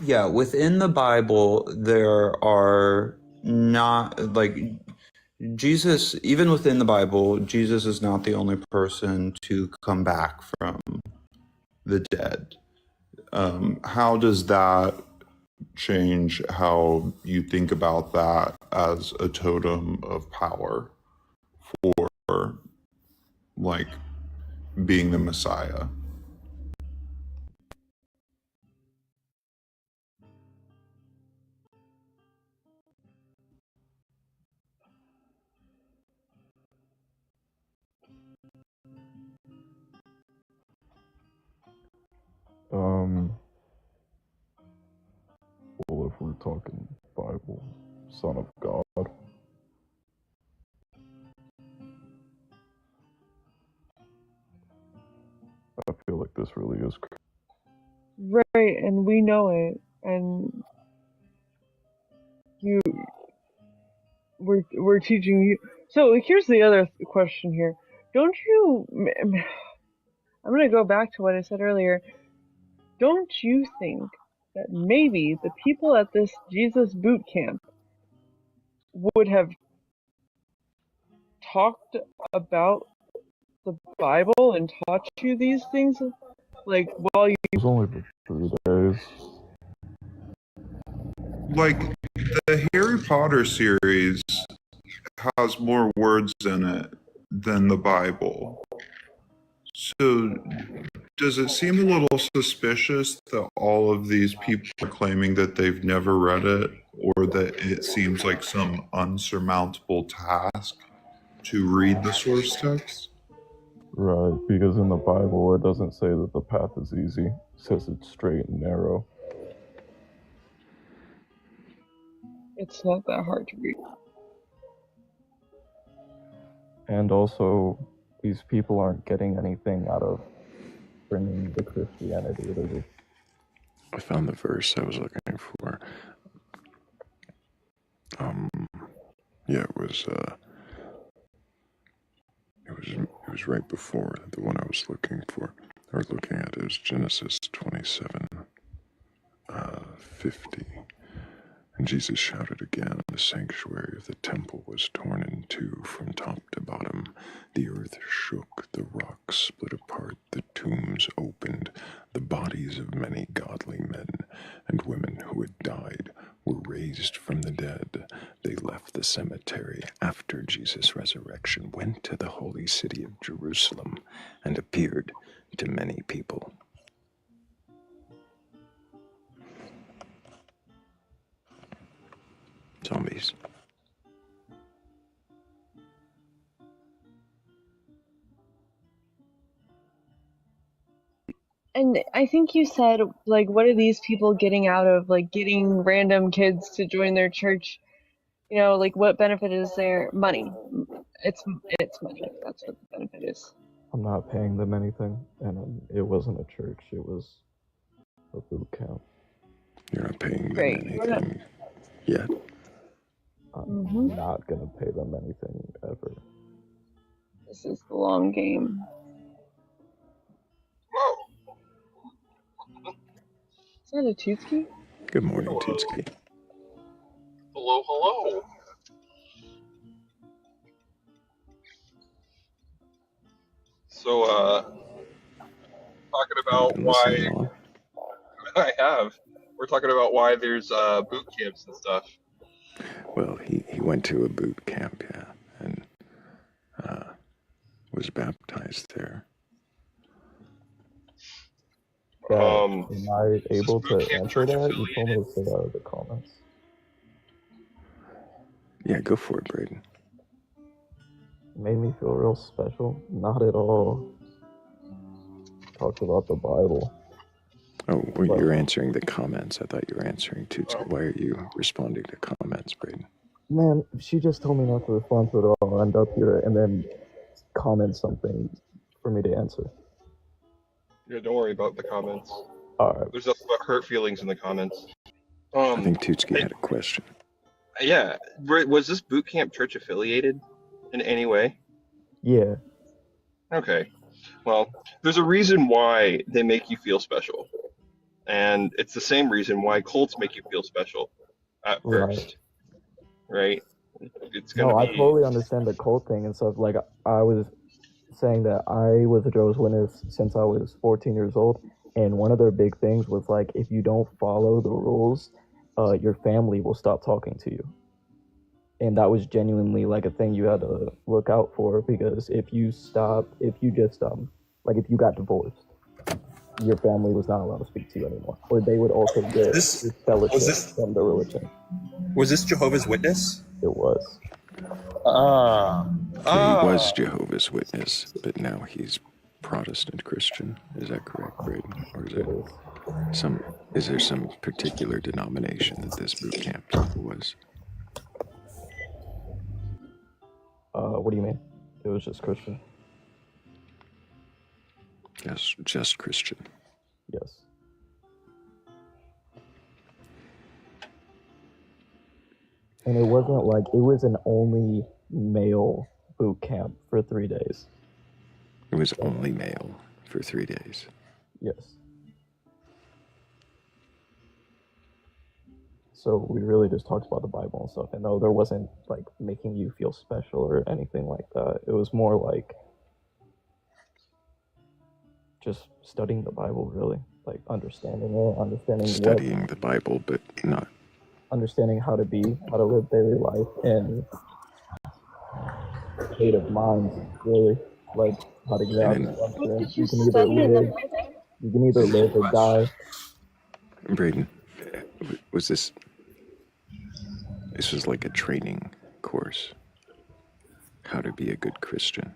Yeah, within the Bible, there are not like Jesus, even within the Bible, Jesus is not the only person to come back from the dead. How does that change how you think about that as a totem of power for like being the Messiah? Well, if we're talking Bible, Son of God, I feel like this really is. Right, and we know it, and we're teaching you. So here's the other question here. Don't you? I'm gonna go back to what I said earlier. Don't you think that maybe the people at this Jesus boot camp would have talked about the Bible and taught you these things, like while you? It was only for 3 days. Like the Harry Potter series has more words in it than the Bible. So does it seem a little suspicious that all of these people are claiming that they've never read it, or that it seems like some unsurmountable task to read the source text? Right, because in the Bible it doesn't say that the path is easy. It says it's straight and narrow. It's not that hard to read. And also, these people aren't getting anything out of bringing the Christianity. They're just... I found the verse I was looking for. Yeah, it was right before the one I was looking for, or looking at. It was Genesis 27, 50. And Jesus shouted again, the sanctuary of the temple was torn in two from top to bottom. The earth shook, the rocks split apart, the tombs opened. The bodies of many godly men and women who had died were raised from the dead. They left the cemetery after Jesus' resurrection, went to the holy city of Jerusalem, and appeared to many people. Zombies. And I think you said, like, what are these people getting out of, like, getting random kids to join their church? You know, like, what benefit is there? Money. It's money. That's what the benefit is. I'm not paying them anything, and it wasn't a church. It was a boot camp. You're not paying them Right. anything yet. I'm not gonna pay them anything ever. This is the long game. Is that a Tootski? Good morning, Tootski. Hello, hello. So, talking about Been why listening long? I have. We're talking about why there's boot camps and stuff. Well, he went to a boot camp, yeah, and was was baptized there. Am I Is this able boot to camp answer church that? You told me affiliated? to say that in the comments. Yeah, go for it, Braden. It made me feel real special. Not at all. Talked about the Bible. Oh, well, But you're answering the comments. I thought you were answering Tootsie. Why are you responding to comments, Braden? man, she just told me not to respond to it all. I'll end up here and then comment something for me to answer. Yeah, don't worry about the comments. All right. There's nothing but hurt feelings in the comments. I think Tootsie had a question. Yeah, was this boot camp church affiliated in any way? Yeah. Okay. Well, there's a reason why they make you feel special. And it's the same reason why cults make you feel special at Right. first. Right? It's going No, to I be. totally understand the cult thing and stuff. Like, I was saying that I was a Jehovah's Witness since I was 14 years old. And one of their big things was, like, if you don't follow the rules, your family will stop talking to you. And that was genuinely, like, a thing you had to look out for, because if you got divorced, your family was not allowed to speak to you anymore, or they would also get fellowship from the religion. Was this Jehovah's Witness? It was. He was Jehovah's Witness, but now he's Protestant Christian. Is that correct, Braden? Or is there some particular denomination that this boot camp was? What do you mean? It was just Christian? Yes, just Christian. Yes. And it wasn't like, it was an only male boot camp for 3 days. It was only male for 3 days. Yes. So we really just talked about the Bible and stuff. And no, there wasn't like making you feel special or anything like that. It was more like just studying the Bible, really. Like understanding it, Studying the Bible, but not understanding how to live daily life in state of mind, really. Like how to get out of assumption. You can either live or die. Braden, was this was like a training course? How to be a good Christian?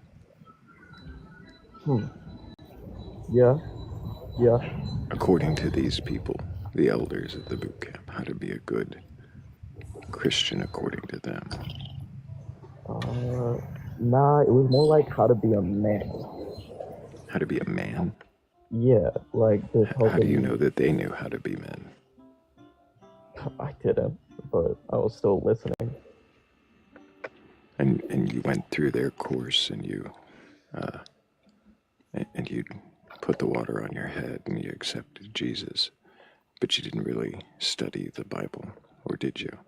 Yeah. According to these people, the elders of the boot camp, how to be a good Christian according to them. Nah, it was more like how to be a man. How to be a man? Yeah, like this whole How do you know that they knew how to be men? I didn't, but I was still listening. And you went through their course, and you put the water on your head, and you accepted Jesus, but you didn't really study the Bible, or did you?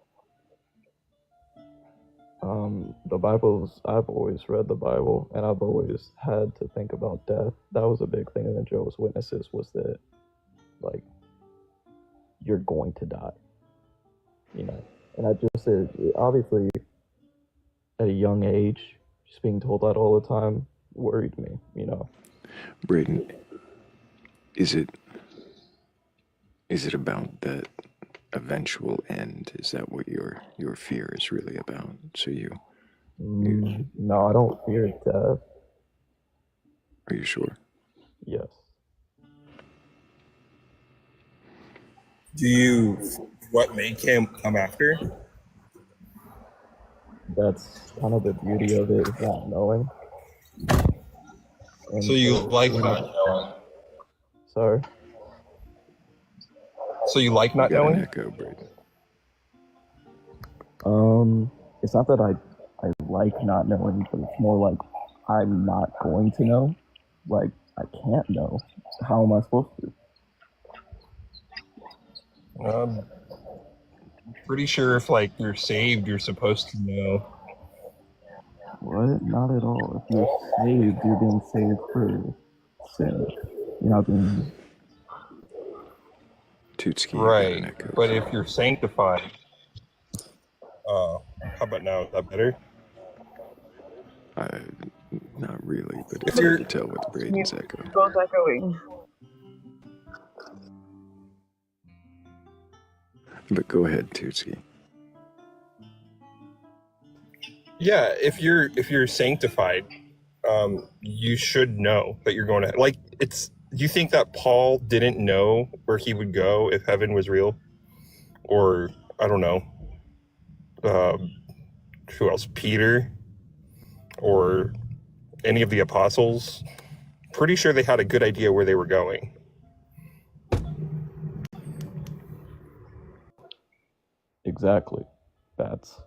I've always read the Bible, and I've always had to think about death. That was a big thing in the Jehovah's Witnesses, was that, like, you're going to die, you know? And I just said, obviously, at a young age, just being told that all the time worried me, you know? Braden, is it about that eventual end? Is that what your fear is really about? So no, I don't fear death. Are you sure? Yes. What made him come after? That's kind of the beauty of it, is not knowing. And so you like not knowing? Sorry? So you like not knowing? An echo, Braden. It's not that I like not knowing, but it's more like I'm not going to know. Like, I can't know. How am I supposed to? Pretty sure if like you're saved, you're supposed to know. What? Not at all. If you're saved, you're being saved for sin. You're not being... Right, but if you're sanctified, how about now? Is that better? Not really, but If it's you're, hard to tell with Braden's echo. Both echoing. But go ahead, Tootsie. yeah, if you're sanctified, you should know that you're going to, like, it's. Do you think that Paul didn't know where he would go if heaven was real, or I don't know, who else? Peter or any of the apostles? Pretty sure they had a good idea where they were going. Exactly. That's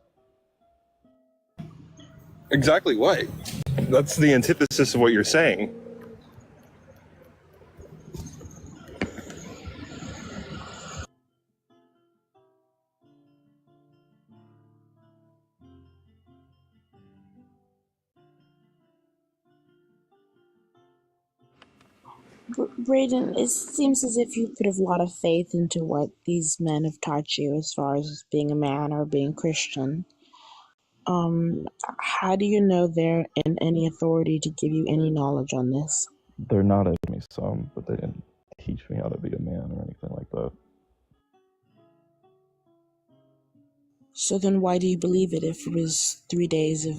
Exactly what? That's the antithesis of what you're saying. Braden, it seems as if you put a lot of faith into what these men have taught you as far as being a man or being Christian. How do you know they're in any authority to give you any knowledge on this? they're not at me some, but they didn't teach me how to be a man or anything like that. So then why do you believe it if it was 3 days of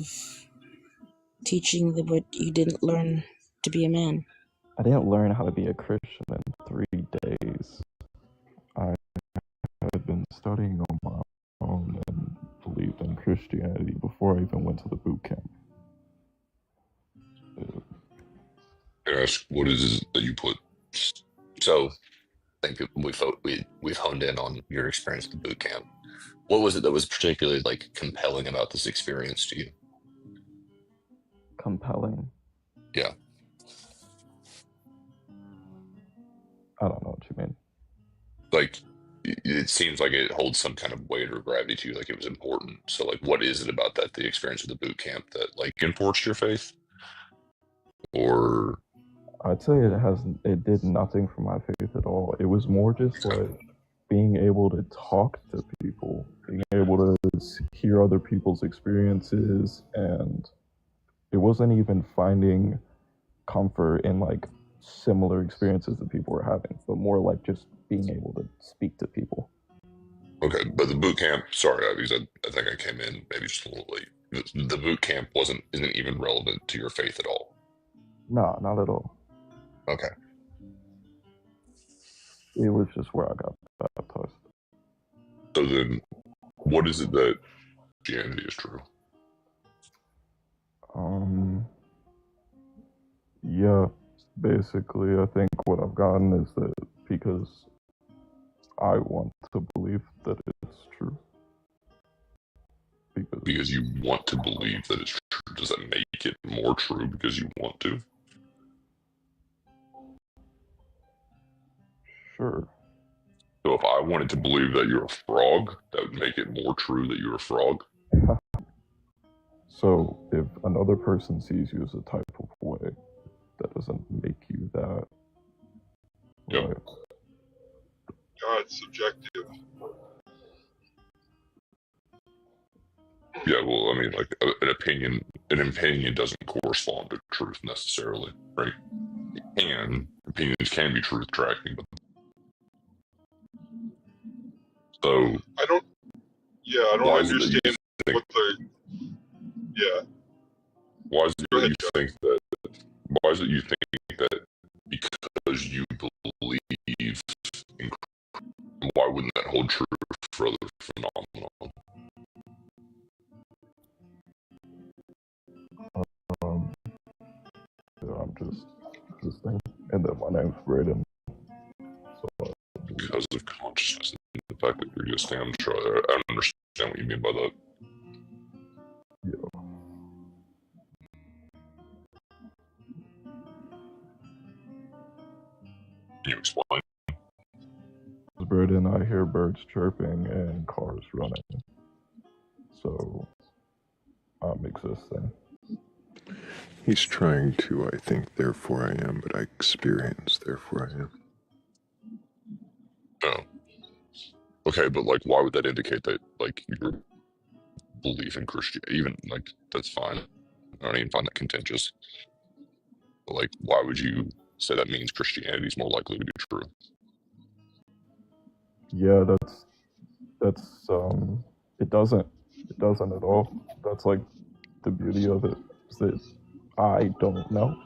teaching the what you didn't learn to be a man? I didn't learn how to be a Christian in 3 days. I had been studying on my own and believed in Christianity before I even went to the boot camp. Ask what is it that you put? So I think we've honed in on your experience at the boot camp. What was it that was particularly like compelling about this experience to you? Compelling? Yeah. I don't know what you mean. Like it seems like it holds some kind of weight or gravity to you, like it was important. So like what is it about that, the experience of the boot camp, that like enforced your faith? Or I'd say it did nothing for my faith at all. It was more just like being able to talk to people, being able to hear other people's experiences, and it wasn't even finding comfort in like similar experiences that people were having, but more like just being able to speak to people. okay, but the boot camp, sorry, because I think I came in maybe just a little late. The boot camp isn't even relevant to your faith at all. No, not at all. Okay. It was just where I got baptized. So then what is it that Christianity is true? Yeah, basically, I think what I've gotten is that because I want to believe that it's true. Because you want to believe that it's true, does that make it more true because you want to? Sure. So if I wanted to believe that you're a frog, that would make it more true that you're a frog? So if another person sees you as a type of way, that doesn't make you that. Yep. Right? God's subjective. Yeah, well, I mean, like an opinion doesn't correspond to truth necessarily, right? And opinions can be truth tracking, but so I don't why is it that you understand think, what the why is it Go that ahead, you think that why is it you think that because you believe in, why wouldn't that hold true for other phenomena? I'm just this thing, and then my name's Braden. So because of consciousness and the fact that you're just damn sure. I don't understand what you mean by that. Yeah. Can you explain? Braden, I hear birds chirping and cars running. So I'm existing. He's trying to, I think, therefore I am, but I experience, therefore I am. Oh. Okay, but like, why would that indicate that, like, your belief in Christianity, even, like, that's fine. I don't even find that contentious. But, like, why would you say that means Christianity is more likely to be true? Yeah, that's it doesn't at all. That's like the beauty of it, is that I don't know,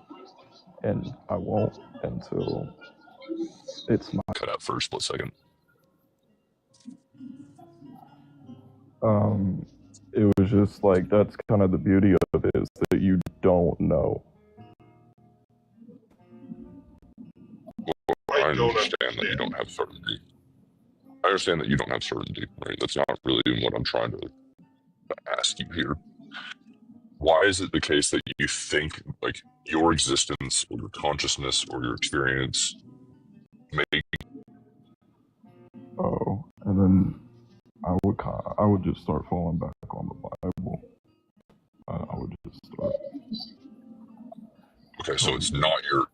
and I won't until it's my Cut out for a split second. it was just like, that's kind of the beauty of it, is that you don't know. I understand that you don't have certainty. I understand that you don't have certainty, right? That's not really what I'm trying to ask you here. Why is it the case that you think, like, your existence or your consciousness or your experience may... Oh, and then I would just start falling back on the Bible. I would just start. Okay, so it's not your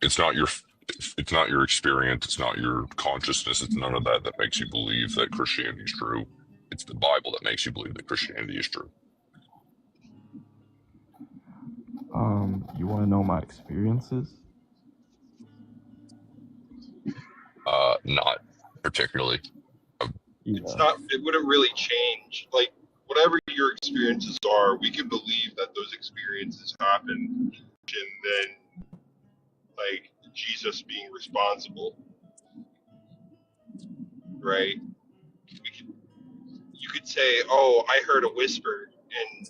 experience, it's not your consciousness, it's none of that that makes you believe that Christianity is true. It's the Bible that makes you believe that Christianity is true. You want to know my experiences? Not particularly. It's not. It wouldn't really change. Like whatever your experiences are, we can believe that those experiences happened, and then like Jesus being responsible, right? You could say, "Oh, I heard a whisper and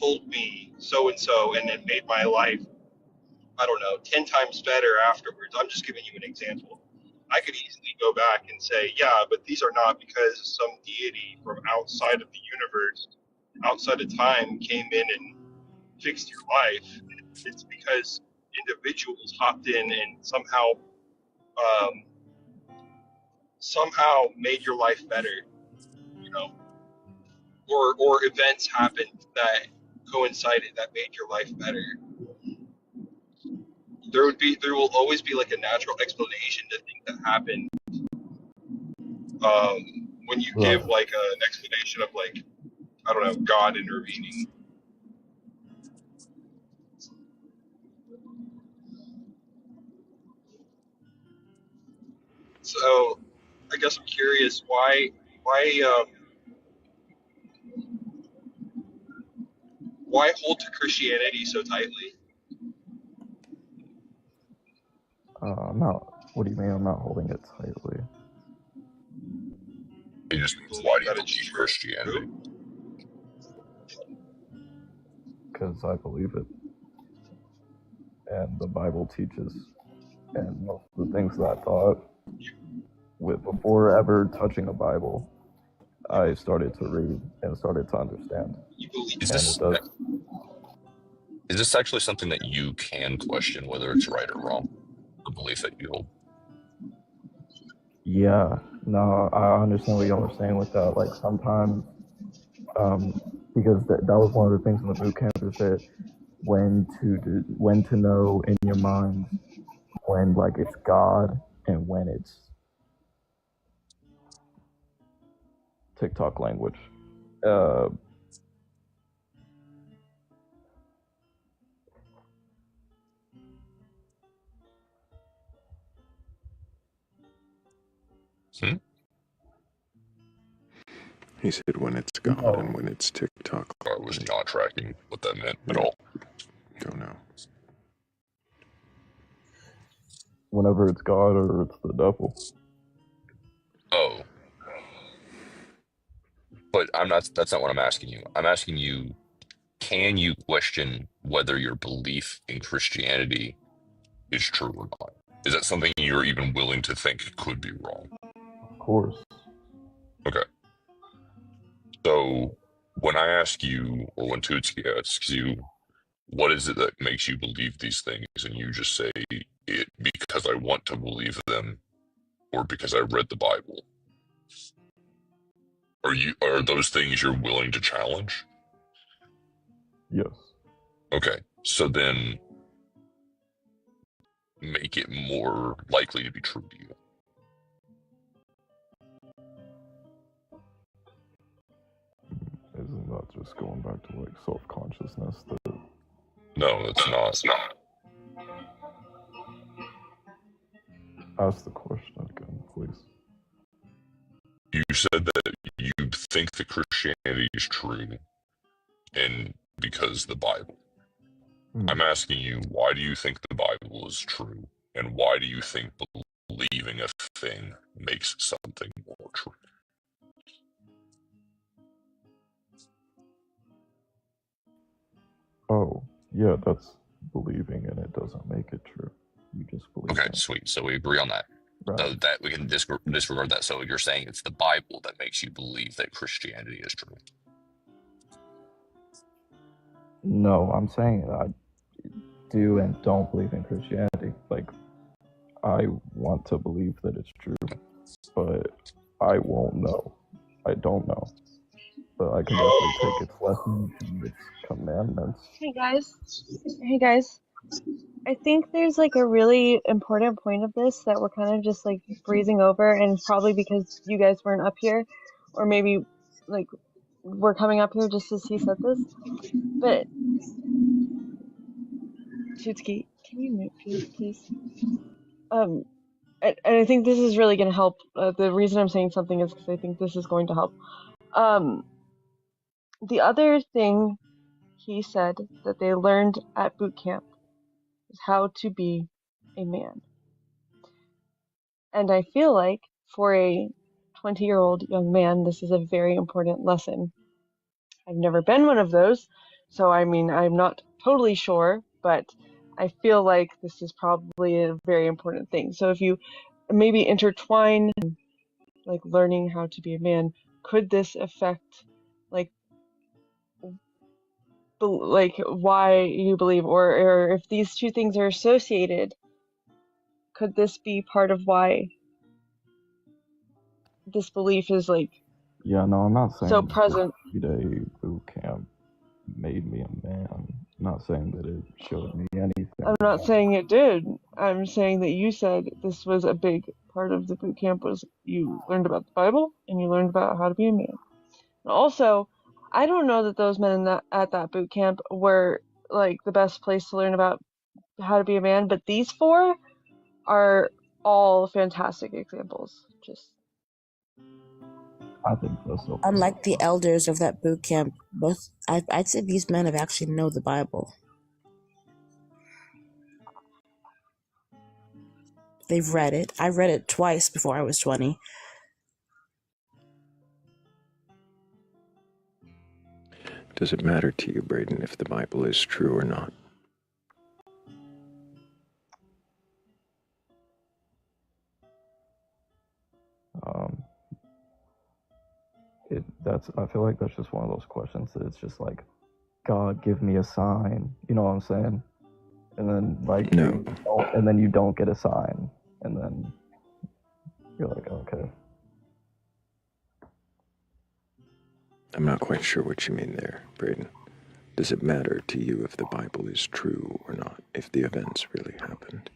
told me so and so, and it made my life, I don't know, 10 times better afterwards." I'm just giving you an example. I could easily go back and say, yeah, but these are not because some deity from outside of the universe, outside of time, came in and fixed your life. It's because individuals hopped in and um, somehow made your life better, you know, or events happened that coincided that made your life better. There will always be like a natural explanation to things that happen. When you give like an explanation of like, I don't know, God intervening. So I guess I'm curious why hold to Christianity so tightly? I'm not. What do you mean I'm not holding it tightly? It just means, why do you believe Christianity? Because I believe it, and the Bible teaches, and most of the things that I thought, before ever touching a Bible, I started to read and started to understand. Is this actually something that you can question, whether it's right or wrong, the belief that you hold? Yeah, no, I understand what y'all are saying with that. Like sometimes, because that was one of the things in the boot camp, is that when to know in your mind when like it's God and when it's TikTok language. He said when it's God and when it's TikTok. I was not tracking what that meant at all. Don't know. Whenever it's God or it's the devil. Oh. But that's not what I'm asking you. I'm asking you, can you question whether your belief in Christianity is true or not? Is that something you're even willing to think could be wrong? Of course. Okay. So when I ask you, or when Tutski asks you, what is it that makes you believe these things, and you just say it because I want to believe them, or because I read the Bible, are those things you're willing to challenge? Yes. Okay, so then make it more likely to be true to you. Isn't that just going back to like self-consciousness? No, it's not. Ask the question again, please. You said that you think that Christianity is true, and because the Bible. I'm asking you, why do you think the Bible is true, and why do you think believing a thing makes something more true? Oh, yeah, that's believing, and it doesn't make it true. You just believe Okay, in it. sweet. So we agree on that. Right. So that we can disregard that. So you're saying it's the Bible that makes you believe that Christianity is true. No, I'm saying I do and don't believe in Christianity. Like, I want to believe that it's true, but I won't know. I don't know. But I can definitely take its lessons and its commandments. Hey guys. I think there's like a really important point of this that we're kind of just like breezing over, and it's probably because you guys weren't up here, or maybe like we're coming up here just as he said this. But Chutski, can you mute please? And I think this is really going to help. The reason I'm saying something is because I think this is going to help. The other thing he said that they learned at boot camp is how to be a man. And I feel like for a 20-year-old young man, this is a very important lesson. I've never been one of those, so I mean, I'm not totally sure, but I feel like this is probably a very important thing. So if you maybe intertwine like learning how to be a man, could this affect like why you believe, or if these two things are associated, could this be part of why this belief is like Yeah, no, I'm not saying so present? 3-day boot camp made me a man. I'm not saying that it showed me anything. I'm not saying it did. I'm saying that you said this was a big part of the boot camp, was you learned about the Bible and you learned about how to be a man. And also, I don't know that those men at that boot camp were like the best place to learn about how to be a man, but these four are all fantastic examples. Just I think so. Unlike the elders of that boot camp, I'd say these men have actually know the Bible. They've read it. I read it twice before I was 20. Does it matter to you, Braden, if the Bible is true or not? I feel like that's just one of those questions that it's just like, God, give me a sign. You know what I'm saying? And then like no. And then you don't get a sign, and then you're like, okay. I'm not quite sure what you mean there, Braden. Does it matter to you if the Bible is true or not, if the events really happened?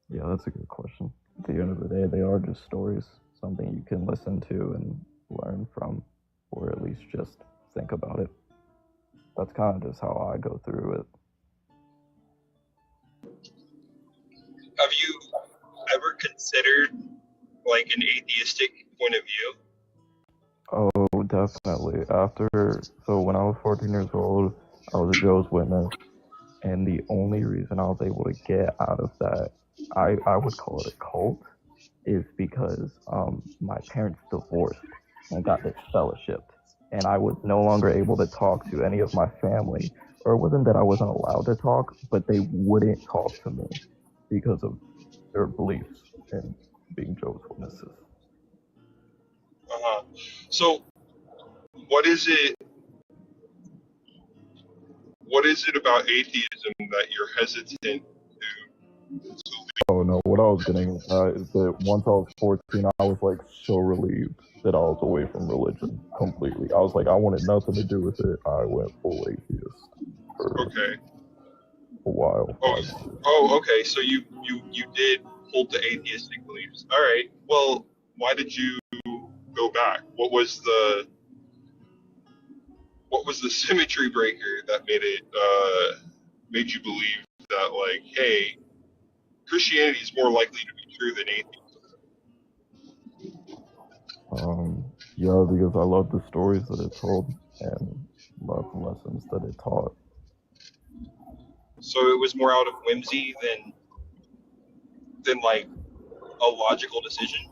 Yeah, that's a good question. At the end of the day, they are just stories, something you can listen to and learn from, or at least just think about it. That's kind of just how I go through it. Have you ever considered like an atheistic point of view? Oh, definitely. So when I was 14 years old, I was a Jehovah's Witness, and the only reason I was able to get out of that, I would call it a cult, is because my parents divorced and got disfellowshipped, and I was no longer able to talk to any of my family. Or it wasn't that I wasn't allowed to talk, but they wouldn't talk to me because of their beliefs in being Jehovah's Witnesses. So, what is it about atheism that you're hesitant to leave? Oh no, what I was getting at is that once I was 14, I was like so relieved that I was away from religion completely. I was like, I wanted nothing to do with it. I went full atheist for a while. Oh, okay. So you did hold to atheistic beliefs. All right. Well, why did you go back? What was the symmetry breaker that made you believe that, like, hey, Christianity is more likely to be true than atheism? Yeah, because I love the stories that it told and love the lessons that it taught. So it was more out of whimsy than like a logical decision.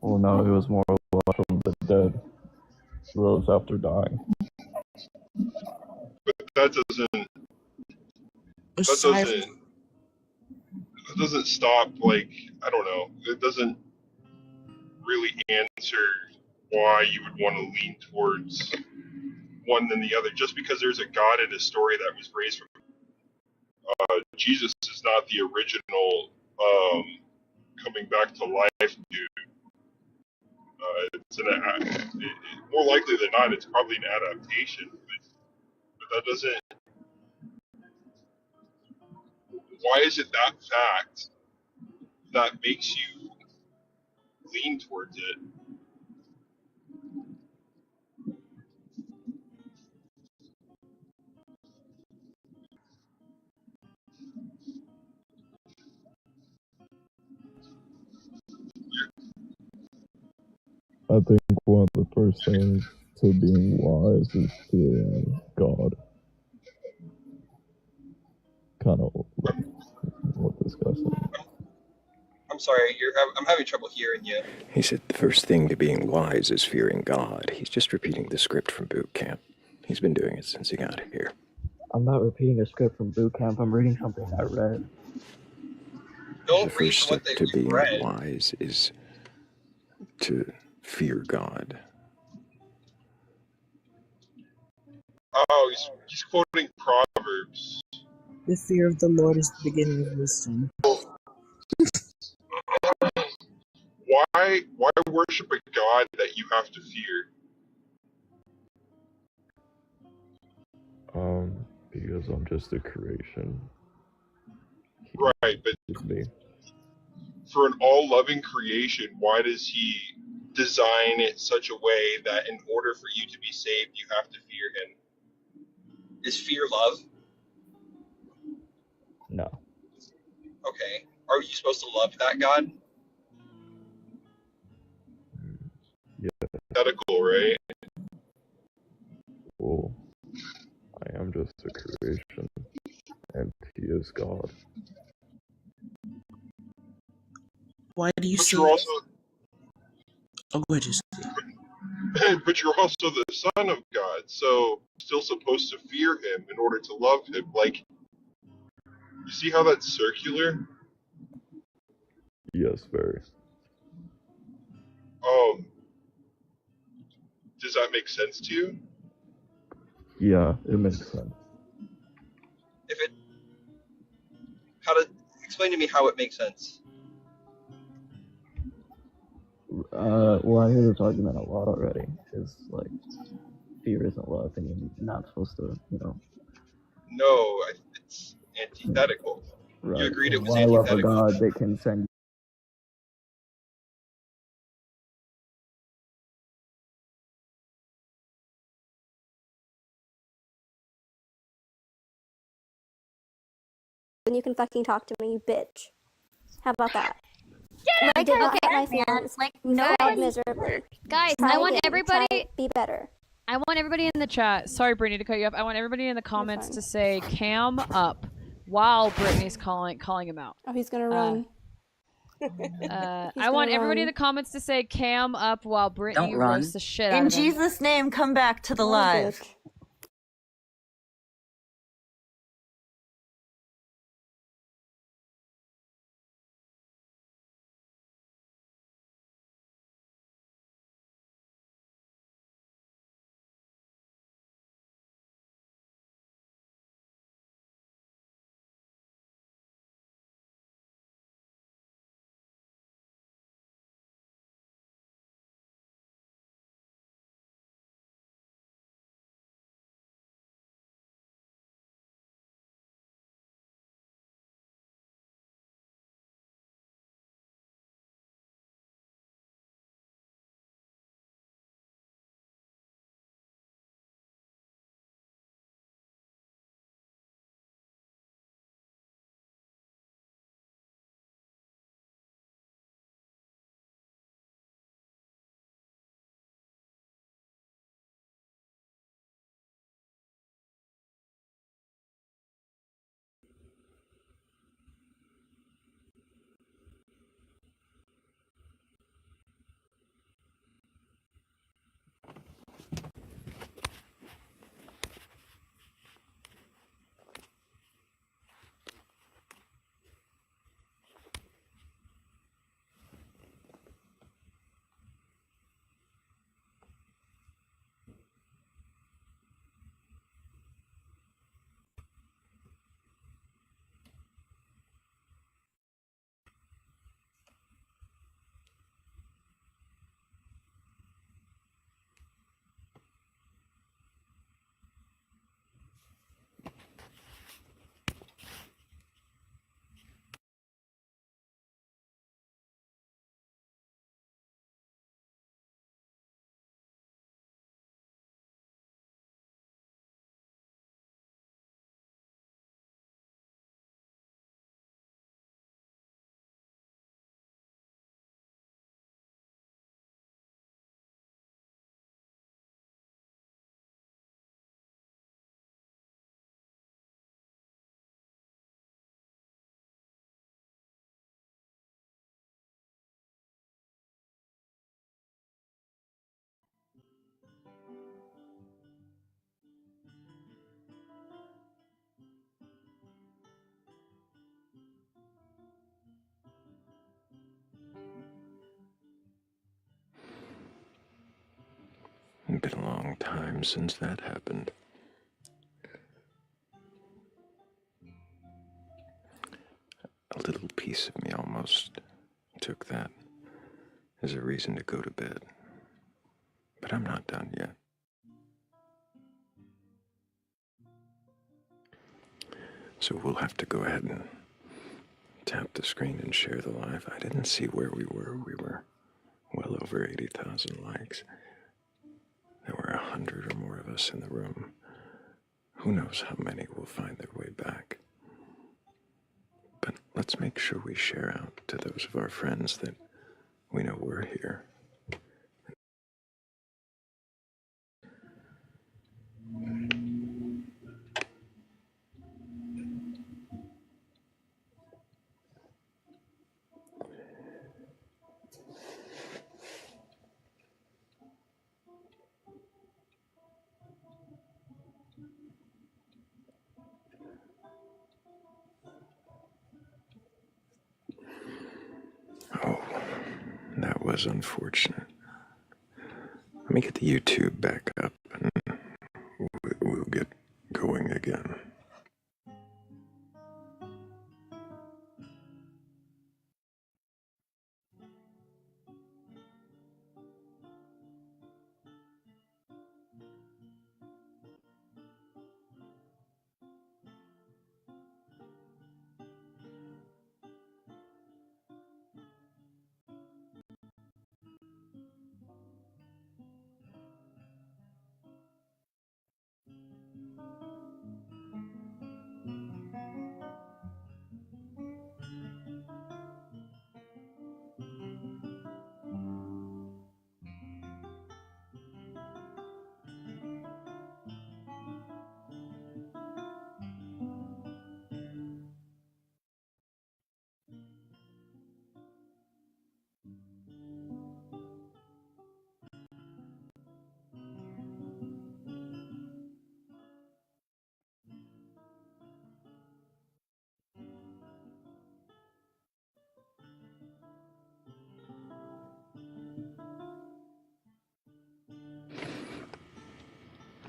Well, no, it was more like from the dead rose after dying. But that doesn't stop, like, I don't know. It doesn't really answer why you would want to lean towards one than the other. Just because there's a God in a story that was raised from Jesus is not the original coming back to life dude. More likely than not, it's probably an adaptation. But that doesn't. Why is it that fact that makes you lean towards it? I think one of the first things to being wise is fearing God. Kind of like what this guy said. I'm sorry, I'm having trouble hearing you. He said the first thing to being wise is fearing God. He's just repeating the script from boot camp. He's been doing it since he got here. I'm not repeating a script from boot camp. I'm reading something I read. Don't The first step to you've being read. wise is to fear God. Oh, he's quoting Proverbs. The fear of the Lord is the beginning of wisdom. Why worship a God that you have to fear? Because I'm just a creation. Right, but me. For an all-loving creation, why does he design it such a way that in order for you to be saved, you have to fear him? Is fear love? No. Okay. Are you supposed to love that God? Yeah. Hypothetical, right? Well, I am just a creation, and he is God. Why do you But say? you're also. Oh, go ahead, just. But you're also the son of God, so you're still supposed to fear him in order to love him. Like, you see how that's circular? Yes, very. Does that make sense to you? Yeah, it makes sense. Explain to me how it makes sense. Well, I hear this argument a lot already. It's like, fear isn't love, and you're not supposed to, No, it's antithetical. Right. You agreed it was Why love a antithetical. God that can send Then you can fucking talk to me, you bitch. How about that? Get I did not okay, hurt my man. feelings. Like Failed nobody. miserably. Guys, Try I want again. everybody. Try, be better. I want everybody in the chat. Sorry, Brittany, to cut you off. I want everybody in the comments to say "cam up" while Brittany's calling him out. Oh, he's gonna run. I want everybody in the comments to say "cam up" while Brittany Don't run. roasts the shit out In of him. Jesus' name, come back to the live. been a long time since that happened. A little piece of me almost took that as a reason to go to bed. But I'm not done yet. So we'll have to go ahead and tap the screen and share the live. I didn't see where we were. We were well over 80,000 likes. There were 100 or more of us in the room. Who knows how many will find their way back. But let's make sure we share out to those of our friends that we know we're here. Oh, that was unfortunate. Let me get the YouTube back up and we'll get going again.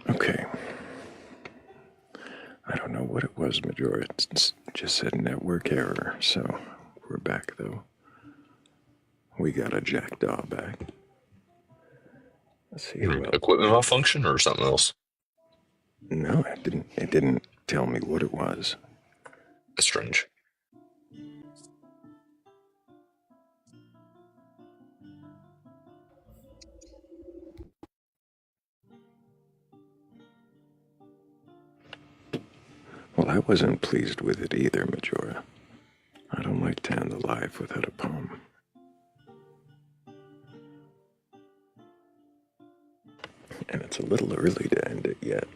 Okay. I don't know what it was, Major. It just said network error. So we're back, though. We got a jackdaw back. Let's see who else. Equipment malfunction or something else? No, it didn't tell me what it was. That's strange. Well, I wasn't pleased with it either, Majora. I don't like to end the live without a poem. And it's a little early to end it yet.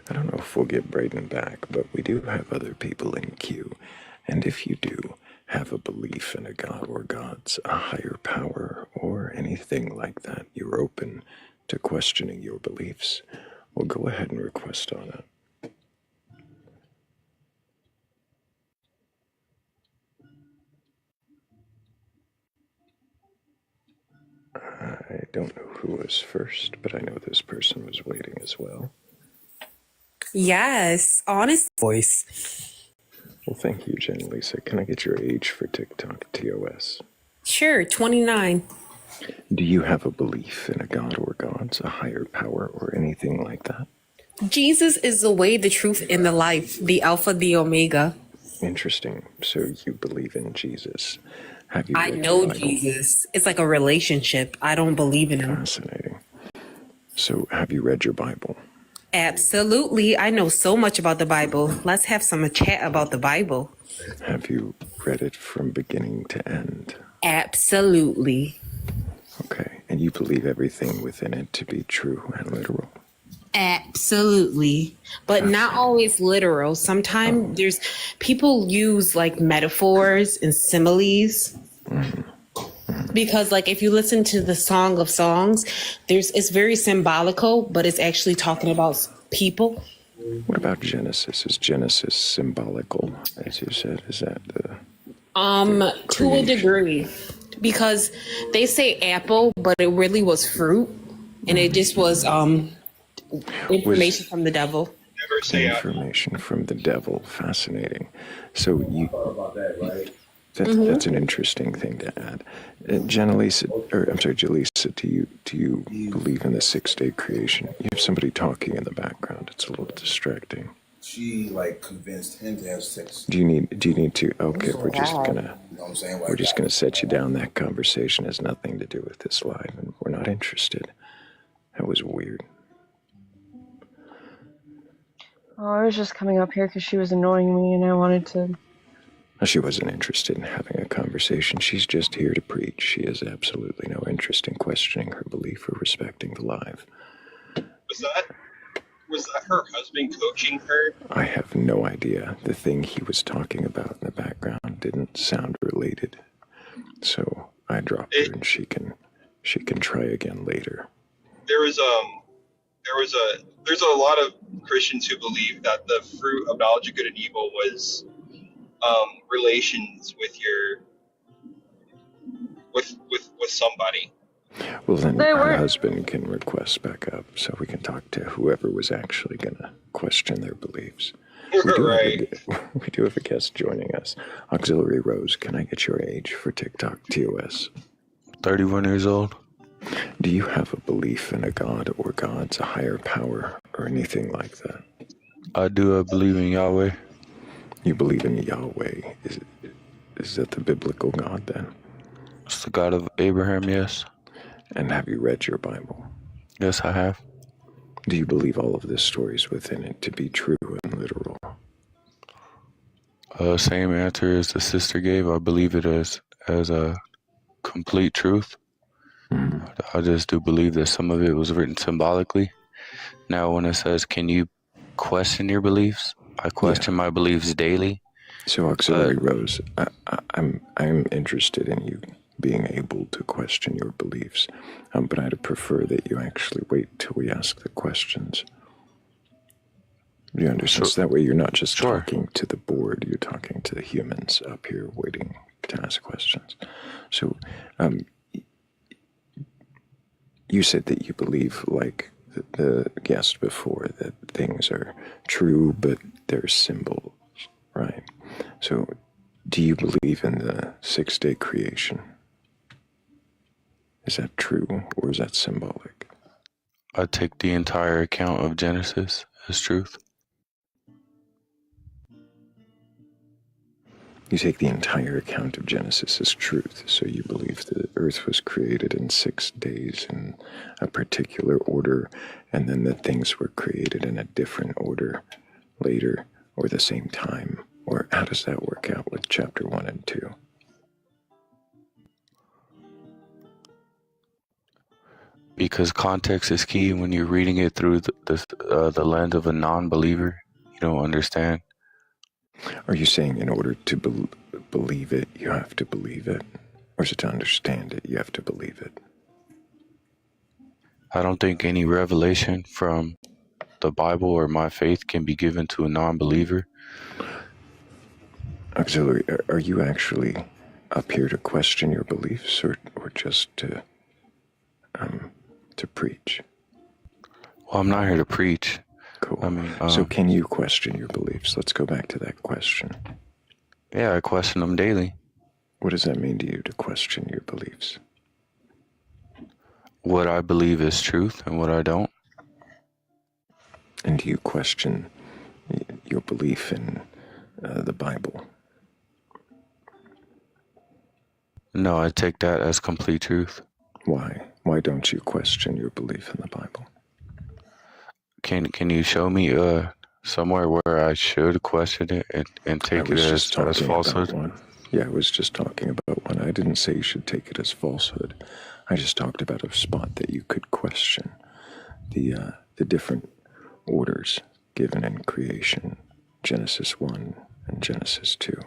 I don't know if we'll get Braden back, but we do have other people in queue. And if you do have a belief in a god or gods, a higher power, or anything like that, you're open to questioning your beliefs, well, go ahead and request on it. I don't know who was first, but I know this person was waiting as well. Yes, honest voice. Well, thank you, Jen Lisa. Can I get your age for TikTok TOS? Sure, 29. Do you have a belief in a god or gods, a higher power, or anything like that? Jesus is the way, the truth, and the life, the Alpha, the Omega. Interesting. So you believe in Jesus. Have you I read know the Bible? Jesus. It's like a relationship. I don't believe in him. Fascinating. So have you read your Bible? Absolutely. I know so much about the Bible. Let's have some chat about the Bible. Have you read it from beginning to end? Absolutely. Okay. And you believe everything within it to be true and literal? Absolutely. But not always literal. Sometimes there's people use like metaphors and similes. Because like if you listen to the Song of Songs, it's very symbolical, but it's actually talking about people. What about Genesis? Is Genesis symbolical, as you said? Is that the To a degree, because they say apple, but it really was fruit, and it just was information from the devil. Never say information from the devil? Fascinating. So you that's an interesting thing to add. Jaleesa, do you believe in the 6-day creation? You have somebody talking in the background. It's a little distracting. She convinced him to have sex. Do you need to? Okay, we're just Wow. gonna You know what I'm saying? we're just gonna set you down. That conversation has nothing to do with this live, and we're not interested. That was weird. Oh, I was just coming up here because she was annoying me and I wanted to. She wasn't interested in having a conversation. She's just here to preach. She has absolutely no interest in questioning her belief or respecting the live. Was that her husband coaching her? I have no idea. The thing he was talking about in the background didn't sound related. So I dropped her and she can try again later. There's a lot of Christians who believe that the fruit of knowledge of good and evil was relations with somebody. Well, then her husband can request backup so we can talk to whoever was actually going to question their beliefs. We do have a guest joining us. Auxiliary Rose, can I get your age for TikTok TOS? 31 years old. Do you have a belief in a god or gods, a higher power, or anything like that? I do. I believe in Yahweh. You believe in Yahweh. Is that the biblical God then? It's the God of Abraham, yes. And have you read your Bible? Yes, I have. Do you believe all of the stories within it to be true and literal? Same answer as the sister gave. I believe it as a complete truth. I just do believe that some of it was written symbolically. Now, when it says, can you question your beliefs? I question my beliefs daily. So, Auxiliary Rose, I'm interested in you being able to question your beliefs, but I'd prefer that you actually wait till we ask the questions. Do you understand? So that way you're not just talking to the board, you're talking to the humans up here waiting to ask questions. So, you said that you believe, like the guest before, that things are true, but they're symbols, right? So, do you believe in the 6-day creation? Is that true, or is that symbolic? I take the entire account of Genesis as truth. You take the entire account of Genesis as truth, so you believe the earth was created in 6 days in a particular order, and then that things were created in a different order later, or the same time, or how does that work out with chapter 1 and 2? Because context is key. When you're reading it through the lens of a non-believer, you don't understand. Are you saying in order to believe it, you have to believe it? Or is it to understand it, you have to believe it? I don't think any revelation from the Bible or my faith can be given to a non-believer. Auxiliary, are you actually up here to question your beliefs or just to preach? Well, I'm not here to preach. Cool. I mean, so can you question your beliefs? Let's go back to that question. Yeah, I question them daily. What does that mean to you, to question your beliefs? What I believe is truth and what I don't. And do you question your belief in the Bible? No, I take that as complete truth. Why? Why don't you question your belief in the Bible? Can you show me somewhere where I should question it and take it as falsehood? Yeah, I was just talking about one. I didn't say you should take it as falsehood. I just talked about a spot that you could question the different orders given in creation, Genesis 1 and Genesis 2.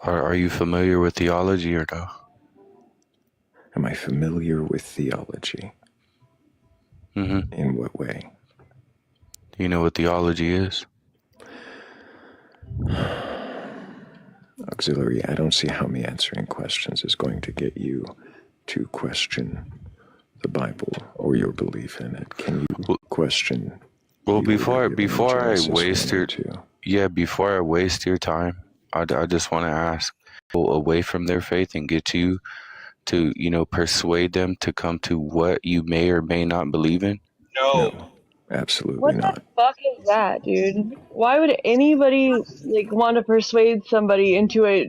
Are you familiar with theology or no? Am I familiar with theology? Mm-hmm. In what way? Do you know what theology is? Auxiliary, I don't see how me answering questions is going to get you to question the Bible or your belief in it. Can you question? Well, the order before given in I Genesis waste 1 your and 2? before I waste your time, I just want to ask people away from their faith and get you to persuade them to come to what you may or may not believe in. No, absolutely What the not. fuck is that, dude? Why would anybody like want to persuade somebody into a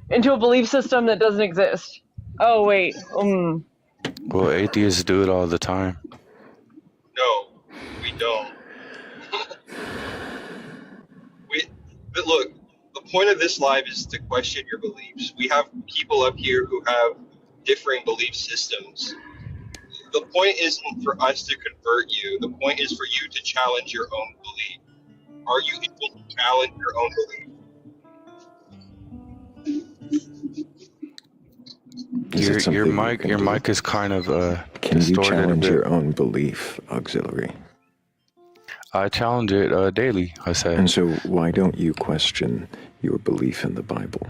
belief system that doesn't exist? Oh wait, Well, atheists do it all the time. No, we don't. But look, the point of this live is to question your beliefs. We have people up here who have differing belief systems. The point isn't for us to convert you. The point is for you to challenge your own belief. Are you able to challenge your own belief? Your mic is kind of Can you distorted a challenge bit. your own belief, Auxiliary? I challenge it daily, I say. And so why don't you question your belief in the Bible?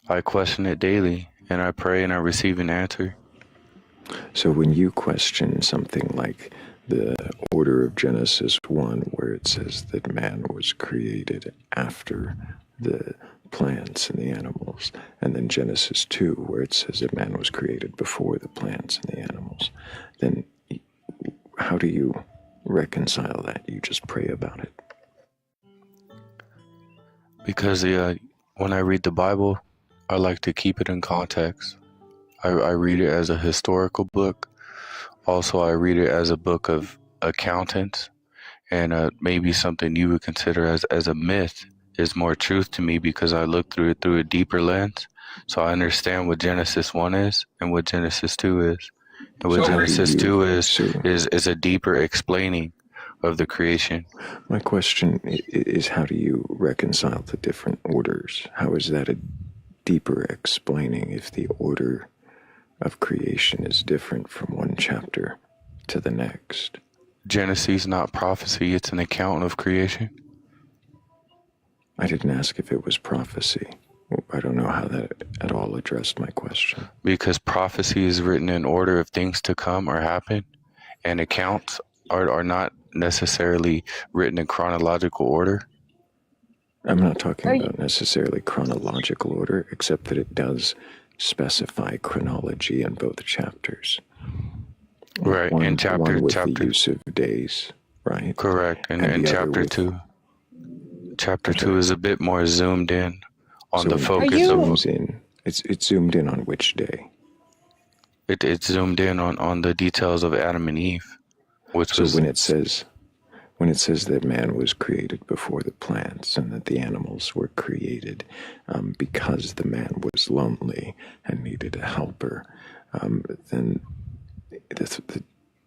I question it daily, and I pray and I receive an answer. So when you question something like the order of Genesis 1, where it says that man was created after the plants and the animals, and then Genesis 2, where it says that man was created before the plants and the animals, then how do you reconcile that? You just pray about it. Because when I read the Bible, I like to keep it in context. I read it as a historical book. Also, I read it as a book of accountants, and maybe something you would consider as a myth is more truth to me because I look through it through a deeper lens. So I understand what Genesis 1 is and what Genesis 2 is. And what Genesis 2 is a deeper explaining of the creation. My question is, how do you reconcile the different orders? How is that a deeper explaining if the order of creation is different from one chapter to the next? Genesis, not prophecy, it's an account of creation. I didn't ask if it was prophecy. I don't know how that at all addressed my question. Because prophecy is written in order of things to come or happen, and accounts are not necessarily written in chronological order. I'm not talking about necessarily chronological order, except that it does specify chronology in both chapters. Right, in chapter the use of days, right? Correct, and in chapter 2. Chapter 2 is a bit more zoomed in on the focus of... It's zoomed in on which day? It's zoomed in on the details of Adam and Eve. When it says that man was created before the plants and that the animals were created because the man was lonely and needed a helper, then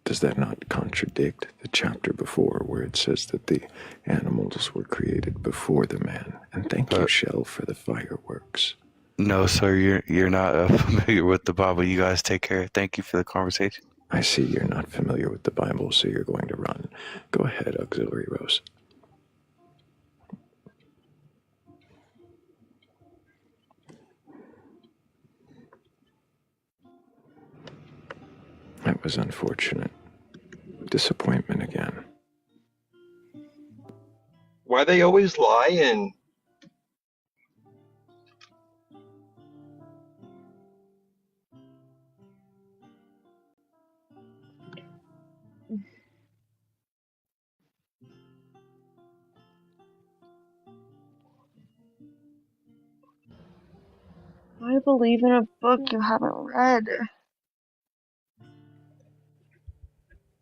does that not contradict the chapter before where it says that the animals were created before the man? And thank you, Shell, for the fireworks. No, sir, you're not familiar with the Bible. You guys take care. Thank you for the conversation. I see you're not familiar with the Bible, so you're going to run. Go ahead, Auxiliary Rose. That was unfortunate. Disappointment again. Why they always lying? I believe in a book you haven't read.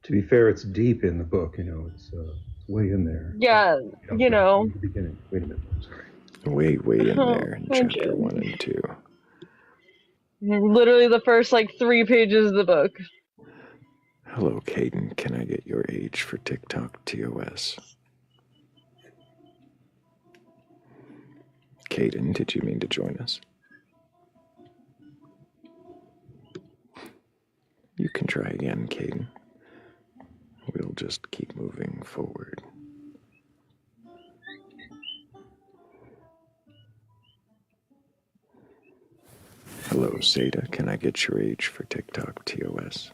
To be fair, it's deep in the book. It's way in there. Yeah, The beginning. Wait a minute. I'm sorry. Way in there in chapter 1 and 2. Literally the first 3 pages of the book. Hello, Caden. Can I get your age for TikTok TOS? Caden, did you mean to join us? You can try again, Caden. we'll just keep moving forward. Hello, Zeta. Can I get your age for TikTok TOS?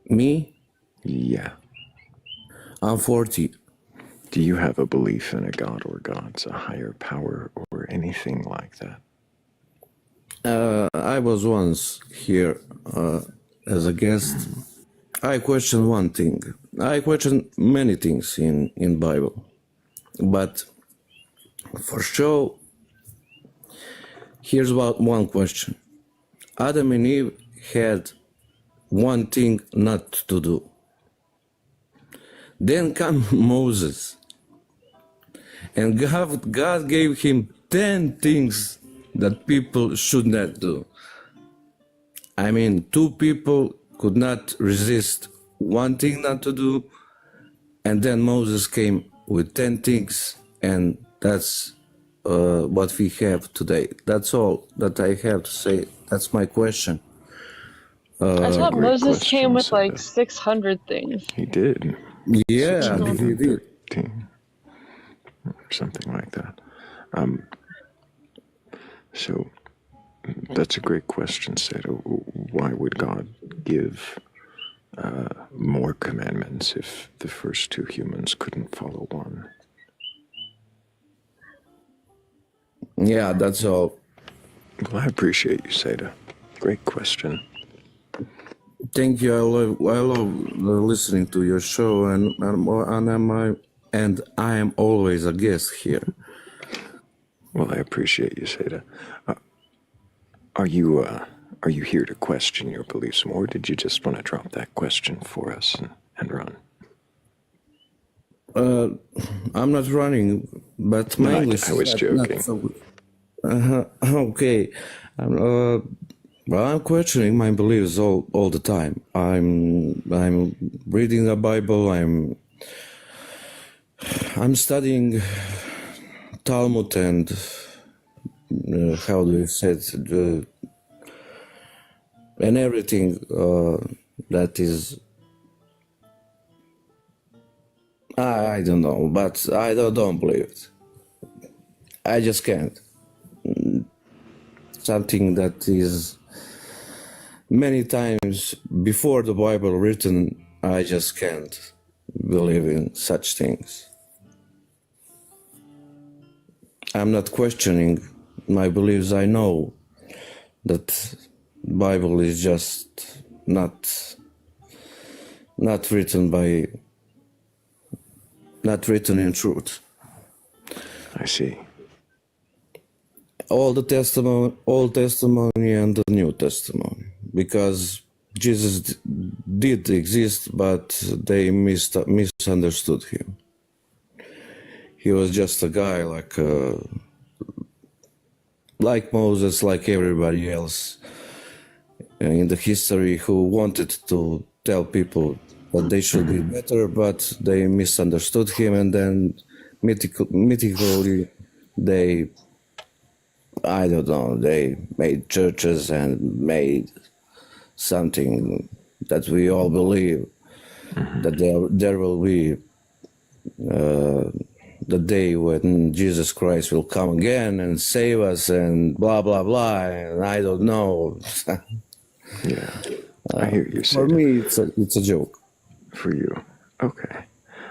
Me? Yeah. I'm 40. Do you have a belief in a god or gods, a higher power, or anything like that? I was once here as a guest. I question one thing. I question many things in Bible. But for sure, here's one question. Adam and Eve had one thing not to do. Then come Moses, and God gave him 10 things that people should not do. I mean, two people could not resist one thing not to do, and then Moses came with 10 things, and that's what we have today. That's all that I have to say. That's my question. I thought Moses came with Sarah. like 600 things. He did. Yeah, he did. 13, or something like that. So that's a great question, Sarah. Why would God give more commandments if the first two humans couldn't follow one? Yeah, that's all. Well, I appreciate you, Seda. Great question. Thank you. I love listening to your show, and I am always a guest here. Well, I appreciate you, Seda. Are you here to question your beliefs more, or did you just want to drop that question for us and run? I'm not running, but my English I was joking. Not so good. Okay. Well, I'm questioning my beliefs all the time. I'm reading the Bible. I'm studying Talmud and how do you say it, and everything that is. I don't know, but I don't believe it. I just can't. Something that is many times before the Bible written, I just can't believe in such things. I'm not questioning my beliefs. I know that Bible is just not written in truth. I see. Old Testament and the New Testament, because Jesus did exist, but they misunderstood him. He was just a guy like Moses, like everybody else in the history, who wanted to tell people that they should be better, but they misunderstood him, and then mythically they, I don't know, they made churches and made something that we all believe, that there will be the day when Jesus Christ will come again and save us and blah, blah, blah, and I don't know. Yeah, I hear you. For me, it's a joke. For you. Okay.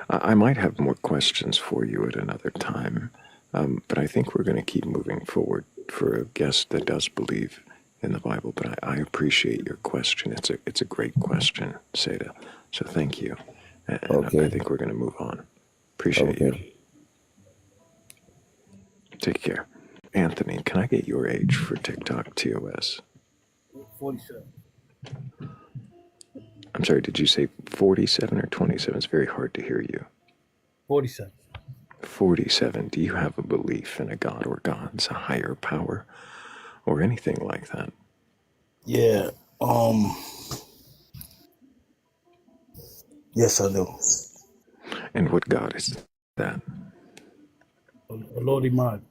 I might have more questions for you at another time, but I think we're going to keep moving forward for a guest that does believe in the Bible. But I appreciate your question. It's a great question, Seda. So thank you. And okay. I think we're going to move on. Appreciate you. Take care. Anthony, can I get your age for TikTok TOS? 47. I'm sorry, did you say 47 or 27? It's very hard to hear you. 47. 47. Do you have a belief in a god or gods, a higher power, or anything like that? Yeah. Yes, I do. And what god is that? A Lordy Mod.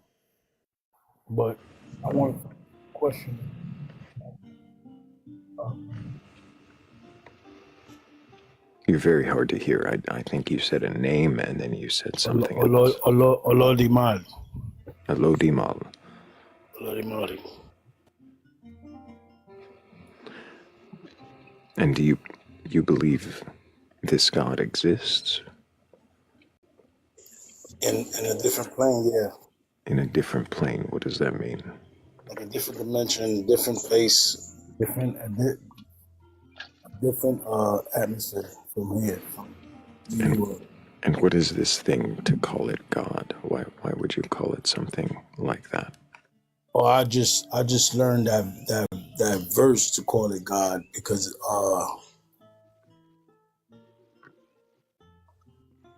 But I want to question You're very hard to hear. I think you said a name and then you said something else. Olodimal. Alodimal. Olodimal. And do you believe this God exists? In a different plane, yeah. In a different plane, what does that mean? Like a different dimension, different place, different atmosphere from here. And what is this thing to call it God? Why would you call it something like that? Oh, I just learned that verse to call it God because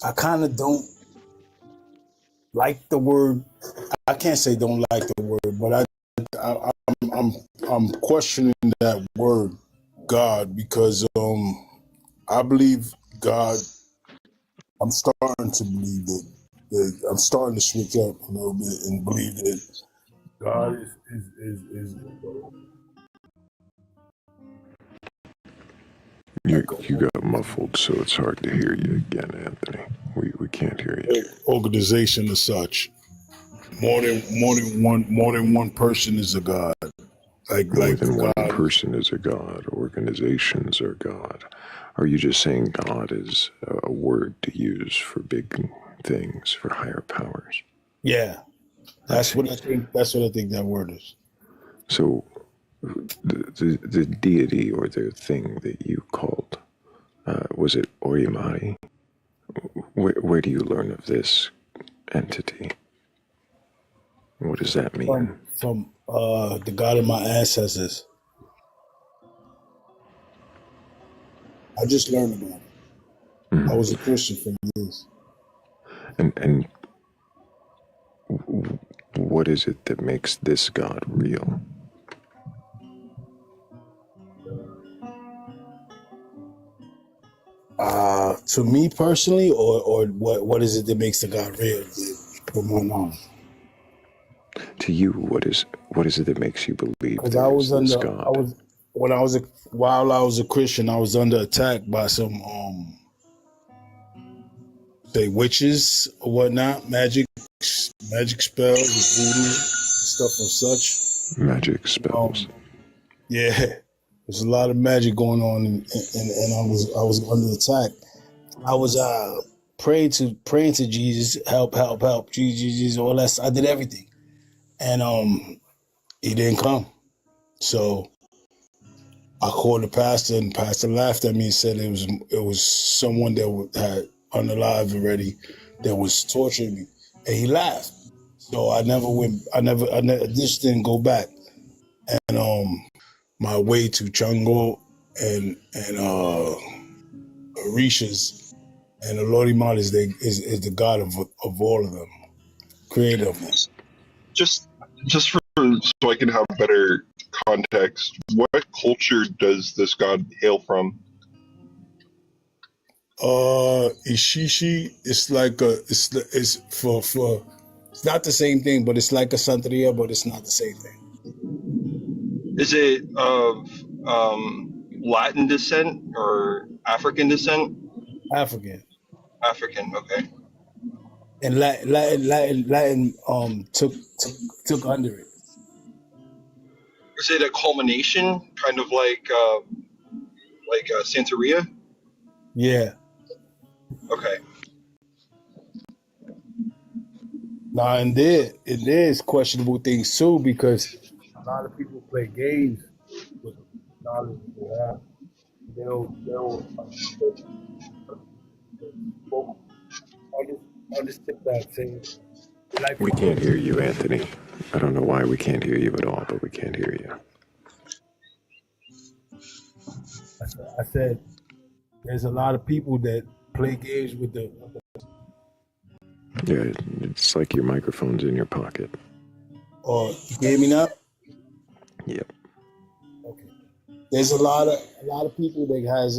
I kind of don't like the word. I can't say don't like the word, but I'm questioning that word God because I believe God. I'm starting to believe that I'm starting to switch up a little bit and believe that God is You got muffled, so it's hard to hear you again, Anthony. We can't hear you. organization as such. More than one person is a God. More than one person is a God. Organizations are God. Are you just saying God is a word to use for big things, for higher powers? Yeah, that's what I think. That's what I think that word is. So, the deity or the thing that you called, was it Orimari? Where do you learn of this entity? What does that mean? From the God of my ancestors. I just learned about it. I was a Christian for years. And what is it that makes this God real? To me personally, or what is it that makes the God real? From my knowledge. To you, what is it that makes you believe Because there is this God? While I was a Christian, I was under attack by some say witches or whatnot, magic spells, voodoo, stuff of such. Magic spells. Yeah, there's a lot of magic going on, and I was under attack. I was praying to Jesus, help, Jesus, all that. I did everything, and he didn't come. So I called the pastor, and the pastor laughed at me and said it was someone that had unalived already that was torturing me, and he laughed. So I just didn't go back, and my way to Chango and Orishas and the Lord Iman is the God of all of them, creator of them. Just for so I can have better context, what culture does this god hail from? Ishishi, it's like it's for it's not the same thing, but it's like a Santeria, but it's not the same thing. Is it of Latin descent or African descent? African. African, okay. And Latin took under it. Is it a culmination, kind of like Santeria? Yeah. Okay. Now, and there's questionable things too, because a lot of people play games with the knowledge they have. They'll I just think that saying like We can't hear you, Anthony. I don't know why we can't hear you at all, but we can't hear you. I said there's a lot of people that play games with the. Yeah, it's like your microphone's in your pocket. You hear me now? Yep. Okay. There's a lot of people that has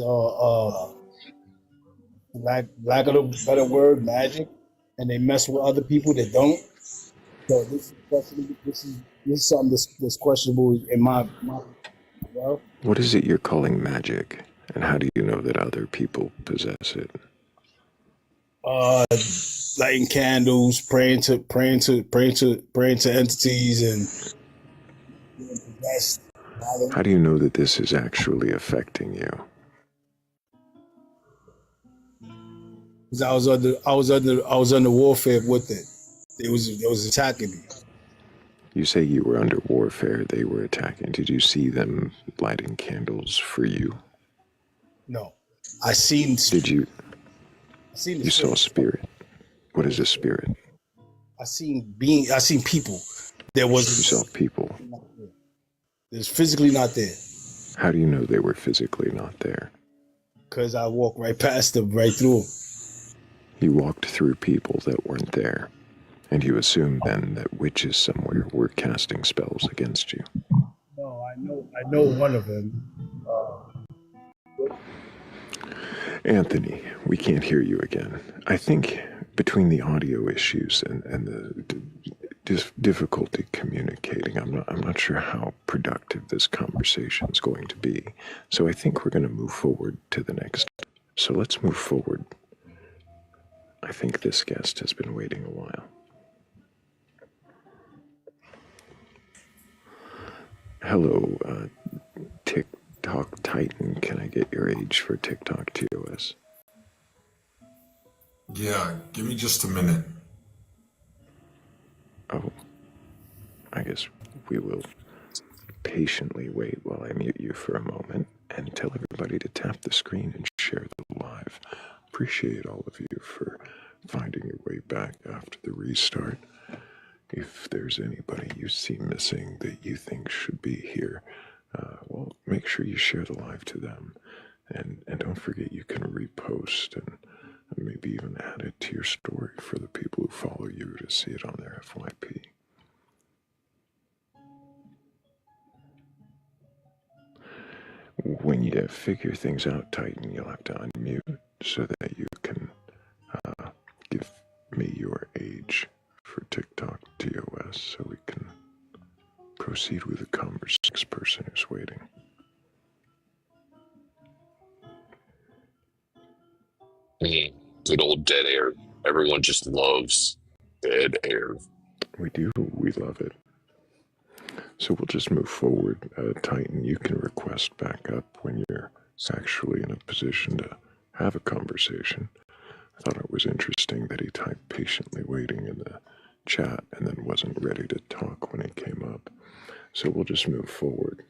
lack of a better word, magic, and they mess with other people that don't. So this is something that's questionable in my well. What is it you're calling magic? And how do you know that other people possess it? Lighting candles, praying to entities, and possessed. How do you know that this is actually affecting you? Because I was under warfare with it. It was attacking me. You say you were under warfare, they were attacking. Did you see them lighting candles for you? No, I seen. Did you? I seen the You saw a spirit. What is a spirit? I seen people. There was. You saw people. There's physically not there. How do you know they were physically not there? Because I walked right past them, right through them. You walked through people that weren't there, and you assumed then that witches somewhere were casting spells against you. No, I know one of them. Anthony, we can't hear you again. I think between the audio issues and the difficulty communicating, I'm not sure how productive this conversation is going to be. So I think we're going to move forward to the next. So let's move forward. I think this guest has been waiting a while. Hello, TikTok Titan. Can I get your age for TikTok TOS? Yeah, give me just a minute. Oh, I guess we will patiently wait while I mute you for a moment and tell everybody to tap the screen and share the live. Appreciate all of you for finding your way back after the restart. If there's anybody you see missing that you think should be here, well, make sure you share the live to them. And don't forget you can repost and maybe even add it to your story for the people who follow you to see it on their FYP. When you figure things out, Titan, you'll have to unmute so that you can give me your age for TikTok TOS so we can proceed with the conversation. Next person who's waiting. Good old dead air. Everyone just loves dead air. We do. We love it. So we'll just move forward. Titan, you can request backup when you're actually in a position to have a conversation. I thought it was interesting that he typed patiently waiting in the chat and then wasn't ready to talk when it came up. So we'll just move forward.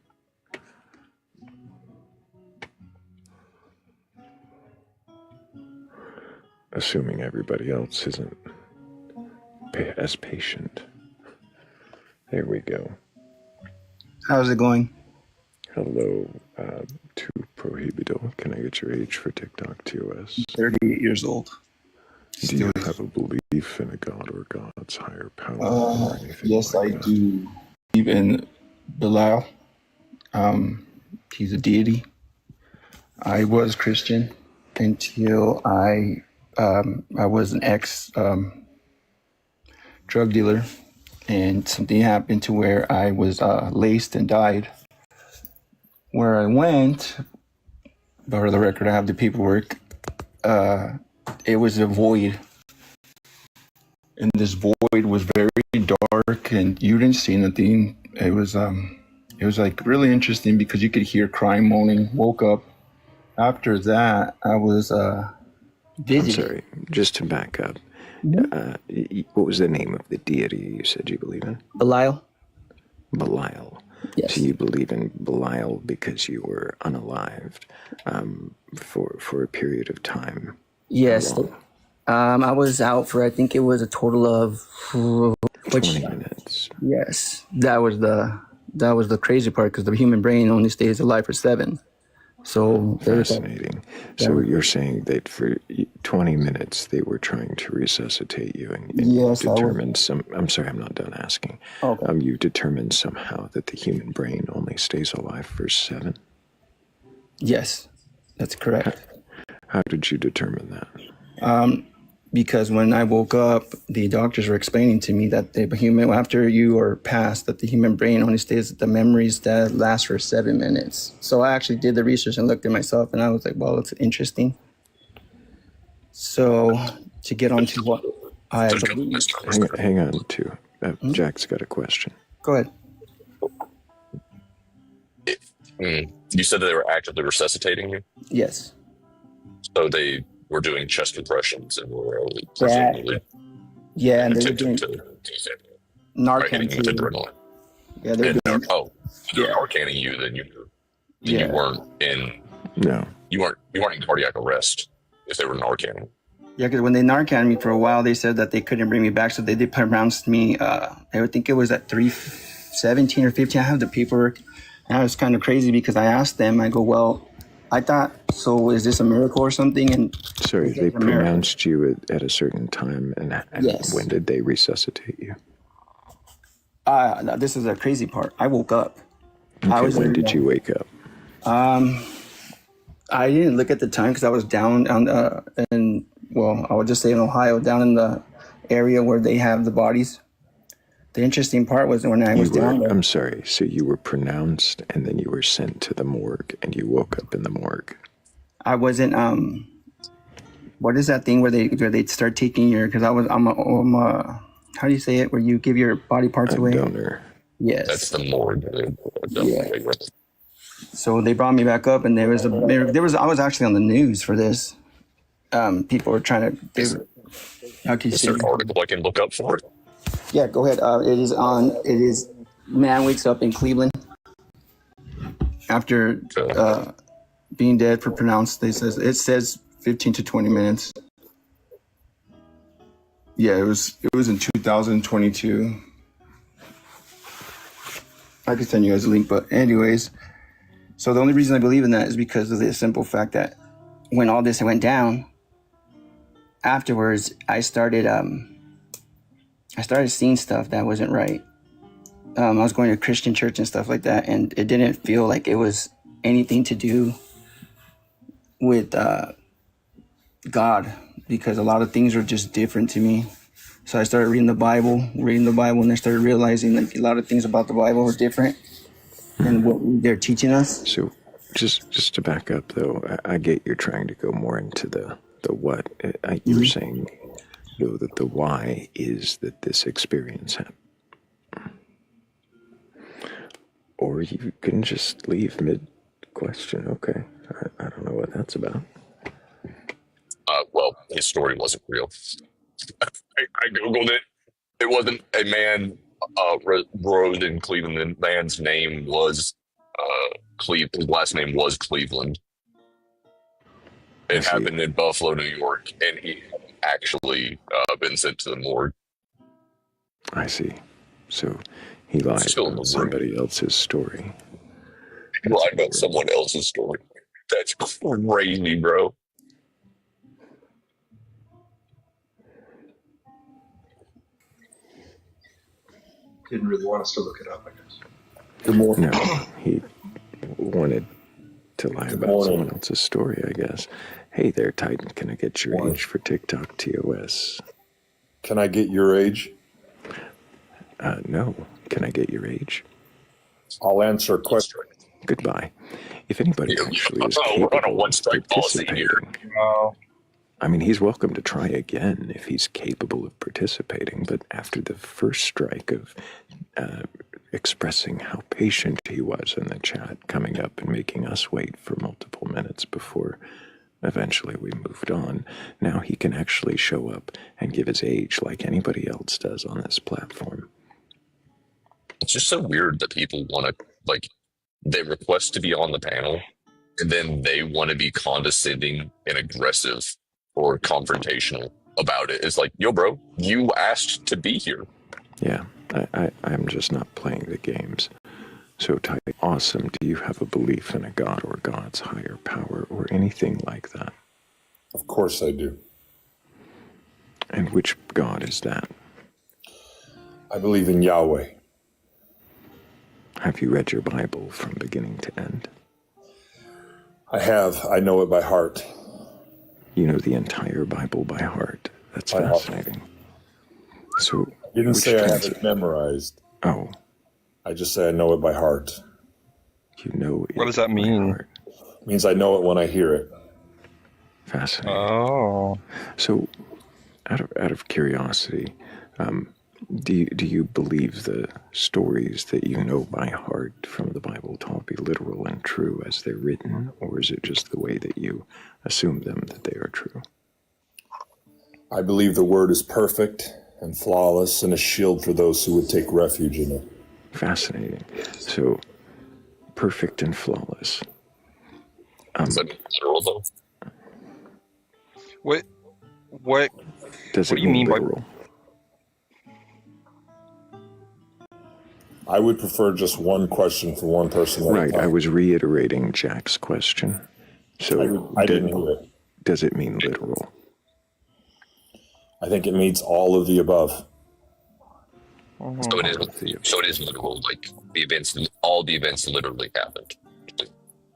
Assuming everybody else isn't as patient. There we go. How's it going? Hello, to Prohibido. Can I get your age for TikTok TOS? 38 years old. Do you have a belief in a god or God's higher power or anything? Yes, like I that? do believe in Belial. He's a deity. I was Christian until I was an ex drug dealer, and something happened to where I was laced and died. Where I went, for the record, I have the paperwork. It was a void, and this void was very dark, and you didn't see nothing. It was like really interesting because you could hear crying, moaning. Woke up. After that, I was dizzy. I'm sorry, just to back up. What was the name of the deity you said you believe in? Belial. Belial. Yes. So you believe in Belial because you were unalived for a period of time. Yes. I was out for, I think it was a total of 20 minutes. Yes. That was the crazy part, because the human brain only stays alive for 7. So Fascinating. So you're saying that for 20 minutes they were trying to resuscitate you, and Yes, you determined some. I'm sorry, I'm not done asking. Okay. You determined somehow that the human brain only stays alive for 7. Yes, that's correct. How did you determine that? because when I woke up, the doctors were explaining to me that the human, after you are passed, that the human brain only stays the memories that last for 7 minutes. So I actually did the research and looked at myself, and I was like, well, it's interesting. So to get on to what I believe. Hang on, too. Jack's got a question. Go ahead. You said that they were actively resuscitating you? Yes. So they were doing chest compressions and were Yeah. presumably Yeah, and they were attempting doing to Narcan hitting you with too. adrenaline. Yeah, they were doing. They were Narcanning you, then you Yeah. weren't in. No. You weren't in cardiac arrest if they were Narcanning. Yeah, because when they Narcan me for a while, they said that they couldn't bring me back, so they did pronounced me. I would think it was at 3:17 or 15. I have the paperwork, and I was kind of crazy because I asked them. I go, well, I thought, so is this a miracle or something? And Sorry, they pronounced you at a certain time, and Yes. when did they resuscitate you? Now, this is a crazy part. I woke up. Okay, when did you wake up? I didn't look at the time because I was down on I would just say in Ohio, down in the area where they have the bodies. The interesting part was when I was down there. I'm sorry, so you were pronounced and then you were sent to the morgue and you woke up in the morgue. I wasn't, what is that thing where they start taking your, because I'm a, how do you say it, where you give your body parts away? Donor. Yes. That's the morgue. Yeah. So they brought me back up, and there was I was actually on the news for this. People were trying to. Is there an article I can look up for it? Yeah, go ahead. It is man wakes up in Cleveland after being dead for pronounced. It says 15 to 20 minutes. Yeah, it was in 2022. I can send you guys a link, but anyways, so the only reason I believe in that is because of the simple fact that when all this went down, afterwards I started seeing stuff that wasn't right. I was going to Christian church and stuff like that, and it didn't feel like it was anything to do with God, because a lot of things were just different to me. So I started reading the Bible, and I started realizing like a lot of things about the Bible were different than what they're teaching us. So just to back up, though, I get you're trying to go more into the what. You were saying, though, that the why is that this experience happened. Or you can just leave mid-question. Okay, I don't know what that's about. Well, his story wasn't real. I Googled it. It wasn't a man rose in Cleveland. The man's name was his last name was Cleveland. It happened in Buffalo, New York, and he actually been sent to the morgue. I see. So he lied about somebody else's story. He lied about someone else's story. That's crazy, bro. Didn't really want us to look it up, I guess. Good morning. No, he wanted to lie about someone else's story, I guess. Hey there, Titan. Can I get your age for TikTok TOS? Can I get your age? No. Can I get your age? I'll answer a question. Goodbye. If anybody actually is we're on a one-strike policy here. I mean, he's welcome to try again if he's capable of participating, but after the first strike of expressing how patient he was in the chat, coming up and making us wait for multiple minutes before eventually we moved on, now he can actually show up and give his age like anybody else does on this platform. It's just so weird that people want to, like, they request to be on the panel, and then they want to be condescending and aggressive or confrontational about it. It's like, yo, bro, you asked to be here. Yeah, I'm just not playing the games. So, Ty, awesome. Do you have a belief in a god or God's higher power or anything like that? Of course I do. And which God is that? I believe in Yahweh. Have you read your Bible from beginning to end? I have. I know it by heart. You know the entire Bible by heart. That's fascinating. So I didn't say I have it memorized. Oh. I just say I know it by heart. You know it. What does that mean? It means I know it when I hear it. Fascinating. Oh. So, out of curiosity, do you believe the stories that you know by heart from the Bible to all be literal and true as they're written, or is it just the way that you assume them that they are true? I believe the word is perfect and flawless and a shield for those who would take refuge in it. Fascinating. So, perfect and flawless. Is that literal though? What does what it do you mean literal? I would prefer just one question for one person at a Right, time. I was reiterating Jack's question. So I didn't hear it. Does it mean literal? I think it means all of the above. So it is literal. Like all the events literally happened.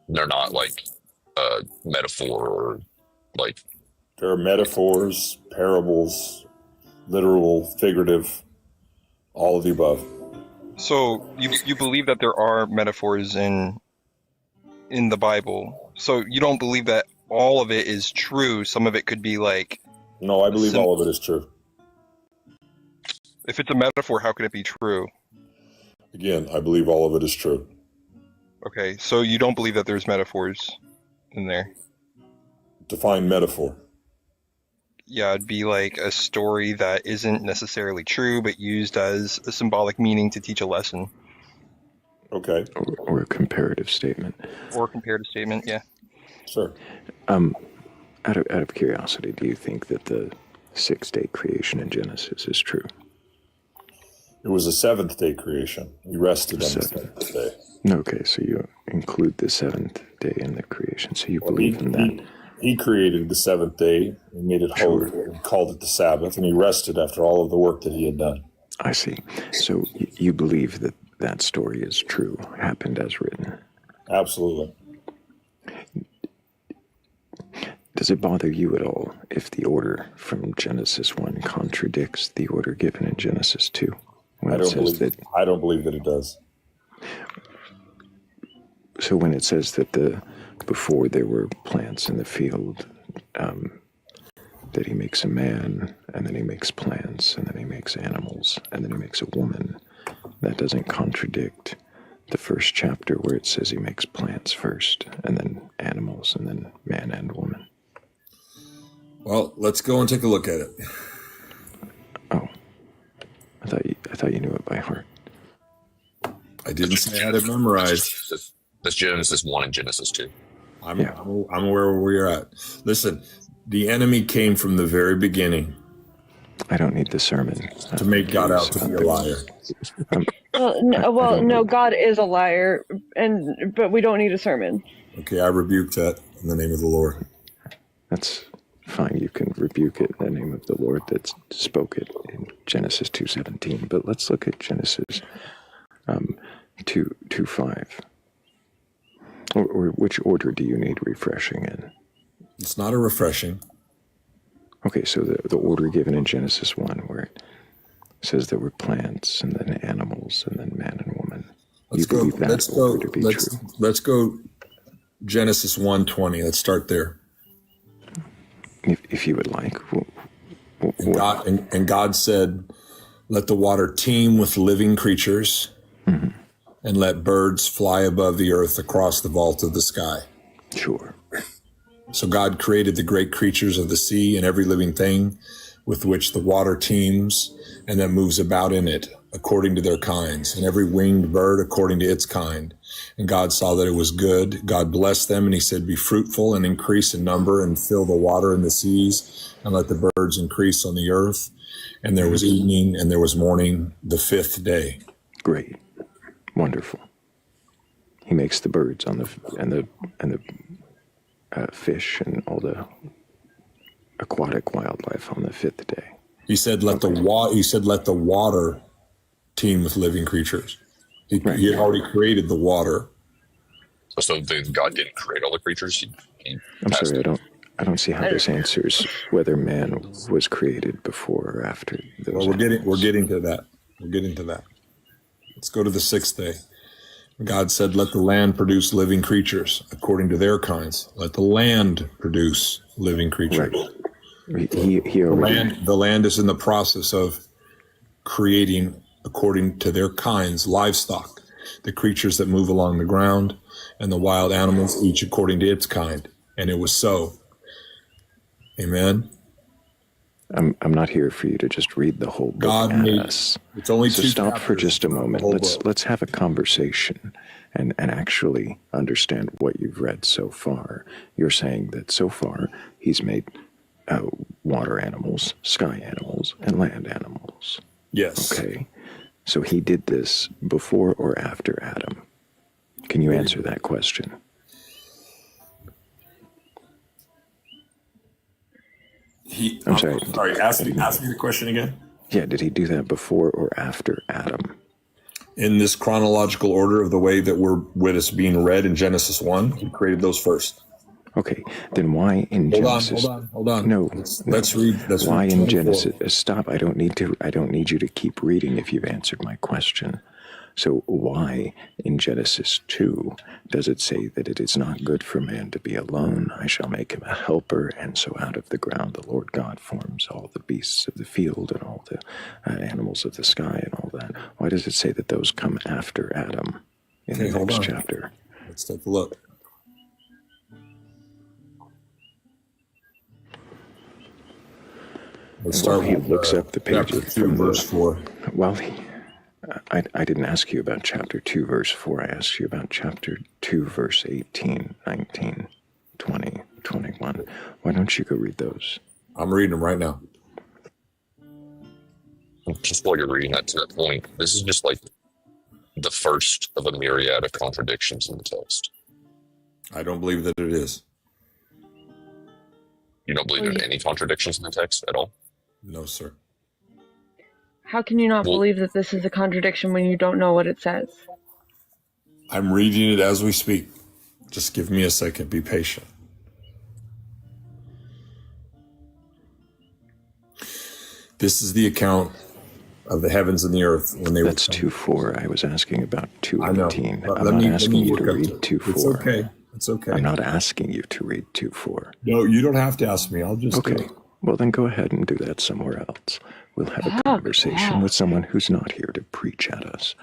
They're not like a metaphor or like. There are metaphors, parables, literal, figurative, all of the above. So you believe that there are metaphors in the Bible. So you don't believe that all of it is true. Some of it could be like. No, I believe all of it is true. If it's a metaphor, how can it be true? Again, I believe all of it is true. Okay, so you don't believe that there's metaphors in there? Define metaphor. Yeah, it'd be like a story that isn't necessarily true, but used as a symbolic meaning to teach a lesson. Okay. Or a comparative statement. Or a comparative statement, yeah. Sure. Out of curiosity, do you think that the 6-day creation in Genesis is true? It was a 7th-day creation. He rested on the 7th day. Okay, so you include the 7th day in the creation, so you believe in that. He created the 7th day and made it holy and called it the Sabbath, and he rested after all of the work that he had done. I see. So you believe that that story is true, happened as written? Absolutely. Does it bother you at all if the order from Genesis 1 contradicts the order given in Genesis 2? I don't believe that it does. So when it says that before there were plants in the field, that he makes a man, and then he makes plants, and then he makes animals, and then he makes a woman, that doesn't contradict the first chapter where it says he makes plants first, and then animals, and then man and woman. Well, let's go and take a look at it. Oh, I thought you knew it by heart. I didn't say I had it memorized. That's Genesis 1 and Genesis 2. I'm aware where we're at. Listen, the enemy came from the very beginning. I don't need the sermon. To make God out to be a liar. No, God is a liar, but we don't need a sermon. Okay, I rebuke that in the name of the Lord. That's fine. You can rebuke it in the name of the Lord that spoke it in Genesis 2:17. But let's look at Genesis 2:5. Or which order do you need refreshing in? It's not a refreshing. Okay, so the order given in Genesis 1, where it says there were plants and then animals and then man and woman. Let's go Genesis 1:20. Let's start there. If you would like. And God said, let the water teem with living creatures, and let birds fly above the earth across the vault of the sky. Sure. So God created the great creatures of the sea and every living thing with which the water teems and that moves about in it according to their kinds, and every winged bird according to its kind. And God saw that it was good. God blessed them, and he said, be fruitful and increase in number and fill the water in the seas, and let the birds increase on the earth. And there was evening and there was morning, the 5th day. Great. Wonderful. He makes the birds and the fish and all the aquatic wildlife on the 5th day. He said, let the water teem with living creatures. He had already created the water. So then God didn't create all the creatures? I'm sorry, I don't see how this answers whether man was created before or after those. Well, we're getting to that. We're getting to that. Let's go to the sixth day. God said, "Let the land produce living creatures according to their kinds." Let the land produce living creatures. Right. The land is in the process of creating, according to their kinds, livestock, the creatures that move along the ground, and the wild animals, each according to its kind. And it was so. Amen. I'm not here for you to just read the whole book God at made us. It's only so two stop chapters, for just a moment. book. Let's have a conversation and actually understand what you've read so far. You're saying that so far he's made water animals, sky animals, and land animals. Yes. Okay. So he did this before or after Adam. Can you answer that question? I'm sorry. Ask me the question again. Yeah, did he do that before or after Adam? In this chronological order of the way that we're with us being read in Genesis 1, he created those first. Okay, then why in Genesis? Hold on. No, let's read. Why read in 24. Genesis? Stop! I don't need you to keep reading if you've answered my question. So why in Genesis 2 does it say that it is not good for man to be alone? I shall make him a helper, and so out of the ground the Lord God forms all the beasts of the field and all the animals of the sky and all that. Why does it say that those come after Adam in the next chapter? Let's take a look. Let's start he with, looks up the pages chapter 2, verse 4. Well, I didn't ask you about chapter 2, verse 4. I asked you about chapter 2, verse 18, 19, 20, 21. Why don't you go read those? I'm reading them right now. Just while you're reading that to that point, this is just like the first of a myriad of contradictions in the text. I don't believe that it is. You don't believe in any contradictions in the text at all? No, sir. How can you not believe that this is a contradiction when you don't know what it says? I'm reading it as we speak. Just give me a second. Be patient. This is the account of the heavens and the earth when they were. That's 2:4. I was asking about 2:18. I know. I'm not asking you to read 2:4. It's okay. It's okay. I'm not asking you to read 2:4. No, you don't have to ask me. I'll just do Okay. it. Well, then go ahead and do that somewhere else. We'll have a conversation with someone who's not here to preach at us.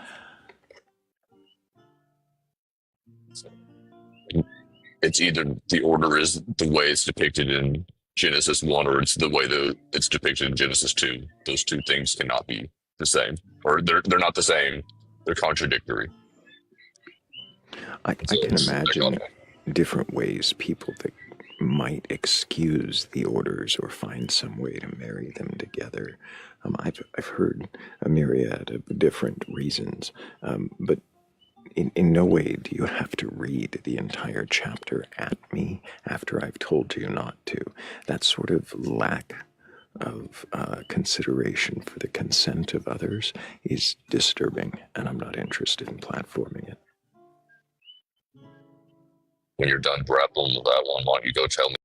It's either the order is the way it's depicted in Genesis 1 or it's the way that it's depicted in Genesis 2. Those two things cannot be the same. Or they're not the same. They're contradictory. I can imagine different ways people that might excuse the orders or find some way to marry them together. I've heard a myriad of different reasons, but in no way do you have to read the entire chapter at me after I've told you not to. That sort of lack of consideration for the consent of others is disturbing, and I'm not interested in platforming it. When you're done grappling with that one, why don't you go tell me?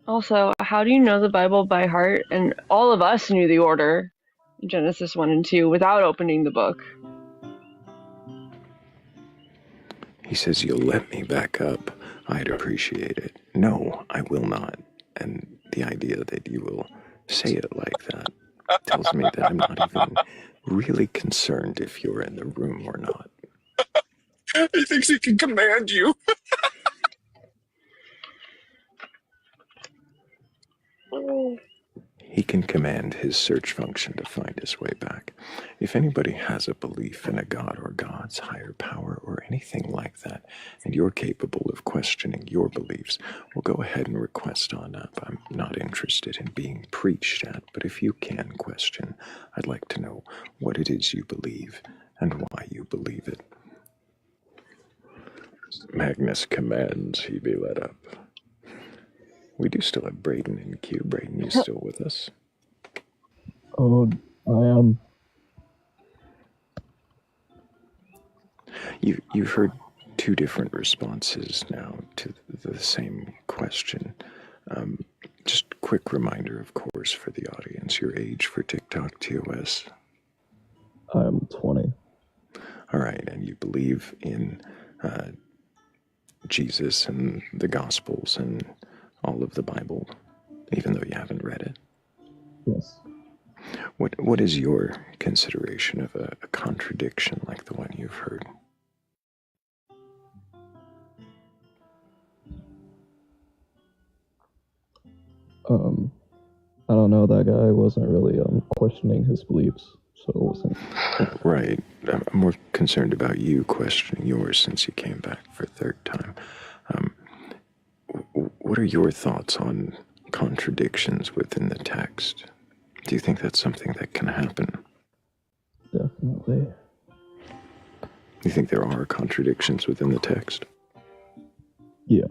Also, how do you know the Bible by heart? And all of us knew the order, Genesis 1 and 2, without opening the book. He says, "You'll let me back up. I'd appreciate it." No, I will not. And the idea that you will say it like that tells me that I'm not even really concerned if you're in the room or not. He thinks he can command you. He can command his search function to find his way back. If anybody has a belief in a god or gods, higher power, or anything like that, and you're capable of questioning your beliefs, well, go ahead and request on up. I'm not interested in being preached at, but if you can question, I'd like to know what it is you believe and why you believe it. Magnus commands he be let up. We do still have Braden in queue. Braden, you still with us? Oh, I am. You've heard two different responses now to the same question. Just a quick reminder, of course, for the audience, your age for TikTok TOS. I'm 20. All right, and you believe in Jesus and the Gospels and all of the Bible, even though you haven't read it? Yes. What is your consideration of a contradiction like the one you've heard? I don't know, that guy wasn't really questioning his beliefs, so it wasn't. Right. I'm more concerned about you questioning yours since you came back for a third time. What are your thoughts on contradictions within the text? Do you think that's something that can happen? Definitely. You think there are contradictions within the text? Yeah.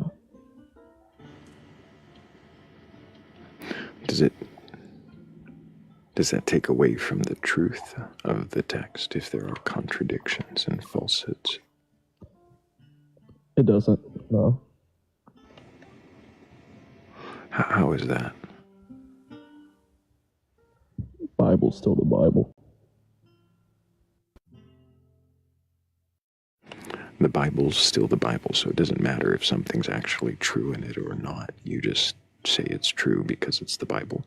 Does that take away from the truth of the text if there are contradictions and falsehoods? It doesn't, no. How is that? Bible's still the Bible. The Bible's still the Bible, so it doesn't matter if something's actually true in it or not. You just say it's true because it's the Bible.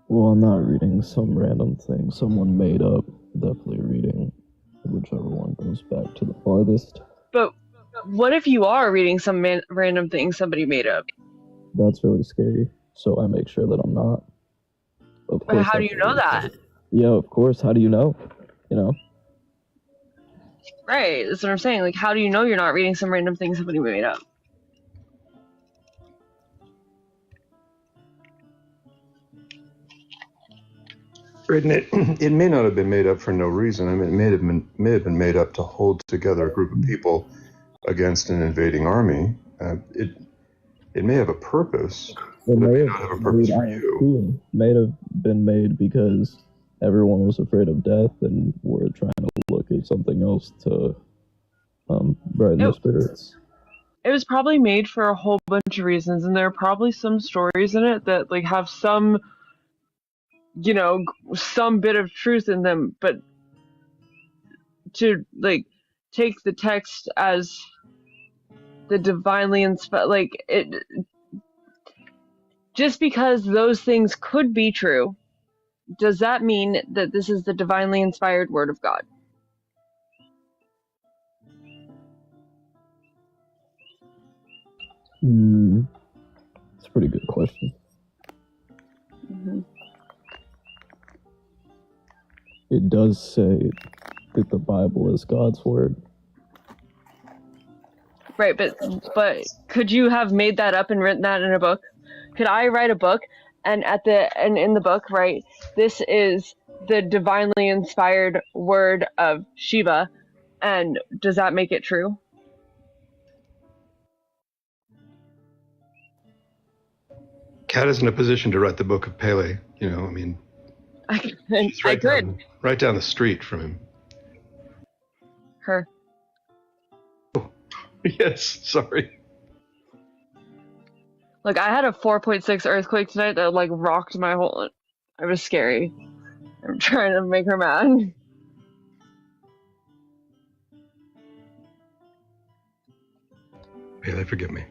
Well, I'm not reading some random thing someone made up. Definitely reading whichever one goes back to the farthest. But what if you are reading some random thing somebody made up? That's really scary. So I make sure that I'm not. Of But course. how do you know that? Yeah, of course. How do you know? You know? Right, that's what I'm saying. Like, how do you know you're not reading some random thing somebody made up? It may not have been made up for no reason. I mean, it may have been made up to hold together a group of people against an invading army. It may have a purpose, but it may not have a purpose for you. May have been made because everyone was afraid of death and were trying to look at something else to brighten their spirits. It was probably made for a whole bunch of reasons, and there are probably some stories in it that like have some, you know, some bit of truth in them, but to like take the text as the divinely inspired, like it, just because those things could be true, does that mean that this is the divinely inspired word of God? It's a pretty good question. Mm-hmm. It does say that the Bible is God's word. Right, but could you have made that up and written that in a book? Could I write a book and in the book write, this is the divinely inspired word of Shiva, and does that make it true? Kat is in a position to write the book of Pele. You know, I mean, she's I could. Right down the street from him. Her. Yes, sorry. Look, I had a 4.6 earthquake tonight that like rocked my whole. It was scary. I'm trying to make her mad. Pele, forgive me.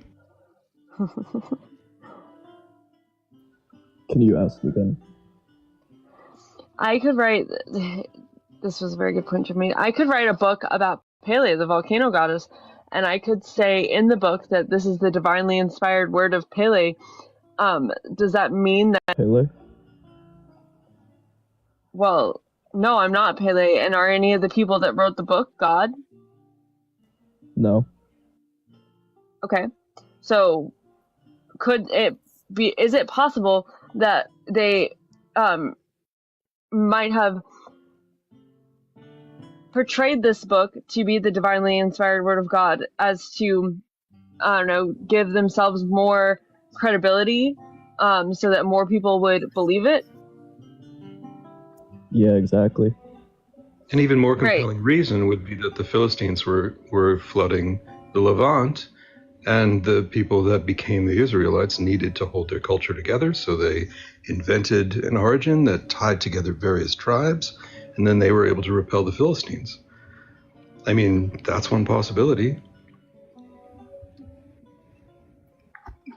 Can you ask again? I could write. This was a very good point you made. I could write a book about Pele, the volcano goddess, and I could say in the book that this is the divinely inspired word of Pele. Does that mean that Pele? Well, no, I'm not Pele. And are any of the people that wrote the book God? No. Okay. So could it be, is it possible that they might have portrayed this book to be the divinely inspired word of God as to, I don't know, give themselves more credibility so that more people would believe it? Yeah, exactly. An even more Right. compelling reason would be that the Philistines were flooding the Levant, and the people that became the Israelites needed to hold their culture together, so they invented an origin that tied together various tribes, and then they were able to repel the Philistines. I mean, that's one possibility.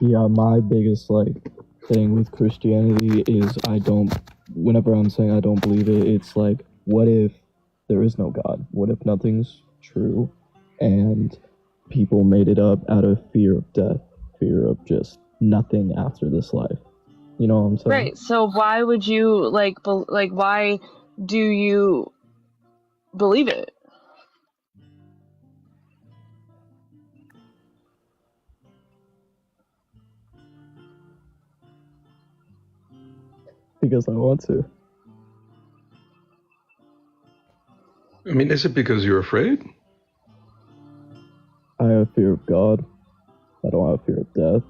Yeah, my biggest thing with Christianity is whenever I'm saying I don't believe it, it's like, what if there is no God? What if nothing's true and people made it up out of fear of death, fear of just nothing after this life? You know what I'm saying? Right. So why would you why do you believe it? Because I want to. I mean, is it because you're afraid? I have fear of God. I don't have fear of death.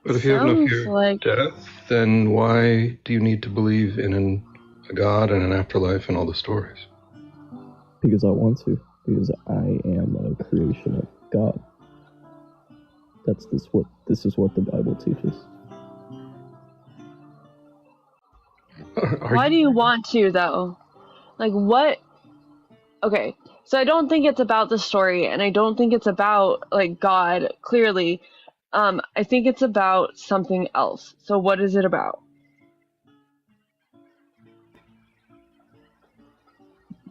But if you have no Sounds fear like of death, then why do you need to believe in a God and an afterlife and all the stories? Because I want to. Because I am a creation of God. This is what the Bible teaches. why do you want to though? Like what? Okay. So I don't think it's about the story, and I don't think it's about like God clearly. I think it's about something else. So what is it about?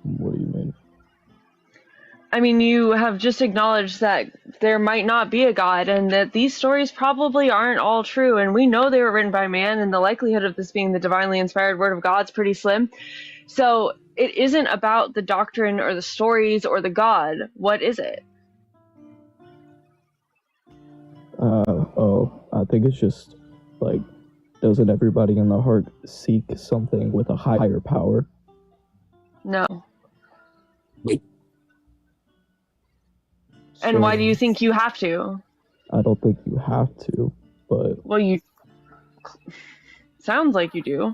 What do you mean? I mean, you have just acknowledged that there might not be a God and that these stories probably aren't all true. And we know they were written by man, and the likelihood of this being the divinely inspired word of God's pretty slim. So it isn't about the doctrine or the stories or the God. What is it? I think it's just like, doesn't everybody in the heart seek something with a higher power? No. Wait. And why do you So, think you have to? I don't think you have to, but Well, you sounds like you do.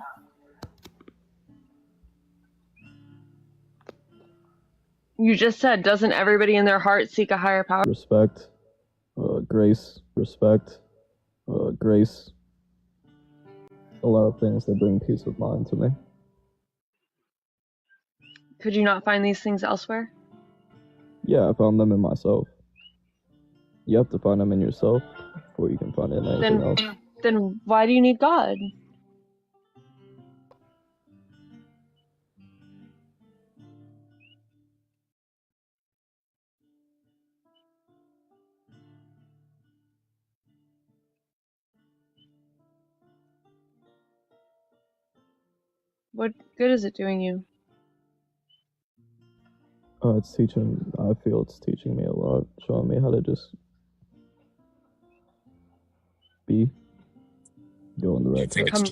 You just said, doesn't everybody in their heart seek a higher power? respect, grace, respect, grace, a lot of things that bring peace of mind to me. Could you not find these things elsewhere? Yeah, I found them in myself. You have to find them in yourself before you can find it in anything else. Then why do you need God? What good is it doing you? I feel it's teaching me a lot, showing me how to just go in the right direction.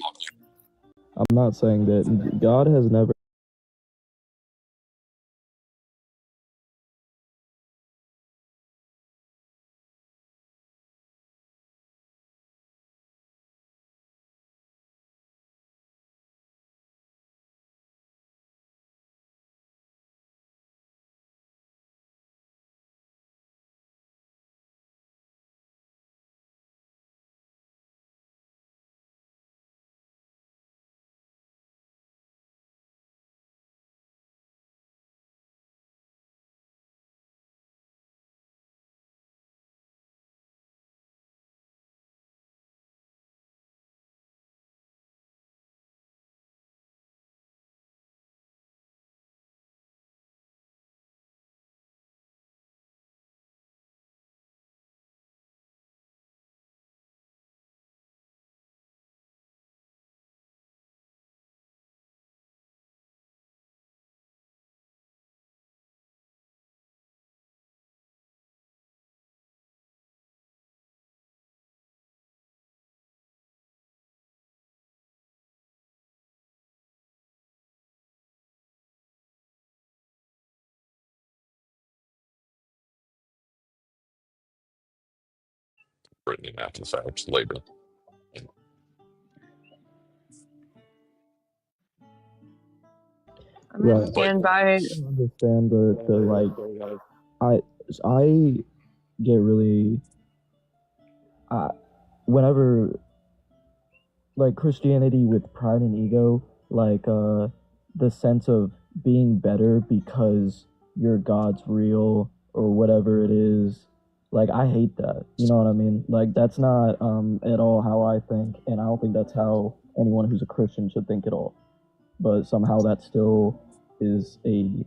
I'm not saying that God has never. Brittany after the fact later. I'm gonna Right. stand by. I understand the like. I get really whenever like Christianity with pride and ego, like the sense of being better because your God's real or whatever it is. Like I hate that. You know what I mean? Like that's not at all how I think, and I don't think that's how anyone who's a Christian should think at all. But somehow that still is a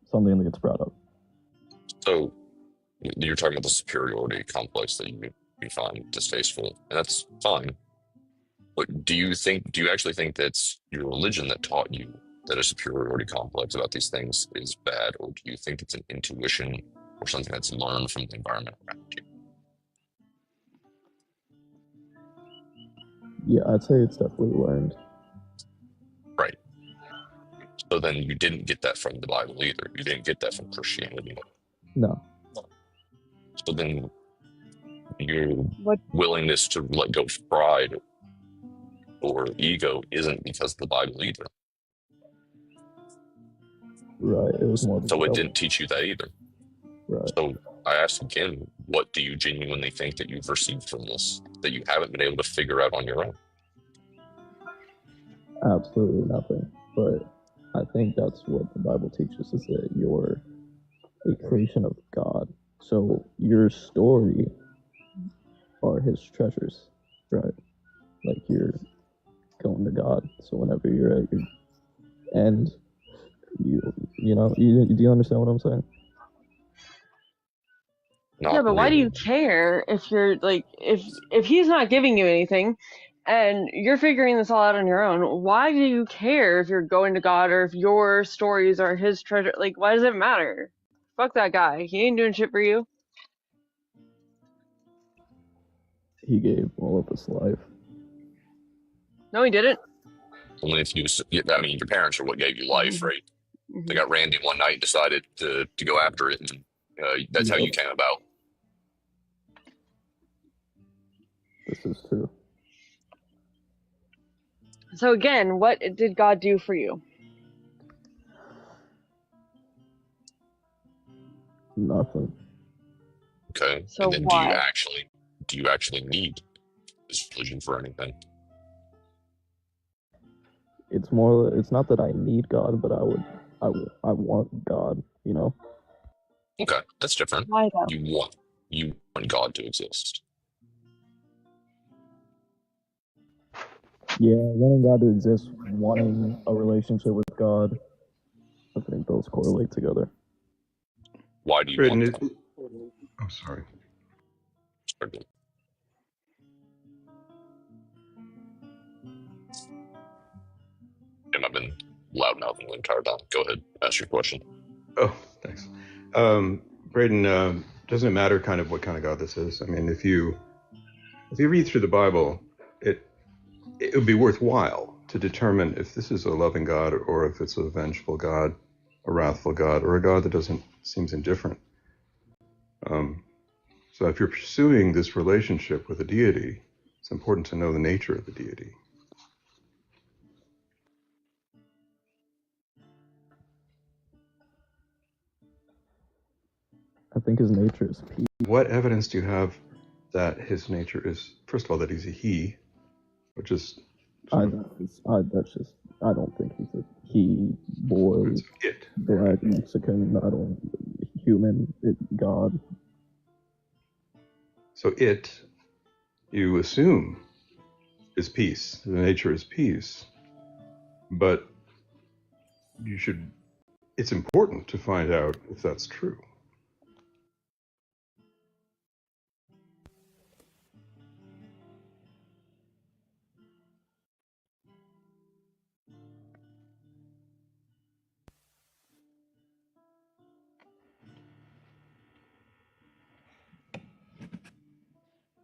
something that gets brought up. So you're talking about the superiority complex that you find distasteful, and that's fine. But do you actually think that's your religion that taught you that a superiority complex about these things is bad, or do you think it's an intuition or something that's learned from the environment around you? Yeah, I'd say it's definitely learned. Right. So then you didn't get that from the Bible either. You didn't get that from Christianity. No. So then your What? willingness to let go of pride or ego isn't because of the Bible either. Right. It was more So it because didn't teach you that either. Right. So I ask again, what do you genuinely think that you've received from this that you haven't been able to figure out on your own? Absolutely nothing. But I think that's what the Bible teaches is that you're a creation of God. So your story are his treasures, right? Like you're going to God. So whenever you're at your end, do you understand what I'm saying? Yeah, but why do you care if you're like if he's not giving you anything and you're figuring this all out on your own? Why do you care if you're going to God or if your stories are his treasure? Like, why does it matter? Fuck that guy. He ain't doing shit for you. He gave all of his life. No, he didn't. Only if I mean, your parents are what gave you life, right? They got Randy one night and decided to go after it, and that's how you came about. This is true. So again, what did God do for you? Nothing. Okay. So And then why? do you actually need this religion for anything? It's not that I need God, but I want God, you know? Okay, that's different. Why though? You want God to exist. Yeah, wanting God to exist, wanting a relationship with God, I think those correlate together. Why do you Braden, want that? I'm sorry. Tim, I've been loud mouthing the entire time. Go ahead, ask your question. Oh, thanks. Braden, doesn't it matter kind of what kind of God this is? I mean, if you read through the Bible, it would be worthwhile to determine if this is a loving God or if it's a vengeful God, a wrathful God, or a God that seems indifferent. So if you're pursuing this relationship with a deity, it's important to know the nature of the deity. I think his nature is peace. What evidence do you have that his nature is, first of all, that he's a he, which is... I don't think he's a he, boy, black, Mexican, human, God. So you assume, is peace. The nature is peace. But it's important to find out if that's true.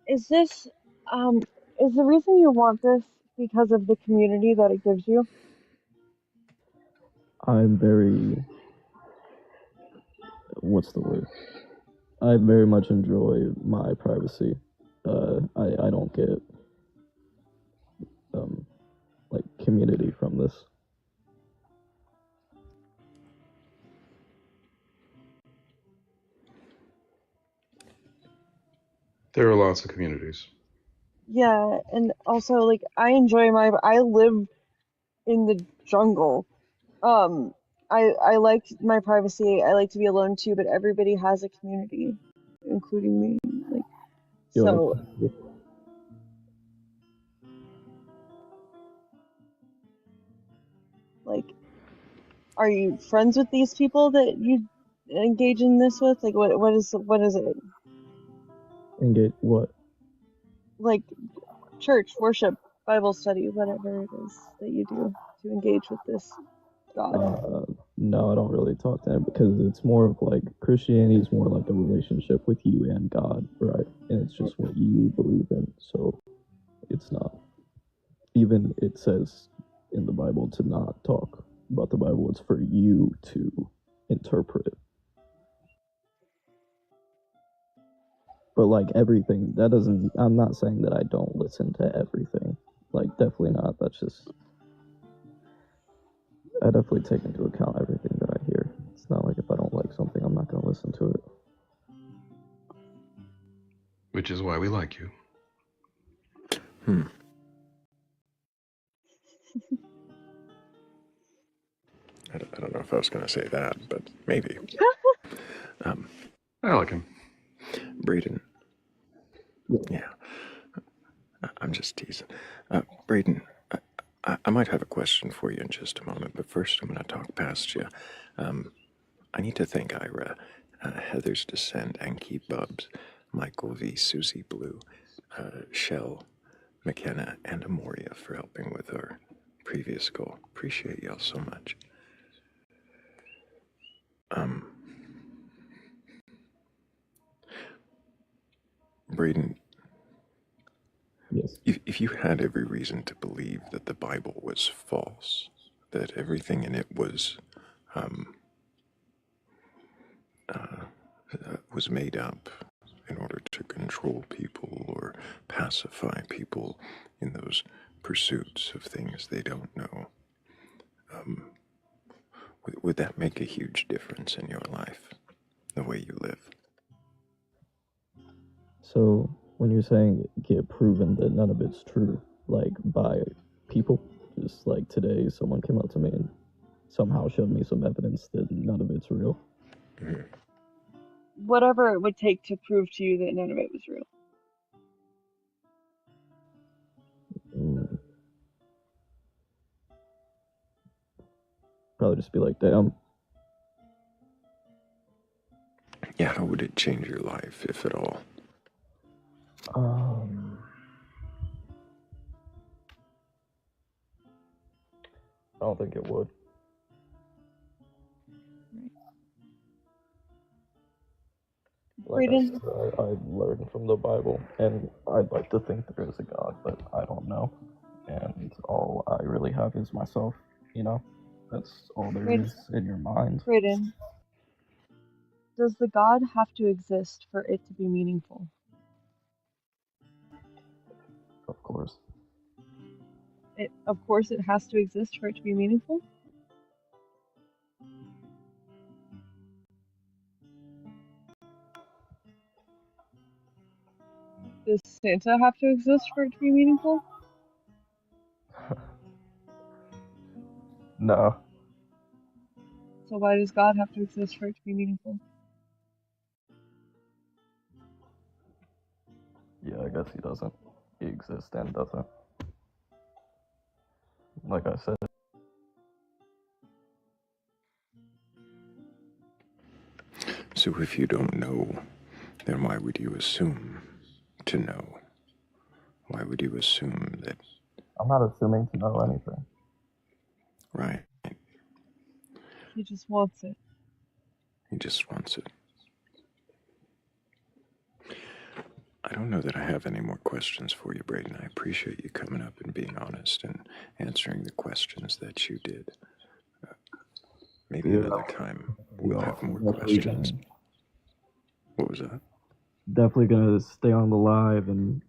Is this is the reason you want this because of the community that it gives you? I'm very, what's the word? I very much enjoy my privacy. I don't get like community from this. There are lots of communities. Yeah, and also like I live in the jungle. I like my privacy. I like to be alone too, but everybody has a community, including me. Like so, like, are you friends with these people that you engage in this with? Like, what is it? Engage what? Like church, worship, Bible study, whatever it is that you do to engage with this God. No, I don't really talk to him because it's more of like Christianity is more like a relationship with you and God, right? And it's just what you believe in. So it's not. Even it says in the Bible to not talk about the Bible. It's for you to interpret it. But like everything, that doesn't. I'm not saying that I don't listen to everything. Like definitely not. That's just. I definitely take into account everything that I hear. It's not like if I don't like something, I'm not going to listen to it. Which is why we like you. I don't know if I was going to say that, but maybe. I like him. Braden. Yeah. I'm just teasing. Braden, I might have a question for you in just a moment, but first I'm going to talk past you. I need to thank Ira, Heather's Descent, Anki Bubs, Michael V, Susie Blue, Shell, McKenna, and Amoria for helping with our previous goal. Appreciate y'all so much. Braden, yes. If you had every reason to believe that the Bible was false, that everything in it was made up in order to control people or pacify people in those pursuits of things they don't know, would that make a huge difference in your life, the way you live? So when you're saying get proven that none of it's true, like by people, just like today someone came up to me and somehow showed me some evidence that none of it's real. Whatever it would take to prove to you that none of it was real. Probably just be like, damn. Yeah, how would it change your life, if at all? I don't think it would. Like I said, I learned from the Bible, and I'd like to think there is a God, but I don't know. And all I really have is myself, you know? That's all there is in your mind. Brayden, does the God have to exist for it to be meaningful? Of course. Of course it has to exist for it to be meaningful? Does Santa have to exist for it to be meaningful? No. So why does God have to exist for it to be meaningful? Yeah, I guess he doesn't. He exists and doesn't. Like I said. So if you don't know, then why would you assume to know? Why would you assume that? I'm not assuming to know anything. Right. He just wants it. He just wants it. I don't know that I have any more questions for you, Braden. I appreciate you coming up and being honest and answering the questions that you did. Maybe another time we'll have more questions. What was that? Definitely gonna stay on the live and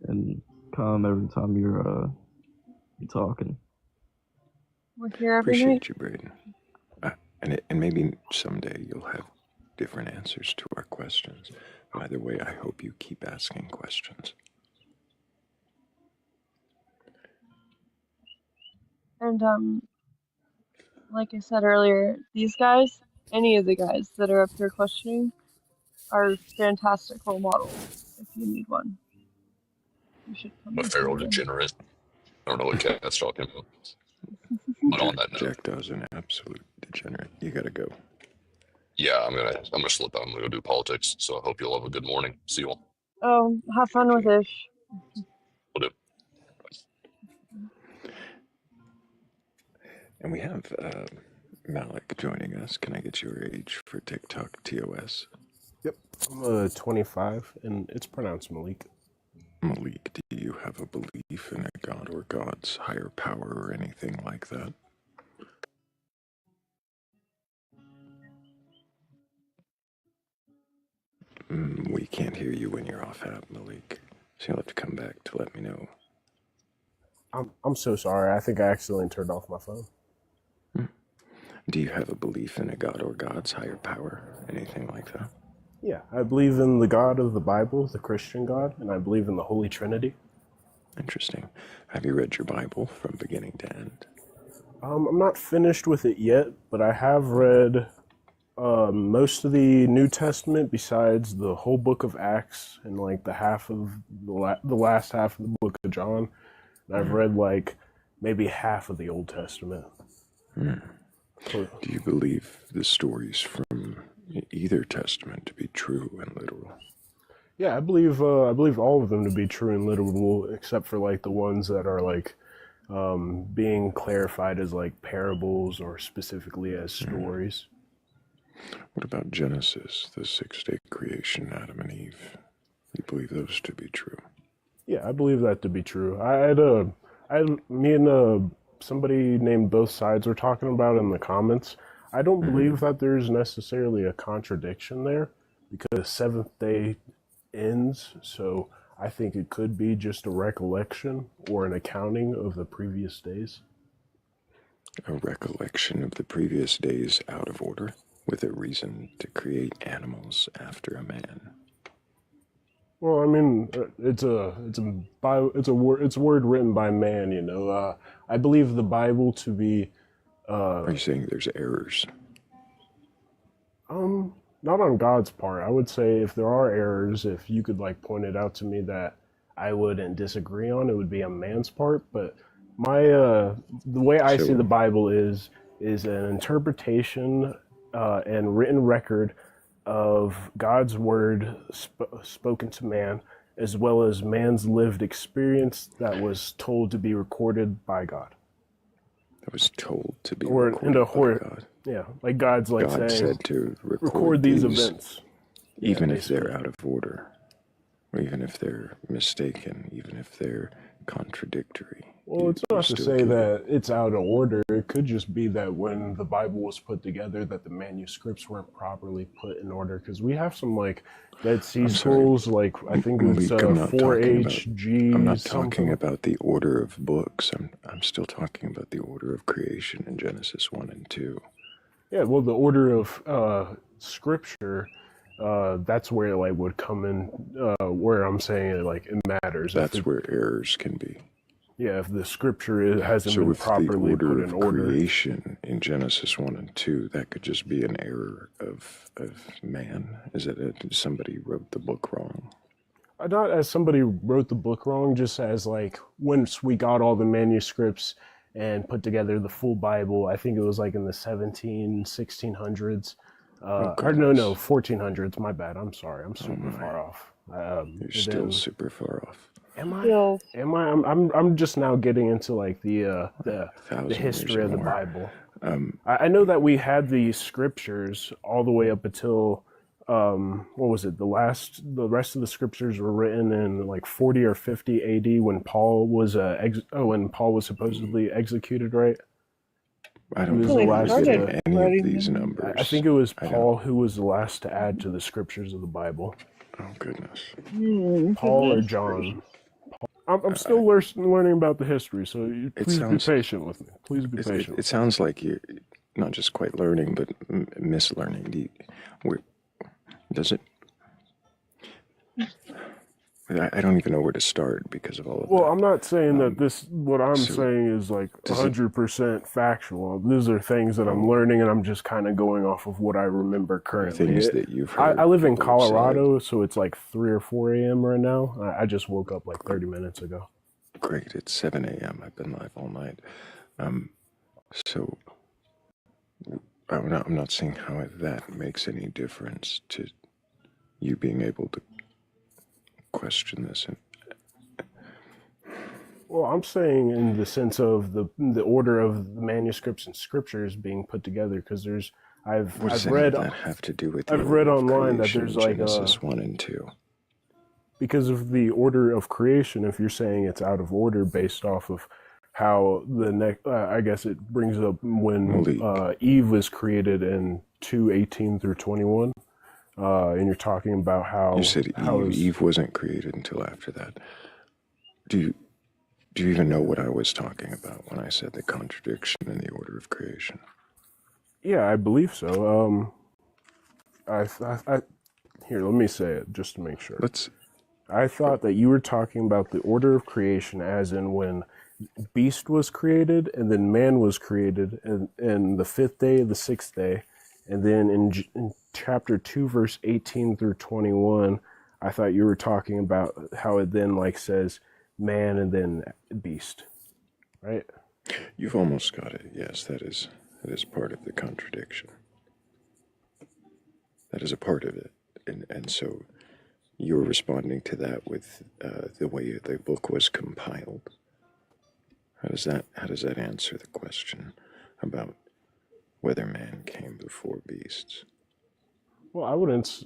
come every time you're talking. We're here every night. Appreciate you, Braden. And maybe someday you'll have different answers to our questions. Either way, I hope you keep asking questions. And like I said earlier, these guys, any of the guys that are up here questioning, are fantastic role models. If you need one, you should come I'm a and see feral them. degenerate. I don't know what Cat's talking about. But on that note, Jack Daw's an absolute degenerate. You gotta go. yeah, I'm gonna slip out. I'm gonna go do politics. So I hope you'll have a good morning. See you all. Oh, have fun with Ish. Will do. And we have Malik joining us. Can I get your age for TikTok TOS? Yep, I'm 25, and it's pronounced Malik. Malik, do you have a belief in a god or God's higher power or anything like that? We can't hear you when you're off app, Malik. So you'll have to come back to let me know. I'm so sorry. I think I accidentally turned off my phone. Do you have a belief in a god or God's higher power? Anything like that? Yeah, I believe in the God of the Bible, the Christian God, and I believe in the Holy Trinity. Interesting. Have you read your Bible from beginning to end? I'm not finished with it yet, but I have read most of the New Testament besides the whole book of Acts and like the half of the last half of the book of John. And I've read like maybe half of the Old Testament. Do you believe the stories from either testament to be true and literal? Yeah, I believe all of them to be true and literal, except for like the ones that are like being clarified as like parables or specifically as stories. What about Genesis, the 6-day creation, Adam and Eve? You believe those to be true? Yeah, I believe that to be true. Me and somebody named Both Sides were talking about in the comments. I don't believe that there's necessarily a contradiction there because the seventh day ends, so I think it could be just a recollection or an accounting of the previous days. A recollection of the previous days out of order, with a reason to create animals after a man. Well, I mean, it's a word written by man. You know, I believe the Bible to be. Are you saying there's errors? Not on God's part. I would say if there are errors, if you could like point it out to me that I wouldn't disagree on, it would be on man's part. But the way I see the Bible is an interpretation and written record of God's word spoken to man, as well as man's lived experience that was told to be recorded by God. That was told to be recorded by God. Yeah, like God's like God saying, said to record these events. Even if they're out of order, or even if they're mistaken, even if they're contradictory. Well, it's not to say that it's out of order. It could just be that when the Bible was put together, that the manuscripts weren't properly put in order. Because we have some like Dead Sea Scrolls, like I think it's 4HG. I'm not talking about the order of books. I'm still talking about the order of creation in Genesis 1 and 2. Yeah, well, the order of Scripture. That's where it like would come in. Where I'm saying it like it matters. That's where errors can be. Yeah, if the scripture hasn't been properly put in order. Creation in Genesis 1 and 2, that could just be an error of man. Is it somebody wrote the book wrong? Not as somebody wrote the book wrong, just as like once we got all the manuscripts and put together the full Bible, I think it was like in the 1600s. Or no, 1400s. My bad. I'm sorry. I'm super far off. You're still super far off. Am I? I'm just now getting into like the history of the Bible. I know that we had the scriptures all the way up until what was it? The rest of the scriptures were written in like 40 or 50 AD when Paul was supposedly executed, right? I don't know any of these numbers. I think it was Paul who was the last to add to the scriptures of the Bible. Oh goodness. Paul or John. I'm still learning about the history, so please be patient with me. Please be patient. It sounds like you're not just quite learning, but mislearning. Does it? I don't even know where to start because of all of Well, that. I'm not saying that what I'm so saying is like does it- 100% factual. These are things that I'm learning, and I'm just kind of going off of what I remember currently. things that you've heard I live in people have said. Colorado, so it's like 3 or 4 a.m. right now. I just woke up like 30 minutes ago. Great, it's 7 a.m. I've been live all night. So I'm not seeing how that makes any difference to you being able to question this. Well, I'm saying in the sense of the order of the manuscripts and scriptures being put together, because What does I've read that have to do with the I've order read of online that creation there's in like Genesis 1 and 2? because of the order of creation. If you're saying it's out of order based off of how the next, I guess it brings up when Eve was created in 2:18 through 21, and you're talking about how You said Eve wasn't created until after that. Do you even know what I was talking about when I said the contradiction in the order of creation? Yeah, I believe so. Here, let me say it just to make sure. I thought that you were talking about the order of creation as in when beast was created and then man was created and the 5th day, the 6th day, and then in chapter 2, verse 18 through 21, I thought you were talking about how it then like says man and then beast, right? You've almost got it. Yes, that is part of the contradiction. That is a part of it. And so you're responding to that with the way the book was compiled. How does that answer the question about whether man came before beasts? Well,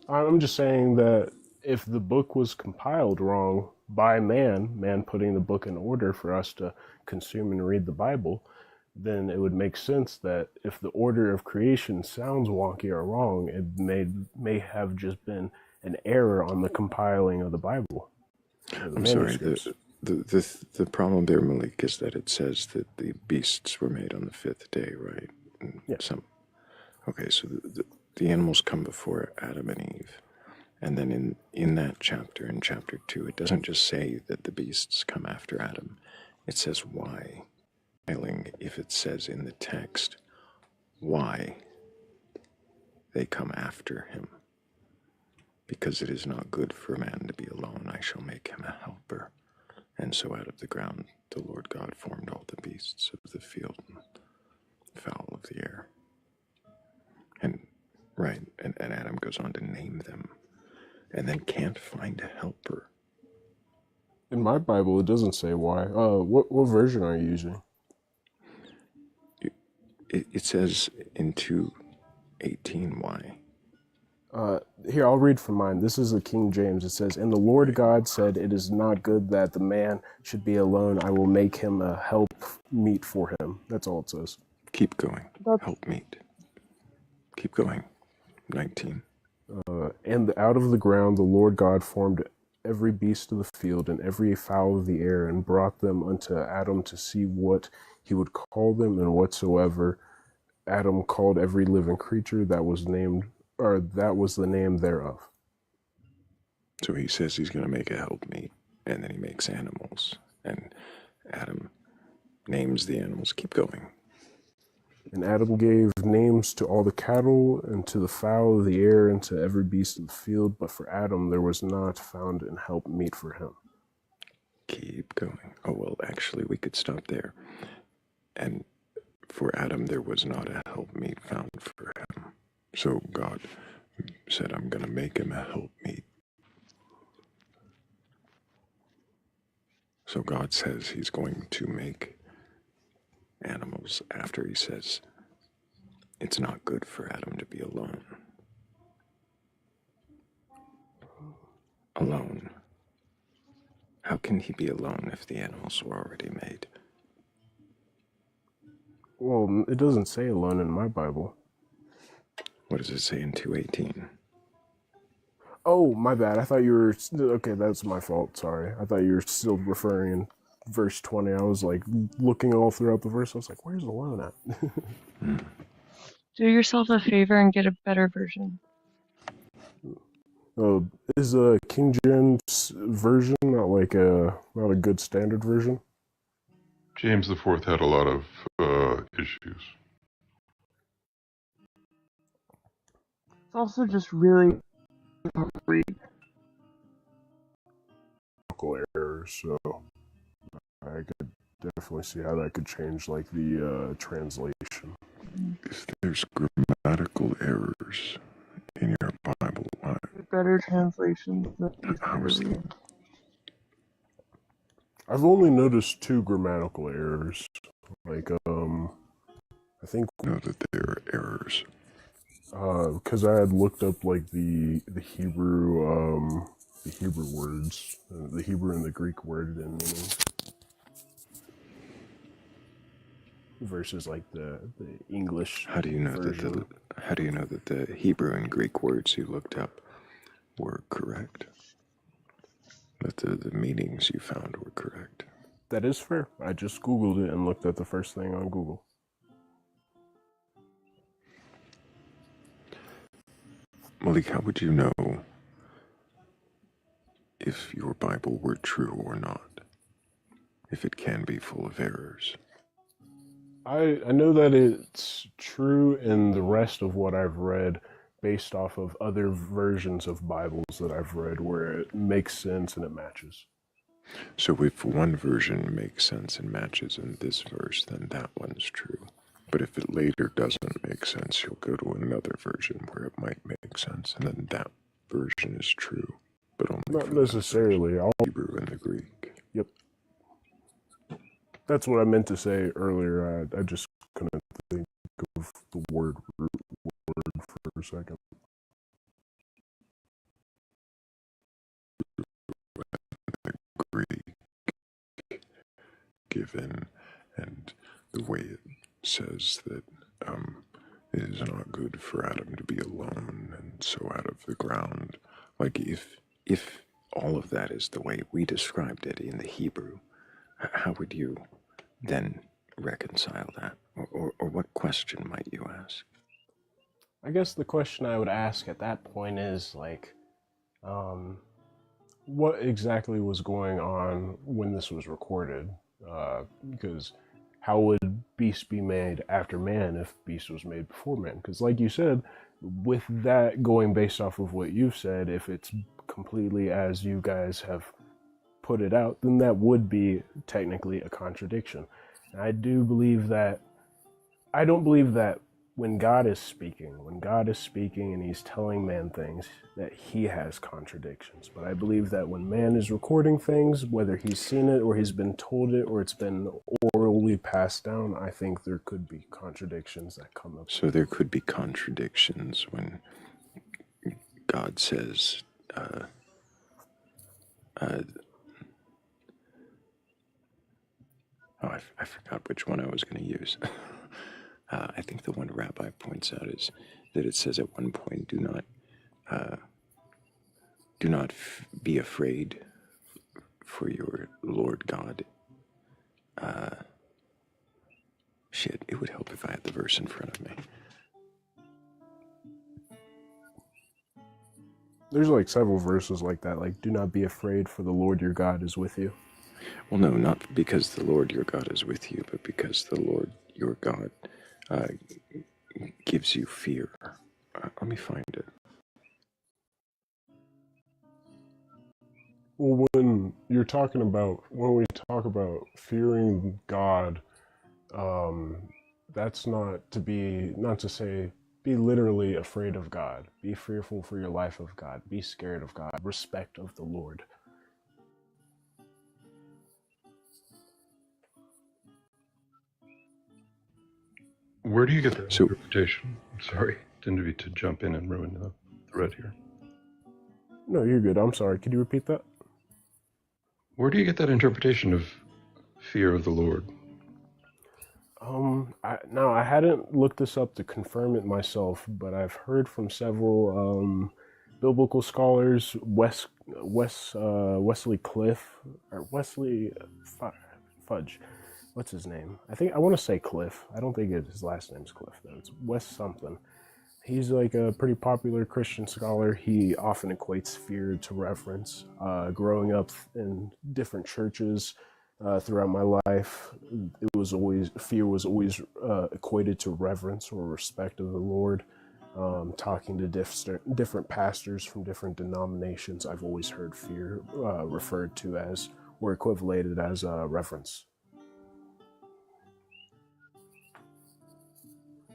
I'm just saying that if the book was compiled wrong by man putting the book in order for us to consume and read the Bible, then it would make sense that if the order of creation sounds wonky or wrong, it may have just been an error on the compiling of the Bible. I'm sorry. The problem there, Malik, is that it says that the beasts were made on the 5th day, right? Yeah. Okay, so the animals come before Adam and Eve. And then in that chapter, in chapter 2, it doesn't just say that the beasts come after Adam. It says why. If it says in the text why they come after him. Because it is not good for man to be alone, I shall make him a helper. And so out of the ground the Lord God formed all the beasts of the field and fowl of the air. And Adam goes on to name them, and then can't find a helper. In my Bible, it doesn't say why. What version are you using? It says in 2:18 why. Here, I'll read from mine. This is the King James. It says, "And the Lord God said, it is not good that the man should be alone. I will make him a help meet for him." That's all it says. Keep going. Help meet. Keep going. 19. And out of the ground the Lord God formed every beast of the field and every fowl of the air and brought them unto Adam to see what he would call them, and whatsoever Adam called every living creature, that was the name thereof. So he says he's going to make a helpmeet, and then he makes animals, and Adam names the animals. Keep going. And Adam gave names to all the cattle, and to the fowl of the air, and to every beast of the field. But for Adam there was not found an help meet for him. Keep going. Oh, well, actually, we could stop there. And for Adam there was not a helpmeet found for him. So God said, I'm going to make him a helpmeet. So God says he's going to make animals after he says it's not good for Adam to be alone. Alone. How can he be alone if the animals were already made? Well, it doesn't say alone in my Bible. What does it say in 2:18? Oh, my bad. I thought you were... Okay, that's my fault. Sorry. I thought you were still referring in verse 20. I was like looking all throughout the verse. I was like, where's alone at? Do yourself a favor and get a better version. Uh, is a King James version not a good standard version? James IV had a lot of issues. It's also just really hard to read. Errors, so I could definitely see how that could change like the translation. If there's grammatical errors in your Bible, why? Better translations that How is easier to read. I've only noticed 2 grammatical errors. Like, I think know that there are errors. Because I had looked up like the Hebrew words, the Hebrew and the Greek word and meaning, versus like the English How do you know version. how do you know that the Hebrew and Greek words you looked up were correct? That the meanings you found were correct? That is fair. I just Googled it and looked at the first thing on Google. Malik, how would you know if your Bible were true or not? If it can be full of errors? I know that it's true in the rest of what I've read based off of other versions of Bibles that I've read where it makes sense and it matches. So if one version makes sense and matches in this verse, then that one's true. But if it later doesn't make sense, you'll go to another version where it might make sense, and then that version is true, but only Not for necessarily. the Hebrew and the Greek. Yep. That's what I meant to say earlier. I just couldn't think of the word for a second. Greek given, and the way it says that it is not good for Adam to be alone, and so out of the ground. Like if all of that is the way we described it in the Hebrew, how would you then reconcile that? Or what question might you ask? I guess the question I would ask at that point is like, what exactly was going on when this was recorded? Because how would beast be made after man if beast was made before man? Because like you said, with that going based off of what you've said, if it's completely as you guys have put it out, then that would be technically a contradiction. And I don't believe that when God is speaking and he's telling man things, that he has contradictions. But I believe that when man is recording things, whether he's seen it or he's been told it or it's been orally passed down, I think there could be contradictions that come up. So there could be contradictions when God says, I forgot which one I was going to use. I think the one Rabbi points out is that it says at one point, do not be afraid for your Lord God. Shit, it would help if I had the verse in front of me. There's like several verses like that, like, do not be afraid for the Lord your God is with you. Well, no, not because the Lord your God is with you, but because the Lord your God gives you fear. Let me find it. Well, when we talk about fearing God, that's not to say be literally afraid of God, be fearful for your life of God, be scared of God, respect of the Lord. Where do you get that interpretation? Sorry, didn't mean to jump in and ruin the thread here. No, you're good. I'm sorry. Could you repeat that? Where do you get that interpretation of fear of the Lord? I hadn't looked this up to confirm it myself, but I've heard from several biblical scholars, Wesley Cliff, or Wesley Fudge. What's his name? I want to say Cliff. I don't think his last name's Cliff, though. It's Wes something. He's like a pretty popular Christian scholar. He often equates fear to reverence. Growing up in different churches throughout my life, it was always fear was always equated to reverence or respect of the Lord. Talking to different pastors from different denominations, I've always heard fear referred to as or equivalated as reverence.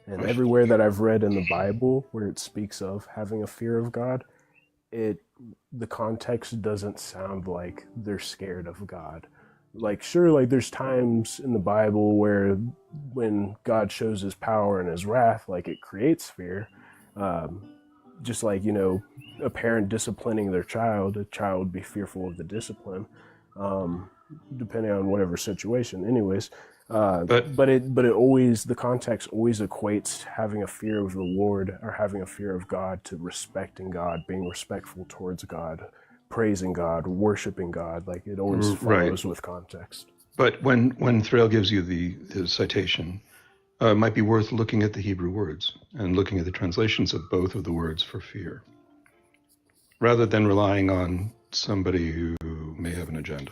And everywhere that I've read in the Bible where it speaks of having a fear of God, the context doesn't sound like they're scared of God. Like, sure, like there's times in the Bible where when God shows his power and his wrath, like it creates fear. Just like, you know, a parent disciplining their child, a child would be fearful of the discipline, depending on whatever situation. Anyways, but it always, the context always equates having a fear of the Lord or having a fear of God to respecting God, being respectful towards God, praising God, worshiping God. Like it always follows with context. But when Thrayle gives you the citation, it might be worth looking at the Hebrew words and looking at the translations of both of the words for fear, rather than relying on somebody who may have an agenda.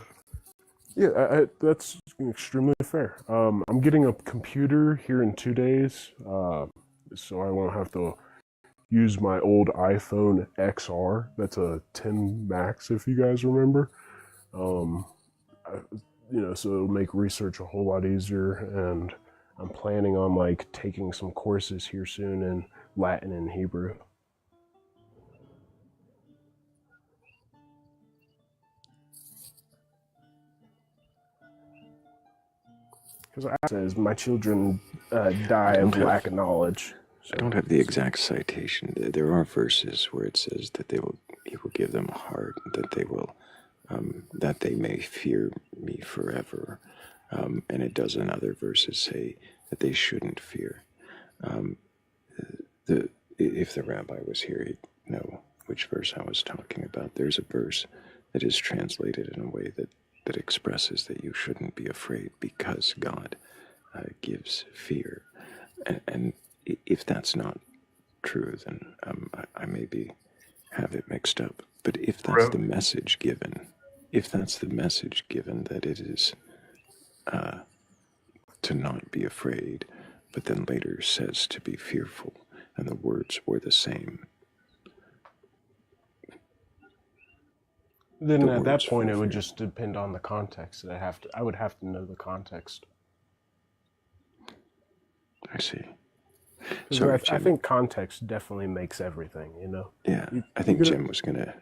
Yeah, that's extremely fair. I'm getting a computer here in 2 days, so I won't have to use my old iPhone XR. That's a 10 Max, if you guys remember. So it'll make research a whole lot easier, and I'm planning on like taking some courses here soon in Latin and Hebrew. Because I says my children die of lack of knowledge. I don't have the exact citation. There are verses where it says that he will give them a heart, that they may fear me forever. And it does in other verses say that they shouldn't fear. If the rabbi was here, he'd know which verse I was talking about. There's a verse that is translated in a way that expresses that you shouldn't be afraid because God gives fear. And if that's not true, then I maybe have it mixed up. But if that's the message given, that it is to not be afraid, but then later says to be fearful, and the words were the same. Then at that point, it would just depend on the context. I would have to know the context. I see. So I think context definitely makes everything, you know? Yeah, I think Jim was going to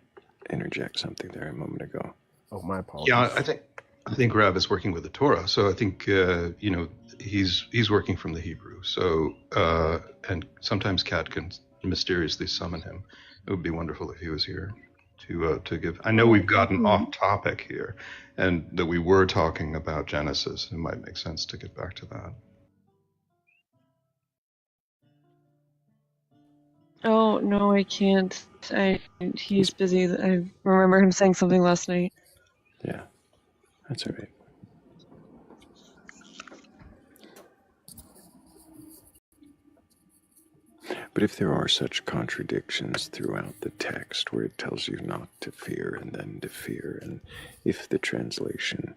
interject something there a moment ago. Oh, my apologies. Yeah, I think Rav is working with the Torah, so I think he's working from the Hebrew. So and sometimes Kat can mysteriously summon him. It would be wonderful if he was here to give. I know we've gotten off topic here, and that we were talking about Genesis. It might make sense to get back to that. Oh, no, I can't. He's busy. I remember him saying something last night. Yeah, that's all right. But if there are such contradictions throughout the text where it tells you not to fear and then to fear, and if the translation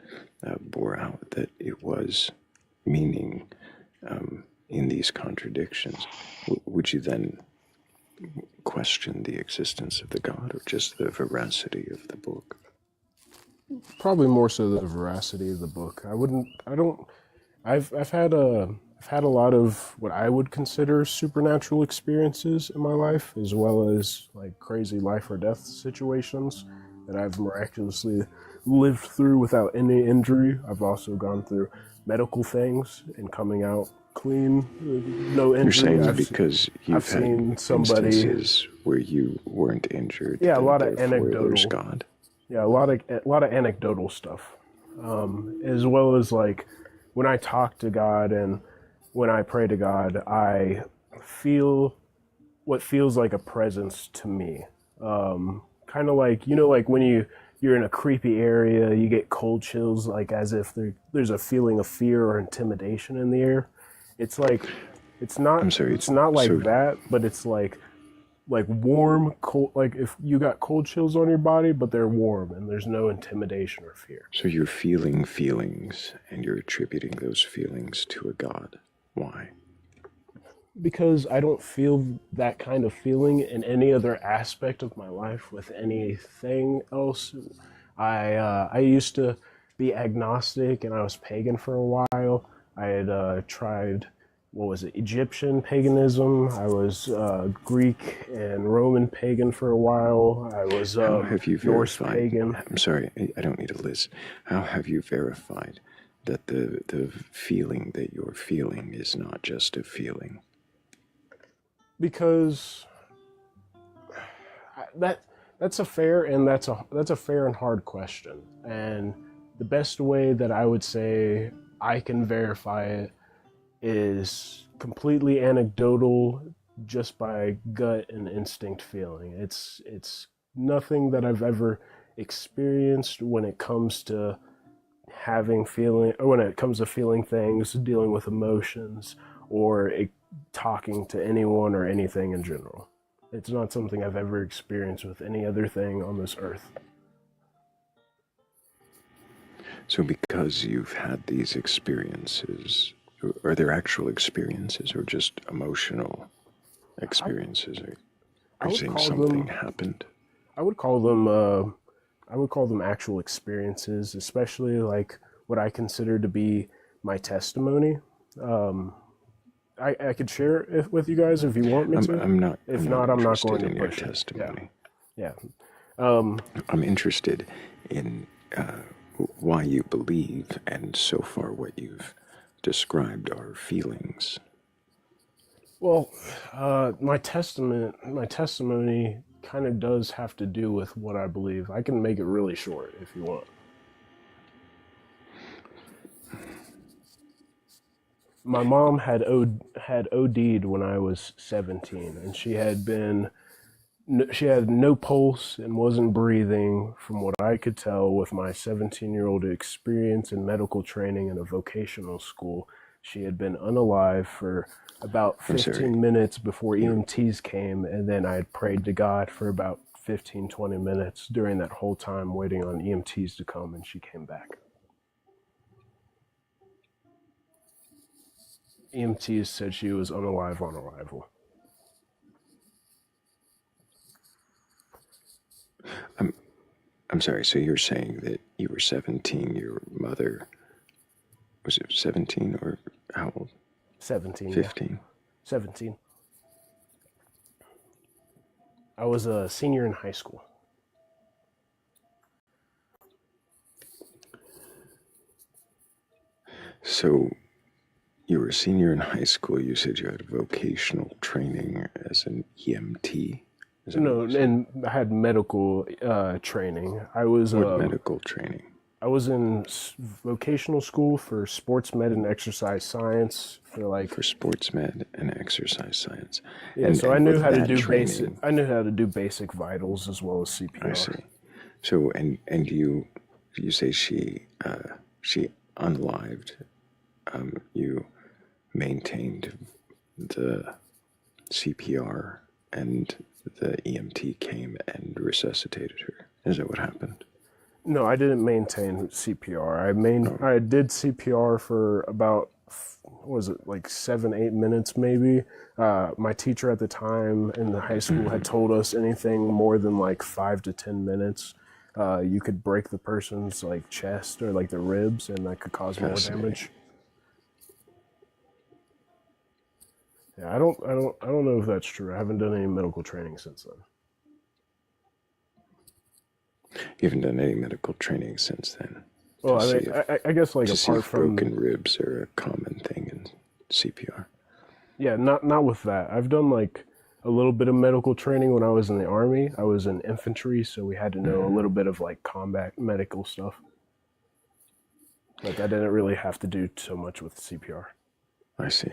bore out that it was meaning in these contradictions, would you then question the existence of the God or just the veracity of the book? Probably more so the veracity of the book. I've had a lot of what I would consider supernatural experiences in my life, as well as like crazy life or death situations that I've miraculously lived through without any injury. I've also gone through medical things and coming out clean, no injury. You're saying because you've had instances where you weren't injured. Yeah, a lot of anecdotal. God. Yeah, a lot of anecdotal stuff, as well as like when I talk to God and when I pray to God, I feel what feels like a presence to me. Kind of like, like when you're in a creepy area, you get cold chills, like as if there's a feeling of fear or intimidation in the air. It's like It's not. I'm sorry. It's not like so that, but it's like warm, cold. Like if you got cold chills on your body, but they're warm and there's no intimidation or fear. So you're feeling feelings, and you're attributing those feelings to a god. Why? Because I don't feel that kind of feeling in any other aspect of my life with anything else. I used to be agnostic and I was pagan for a while. I had tried, what was it, Egyptian paganism. I was Greek and Roman pagan for a while. I was How have you Norse verified? pagan. I'm sorry, I don't need a list. How have you verified that the feeling that you're feeling is not just a feeling? Because that's a fair and hard question, and the best way that I would say I can verify it is completely anecdotal, just by gut and instinct feeling. It's nothing that I've ever experienced when it comes to feeling things, dealing with emotions, or talking to anyone or anything in general. It's not something I've ever experienced with any other thing on this earth. So because you've had these experiences, are there actual experiences or just emotional experiences? Are you saying something happened? I would call them actual experiences, especially like what I consider to be my testimony. I could share it with you guys if you want me to. I'm not. If I'm not, I'm not going interested to in your push it. testimony. Yeah. I'm interested in why you believe, and so far what you've described are feelings. Well, my testimony kind of does have to do with what I believe. I can make it really short if you want. My mom had OD'd when I was 17, and she had no pulse and wasn't breathing, from what I could tell with my 17-year-old experience in medical training in a vocational school. She had been unalive for about 15 minutes before EMTs came, and then I had prayed to God for about 15, 20 minutes during that whole time waiting on EMTs to come, and she came back. EMTs said she was unalive on arrival. I'm sorry, so you're saying that you were 17, your mother, was it 17 or how old? 17. 15? Yeah. 17. I was a senior in high school. So you were a senior in high school, you said you had vocational training as an EMT? No, and I had medical training. I was what medical training? I was in vocational school for sports med and exercise science for sports med and exercise science. Yeah, so I knew how to do basic. I knew how to do basic vitals as well as CPR. I see. So and you say she unalived. You maintained the CPR, and the EMT came and resuscitated her. Is that what happened? No, I didn't maintain CPR. I did CPR for about, what was it, like 7-8 minutes maybe. My teacher at the time in the high school had told us anything more than like 5 to 10 minutes, you could break the person's like chest or like the ribs, and that could cause more damage. Yeah, I don't know if that's true. I haven't done any medical training since then. You haven't done any medical training since then. Well, I guess like apart from broken ribs are a common thing in CPR. Yeah, not with that. I've done like a little bit of medical training when I was in the Army. I was in infantry, so we had to know a little bit of like combat medical stuff. But I didn't really have to do so much with CPR. I see.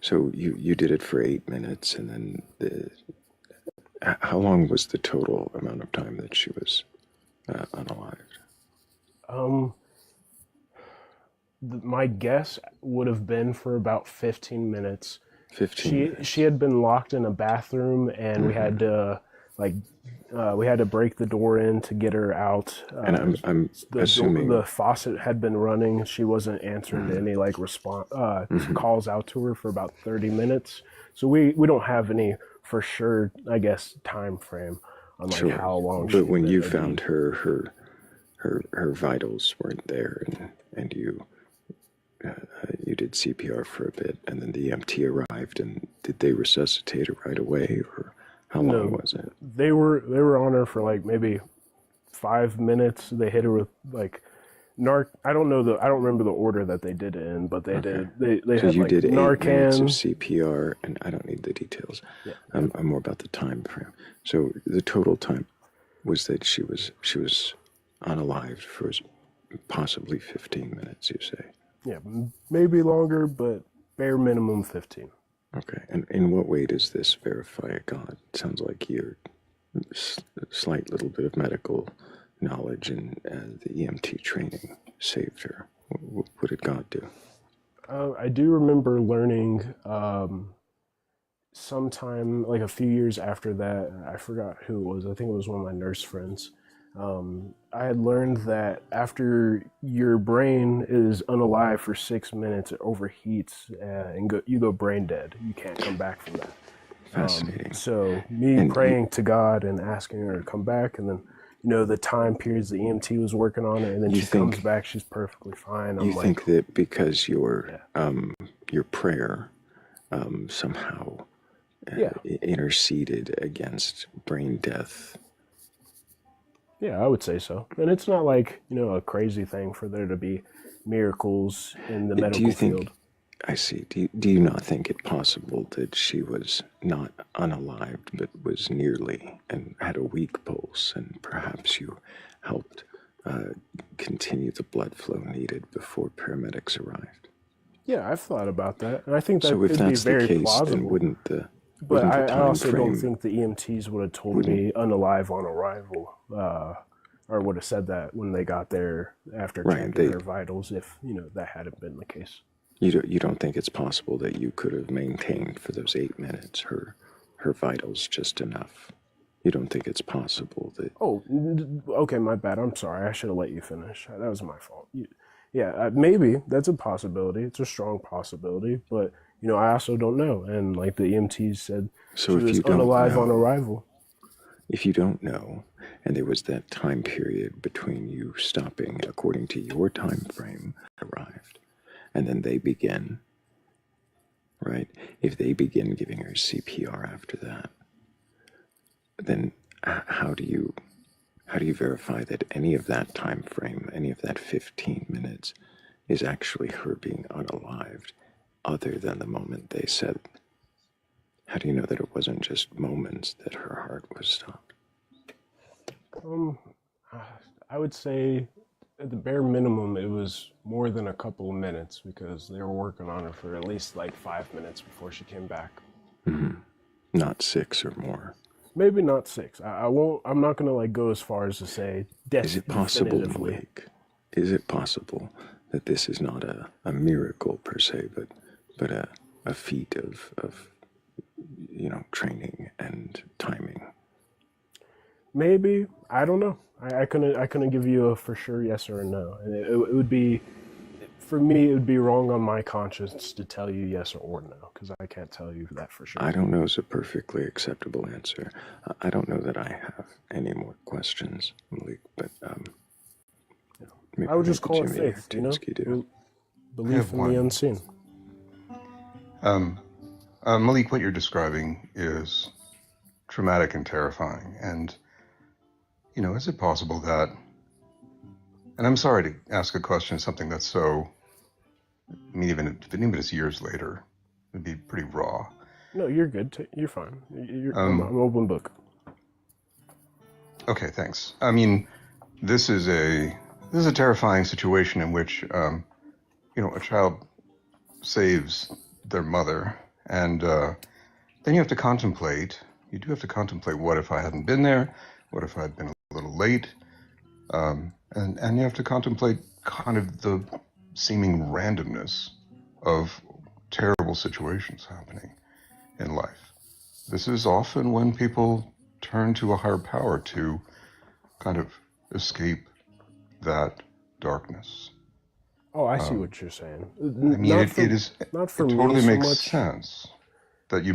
So you did it for 8 minutes, and then how long was the total amount of time that she was unalived? my guess would have been for about 15 minutes. 15 minutes. She had been locked in a bathroom, and we had to break the door in to get her out. And I'm assuming the faucet had been running. She wasn't answering any like response calls out to her for about 30 minutes. So we don't have any for sure, I guess, time frame on like sure. how long. But when you found her vitals weren't there, and you did CPR for a bit, and then the EMT arrived, and did they resuscitate her right away, or how long was it? They were on her for like maybe 5 minutes. They hit her with like I don't remember the order that they did it in, but they did. They so had you like did 8 minutes of Narcan. CPR, and I don't need the details. Yeah. I'm more about the time frame. So the total time was that she was unalived for possibly 15 minutes, you say? Yeah, maybe longer, but bare minimum 15. Okay, and in what way does this verify a God? It sounds like your slight little bit of medical knowledge and the EMT training saved her. What did God do? I do remember learning sometime, like a few years after that, I forgot who it was. I think it was one of my nurse friends. I had learned that after your brain is unalive for 6 minutes, it overheats and you go brain dead. You can't come back from that. Fascinating. So me praying to God and asking her to come back, and then the time periods the EMT was working on it, and then she comes back, she's perfectly fine. You think that because your prayer somehow interceded against brain death? Yeah, I would say so. And it's not like, a crazy thing for there to be miracles in the medical field. I see. Do you not think it possible that she was not unalived, but was nearly, and had a weak pulse, and perhaps you helped continue the blood flow needed before paramedics arrived? Yeah, I've thought about that. And I think that so if could that's be very the case, plausible. then wouldn't the But I time also frame, don't think the EMTs would have told me unalive on arrival, or would have said that when they got there after checking her vitals, if that hadn't been the case. You don't think it's possible that you could have maintained for those 8 minutes her vitals just enough? You don't think it's possible that? Oh, okay, my bad. I'm sorry. I should have let you finish. That was my fault. Maybe that's a possibility. It's a strong possibility, but I also don't know. And like the EMTs said, so she if was you don't unalive know, on arrival. If you don't know, and there was that time period between you stopping according to your time frame, arrived, and then they begin, right? If they begin giving her CPR after that, then how do you verify that any of that time frame, any of that 15 minutes, is actually her being unalived, other than the moment they said? How do you know that it wasn't just moments that her heart was stopped? I would say at the bare minimum, it was more than a couple of minutes, because they were working on her for at least like 5 minutes before she came back. Mm-hmm. Not 6 or more. Maybe not 6. I'm not gonna like go as far as to say Is it possible, Malik? Is it possible that this is not a miracle per se, but a feat of training and timing? Maybe. I don't know. I couldn't give you a for sure yes or a no. And it would be, for me, it would be wrong on my conscience to tell you yes or no, because I can't tell you that for sure. I don't know is a perfectly acceptable answer. I don't know that I have any more questions, Malik, but maybe I would just call it Jimmy faith, do. Belief in the unseen. Malik, what you're describing is traumatic and terrifying. And, is it possible that, and I'm sorry to ask a question, something that's so, even if it's years later, it'd be pretty raw. No, you're good. You're fine. I'm open book. Okay, thanks. I mean, this is a terrifying situation in which, a child saves their mother, and then you do have to contemplate, what if I hadn't been there? What if I'd been a little late? And you have to contemplate kind of the seeming randomness of terrible situations happening in life. This is often when people turn to a higher power to kind of escape that darkness. Oh, I see what you're saying. I mean, Not for it me totally so makes much. sense that you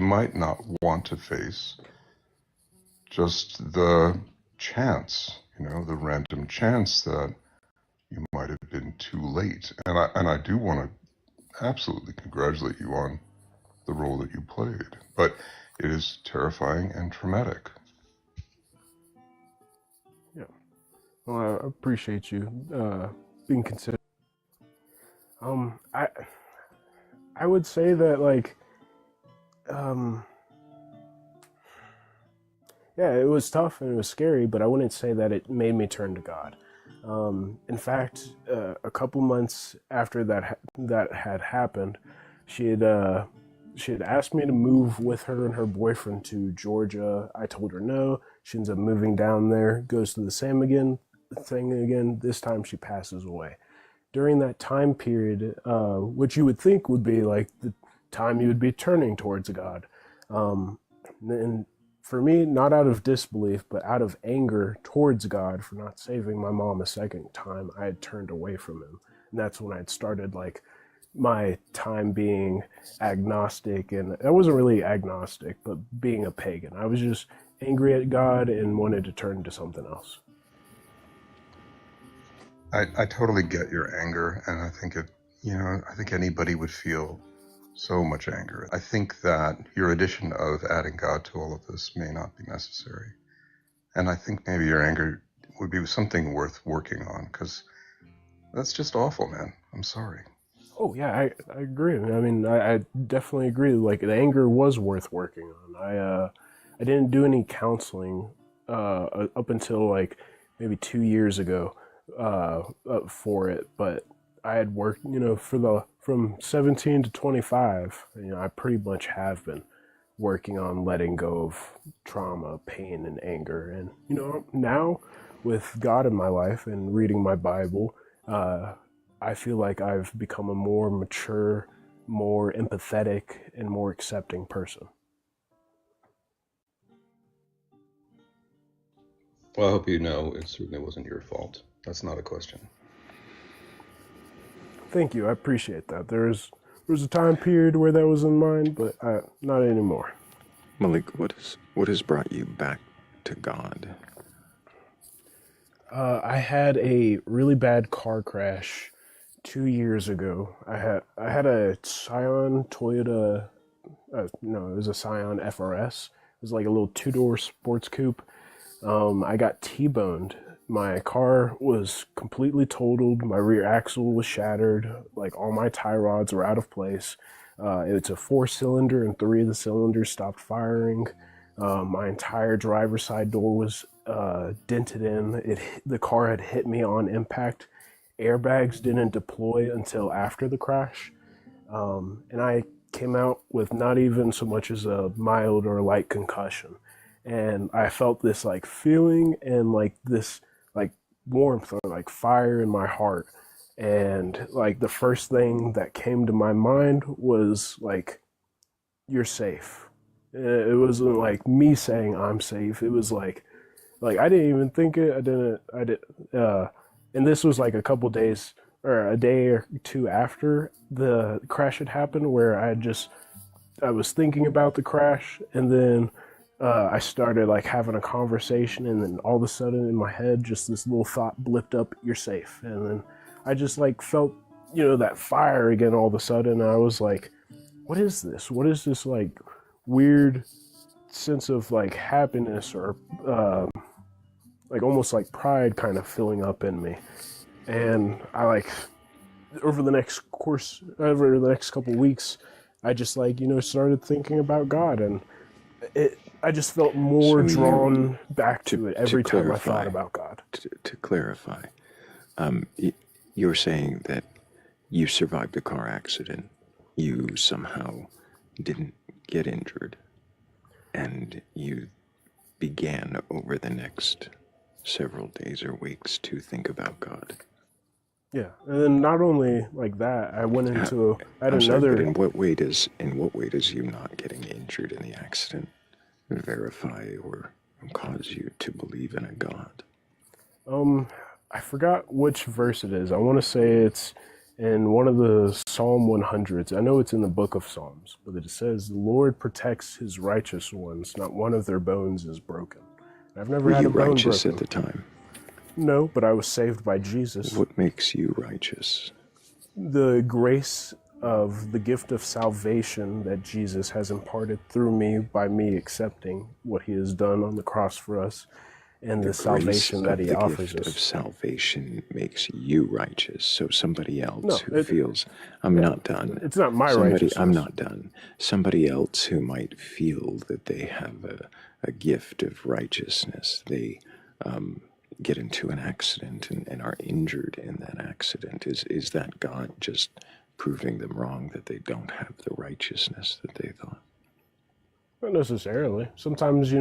might not want to face just the chance, the random chance that you might have been too late. And I do want to absolutely congratulate you on the role that you played, but it is terrifying and traumatic. Yeah. Well, I appreciate you being considerate. I would say that like yeah, it was tough and it was scary, but I wouldn't say that it made me turn to God. In fact, a couple months after that had happened, she had asked me to move with her and her boyfriend to Georgia. I told her no. She ends up moving down there, goes through the same thing again. This time she passes away. During that time period, which you would think would be like the time you would be turning towards God. And for me, not out of disbelief, but out of anger towards God for not saving my mom a second time, I had turned away from him. And that's when I had started like my time being agnostic. And I wasn't really agnostic, but being a pagan. I was just angry at God and wanted to turn to something else. I totally get your anger, and I think I think anybody would feel so much anger. I think that your addition of adding God to all of this may not be necessary. And I think maybe your anger would be something worth working on, because that's just awful, man. I'm sorry. Oh yeah, I agree. I mean, I definitely agree. Like the anger was worth working on. I didn't do any counseling up until like maybe 2 years ago for it, but I had worked, from 17 to 25. I pretty much have been working on letting go of trauma, pain, and anger. And now with God in my life and reading my Bible, I feel like I've become a more mature, more empathetic, and more accepting person. Well, I hope you know it certainly wasn't your fault. That's not a question. Thank you. I appreciate that. There was a time period where that was in mind, but not anymore. Malik, what has brought you back to God? I had a really bad car crash 2 years ago. I had a Scion Toyota. No, it was a Scion FRS. It was like a little two-door sports coupe. I got T-boned. My car was completely totaled. My rear axle was shattered. Like all my tie rods were out of place. It's a 4-cylinder, and 3 of the cylinders stopped firing. My entire driver's side door was dented in. The car had hit me on impact. Airbags didn't deploy until after the crash. And I came out with not even so much as a mild or light concussion. And I felt this like feeling and like this like warmth or like fire in my heart. And like the first thing that came to my mind was like, you're safe. It wasn't like me saying I'm safe. It was like I didn't even think it. I did. And this was like a couple days or a day or two after the crash had happened, where I was thinking about the crash, and then I started like having a conversation, and then all of a sudden in my head, just this little thought blipped up, "You're safe." And then I just like felt, that fire again all of a sudden. And I was like, what is this? What is this like weird sense of like happiness or like almost like pride kind of filling up in me? And I like over the next couple weeks, I just like, started thinking about God, and I just felt more drawn back to it every time I thought about God. To clarify, you're saying that you survived a car accident, you somehow didn't get injured, and you began over the next several days or weeks to think about God. Yeah, and then not only like that, I went into at I'm sorry, but another. in what way does you not getting injured in the accident verify or cause you to believe in a God? I forgot which verse it is. I want to say it's in one of the Psalm 100s. I know it's in the book of Psalms, but it says, "The Lord protects his righteous ones; not one of their bones is broken." I've never Were had you a bone righteous broken. at the time? No, but I was saved by Jesus. What makes you righteous? The grace of the gift of salvation that Jesus has imparted through me by me accepting what he has done on the cross for us and The the grace salvation that of he the offers gift of us. salvation makes you righteous. So somebody else No, who feels, I'm not done. it's not my I'm righteousness. not done. Somebody else who might feel that they have a gift of righteousness, they get into an accident and are injured in that accident. Is that God just proving them wrong, that they don't have the righteousness that they thought? Not necessarily. Sometimes,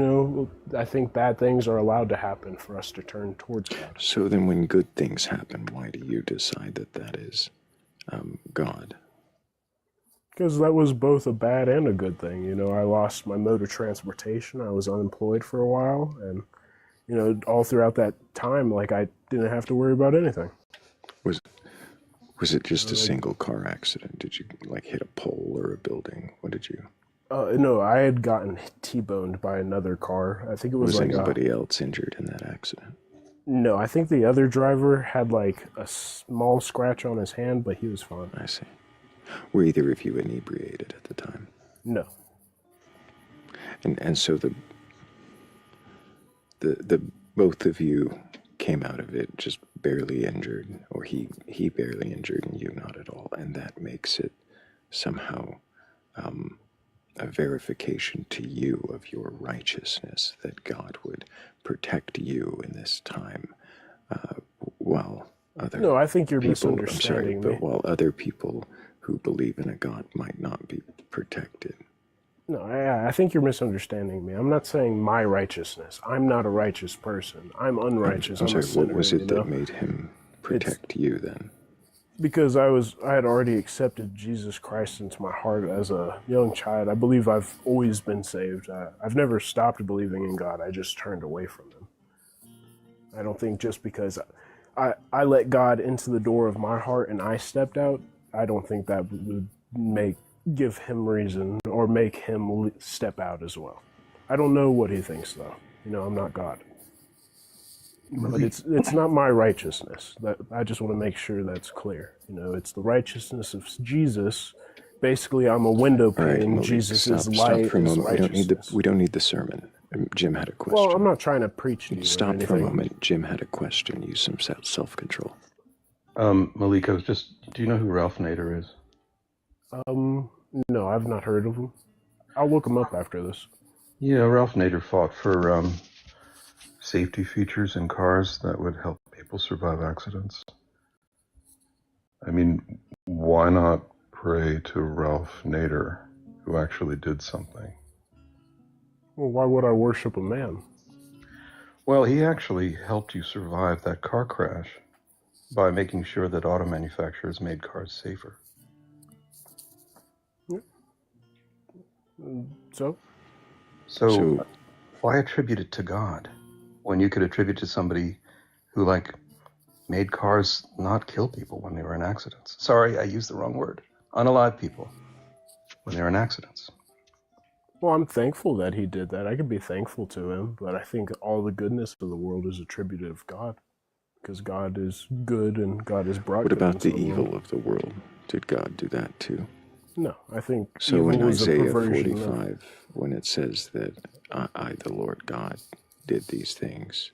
I think bad things are allowed to happen for us to turn towards God. So then when good things happen, why do you decide that that is God? Because that was both a bad and a good thing. I lost my mode of transportation. I was unemployed for a while. And, all throughout that time, like, I didn't have to worry about anything. Was it just a single car accident? Did you hit a pole or a building? What did you? No, I had gotten T-boned by another car. I think it was like anybody else injured in that accident? No, I think the other driver had like a small scratch on his hand, but he was fine. I see. Were either of you inebriated at the time? No. And so the both of you came out of it just barely injured, or he barely injured and you not at all, and that makes it somehow a verification to you of your righteousness, that God would protect you in this time, while other No, I think you're people, misunderstanding me. but while other people who believe in a God might not be protected. No, I think you're misunderstanding me. I'm not saying my righteousness. I'm not a righteous person. I'm unrighteous. I'm a sorry, sinner, what was it that made him protect you then? Because I had already accepted Jesus Christ into my heart as a young child. I believe I've always been saved. I've never stopped believing in God. I just turned away from him. I don't think just because I let God into the door of my heart and I stepped out, I don't think that would give him reason or make him step out as well. I don't know what he thinks though. I'm not God. But it's not my righteousness. That I just want to make sure that's clear. It's the righteousness of Jesus. Basically, I'm a window pane. Right, Malik, Jesus is stop light. for a moment. Righteousness. We don't need the sermon. Jim had a question. Well, I'm not trying to preach to you. Stop for a moment. Jim had a question. Use some self-control. Malik, do you know who Ralph Nader is? No, I've not heard of him. I'll look him up after this. Yeah, Ralph Nader fought for safety features in cars that would help people survive accidents. I mean, why not pray to Ralph Nader, who actually did something? Well, why would I worship a man? Well, he actually helped you survive that car crash by making sure that auto manufacturers made cars safer. So why attribute it to God when you could attribute it to somebody who made cars not kill people when they were in accidents? Sorry, I used the wrong word. Unalive people when they were in accidents. Well, I'm thankful that he did that. I could be thankful to him, but I think all the goodness of the world is attributed of God, because God is good and God has brought. What about the evil of the world? Did God do that too? No, I think so. In Isaiah 45, of... when it says that I, the Lord God, did these things,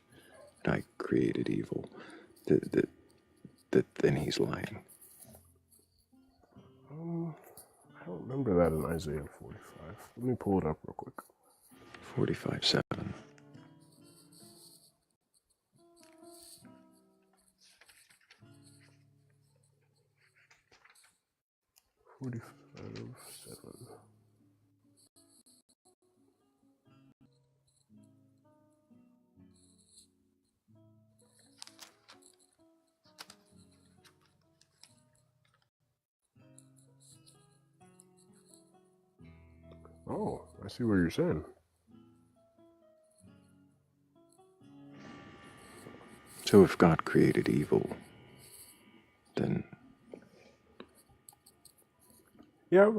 and I created evil, that then He's lying. I don't remember that in Isaiah 45. Let me pull it up real quick. 45:7. Oh, I see what you're saying. So if God created evil, then Yeah,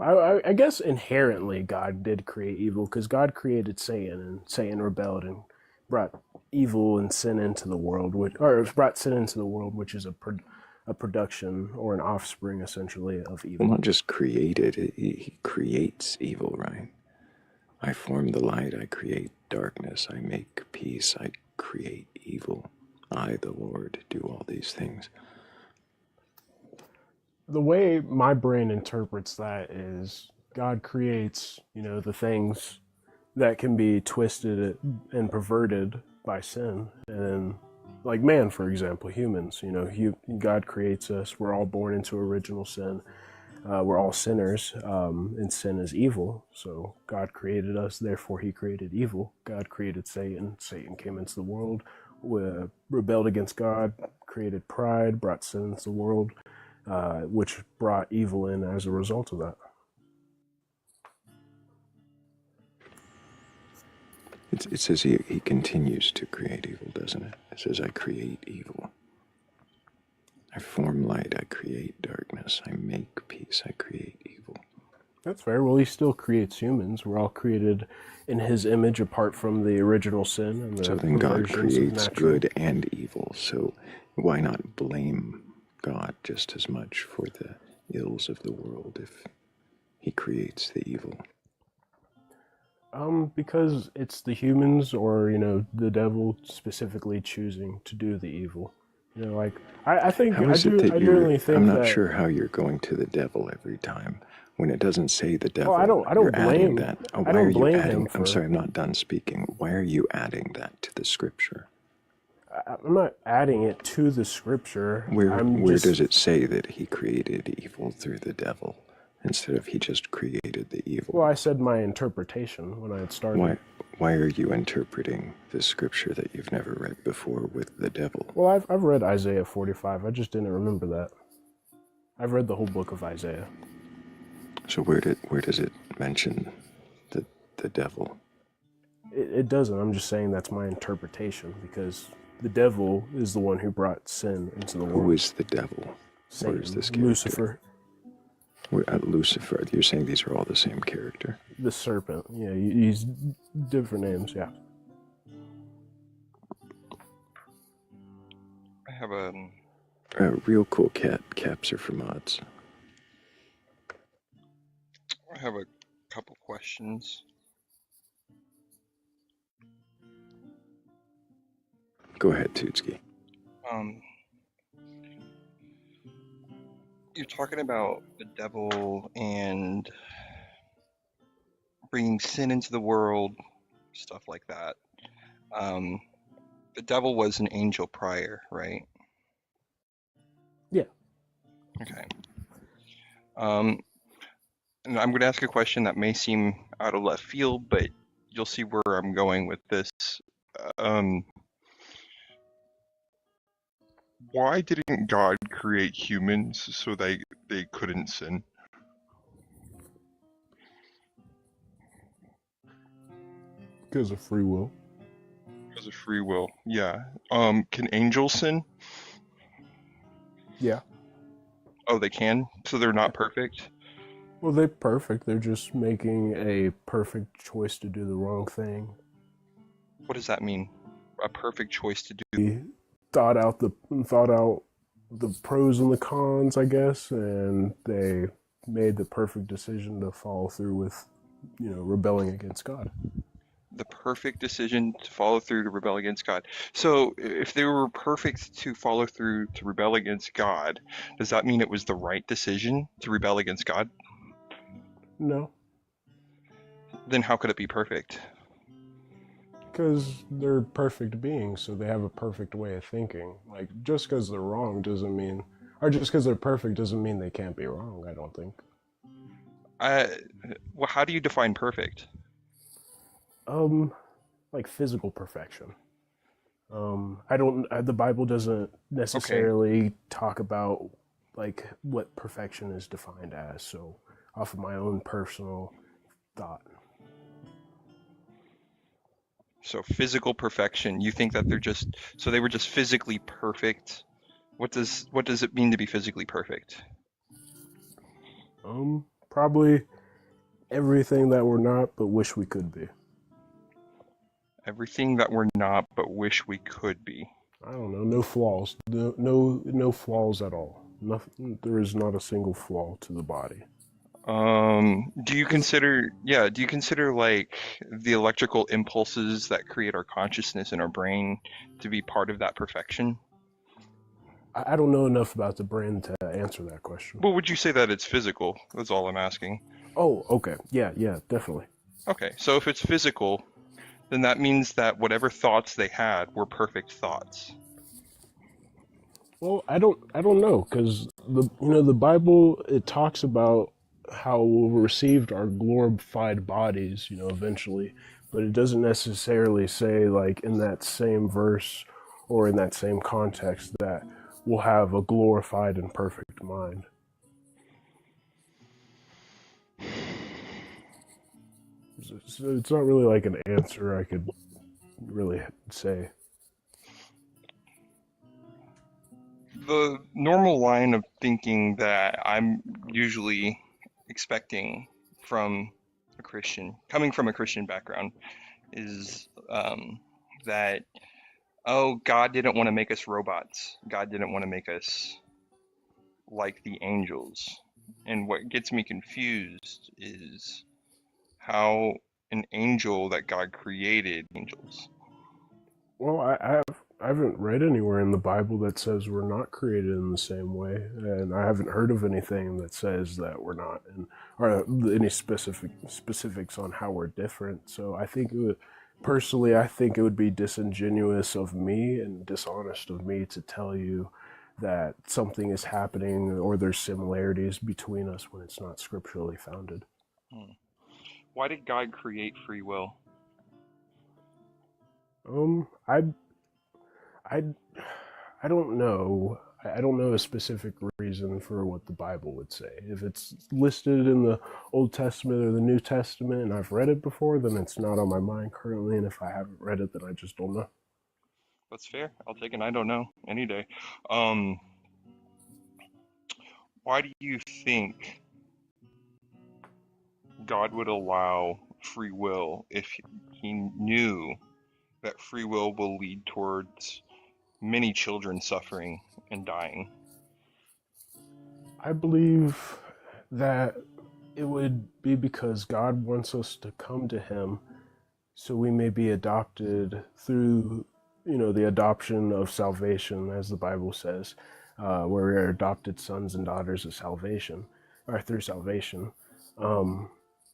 I guess inherently God did create evil because God created Satan, and Satan rebelled and brought evil and sin into the world, brought sin into the world, which is a production or an offspring essentially of evil. well, not just created, he creates evil, right? I form the light, I create darkness, I make peace, I create evil. I, the Lord, do all these things. The way my brain interprets that is God creates, the things that can be twisted and perverted by sin. And like man, for example, humans, God creates us. We're all born into original sin. We're all sinners, and sin is evil. So God created us, therefore he created evil. God created Satan. Satan came into the world, rebelled against God, created pride, brought sin into the world, which brought evil in as a result of that. It says he continues to create evil, doesn't it? It says, I create evil. I form light, I create darkness. I make peace, I create evil. That's fair. Well, he still creates humans. We're all created in his image apart from the original sin. And the So then God perversions of creates natural. good and evil. So why not blame God just as much for the ills of the world if he creates the evil? Because it's the humans or, the devil specifically choosing to do the evil. I think, How is I it that genuinely think I'm not that, sure how you're going to the devil every time when it doesn't say the devil. I don't You're adding blame, that. I Why don't are you blame adding? him for. I'm sorry, I'm not done speaking. Why are you adding that to the scripture? I'm not adding it to the scripture. Where does it say that he created evil through the devil instead of he just created the evil? Well, I said my interpretation when I had started. Why are you interpreting the scripture that you've never read before with the devil? Well, I've read Isaiah 45. I just didn't remember that. I've read the whole book of Isaiah. So where does it mention the devil? It doesn't. I'm just saying that's my interpretation because the devil is the one who brought sin into the world. Who is the devil? Satan, Where is this character? Lucifer. Lucifer. You're saying these are all the same character? The serpent. Yeah, he's different names. Yeah. I have a real cool cat. Caps are for mods. I have a couple questions. Go ahead, Tutski. You're talking about the devil and bringing sin into the world, stuff like that. The devil was an angel prior, right? Yeah. Okay. And I'm going to ask a question that may seem out of left field, but you'll see where I'm going with this. Why didn't God create humans so they couldn't sin? Because of free will. Because of free will, yeah. Can angels sin? Yeah. Oh, they can? So they're not perfect? Well, they're perfect. They're just making a perfect choice to do the wrong thing. What does that mean? A perfect choice to do? He thought out the pros and the cons, I guess, and they made the perfect decision to follow through with, rebelling against God. The perfect decision to follow through to rebel against God. So if they were perfect to follow through to rebel against God, does that mean it was the right decision to rebel against God? No. Then how could it be perfect? Because they're perfect beings, so they have a perfect way of thinking. Like, just because they're wrong doesn't mean, or just because they're perfect doesn't mean they can't be wrong, I don't think. Well, how do you define perfect? Like physical perfection. The Bible doesn't necessarily talk about like what perfection is defined as, so off of my own personal thought. So physical perfection. You think that they were just physically perfect? What does it mean to be physically perfect? Probably everything that we're not, but wish we could be. Everything that we're not, but wish we could be. I don't know. No flaws. No flaws at all. Nothing. There is not a single flaw to the body. Do you consider like the electrical impulses that create our consciousness in our brain to be part of that perfection? I don't know enough about the brain to answer that question. Well, would you say that it's physical? That's all I'm asking. Oh, okay. Yeah, definitely. Okay, so if it's physical, then that means that whatever thoughts they had were perfect thoughts. Well, I don't know, because the Bible, it talks about how we received our glorified bodies, eventually, but it doesn't necessarily say, like, in that same verse or in that same context that we'll have a glorified and perfect mind. So it's not really like an answer I could really say. The normal line of thinking that I'm usually expecting from a Christian, coming from a Christian background, is that, oh, God didn't want to make us robots. God didn't want to make us like the angels. And what gets me confused is how an angel that God created angels. Well, I haven't read anywhere in the Bible that says we're not created in the same way, and I haven't heard of anything that says that we're not, or any specifics on how we're different. So I think personally, I think it would be disingenuous of me and dishonest of me to tell you that something is happening or there's similarities between us when it's not scripturally founded. Why did God create free will? I don't know. I don't know a specific reason for what the Bible would say. If it's listed in the Old Testament or the New Testament and I've read it before, then it's not on my mind currently. And if I haven't read it, then I just don't know. That's fair. I'll take an I don't know any day. Why do you think God would allow free will if he knew that free will will lead towards many children suffering and dying? I believe that it would be because God wants us to come to him so we may be adopted through, the adoption of salvation, as the Bible says, where we are adopted sons and daughters of salvation, or through salvation.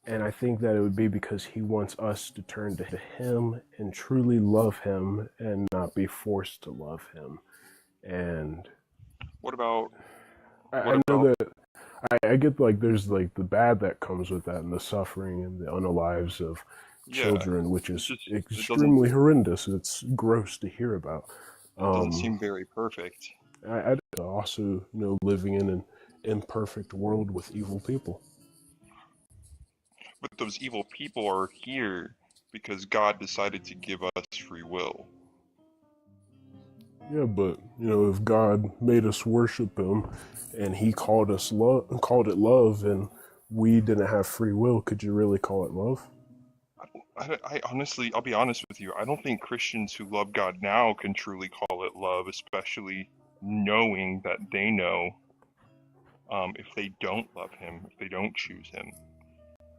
And I think that it would be because he wants us to turn to him and truly love him and not be forced to love him. And I know that I get like there's like the bad that comes with that and the suffering and the unalives of children, which is extremely horrendous. It's gross to hear about. It doesn't seem very perfect. I also living in an imperfect world with evil people. But those evil people are here because God decided to give us free will. Yeah, but if God made us worship him and he called it love, and we didn't have free will, could you really call it love? I honestly, I'll be honest with you, I don't think Christians who love God now can truly call it love, especially knowing that they know if they don't love him, if they don't choose him,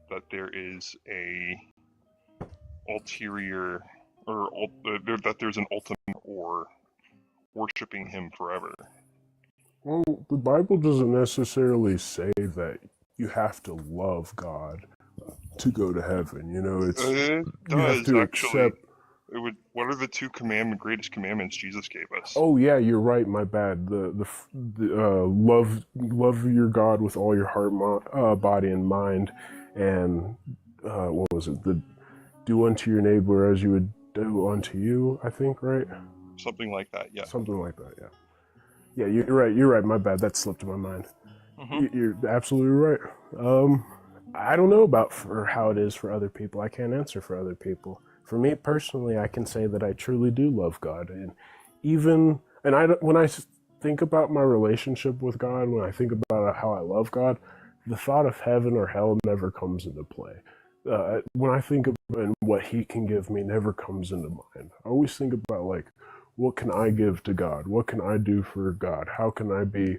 that there is a ulterior, or that there's an ultimate or worshiping him forever. Well, the Bible doesn't necessarily say that you have to love God to go to heaven. It does, have to actually. accept. What are the two greatest commandments Jesus gave us? Oh yeah, you're right. My bad. The love your God with all your heart, body, and mind, and what was it? The do unto your neighbor as you would do unto you. I think, right? Something like that. Yeah. Something like that. Yeah. Yeah, you're right. You're right. My bad. That slipped my mind. You're absolutely right. I don't know about for how it is for other people. I can't answer for other people. For me personally, I can say that I truly do love God, and when I think about my relationship with God, when I think about how I love God, the thought of heaven or hell never comes into play. When I think about what He can give me, never comes into mind. I always think about like, what can I give to God? What can I do for God? How can I be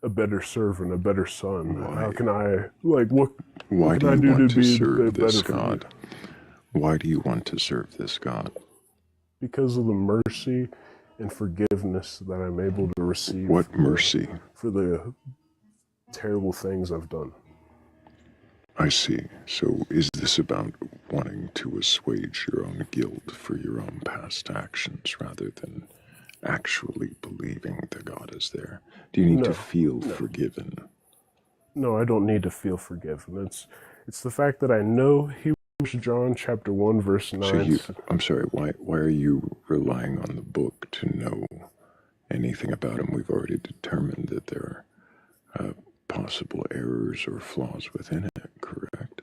a better servant, a better son? How can I what can I do to be better for you? Why do you want to serve this God? Because of the mercy and forgiveness that I'm able to receive. What mercy? For the terrible things I've done. I see. So is this about wanting to assuage your own guilt for your own past actions rather than actually believing that God is there? Do you need to feel forgiven? No, I don't need to feel forgiven. It's the fact that I know Hebrews John chapter 1 verse 9. I'm sorry, why are you relying on the book to know anything about him? We've already determined that there are possible errors or flaws within it, correct?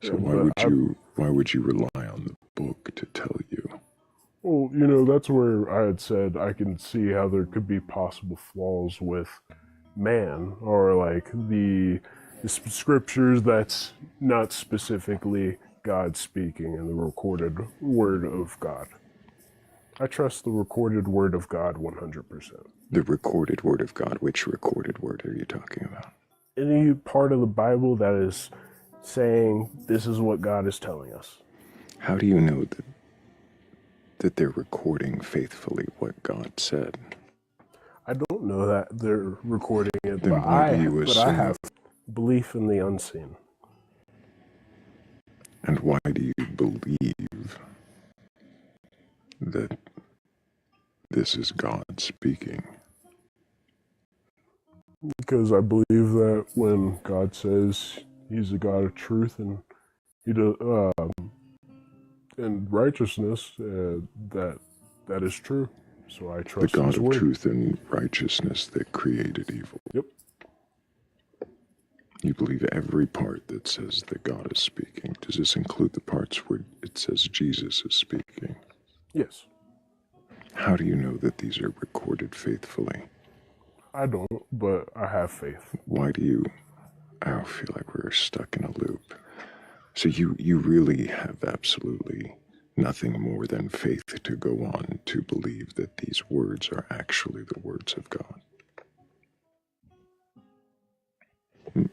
So why would you rely on the book to tell you? Well, that's where I had said I can see how there could be possible flaws with man, or like the scriptures that's not specifically God speaking in the recorded word of God. I trust the recorded word of God 100%. The recorded word of God? Which recorded word are you talking about? Any part of the Bible that is saying this is what God is telling us. How do you know that they're recording faithfully what God said? I don't know that they're recording it, Then but I have belief in the unseen. And why do you believe that this is God speaking? Because I believe that when God says He's a God of truth and and righteousness, that is true. So I trust the God His of word. truth and righteousness that created evil. Yep. You believe every part that says that God is speaking. Does this include the parts where it says Jesus is speaking? Yes. How do you know that these are recorded faithfully? I don't, but I have faith. Why do you... I feel like we're stuck in a loop. So you really have absolutely nothing more than faith to go on to believe that these words are actually the words of God.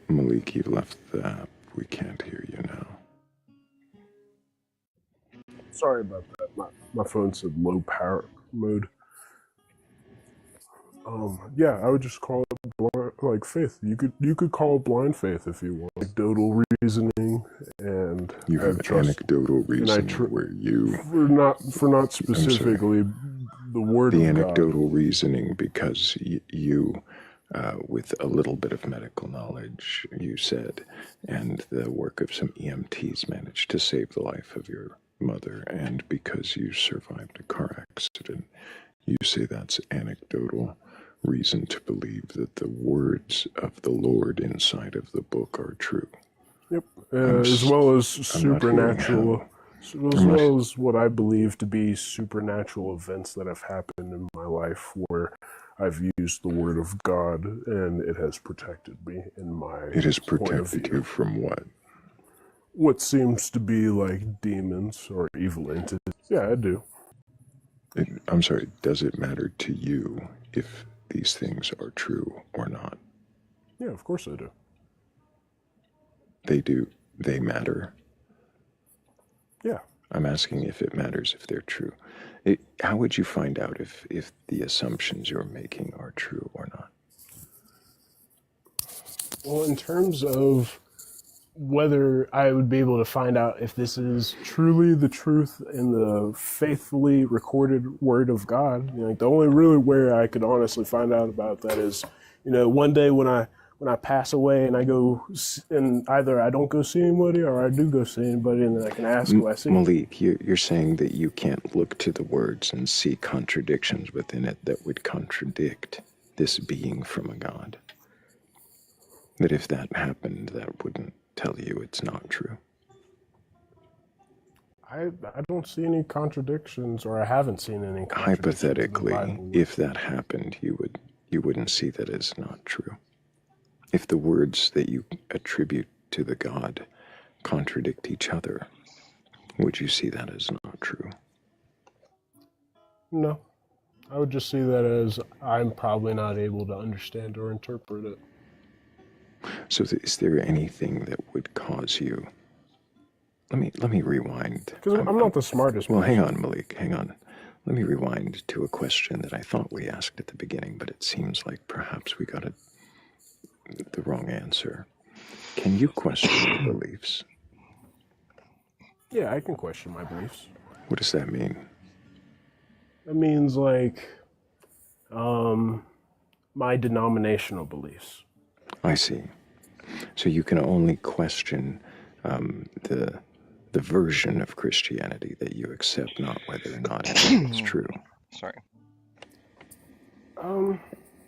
Malik, you left the app. We can't hear you now. Sorry about that. My phone said low power mode. Yeah, I would just call it blind, like faith. You could call it blind faith if you want, anecdotal reasoning, and you have anecdotal reasoning where you for not specifically the word the of anecdotal God. reasoning because you with a little bit of medical knowledge, you said, and the work of some EMTs managed to save the life of your mother, and because you survived a car accident, you say that's anecdotal reason to believe that the words of the Lord inside of the book are true. Yep, as well as supernatural, as well as what I believe to be supernatural events that have happened in my life where I've used the word of God and it has protected me in my It has protected you from what? What seems to be like demons or evil entities. Yeah, I do. I'm sorry, does it matter to you if these things are true or not? Yeah, of course I do. They do. They matter. Yeah. I'm asking if it matters if they're true. How would you find out if the assumptions you're making are true or not? Well, in terms of whether I would be able to find out if this is truly the truth in the faithfully recorded word of God, like the only really way I could honestly find out about that is, one day when I pass away and I go, and either I don't go see anybody or I do go see anybody, and then I can ask who I see. Malik, you're saying that you can't look to the words and see contradictions within it that would contradict this being from a God. That if that happened, that wouldn't tell you it's not true. I don't see any contradictions, or I haven't seen any contradictions in the Hypothetically, Bible. if that happened, you wouldn't see that as not true. If the words that you attribute to the God contradict each other, would you see that as not true? No. I would just see that as I'm probably not able to understand or interpret it. So is there anything that would cause you... Let me rewind. Because I'm not the smartest Well, person. hang on, Malik, hang on. Let me rewind to a question that I thought we asked at the beginning, but it seems like perhaps we got the wrong answer. Can you question your beliefs? Yeah, I can question my beliefs. What does that mean? That means like my denominational beliefs. I see. So you can only question the version of Christianity that you accept, not whether or not it's true. Sorry.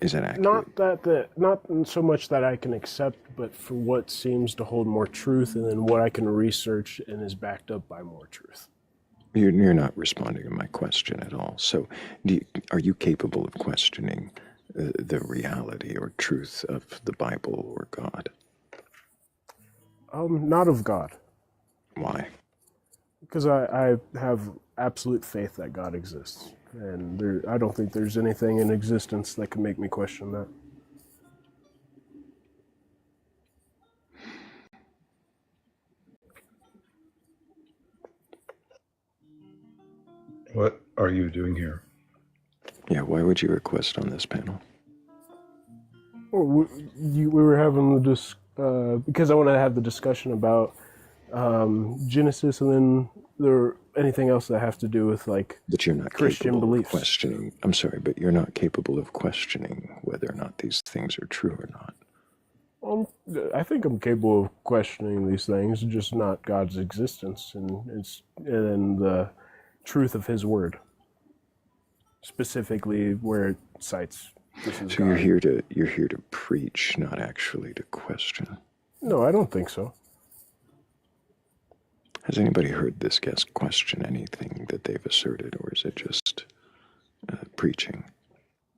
Is that accurate? Not so much that I can accept, but for what seems to hold more truth, and then what I can research and is backed up by more truth. You're not responding to my question at all. So are you capable of questioning the reality or truth of the Bible or God? Not of God. Why? Because I have absolute faith that God exists. And I don't think there's anything in existence that can make me question that. What are you doing here? Yeah, why would you request on this panel? Well, we were having because I wanted to have the discussion about Genesis, and then anything else that has to do with like But you're not Christian capable beliefs. of questioning. I'm sorry, but you're not capable of questioning whether or not these things are true or not. I think I'm capable of questioning these things, just not God's existence and the truth of His word, specifically where it cites. This is So God. you're here to preach, not actually to question. No, I don't think so. Has anybody heard this guest question anything that they've asserted, or is it just preaching?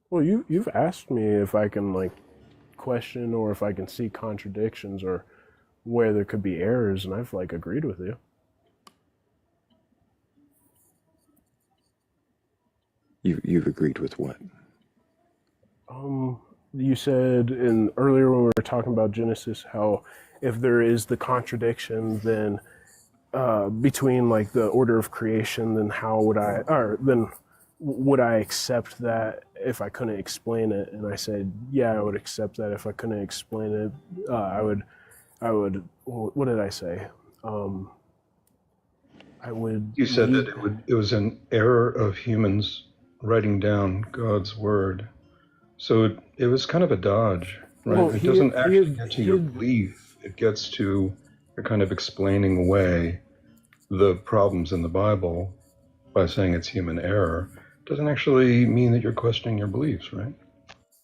Well, you've asked me if I can like question or if I can see contradictions or where there could be errors, and I've like agreed with you. You've agreed with what? You said earlier when we were talking about Genesis how if there is the contradiction, then between like the order of creation, then would I accept that if I couldn't explain it? And I said, yeah, I would accept that if I couldn't explain it. I would. What did I say? I would. You said that it was an error of humans writing down God's word. So it was kind of a dodge, right? Well, it doesn't actually get to your belief. It gets to you're kind of explaining away the problems in the Bible by saying it's human error. It doesn't actually mean that you're questioning your beliefs, right?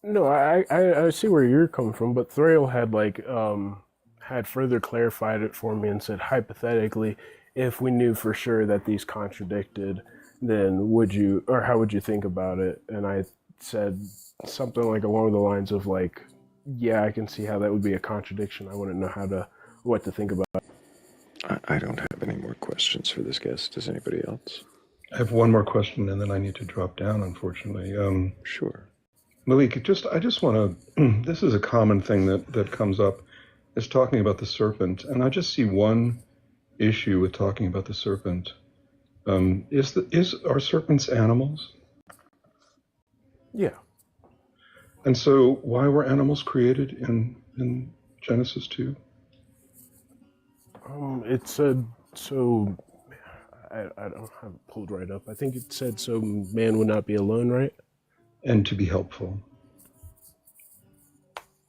No, I see where you're coming from, but Thrayle had had further clarified it for me and said hypothetically, if we knew for sure that these contradicted, then how would you think about it? And I said something like along the lines of like, yeah, I can see how that would be a contradiction. I wouldn't know what to think about it. I don't have any more questions for this guest. Does anybody else? I have one more question, and then I need to drop down, unfortunately. Sure. Malik, I just want to, this is a common thing that comes up, is talking about the serpent. And I just see one issue with talking about the serpent. Are serpents animals? Yeah. And so why were animals created in Genesis 2? It said so. I don't have it pulled right up. I think it said so man would not be alone, right? And to be helpful.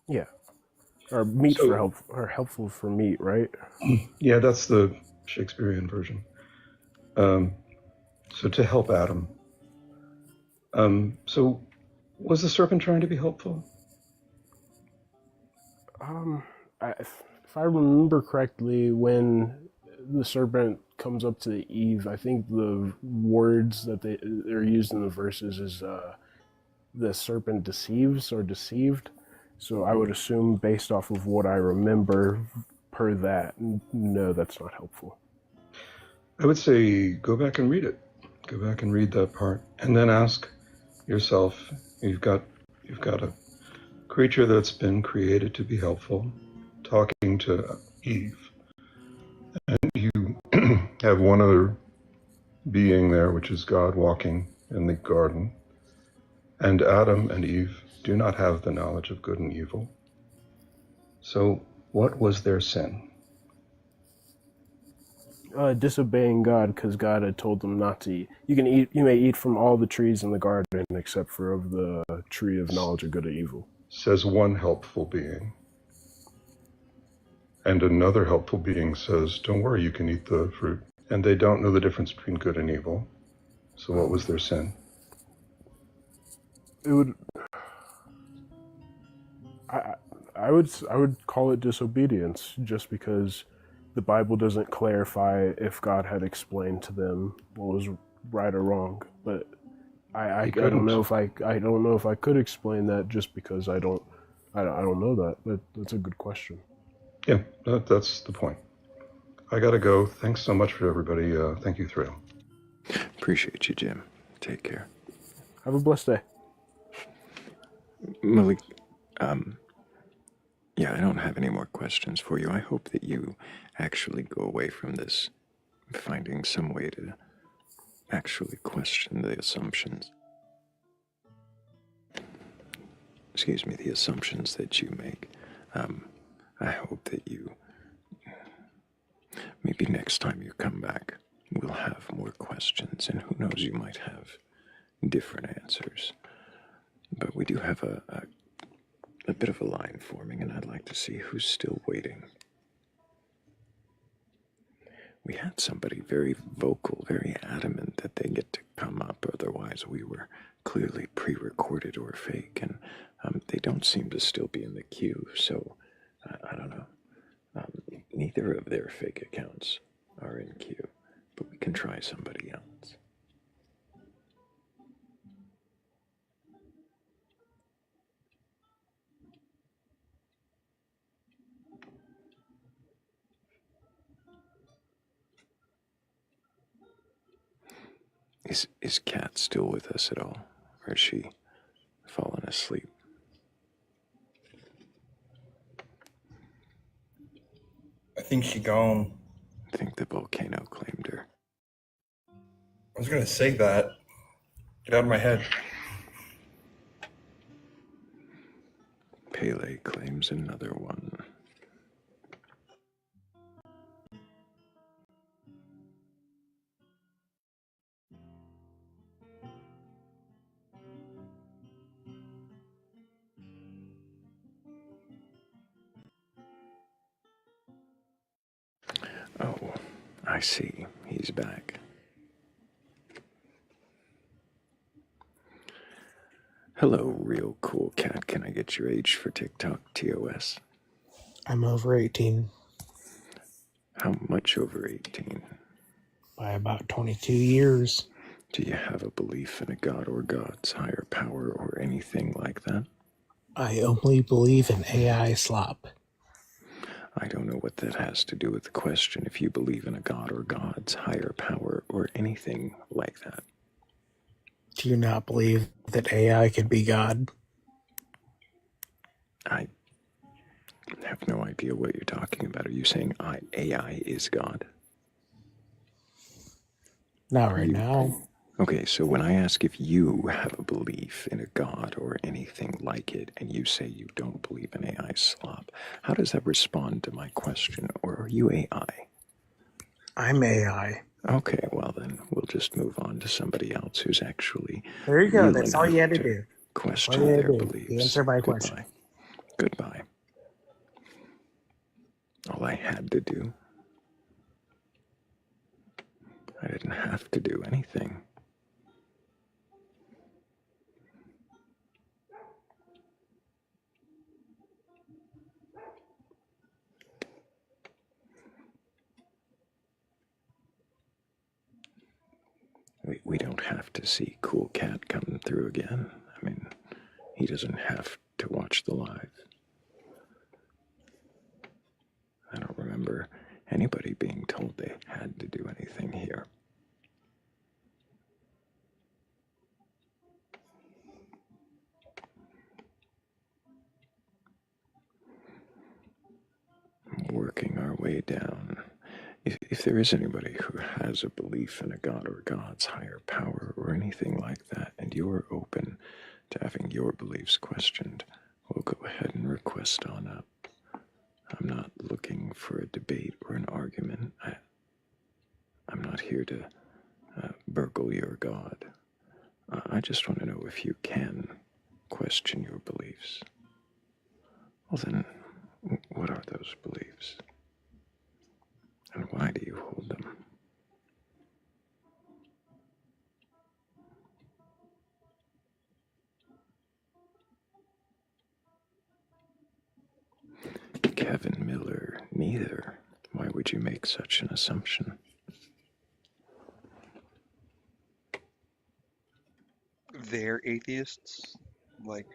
Yeah. Or meat for help, or helpful for meat, right? Yeah, that's the Shakespearean version. So to help Adam. So was the serpent trying to be helpful? If I remember correctly, when the serpent comes up to Eve, I think the words that they're used in the verses is the serpent deceives or deceived. So I would assume, based off of what I remember per that, no, that's not helpful. I would say go back and read it. Go back and read that part, and then ask yourself, you've got a creature that's been created to be helpful, talking to Eve, and you have one other being there, which is God walking in the garden, and Adam and Eve do not have the knowledge of good and evil. So what was their sin? Disobeying God, because God had told them not to eat. You may eat from all the trees in the garden except for of the tree of knowledge of good and evil. Says one helpful being. And another helpful being says, don't worry, you can eat the fruit. And they don't know the difference between good and evil. So what was their sin? It would... I would call it disobedience, just because the Bible doesn't clarify if God had explained to them what was right or wrong. But I don't know if I don't know if I could explain that, just because I don't know that. But that's a good question. Yeah, that's the point. I gotta go. Thanks so much for everybody. Thank you, Thrayle. Appreciate you, Jim. Take care. Have a blessed day. Malik, yeah, I don't have any more questions for you. I hope that you actually go away from this finding some way to actually question the assumptions. Excuse me, the assumptions that you make. I hope that you, maybe next time you come back, we'll have more questions, and who knows, you might have different answers. But we do have a bit of a line forming, and I'd like to see who's still waiting. We had somebody very vocal, very adamant that they get to come up, otherwise we were clearly pre-recorded or fake, and they don't seem to still be in the queue, so I don't know. Neither of their fake accounts are in queue, but we can try somebody else. Is Kat still with us at all? Or has she fallen asleep? I think she gone. I think the volcano claimed her. I was gonna say that. Get out of my head. Pele claims another one. Oh, I see. He's back. Hello, real cool cat. Can I get your age for TikTok, TOS? I'm over 18. How much over 18? By about 22 years. Do you have a belief in a god or gods, higher power, or anything like that? I only believe in AI slop. I don't know what that has to do with the question. If you believe in a god or gods, higher power, or anything like that. Do you not believe that AI could be God? I have no idea what you're talking about. Are you saying AI is God? Not right now. Okay, so when I ask if you have a belief in a god or anything like it, and you say you don't believe in AI slop, how does that respond to my question? Or are you AI? I'm AI. Okay, well then, we'll just move on to somebody else who's actually There you go. real That's all you had to enough do. question All you had their to do. beliefs. Answer my question. Goodbye. All I had to do. I didn't have to do anything. We don't have to see Cool Cat come through again. I mean, he doesn't have to watch the live. I don't remember anybody being told they had to do anything here. Working our way down. If there is anybody who has a belief in a god or God's higher power or anything like that, and you're open to having your beliefs questioned, we'll go ahead and request on up. I'm not looking for a debate or an argument. I'm not here to burgle your God. I just want to know if you can question your beliefs. Well then, what are those beliefs? And why do you hold them? Kevin Miller, neither. Why would you make such an assumption? They're atheists, like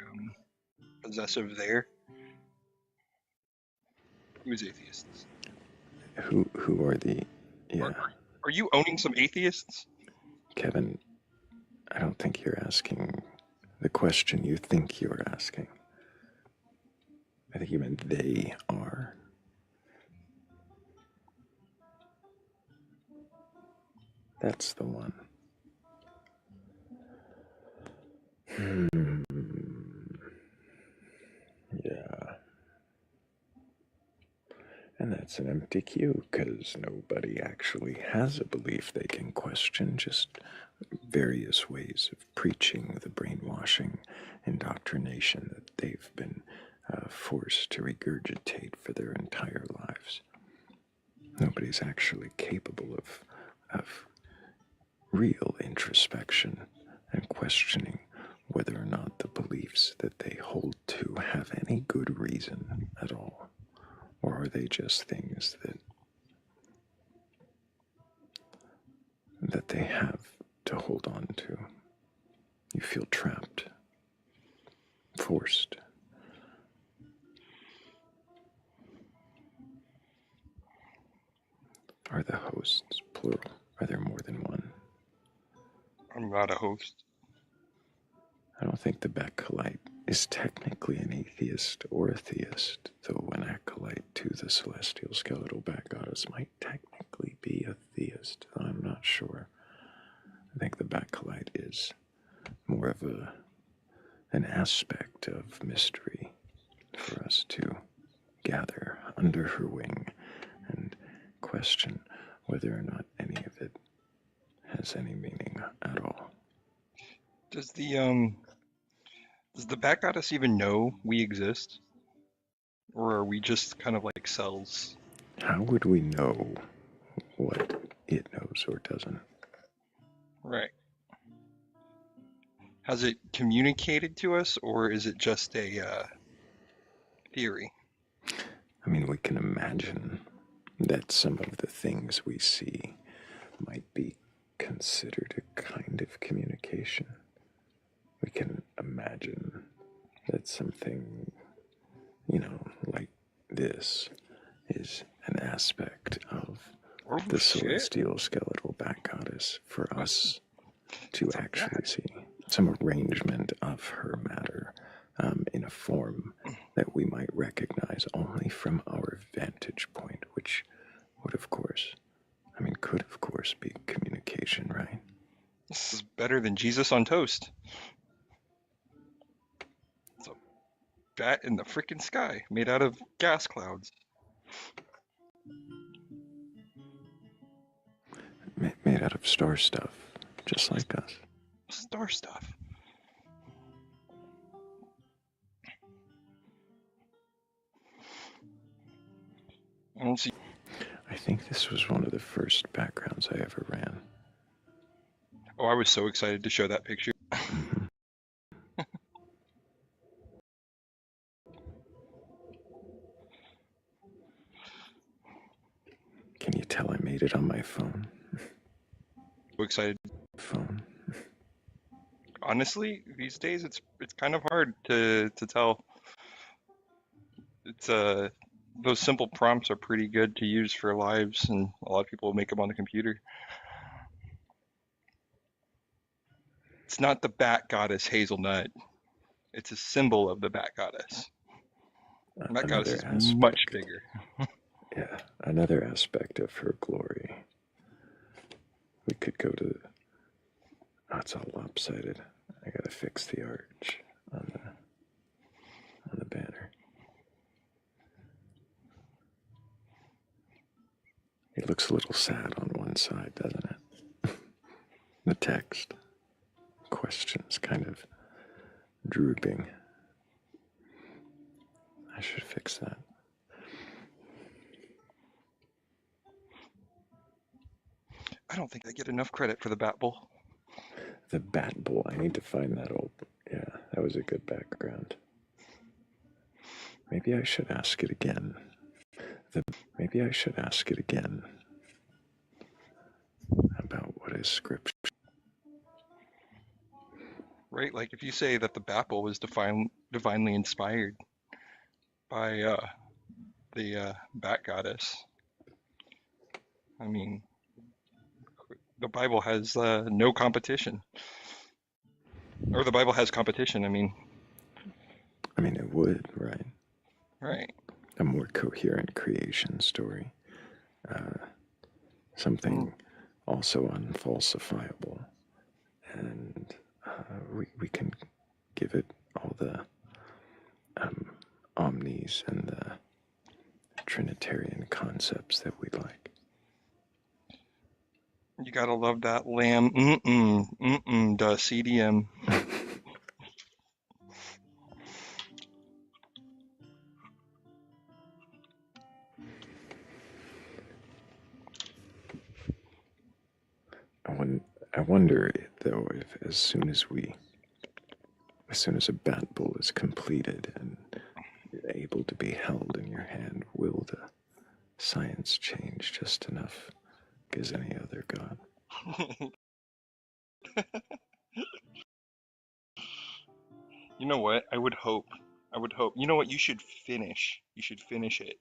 possessive there. Who's atheists? Who are the... Yeah. Are you owning some atheists? Kevin, I don't think you're asking the question you think you're asking. I think you meant they are. That's the one. Yeah. And that's an empty cue, because nobody actually has a belief they can question, just various ways of preaching the brainwashing indoctrination that they've been forced to regurgitate for their entire lives. Nobody's actually capable of real introspection and questioning whether or not the beliefs that they hold to have any good reason at all. Or are they just things that they have to hold on to? You feel trapped, forced. Are the hosts plural? Are there more than one? I'm not a host. I don't think the Batcolyte is technically an atheist or a theist, though an acolyte to the celestial skeletal bat goddess might technically be a theist. I'm not sure. I think the Batcolyte is more of an aspect of mystery for us to gather under her wing and question whether or not any of it has any meaning at all. Does the Bat Goddess even know we exist? Or are we just kind of like cells? How would we know what it knows or doesn't? Right. Has it communicated to us, or is it just a theory? I mean, we can imagine that some of the things we see might be considered a kind of communication. We can imagine that something, like this is an aspect of the celestial skeletal bat goddess for us to actually see. Some arrangement of her matter in a form that we might recognize only from our vantage point, which would, of course, could, of course, be communication, right? This is better than Jesus on toast. It's a bat in the freaking sky, made out of gas clouds. Made out of star stuff, just like us. Star stuff. I don't see. I think this was one of the first backgrounds I ever ran. Oh, I was so excited to show that picture. Can you tell I made it on my phone? So excited phone. Honestly, these days it's kind of hard to tell. It's those simple prompts are pretty good to use for lives, and a lot of people make them on the computer. It's not the bat goddess hazelnut. It's a symbol of the bat goddess. Bat goddess Another is much aspect. bigger. Yeah, another aspect of her glory. We could go to. Oh, it's all lopsided. I gotta fix the arch on the banner. It looks a little sad on one side, doesn't it? The text. Questions kind of drooping. I should fix that. I don't think I get enough credit for the Bat Bowl. The Bat Bowl. I need to find that old. Yeah, that was a good background. Maybe I should ask it again. Maybe I should ask it again. About what is scripture. Right? Like if you say that the Bat Bowl was divinely inspired by the bat goddess, I mean, the Bible has no competition. Or the Bible has competition, I mean. It would, right? Right. A more coherent creation story. Something also unfalsifiable. And we can give it all the omnis and the Trinitarian concepts that we like. You gotta love that lamb. The CDM. I wonder, though, if as soon as a bat bowl is completed and able to be held in your hand, will the science change just enough as any other god? You know what? I would hope. You know what? You should finish it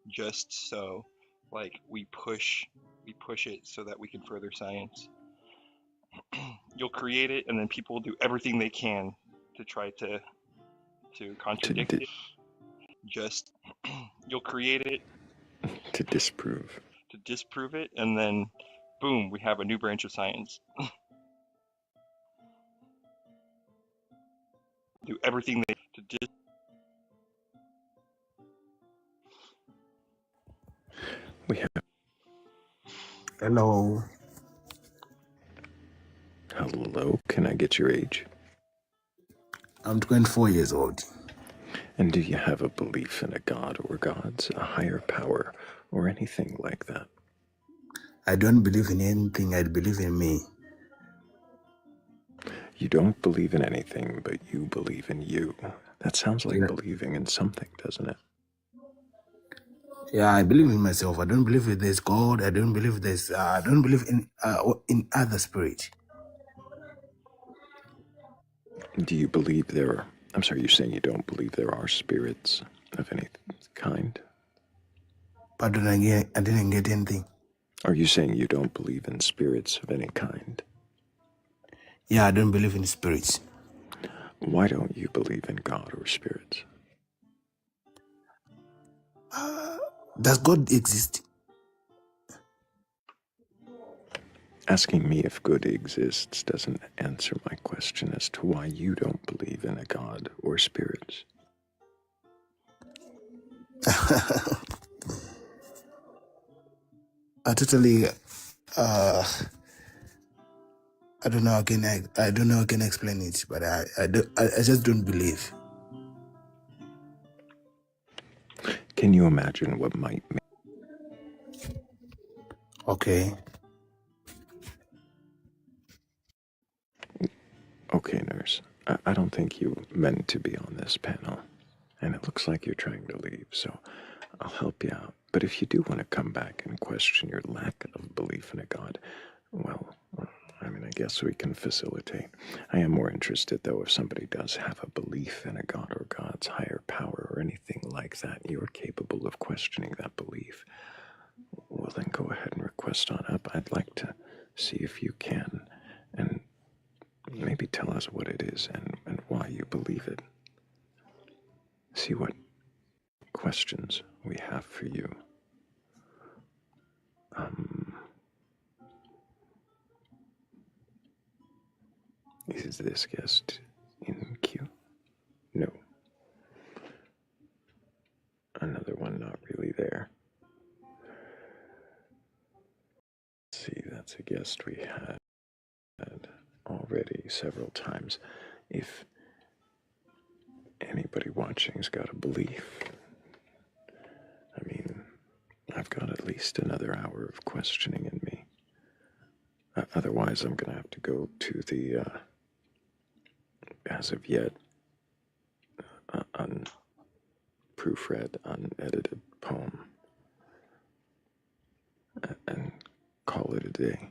just so, like, we push it so that we can further science. You'll create it, and then people will do everything they can to try to contradict it. Just you'll create it to disprove it, and then boom, we have a new branch of science. Do everything they to We have. Hello. Hello, can I get your age? I'm 24 years old. And do you have a belief in a god or gods, a higher power, or anything like that? I don't believe in anything, I believe in me. You don't believe in anything, but you believe in you. That sounds like believing in something, doesn't it? Yeah, I believe in myself. I don't believe there's God. I don't believe I don't believe in other spirit. Do you believe I'm sorry, you're saying you don't believe there are spirits of any kind? Pardon again, I didn't get anything. Are you saying you don't believe in spirits of any kind? Yeah, I don't believe in spirits. Why don't you believe in God or spirits? Does God exist? Asking me if good exists doesn't answer my question as to why you don't believe in a God or spirits. I totally, I don't know. I don't know how I can explain it, but I just don't believe. Can you imagine what might make? Okay. Okay, nurse. I don't think you meant to be on this panel, and it looks like you're trying to leave, so I'll help you out. But if you do want to come back and question your lack of belief in a god, well, and I guess we can facilitate. I am more interested, though, if somebody does have a belief in a god or God's higher power or anything like that, you're capable of questioning that belief. Well, then go ahead and request on up. I'd like to see if you can, and maybe tell us what it is and why you believe it. See what questions we have for you. Is this guest in queue? No. Another one not really there. Let's see, that's a guest we had already several times. If anybody watching's got a belief, I mean, I've got at least another hour of questioning in me. Otherwise, I'm going to have to go to the, as of yet, unproofread, unedited poem and call it a day.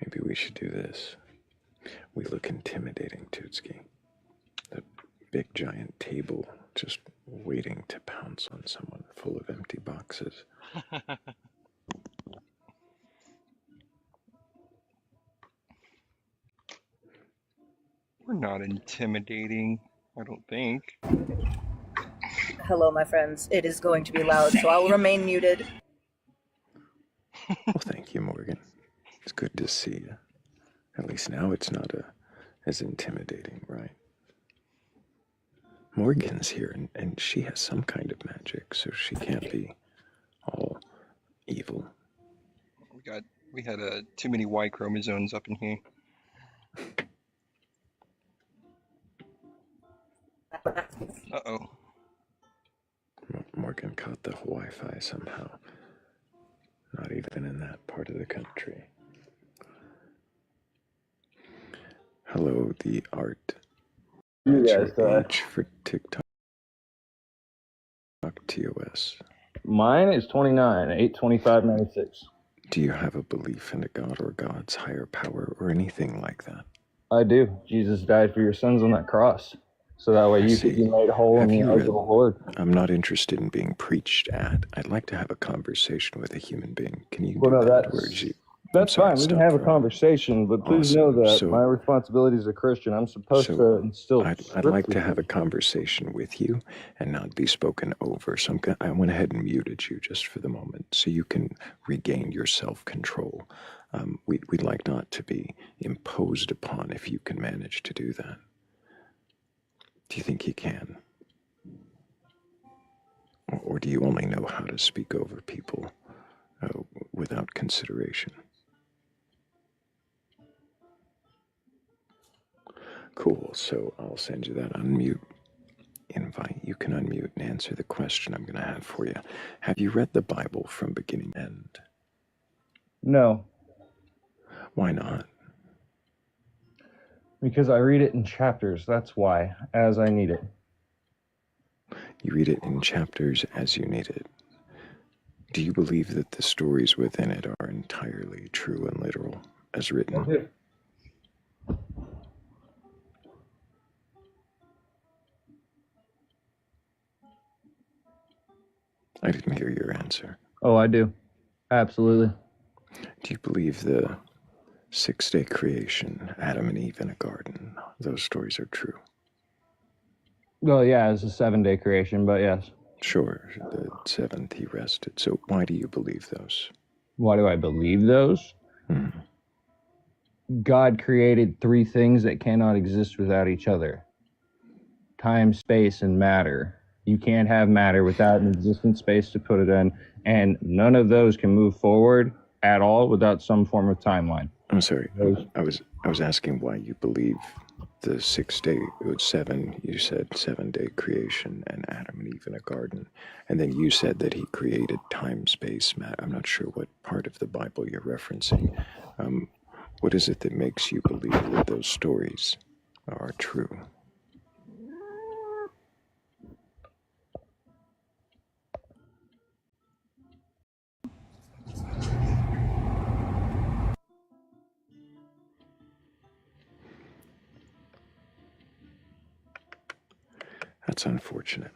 Maybe we should do this. We look intimidating, Tootski. The big giant table just waiting to pounce on someone, full of empty boxes. We're not intimidating, I don't think. Hello, my friends. It is going to be loud, so I will remain muted. Well, thank you, Morgan. It's good to see you. At least now it's not as intimidating, right? Morgan's here, and she has some kind of magic, so she can't be all evil. We had too many Y chromosomes up in here. Uh-oh. Morgan caught the Wi-Fi somehow. Not even in that part of the country. Hello, the art. You guys, H for TikTok TOS. Mine is 29, 8/25/96. Do you have a belief in a god or God's higher power or anything like that? I do. Jesus died for your sins on that cross, so that way you could be made whole in the eyes of the Lord. I'm not interested in being preached at. I'd like to have a conversation with a human being. Can you Well, do no, that? that's fine. We can have a conversation, but please know that my responsibility as a Christian, I'm supposed to instill. I'd like to have a conversation with you and not be spoken over. So I went ahead and muted you just for the moment so you can regain your self-control. We'd like not to be imposed upon if you can manage to do that. Do you think you can? Or do you only know how to speak over people without consideration? Cool, so I'll send you that unmute invite. You can unmute and answer the question I'm going to have for you. Have you read the Bible from beginning to end? No, Why not? because I read it in chapters. That's why, as I need it. You read it in chapters as you need it. Do you believe that the stories within it are entirely true and literal, as written? I do. I didn't hear your answer. Oh, I do. Absolutely. Do you believe the six-day creation, Adam and Eve in a garden, those stories are true? Well, yeah, it's a 7-day creation, but yes. Sure, the seventh he rested. So why do you believe those? Why do I believe those? God created 3 things that cannot exist without each other. Time, space, and matter. You can't have matter without an existent space to put it in, and none of those can move forward at all without some form of timeline. I'm sorry. I was asking why you believe the 6 day, it was seven, you said 7 day creation and Adam and Eve in a garden. And then you said that he created time, space, matter. I'm not sure what part of the Bible you're referencing. What is it that makes you believe that those stories are true? That's unfortunate.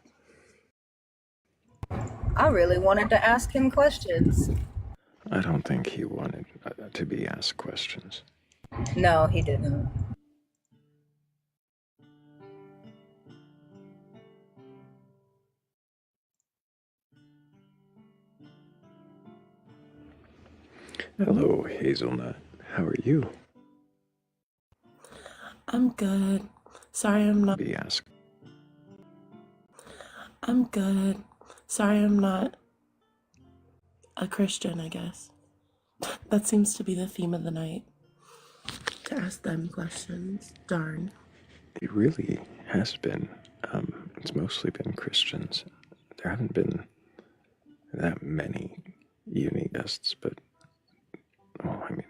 I really wanted to ask him questions. I don't think he wanted to be asked questions. No, he didn't. Hello, Hazelnut. How are you? I'm good. Sorry I'm not. Be asked. I'm good. Sorry I'm not a Christian, I guess. That seems to be the theme of the night. To ask them questions. Darn. It really has been. It's mostly been Christians. There haven't been that many unique guests, but, well, I mean,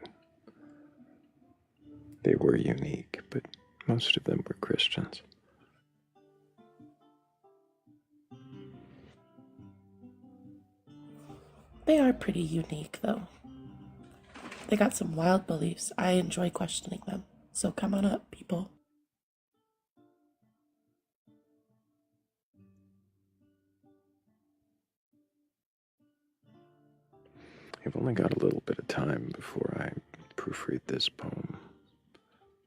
they were unique, but most of them were Christians. They are pretty unique, though. They got some wild beliefs. I enjoy questioning them. So come on up, people. I've only got a little bit of time before I proofread this poem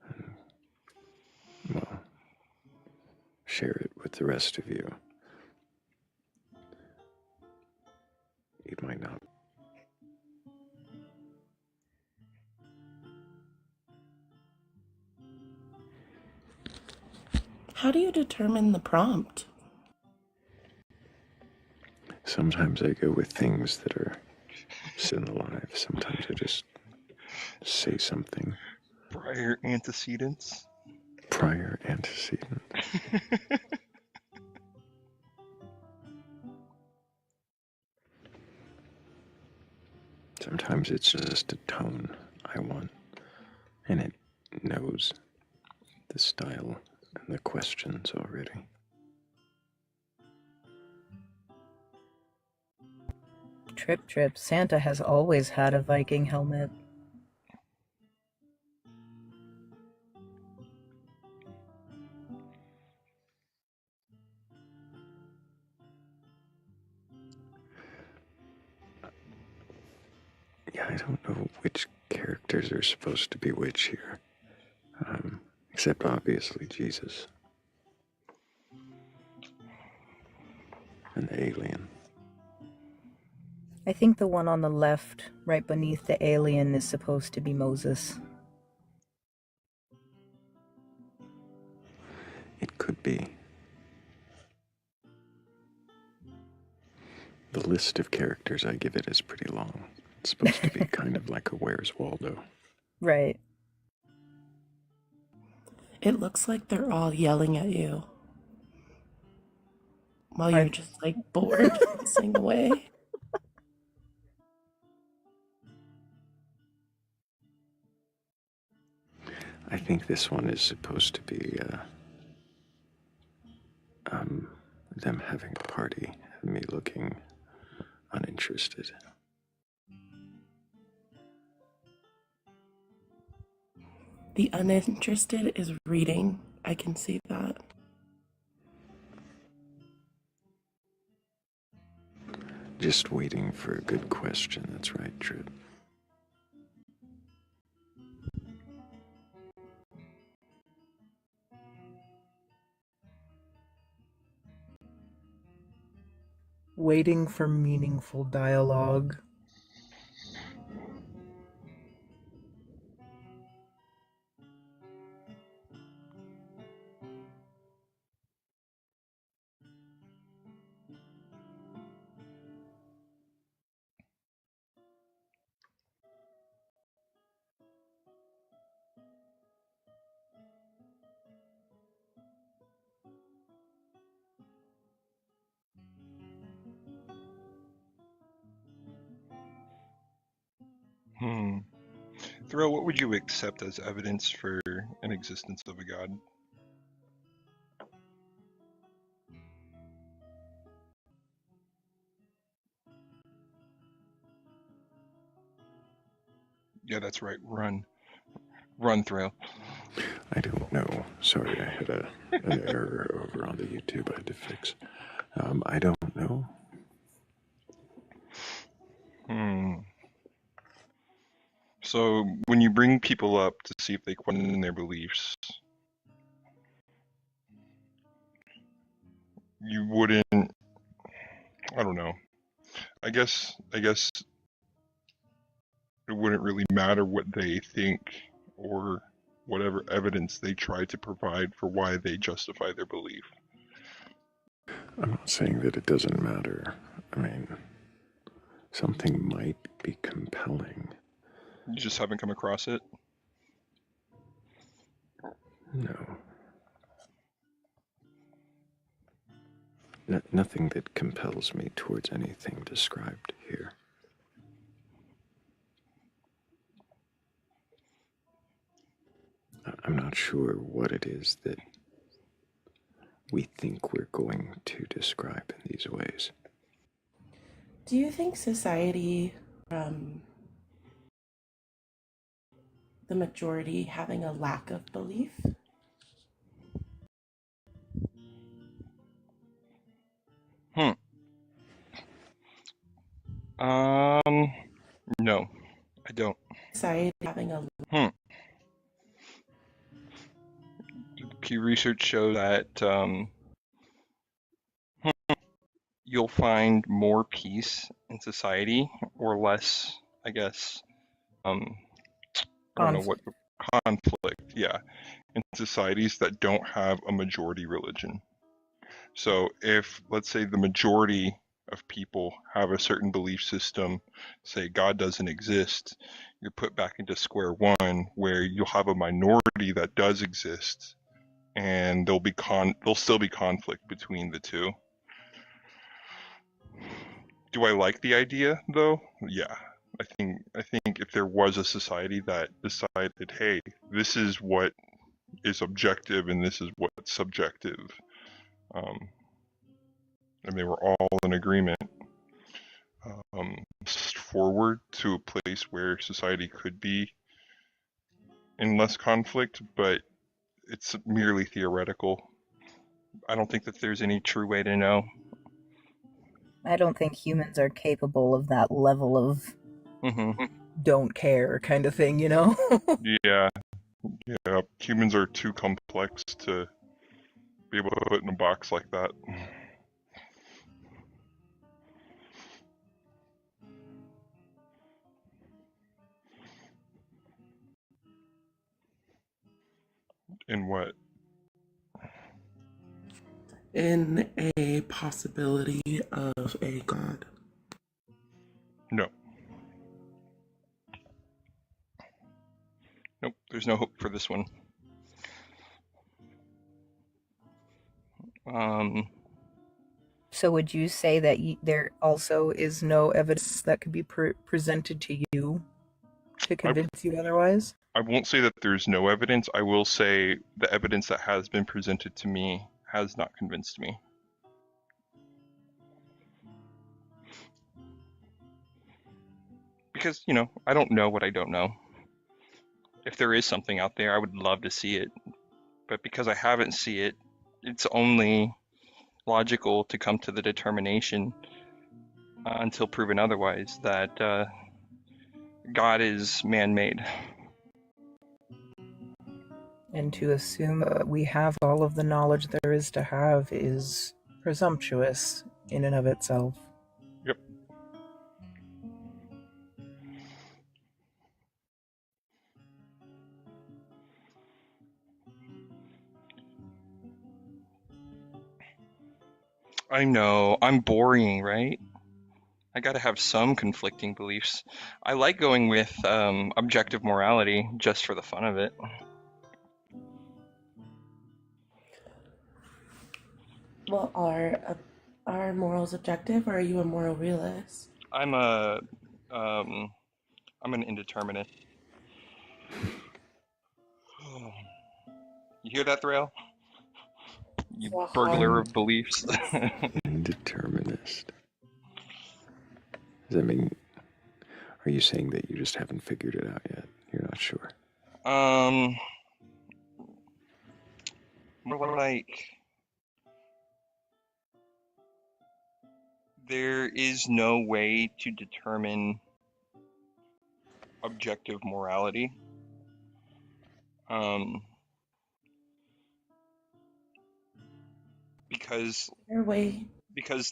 and, well, share it with the rest of you. It might not. How do you determine the prompt? Sometimes I go with things that are still alive. Sometimes I just say something. Prior antecedents. Prior antecedents. Sometimes it's just a tone I want, and it knows the style and the questions already. Trip. Santa has always had a Viking helmet. Yeah, I don't know which characters are supposed to be which here. Except obviously Jesus. And the alien. I think the one on the left, right beneath the alien, is supposed to be Moses. It could be. The list of characters I give it is pretty long. It's supposed to be kind of like a Where's Waldo. Right. It looks like they're all yelling at you. While you're just like bored, sing away. I think this one is supposed to be them having a party and me looking uninterested. The uninterested is reading. I can see that. Just waiting for a good question. That's right, Trip. Waiting for meaningful dialogue. Thrayle, what would you accept as evidence for an existence of a god? Yeah, that's right. Run, Thrayle. I don't know. Sorry, I had an error over on the YouTube I had to fix. I don't know. So when you bring people up to see if they question their beliefs, you wouldn't. I don't know. I guess it wouldn't really matter what they think or whatever evidence they try to provide for why they justify their belief. I'm not saying that it doesn't matter. I mean, something might be compelling. You just haven't come across it? No. Nothing that compels me towards anything described here. I'm not sure what it is that we think we're going to describe in these ways. Do you think society, the majority having a lack of belief? No, I don't. Society having a Pew research shows that you'll find more peace in society or less, I guess, I don't know what conflict, yeah, in societies that don't have a majority religion. So if, let's say, the majority of people have a certain belief system, say God doesn't exist, you're put back into square one where you'll have a minority that does exist, and there'll still be conflict between the two. Do I like the idea though? Yeah. I think if there was a society that decided, hey, this is what is objective and this is what's subjective, and they were all in agreement, forward to a place where society could be in less conflict, but it's merely theoretical. I don't think that there's any true way to know. I don't think humans are capable of that level of don't care kind of thing, you know? Yeah. Humans are too complex to be able to put in a box like that. In what? in a possibility of a god? No. Nope, there's no hope for this one. So would you say that there also is no evidence that could be presented to you to convince you otherwise? I won't say that there's no evidence. I will say the evidence that has been presented to me has not convinced me. Because, I don't know what I don't know. If there is something out there, I would love to see it. But because I haven't seen it, it's only logical to come to the determination, until proven otherwise, that God is man-made. And to assume we have all of the knowledge there is to have is presumptuous in and of itself. Yep. I know, I'm boring, right? I gotta have some conflicting beliefs. I like going with objective morality just for the fun of it. Well, are morals objective, or are you a moral realist? I'm a I'm an indeterminate. You hear that, Thrayle? You burglar of beliefs. Indeterminist. Does that mean, are you saying that you just haven't figured it out yet? You're not sure? More like there is no way to determine objective morality. Because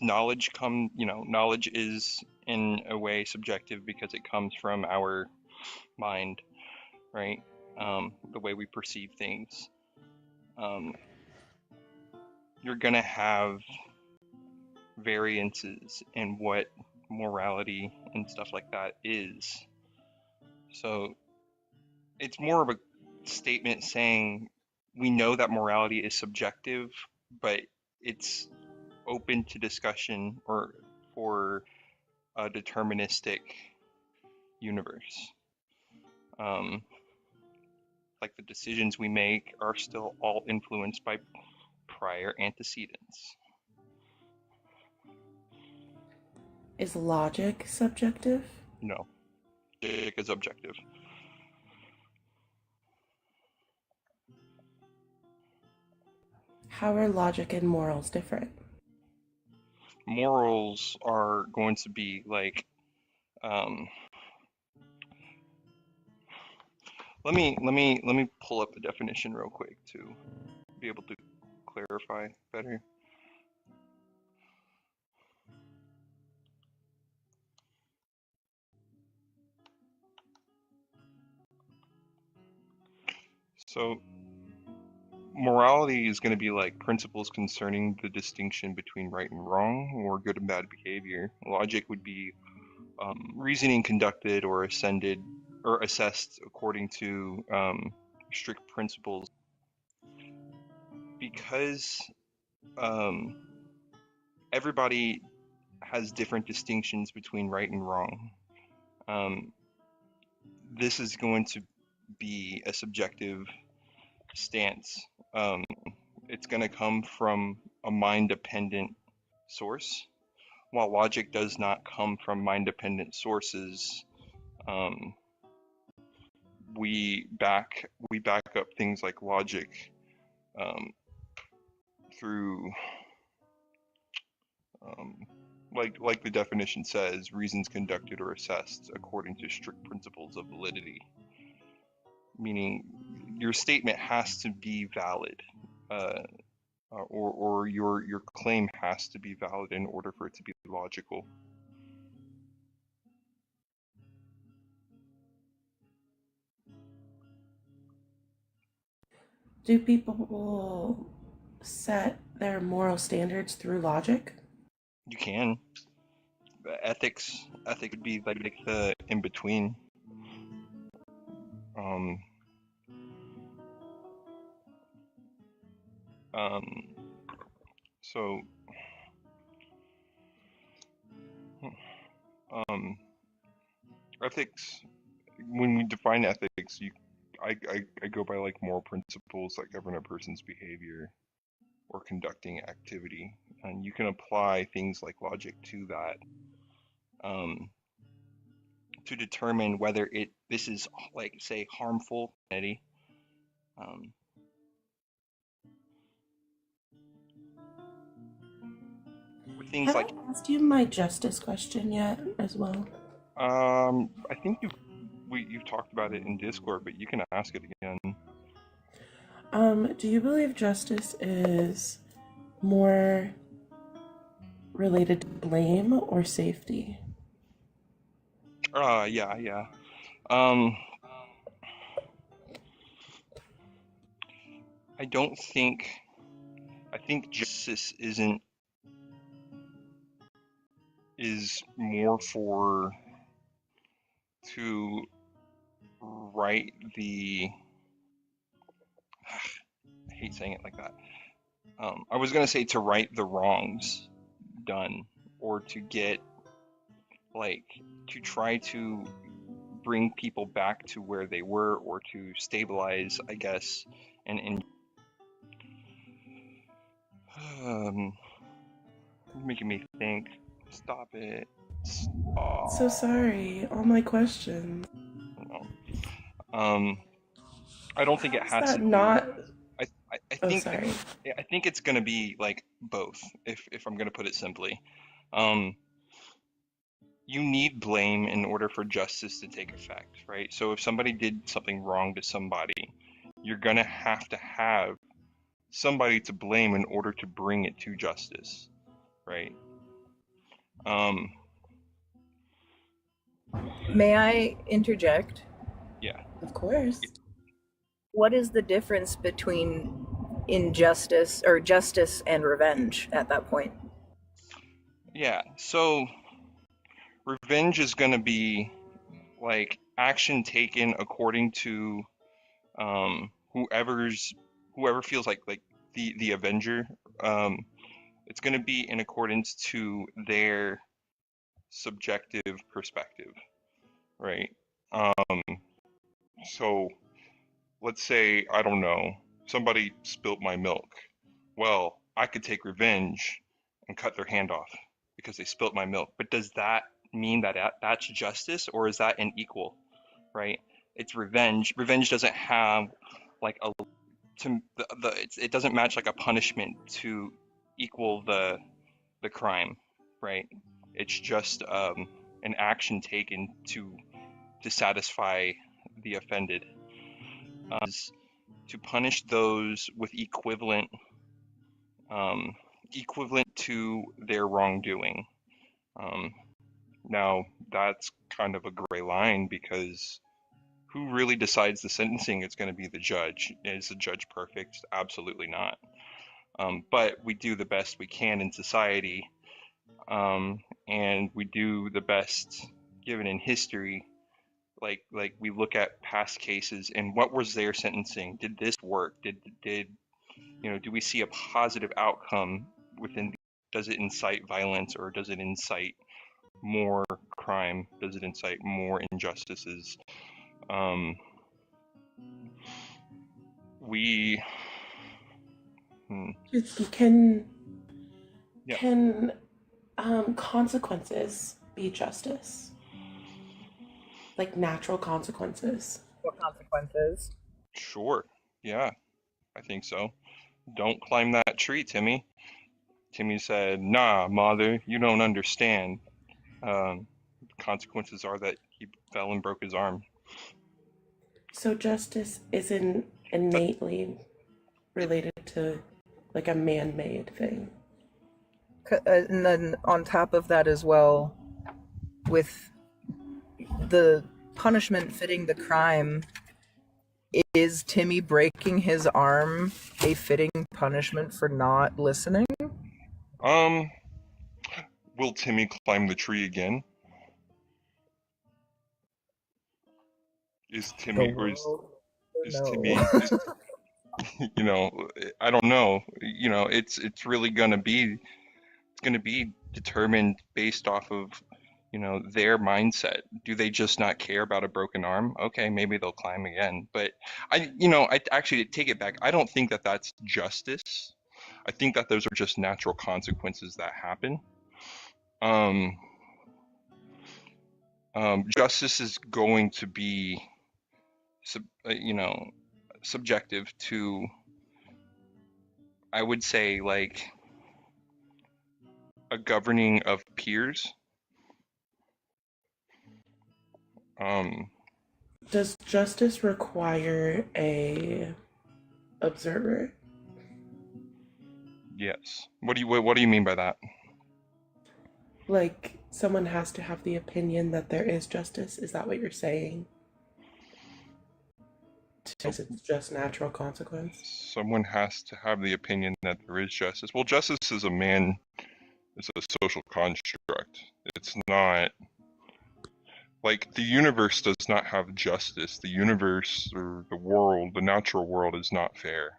knowledge knowledge is in a way subjective because it comes from our mind, right? The way we perceive things. You're gonna have variances in what morality and stuff like that is. So it's more of a statement saying we know that morality is subjective, but it's open to discussion or for a deterministic universe. Like the decisions we make are still all influenced by prior antecedents. Is logic subjective? No, logic is objective. How are logic and morals different? Morals are going to be like, let me pull up the definition real quick to be able to clarify better. So morality is going to be like principles concerning the distinction between right and wrong or good and bad behavior. Logic would be reasoning conducted or assessed according to strict principles. Because everybody has different distinctions between right and wrong. This is going to be a subjective stance. It's going to come from a mind-dependent source. While logic does not come from mind-dependent sources, we back up things like logic through, like the definition says, reasons conducted or assessed according to strict principles of validity. Meaning, your statement has to be valid, or your claim has to be valid in order for it to be logical. Do people set their moral standards through logic? You can. Ethic would be like the in between. So ethics, when we define ethics, I go by like moral principles that govern a person's behavior or conducting activity, and you can apply things like logic to that to determine whether this is like, say, harmful. Things Have like I asked you my justice question yet as well? I think you've talked about it in Discord, but you can ask it again. Do you believe justice is more related to blame or safety? Yeah. I think justice is more to right the, I hate saying it like that. I was gonna say to right the wrongs done, or to get, like, to try to bring people back to where they were, or to stabilize, I guess, and making me think. Stop it. Stop. So sorry. All my questions. No. I don't think it How's has to that do. not? I Oh, think sorry. I think it's gonna be like both, if I'm gonna put it simply. You need blame in order for justice to take effect, right? So if somebody did something wrong to somebody, you're gonna have to have somebody to blame in order to bring it to justice, right? May I interject? Yeah. Of course. What is the difference between injustice or justice and revenge at that point? Yeah, so revenge is gonna be like action taken according to whoever feels like the avenger. It's going to be in accordance to their subjective perspective, right? So let's say, I don't know, somebody spilt my milk. Well, I could take revenge and cut their hand off because they spilt my milk, but does that mean that that's justice, or is that unequal? Right? It's revenge. Revenge doesn't have like a it doesn't match like a punishment to equal the crime, right? It's just an action taken to satisfy the offended. To punish those with equivalent to their wrongdoing. Now that's kind of a gray line, because who really decides the sentencing? It's going to be the judge. Is the judge perfect? Absolutely not. But we do the best we can in society, and we do the best given in history. Like we look at past cases and what was their sentencing? Did this work? Did do we see a positive outcome within? Does it incite violence, or does it incite more crime? Does it incite more injustices? We Can consequences be justice? Like natural consequences? What consequences? Sure. Yeah, I think so. Don't climb that tree, Timmy. Timmy said, "Nah, mother, you don't understand. Consequences are that he fell and broke his arm." So justice isn't innately related to like a man-made thing. And then on top of that as well, with the punishment fitting the crime, is Timmy breaking his arm a fitting punishment for not listening? Will Timmy climb the tree again? Is Timmy, or is Timmy, I don't know. It's really gonna be determined based off of, their mindset. Do they just not care about a broken arm? Okay, maybe they'll climb again. But I actually take it back. I don't think that that's justice. I think that those are just natural consequences that happen. Justice is going to be, subjective to, I would say, like a governing of peers. Does justice require a observer? Yes. What do you mean by that? Like someone has to have the opinion that there is justice? Is that what you're saying? Because it's just natural consequence? Someone has to have the opinion that there is justice. Well, justice is a social construct. It's not like the universe does not have justice. The universe, or the world, the natural world, is not fair.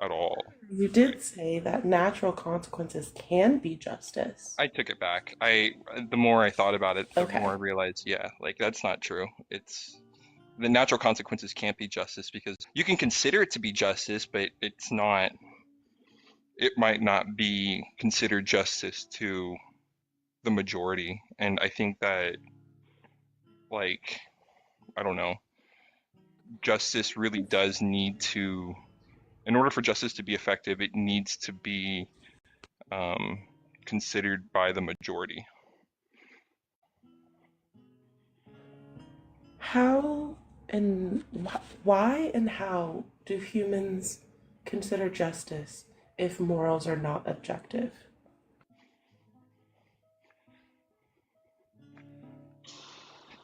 at all. You did say that natural consequences can be justice. I took it back. The more I thought about it, the Okay. more I realized, yeah, like that's not true. It's the natural consequences can't be justice because you can consider it to be justice, but it's not. It might not be considered justice to the majority, and I think that, like, I don't know, justice really does need to. In order for justice to be effective, it needs to be considered by the majority. How and why and how do humans consider justice if morals are not objective?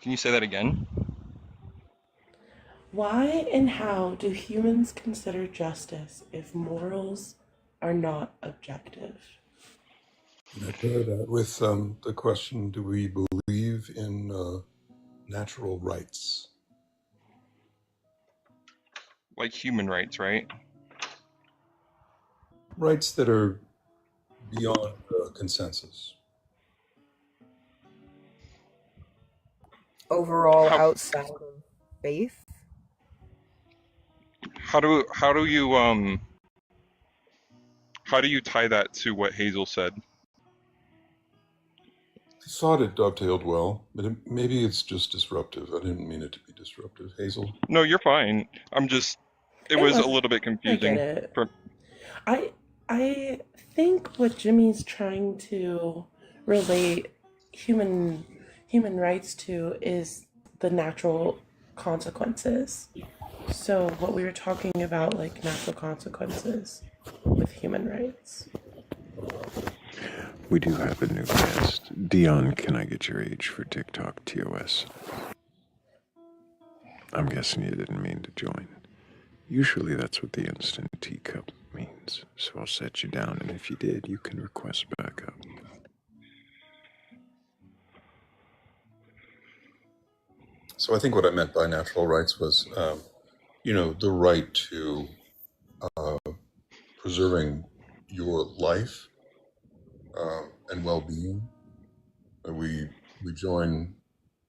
Can you say that again? Why and how do humans consider justice if morals are not objective? Can I pair that with the question, do we believe in natural rights? Like human rights, right? Rights that are beyond consensus. Overall, outside of faith. How do you tie that to what Hazel said? I thought it dovetailed well, but maybe it's just disruptive. I didn't mean it to be disruptive. Hazel? No, you're fine. It was a little bit confusing. I get it. I think what Jimmy's trying to relate human rights to is the natural consequences. So what we were talking about, like natural consequences with human rights. We do have a new guest. Dion, can I get your age for TikTok TOS? I'm guessing you didn't mean to join. Usually that's what the instant teacup means. So I'll set you down, and if you did, you can request backup. So I think what I meant by natural rights was, the right to preserving your life and well-being. We join,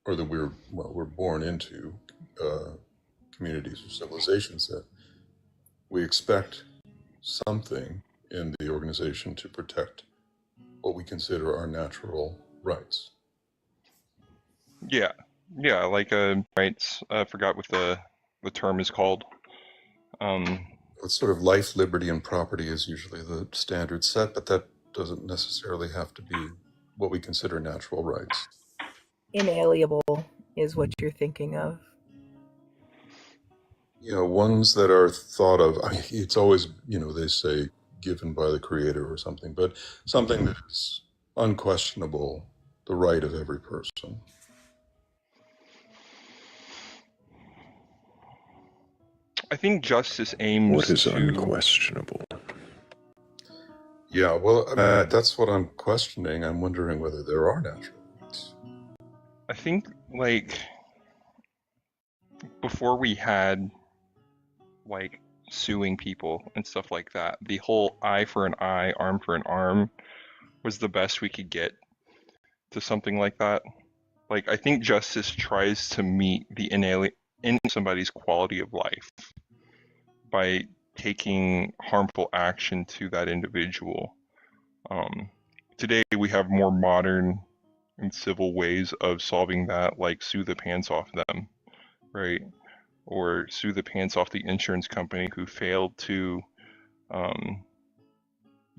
or that we're born into communities or civilizations that we expect something in the organization to protect what we consider our natural rights. Yeah, like rights. I forgot what the term is called. It's sort of life, liberty, and property is usually the standard set, but that doesn't necessarily have to be what we consider natural rights. Inalienable is what you're thinking of. Ones that are thought of, it's always, they say given by the creator or something, but something that is unquestionable, the right of every person. I think justice aims What is to... unquestionable? Yeah, well, that's what I'm questioning. I'm wondering whether there are natural rights. I think, like, before we had, like, suing people and stuff like that, the whole eye for an eye, arm for an arm was the best we could get to something like that. Like, I think justice tries to meet the in somebody's quality of life by taking harmful action to that individual. Today we have more modern and civil ways of solving that, like sue the pants off them, right? Or sue the pants off the insurance company who failed to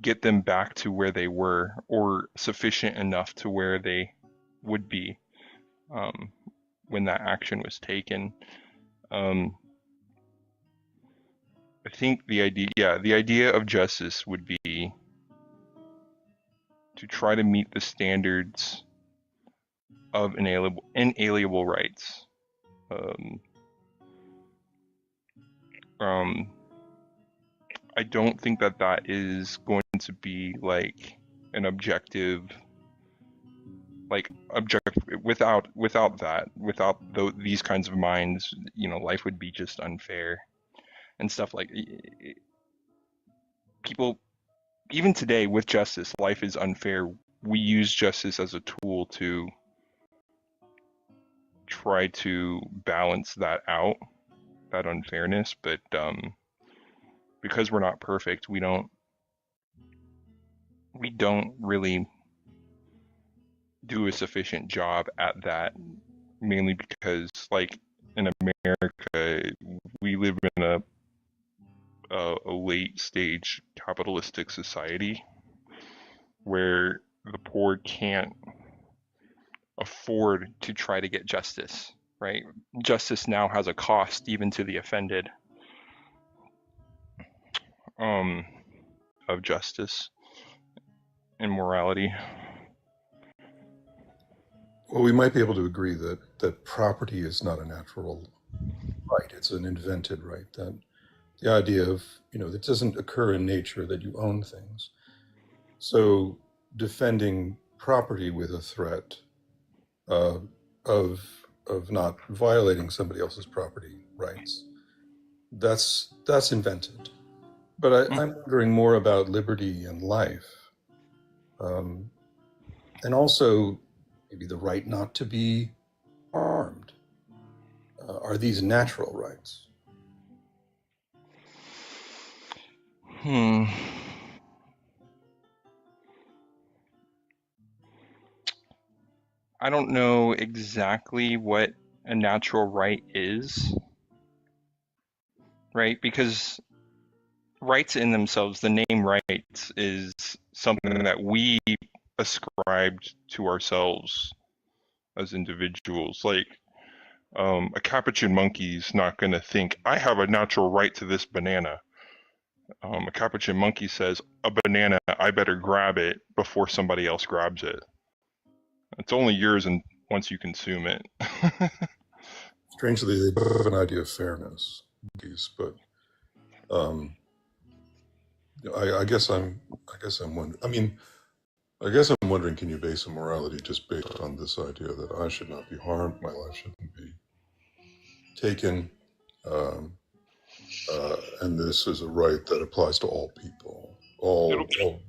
get them back to where they were, or sufficient enough to where they would be when that action was taken. I think the idea of justice would be to try to meet the standards of inalienable rights. I don't think that is going to be like an objective, without these kinds of minds, life would be just unfair and stuff like. people, even today with justice, life is unfair. We use justice as a tool to try to balance that out, that unfairness. But because we're not perfect, we don't really do a sufficient job at that, mainly because, like, in America, we live in a late stage capitalistic society where the poor can't afford to try to get justice, right? Justice now has a cost even to the offended of justice and morality. Well, we might be able to agree that property is not a natural right. It's an invented right. That the idea of, that doesn't occur in nature, that you own things. So defending property with a threat of not violating somebody else's property rights, that's invented. But I'm wondering more about liberty and life, and also maybe the right not to be harmed. Are these natural rights? I don't know exactly what a natural right is, right? Because rights in themselves, the name rights, is something that we ascribed to ourselves as individuals. Like, a capuchin monkey's not going to think, I have a natural right to this banana. A capuchin monkey says, a banana, I better grab it before somebody else grabs it. It's only yours and once you consume it. Strangely, they have an idea of fairness, but I guess I'm wondering. I guess I'm wondering, can you base a morality just based on this idea that I should not be harmed, my life shouldn't be taken, and this is a right that applies to all people, all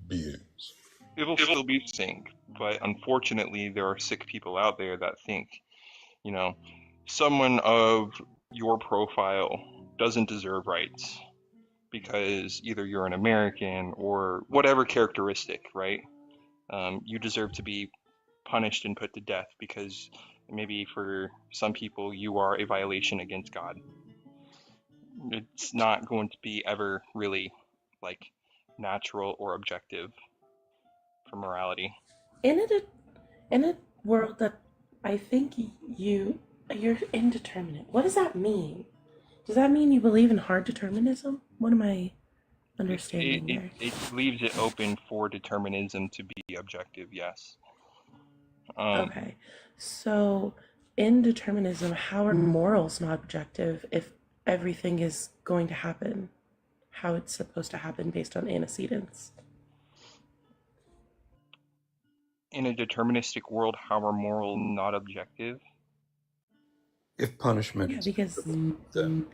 beings? It'll still be synced, but unfortunately, there are sick people out there that think, someone of your profile doesn't deserve rights because either you're an American or whatever characteristic, right? You deserve to be punished and put to death because maybe for some people you are a violation against God. It's not going to be ever really like natural or objective for morality. In a world that I think you're indeterminate. What does that mean? Does that mean you believe in hard determinism? What am I understanding there? It leaves it open for determinism to be objective, yes. Okay. So in determinism, how are morals not objective if everything is going to happen how it's supposed to happen based on antecedents? In a deterministic world, how are morals not objective? If punishment Yeah, because then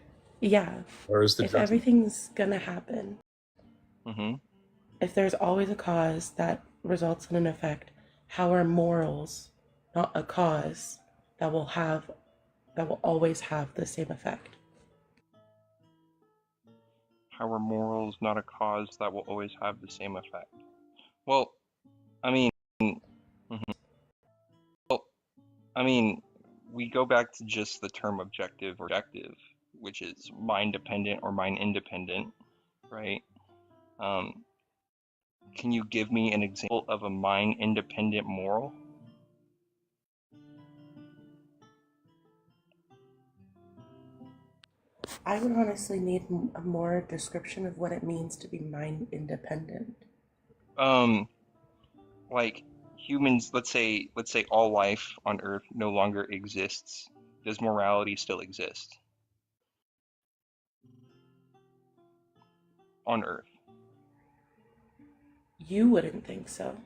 if everything's gonna happen, Mm-hmm. if there's always a cause that results in an effect, how are morals not a cause that will always have the same effect? How are morals not a cause that will always have the same effect? Well, I mean, we go back to just the term objective or objective, which is mind dependent or mind independent, right? Can you give me an example of a mind independent moral? I would honestly need a more description of what it means to be mind independent. Like humans, let's say all life on Earth no longer exists. Does morality still exist on Earth? You wouldn't think so.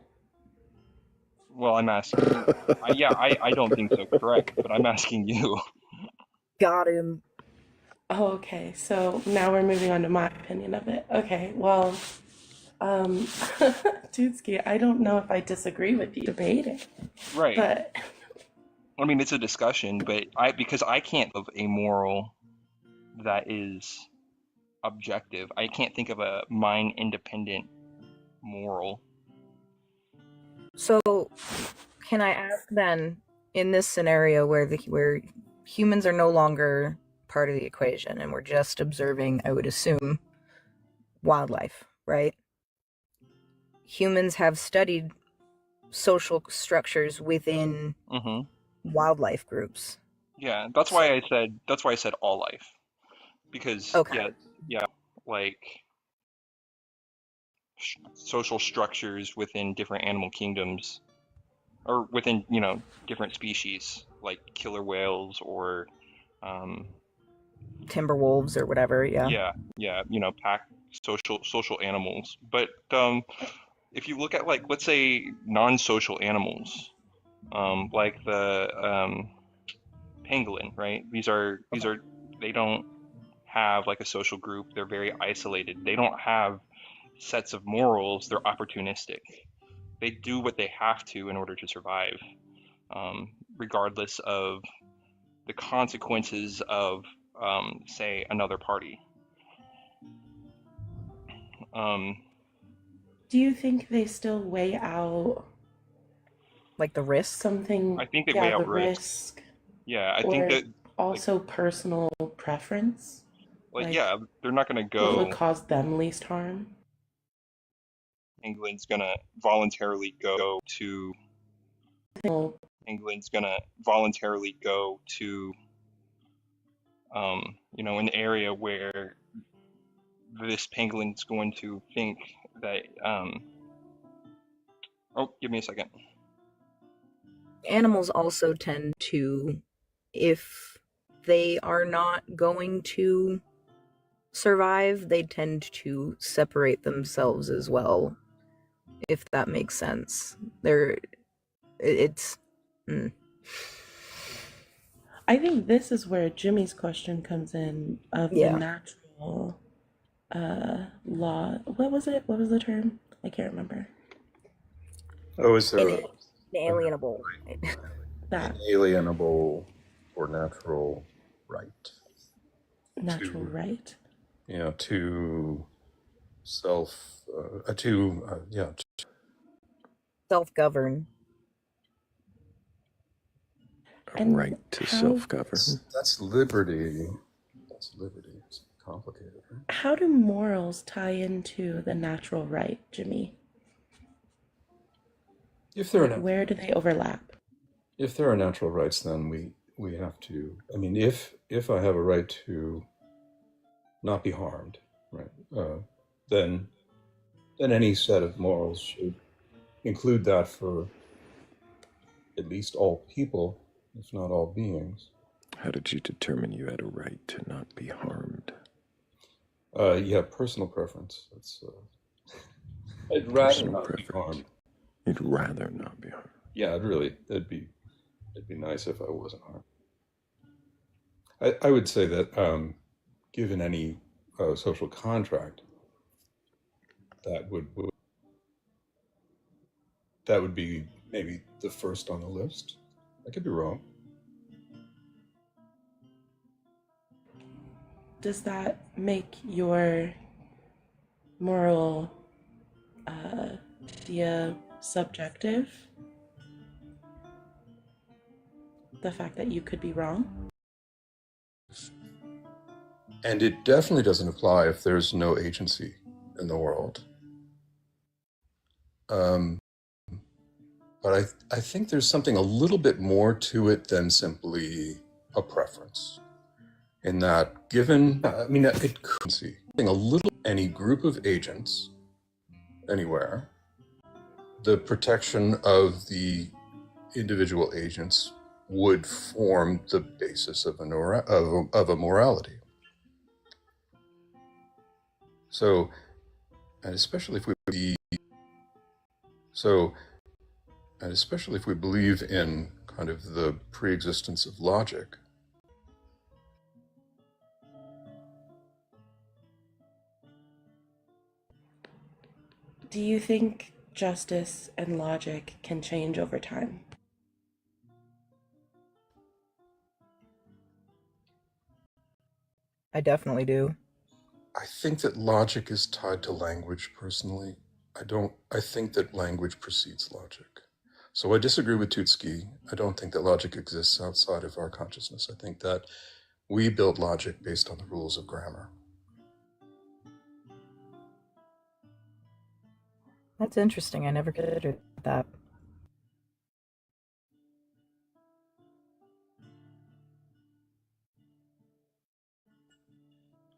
Well, I'm asking. I don't think so. Correct, but I'm asking you. Got him. Oh, okay. So now we're moving on to my opinion of it. Okay, well, Dudesky, I don't know if I disagree with you debating, Right. but I mean, it's a discussion, but because I can't of a moral that is objective. I can't think of a mind independent moral. So, can I ask then, in this scenario where humans are no longer part of the equation and we're just observing, I would assume, wildlife, right? Humans have studied social structures within wildlife groups. Yeah, that's why I said all life. Because yeah, like social structures within different animal kingdoms or within, different species like killer whales or timber wolves or whatever, yeah, pack social animals. But if you look at, like, let's say non-social animals, like the pangolin, right? These are they don't have like a social group. They're very isolated. They don't have sets of morals. They're opportunistic. They do what they have to in order to survive, regardless of the consequences of, say, another party. do you think they still weigh out like the risk? Something, I think they weigh out the risk. Yeah, I or think that also personal preference. yeah, they're not going to go. What would cause them least harm? England's going to voluntarily go to. England's going to voluntarily go to, an area where this penguin's going to think that. Oh, give me a second. Animals also tend to, if they are not going to survive, they tend to separate themselves as well, if that makes sense. I think this is where Jimmy's question comes in of the natural law. What was it? What was the term? I can't remember. Oh, is there inalienable. Inalienable or natural right? Natural right. Yeah, to self-govern. A right to self-govern. That's liberty. That's liberty. It's complicated, right? How do morals tie into the natural right, Jimmy? If there are where do they overlap? If there are natural rights, then we have to. I mean, if I have a right to not be harmed, right? Then any set of morals should include that for at least all people, if not all beings. How did you determine you had a right to not be harmed? Yeah, personal preference. That's. I'd rather not be harmed. You'd rather not be harmed. Yeah, it'd be nice if I wasn't harmed. I would say that given any social contract, that would be maybe the first on the list. I could be wrong. Does that make your moral idea subjective? The fact that you could be wrong? And it definitely doesn't apply if there's no agency in the world. But I think there's something a little bit more to it than simply a preference. In that, given, it could see any group of agents anywhere, the protection of the individual agents would form the basis of a morality. So, and especially if we believe in kind of the pre-existence of logic, Do you think justice and logic can change over time? I definitely do. I think that logic is tied to language, personally. I think that language precedes logic. So I disagree with Tutski. I don't think that logic exists outside of our consciousness. I think that we build logic based on the rules of grammar. That's interesting. I never considered that.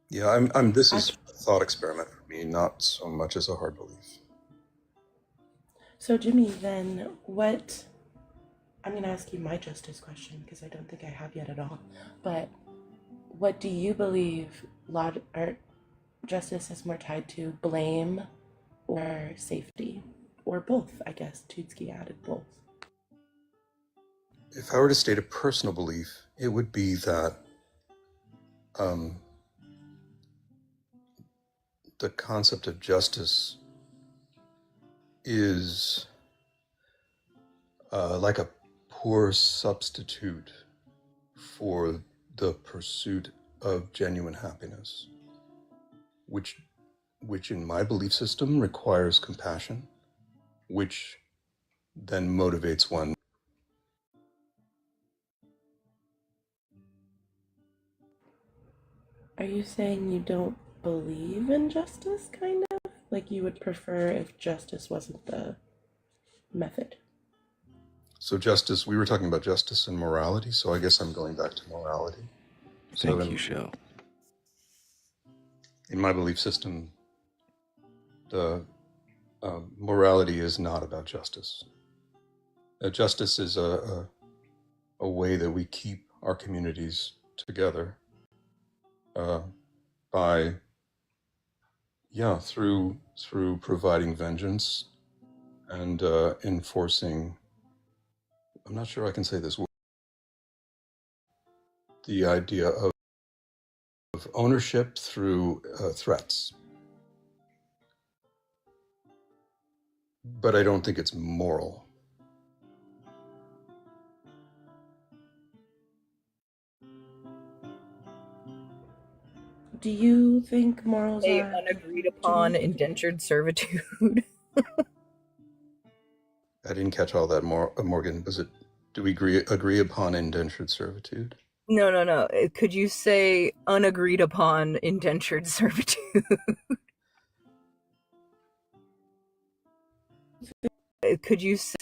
Yeah, this is a thought experiment for me, not so much as a hard belief. So, Jimmy, then what? I'm going to ask you my justice question because I don't think I have yet at all. But what do you believe or justice is more tied to, blame or safety? Or both, I guess. Tutski added both. If I were to state a personal belief, it would be that the concept of justice is like a poor substitute for the pursuit of genuine happiness, which in my belief system requires compassion, which then motivates one. Are you saying you don't believe in justice, kind of? Like you would prefer if justice wasn't the method? So justice, we were talking about justice and morality, so I guess I'm going back to morality. Thank you, Shell. In my belief system, the morality is not about justice. Justice is a way that we keep our communities together by, through providing vengeance and enforcing. I'm not sure I can say this word. The idea of ownership through threats. But I don't think it's moral. Do you think morals A are unagreed upon indentured servitude? I didn't catch all that, Morgan. Do we agree upon indentured servitude? No. Could you say unagreed upon indentured servitude? Could you say?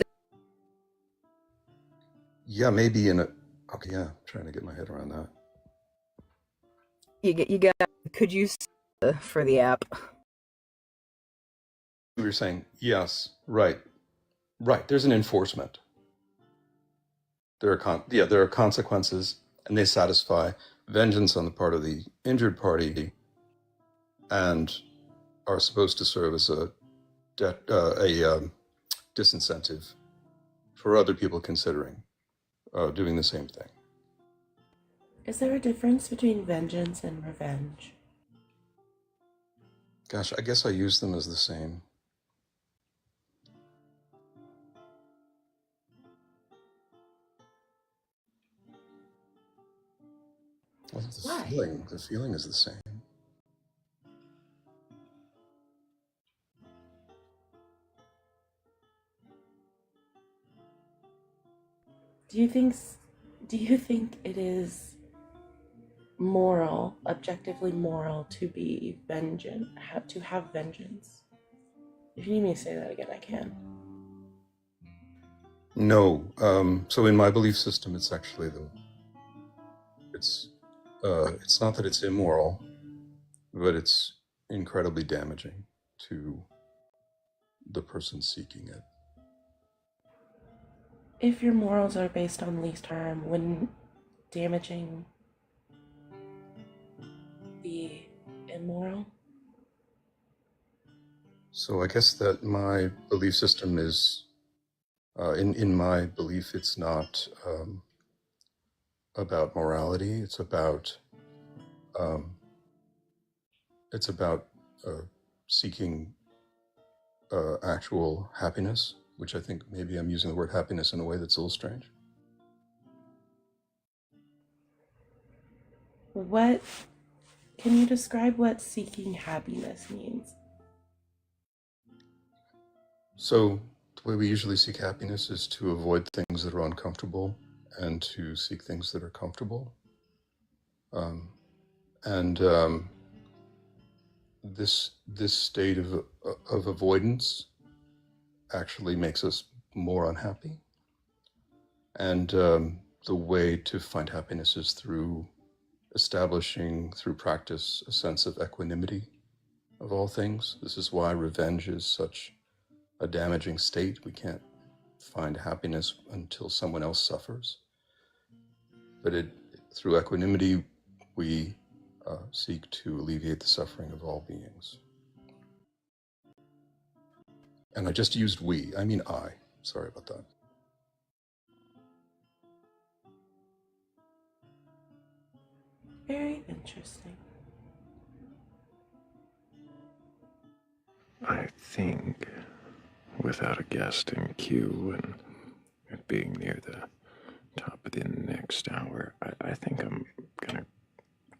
Yeah, maybe in a. Okay, yeah, I'm trying to get my head around that. You got. Could you say for the app? We were saying yes, right. There's an enforcement. There are consequences, and they satisfy vengeance on the part of the injured party, and are supposed to serve as a disincentive for other people considering doing the same thing. Is there a difference between vengeance and revenge? Gosh, I guess I use them as the same. Well, the feeling is the same. Do you think it is moral, objectively moral, to be vengeant, to have vengeance? If you need me to say that again, I can. No. So in my belief system, it's actually it's not that it's immoral, but it's incredibly damaging to the person seeking it. If your morals are based on least harm, wouldn't damaging be immoral? So I guess that my belief system is, in my belief, it's not about morality. It's about seeking actual happiness, which I think maybe I'm using the word happiness in a way that's a little strange. What can you describe what seeking happiness means? So the way we usually seek happiness is to avoid things that are uncomfortable and to seek things that are comfortable. And this state of avoidance actually makes us more unhappy. And the way to find happiness is through establishing, through practice, a sense of equanimity of all things. This is why revenge is such a damaging state. We can't find happiness until someone else suffers. But through equanimity, we seek to alleviate the suffering of all beings. And I just used we, I mean I. Sorry about that. Very interesting. I think, without a guest in queue and it being near the top of the next hour, I think I'm gonna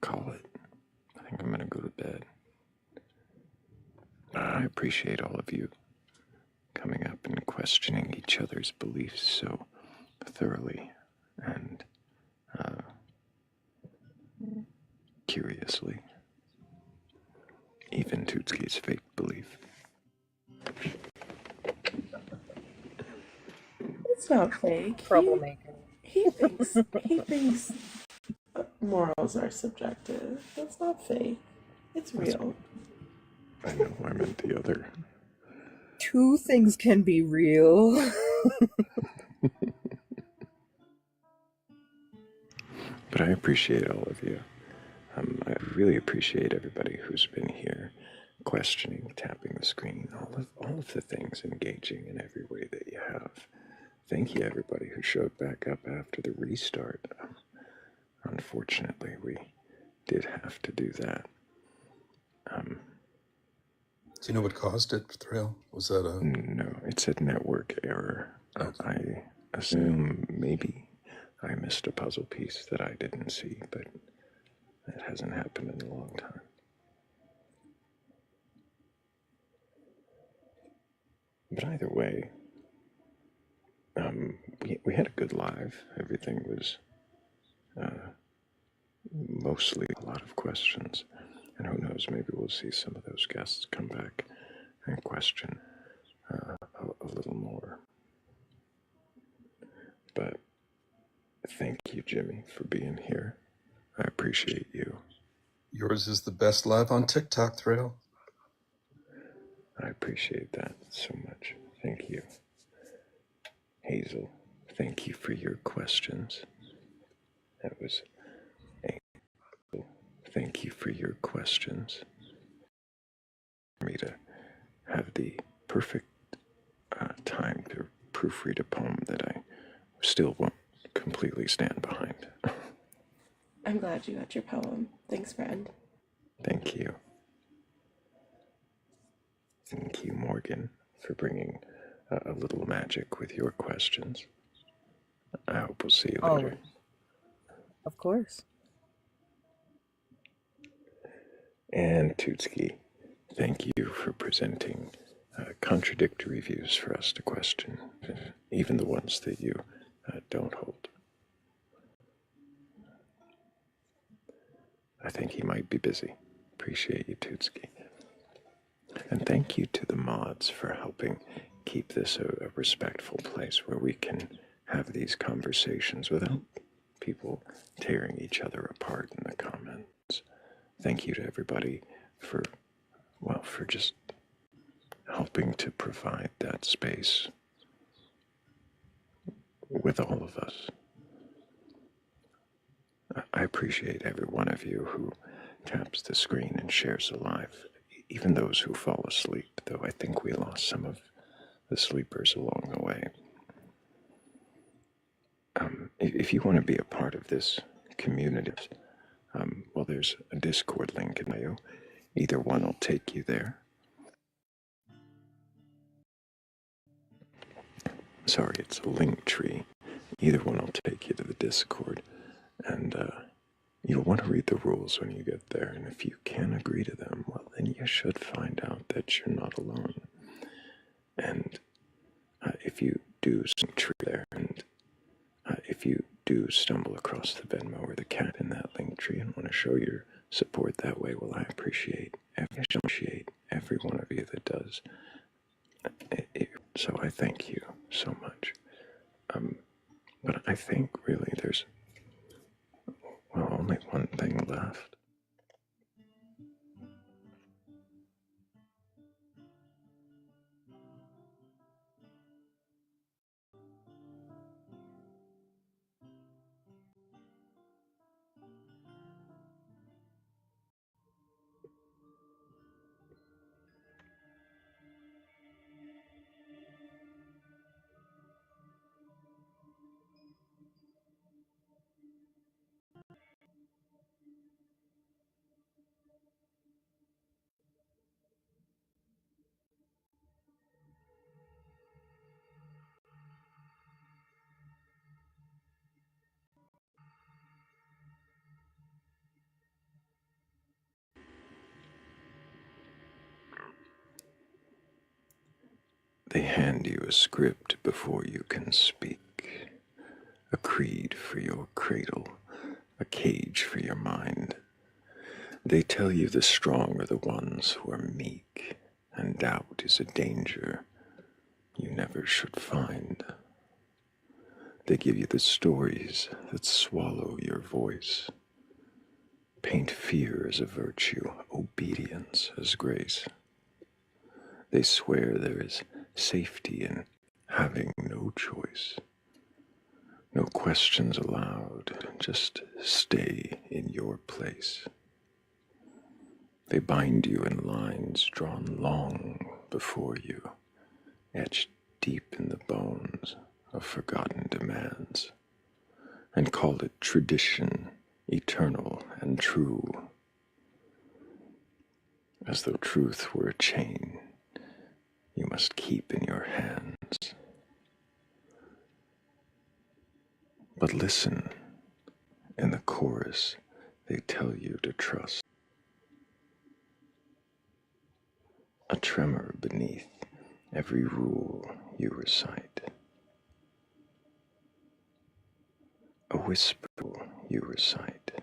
call it. I think I'm gonna go to bed. I appreciate all of you coming up and questioning each other's beliefs so thoroughly and curiously. Even Tootski's fake belief. It's not fake. Troublemaker. He thinks morals are subjective. That's not fake. It's real. I know I meant the other. Two things can be real. But I appreciate all of you. I really appreciate everybody who's been here, questioning, tapping the screen, all of the things, engaging in every way that you have. Thank you, everybody who showed back up after the restart. Unfortunately, we did have to do that. Do you know what caused it, Thrayle? Was that a... No, it's a network error. I assume maybe I missed a puzzle piece that I didn't see, but that hasn't happened in a long time. But either way, we had a good live. Everything was mostly a lot of questions. And who knows, maybe we'll see some of those guests come back and question a little more. But thank you, Jimmy, for being here. I appreciate you. Yours is the best live on TikTok, Thrayle. I appreciate that so much. Thank you. Hazel, thank you for your questions. That was Hazel. Thank you for your questions. For me to have the perfect time to proofread a poem that I still won't completely stand behind. I'm glad you got your poem. Thanks, friend. Thank you. Thank you, Morgan, for bringing a little magic with your questions. I hope we'll see you later. Of course. And Tootski, thank you for presenting contradictory views for us to question, even the ones that you don't hold. I think he might be busy. Appreciate you, Tootski. And thank you to the mods for helping keep this a respectful place where we can have these conversations without people tearing each other apart in the comments. Thank you to everybody for just helping to provide that space with all of us. I appreciate every one of you who taps the screen and shares a live, even those who fall asleep, though I think we lost some of the sleepers along the way. If you want to be a part of this community, well, there's a Discord link in my bio. Either one will take you there. sorry, it's a link tree. Either one will take you to the Discord, and you'll want to read the rules when you get there, and if you can agree to them, well, then you should find out that you're not alone. And if you do tree there, and if you do stumble across the Venmo or the cat in that link tree and want to show your support that way, well, I appreciate every one of you that does. So I thank you so much. But I think really there's, well, only one thing left. They hand you a script before you can speak, a creed for your cradle, a cage for your mind. They tell you the strong are the ones who are meek, and doubt is a danger you never should find. They give you the stories that swallow your voice, paint fear as a virtue, obedience as grace. They swear there is safety in having no choice. No questions allowed, just stay in your place. They bind you in lines drawn long before you, etched deep in the bones of forgotten demands, and call it tradition, eternal and true, as though truth were a chain you must keep in your hands. But listen, in the chorus they tell you to trust. A tremor beneath every rule you recite. A whisper you recite.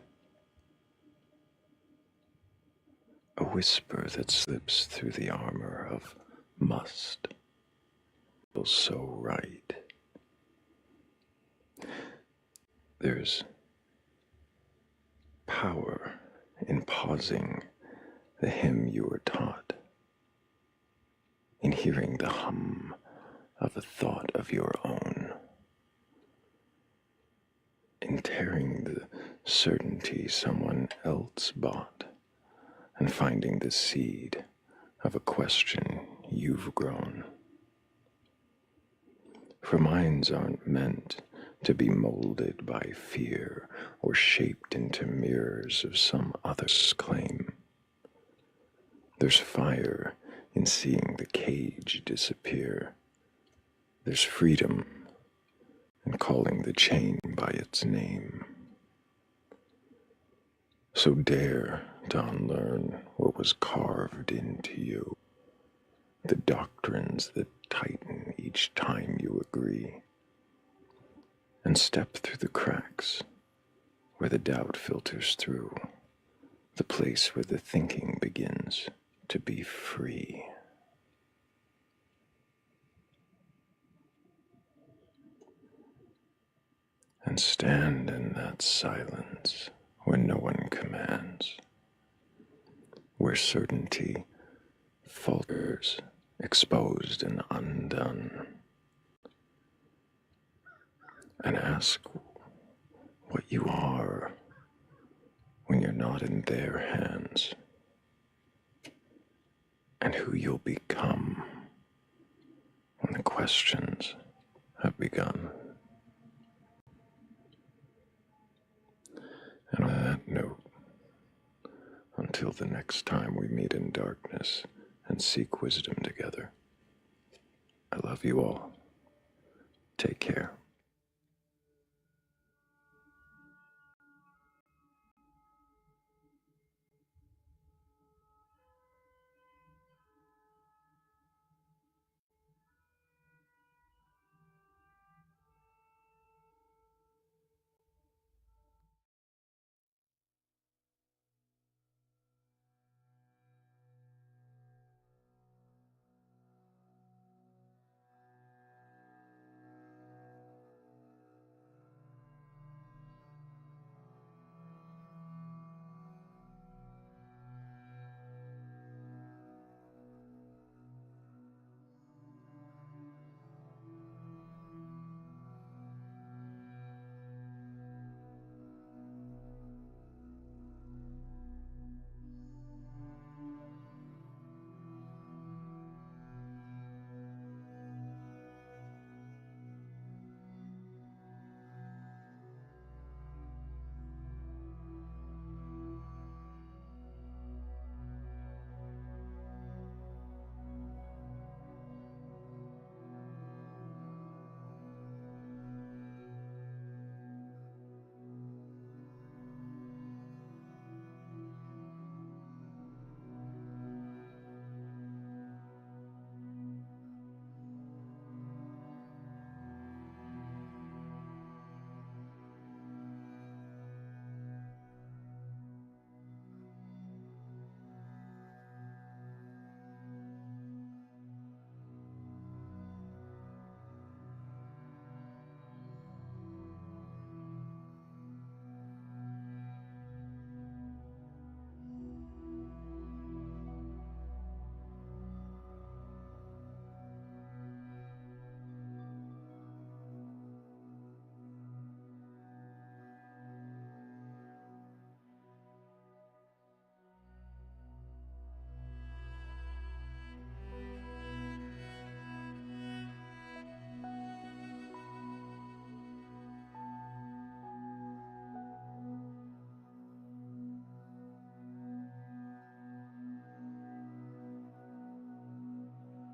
A whisper that slips through the armor of must. Feels so right. There's power in pausing the hymn you were taught, in hearing the hum of a thought of your own, in tearing the certainty someone else bought, and finding the seed of a question you've grown. For minds aren't meant to be molded by fear or shaped into mirrors of some other's claim. There's fire in seeing the cage disappear. There's freedom in calling the chain by its name. So dare to unlearn what was carved into you, the doctrines that tighten each time you agree, and step through the cracks where the doubt filters through, the place where the thinking begins to be free. And stand in that silence where no one commands, where certainty falters, exposed and undone, and ask what you are when you're not in their hands, and who you'll become when the questions have begun. And on that note, until the next time we meet in darkness and seek wisdom together, I love you all. Take care.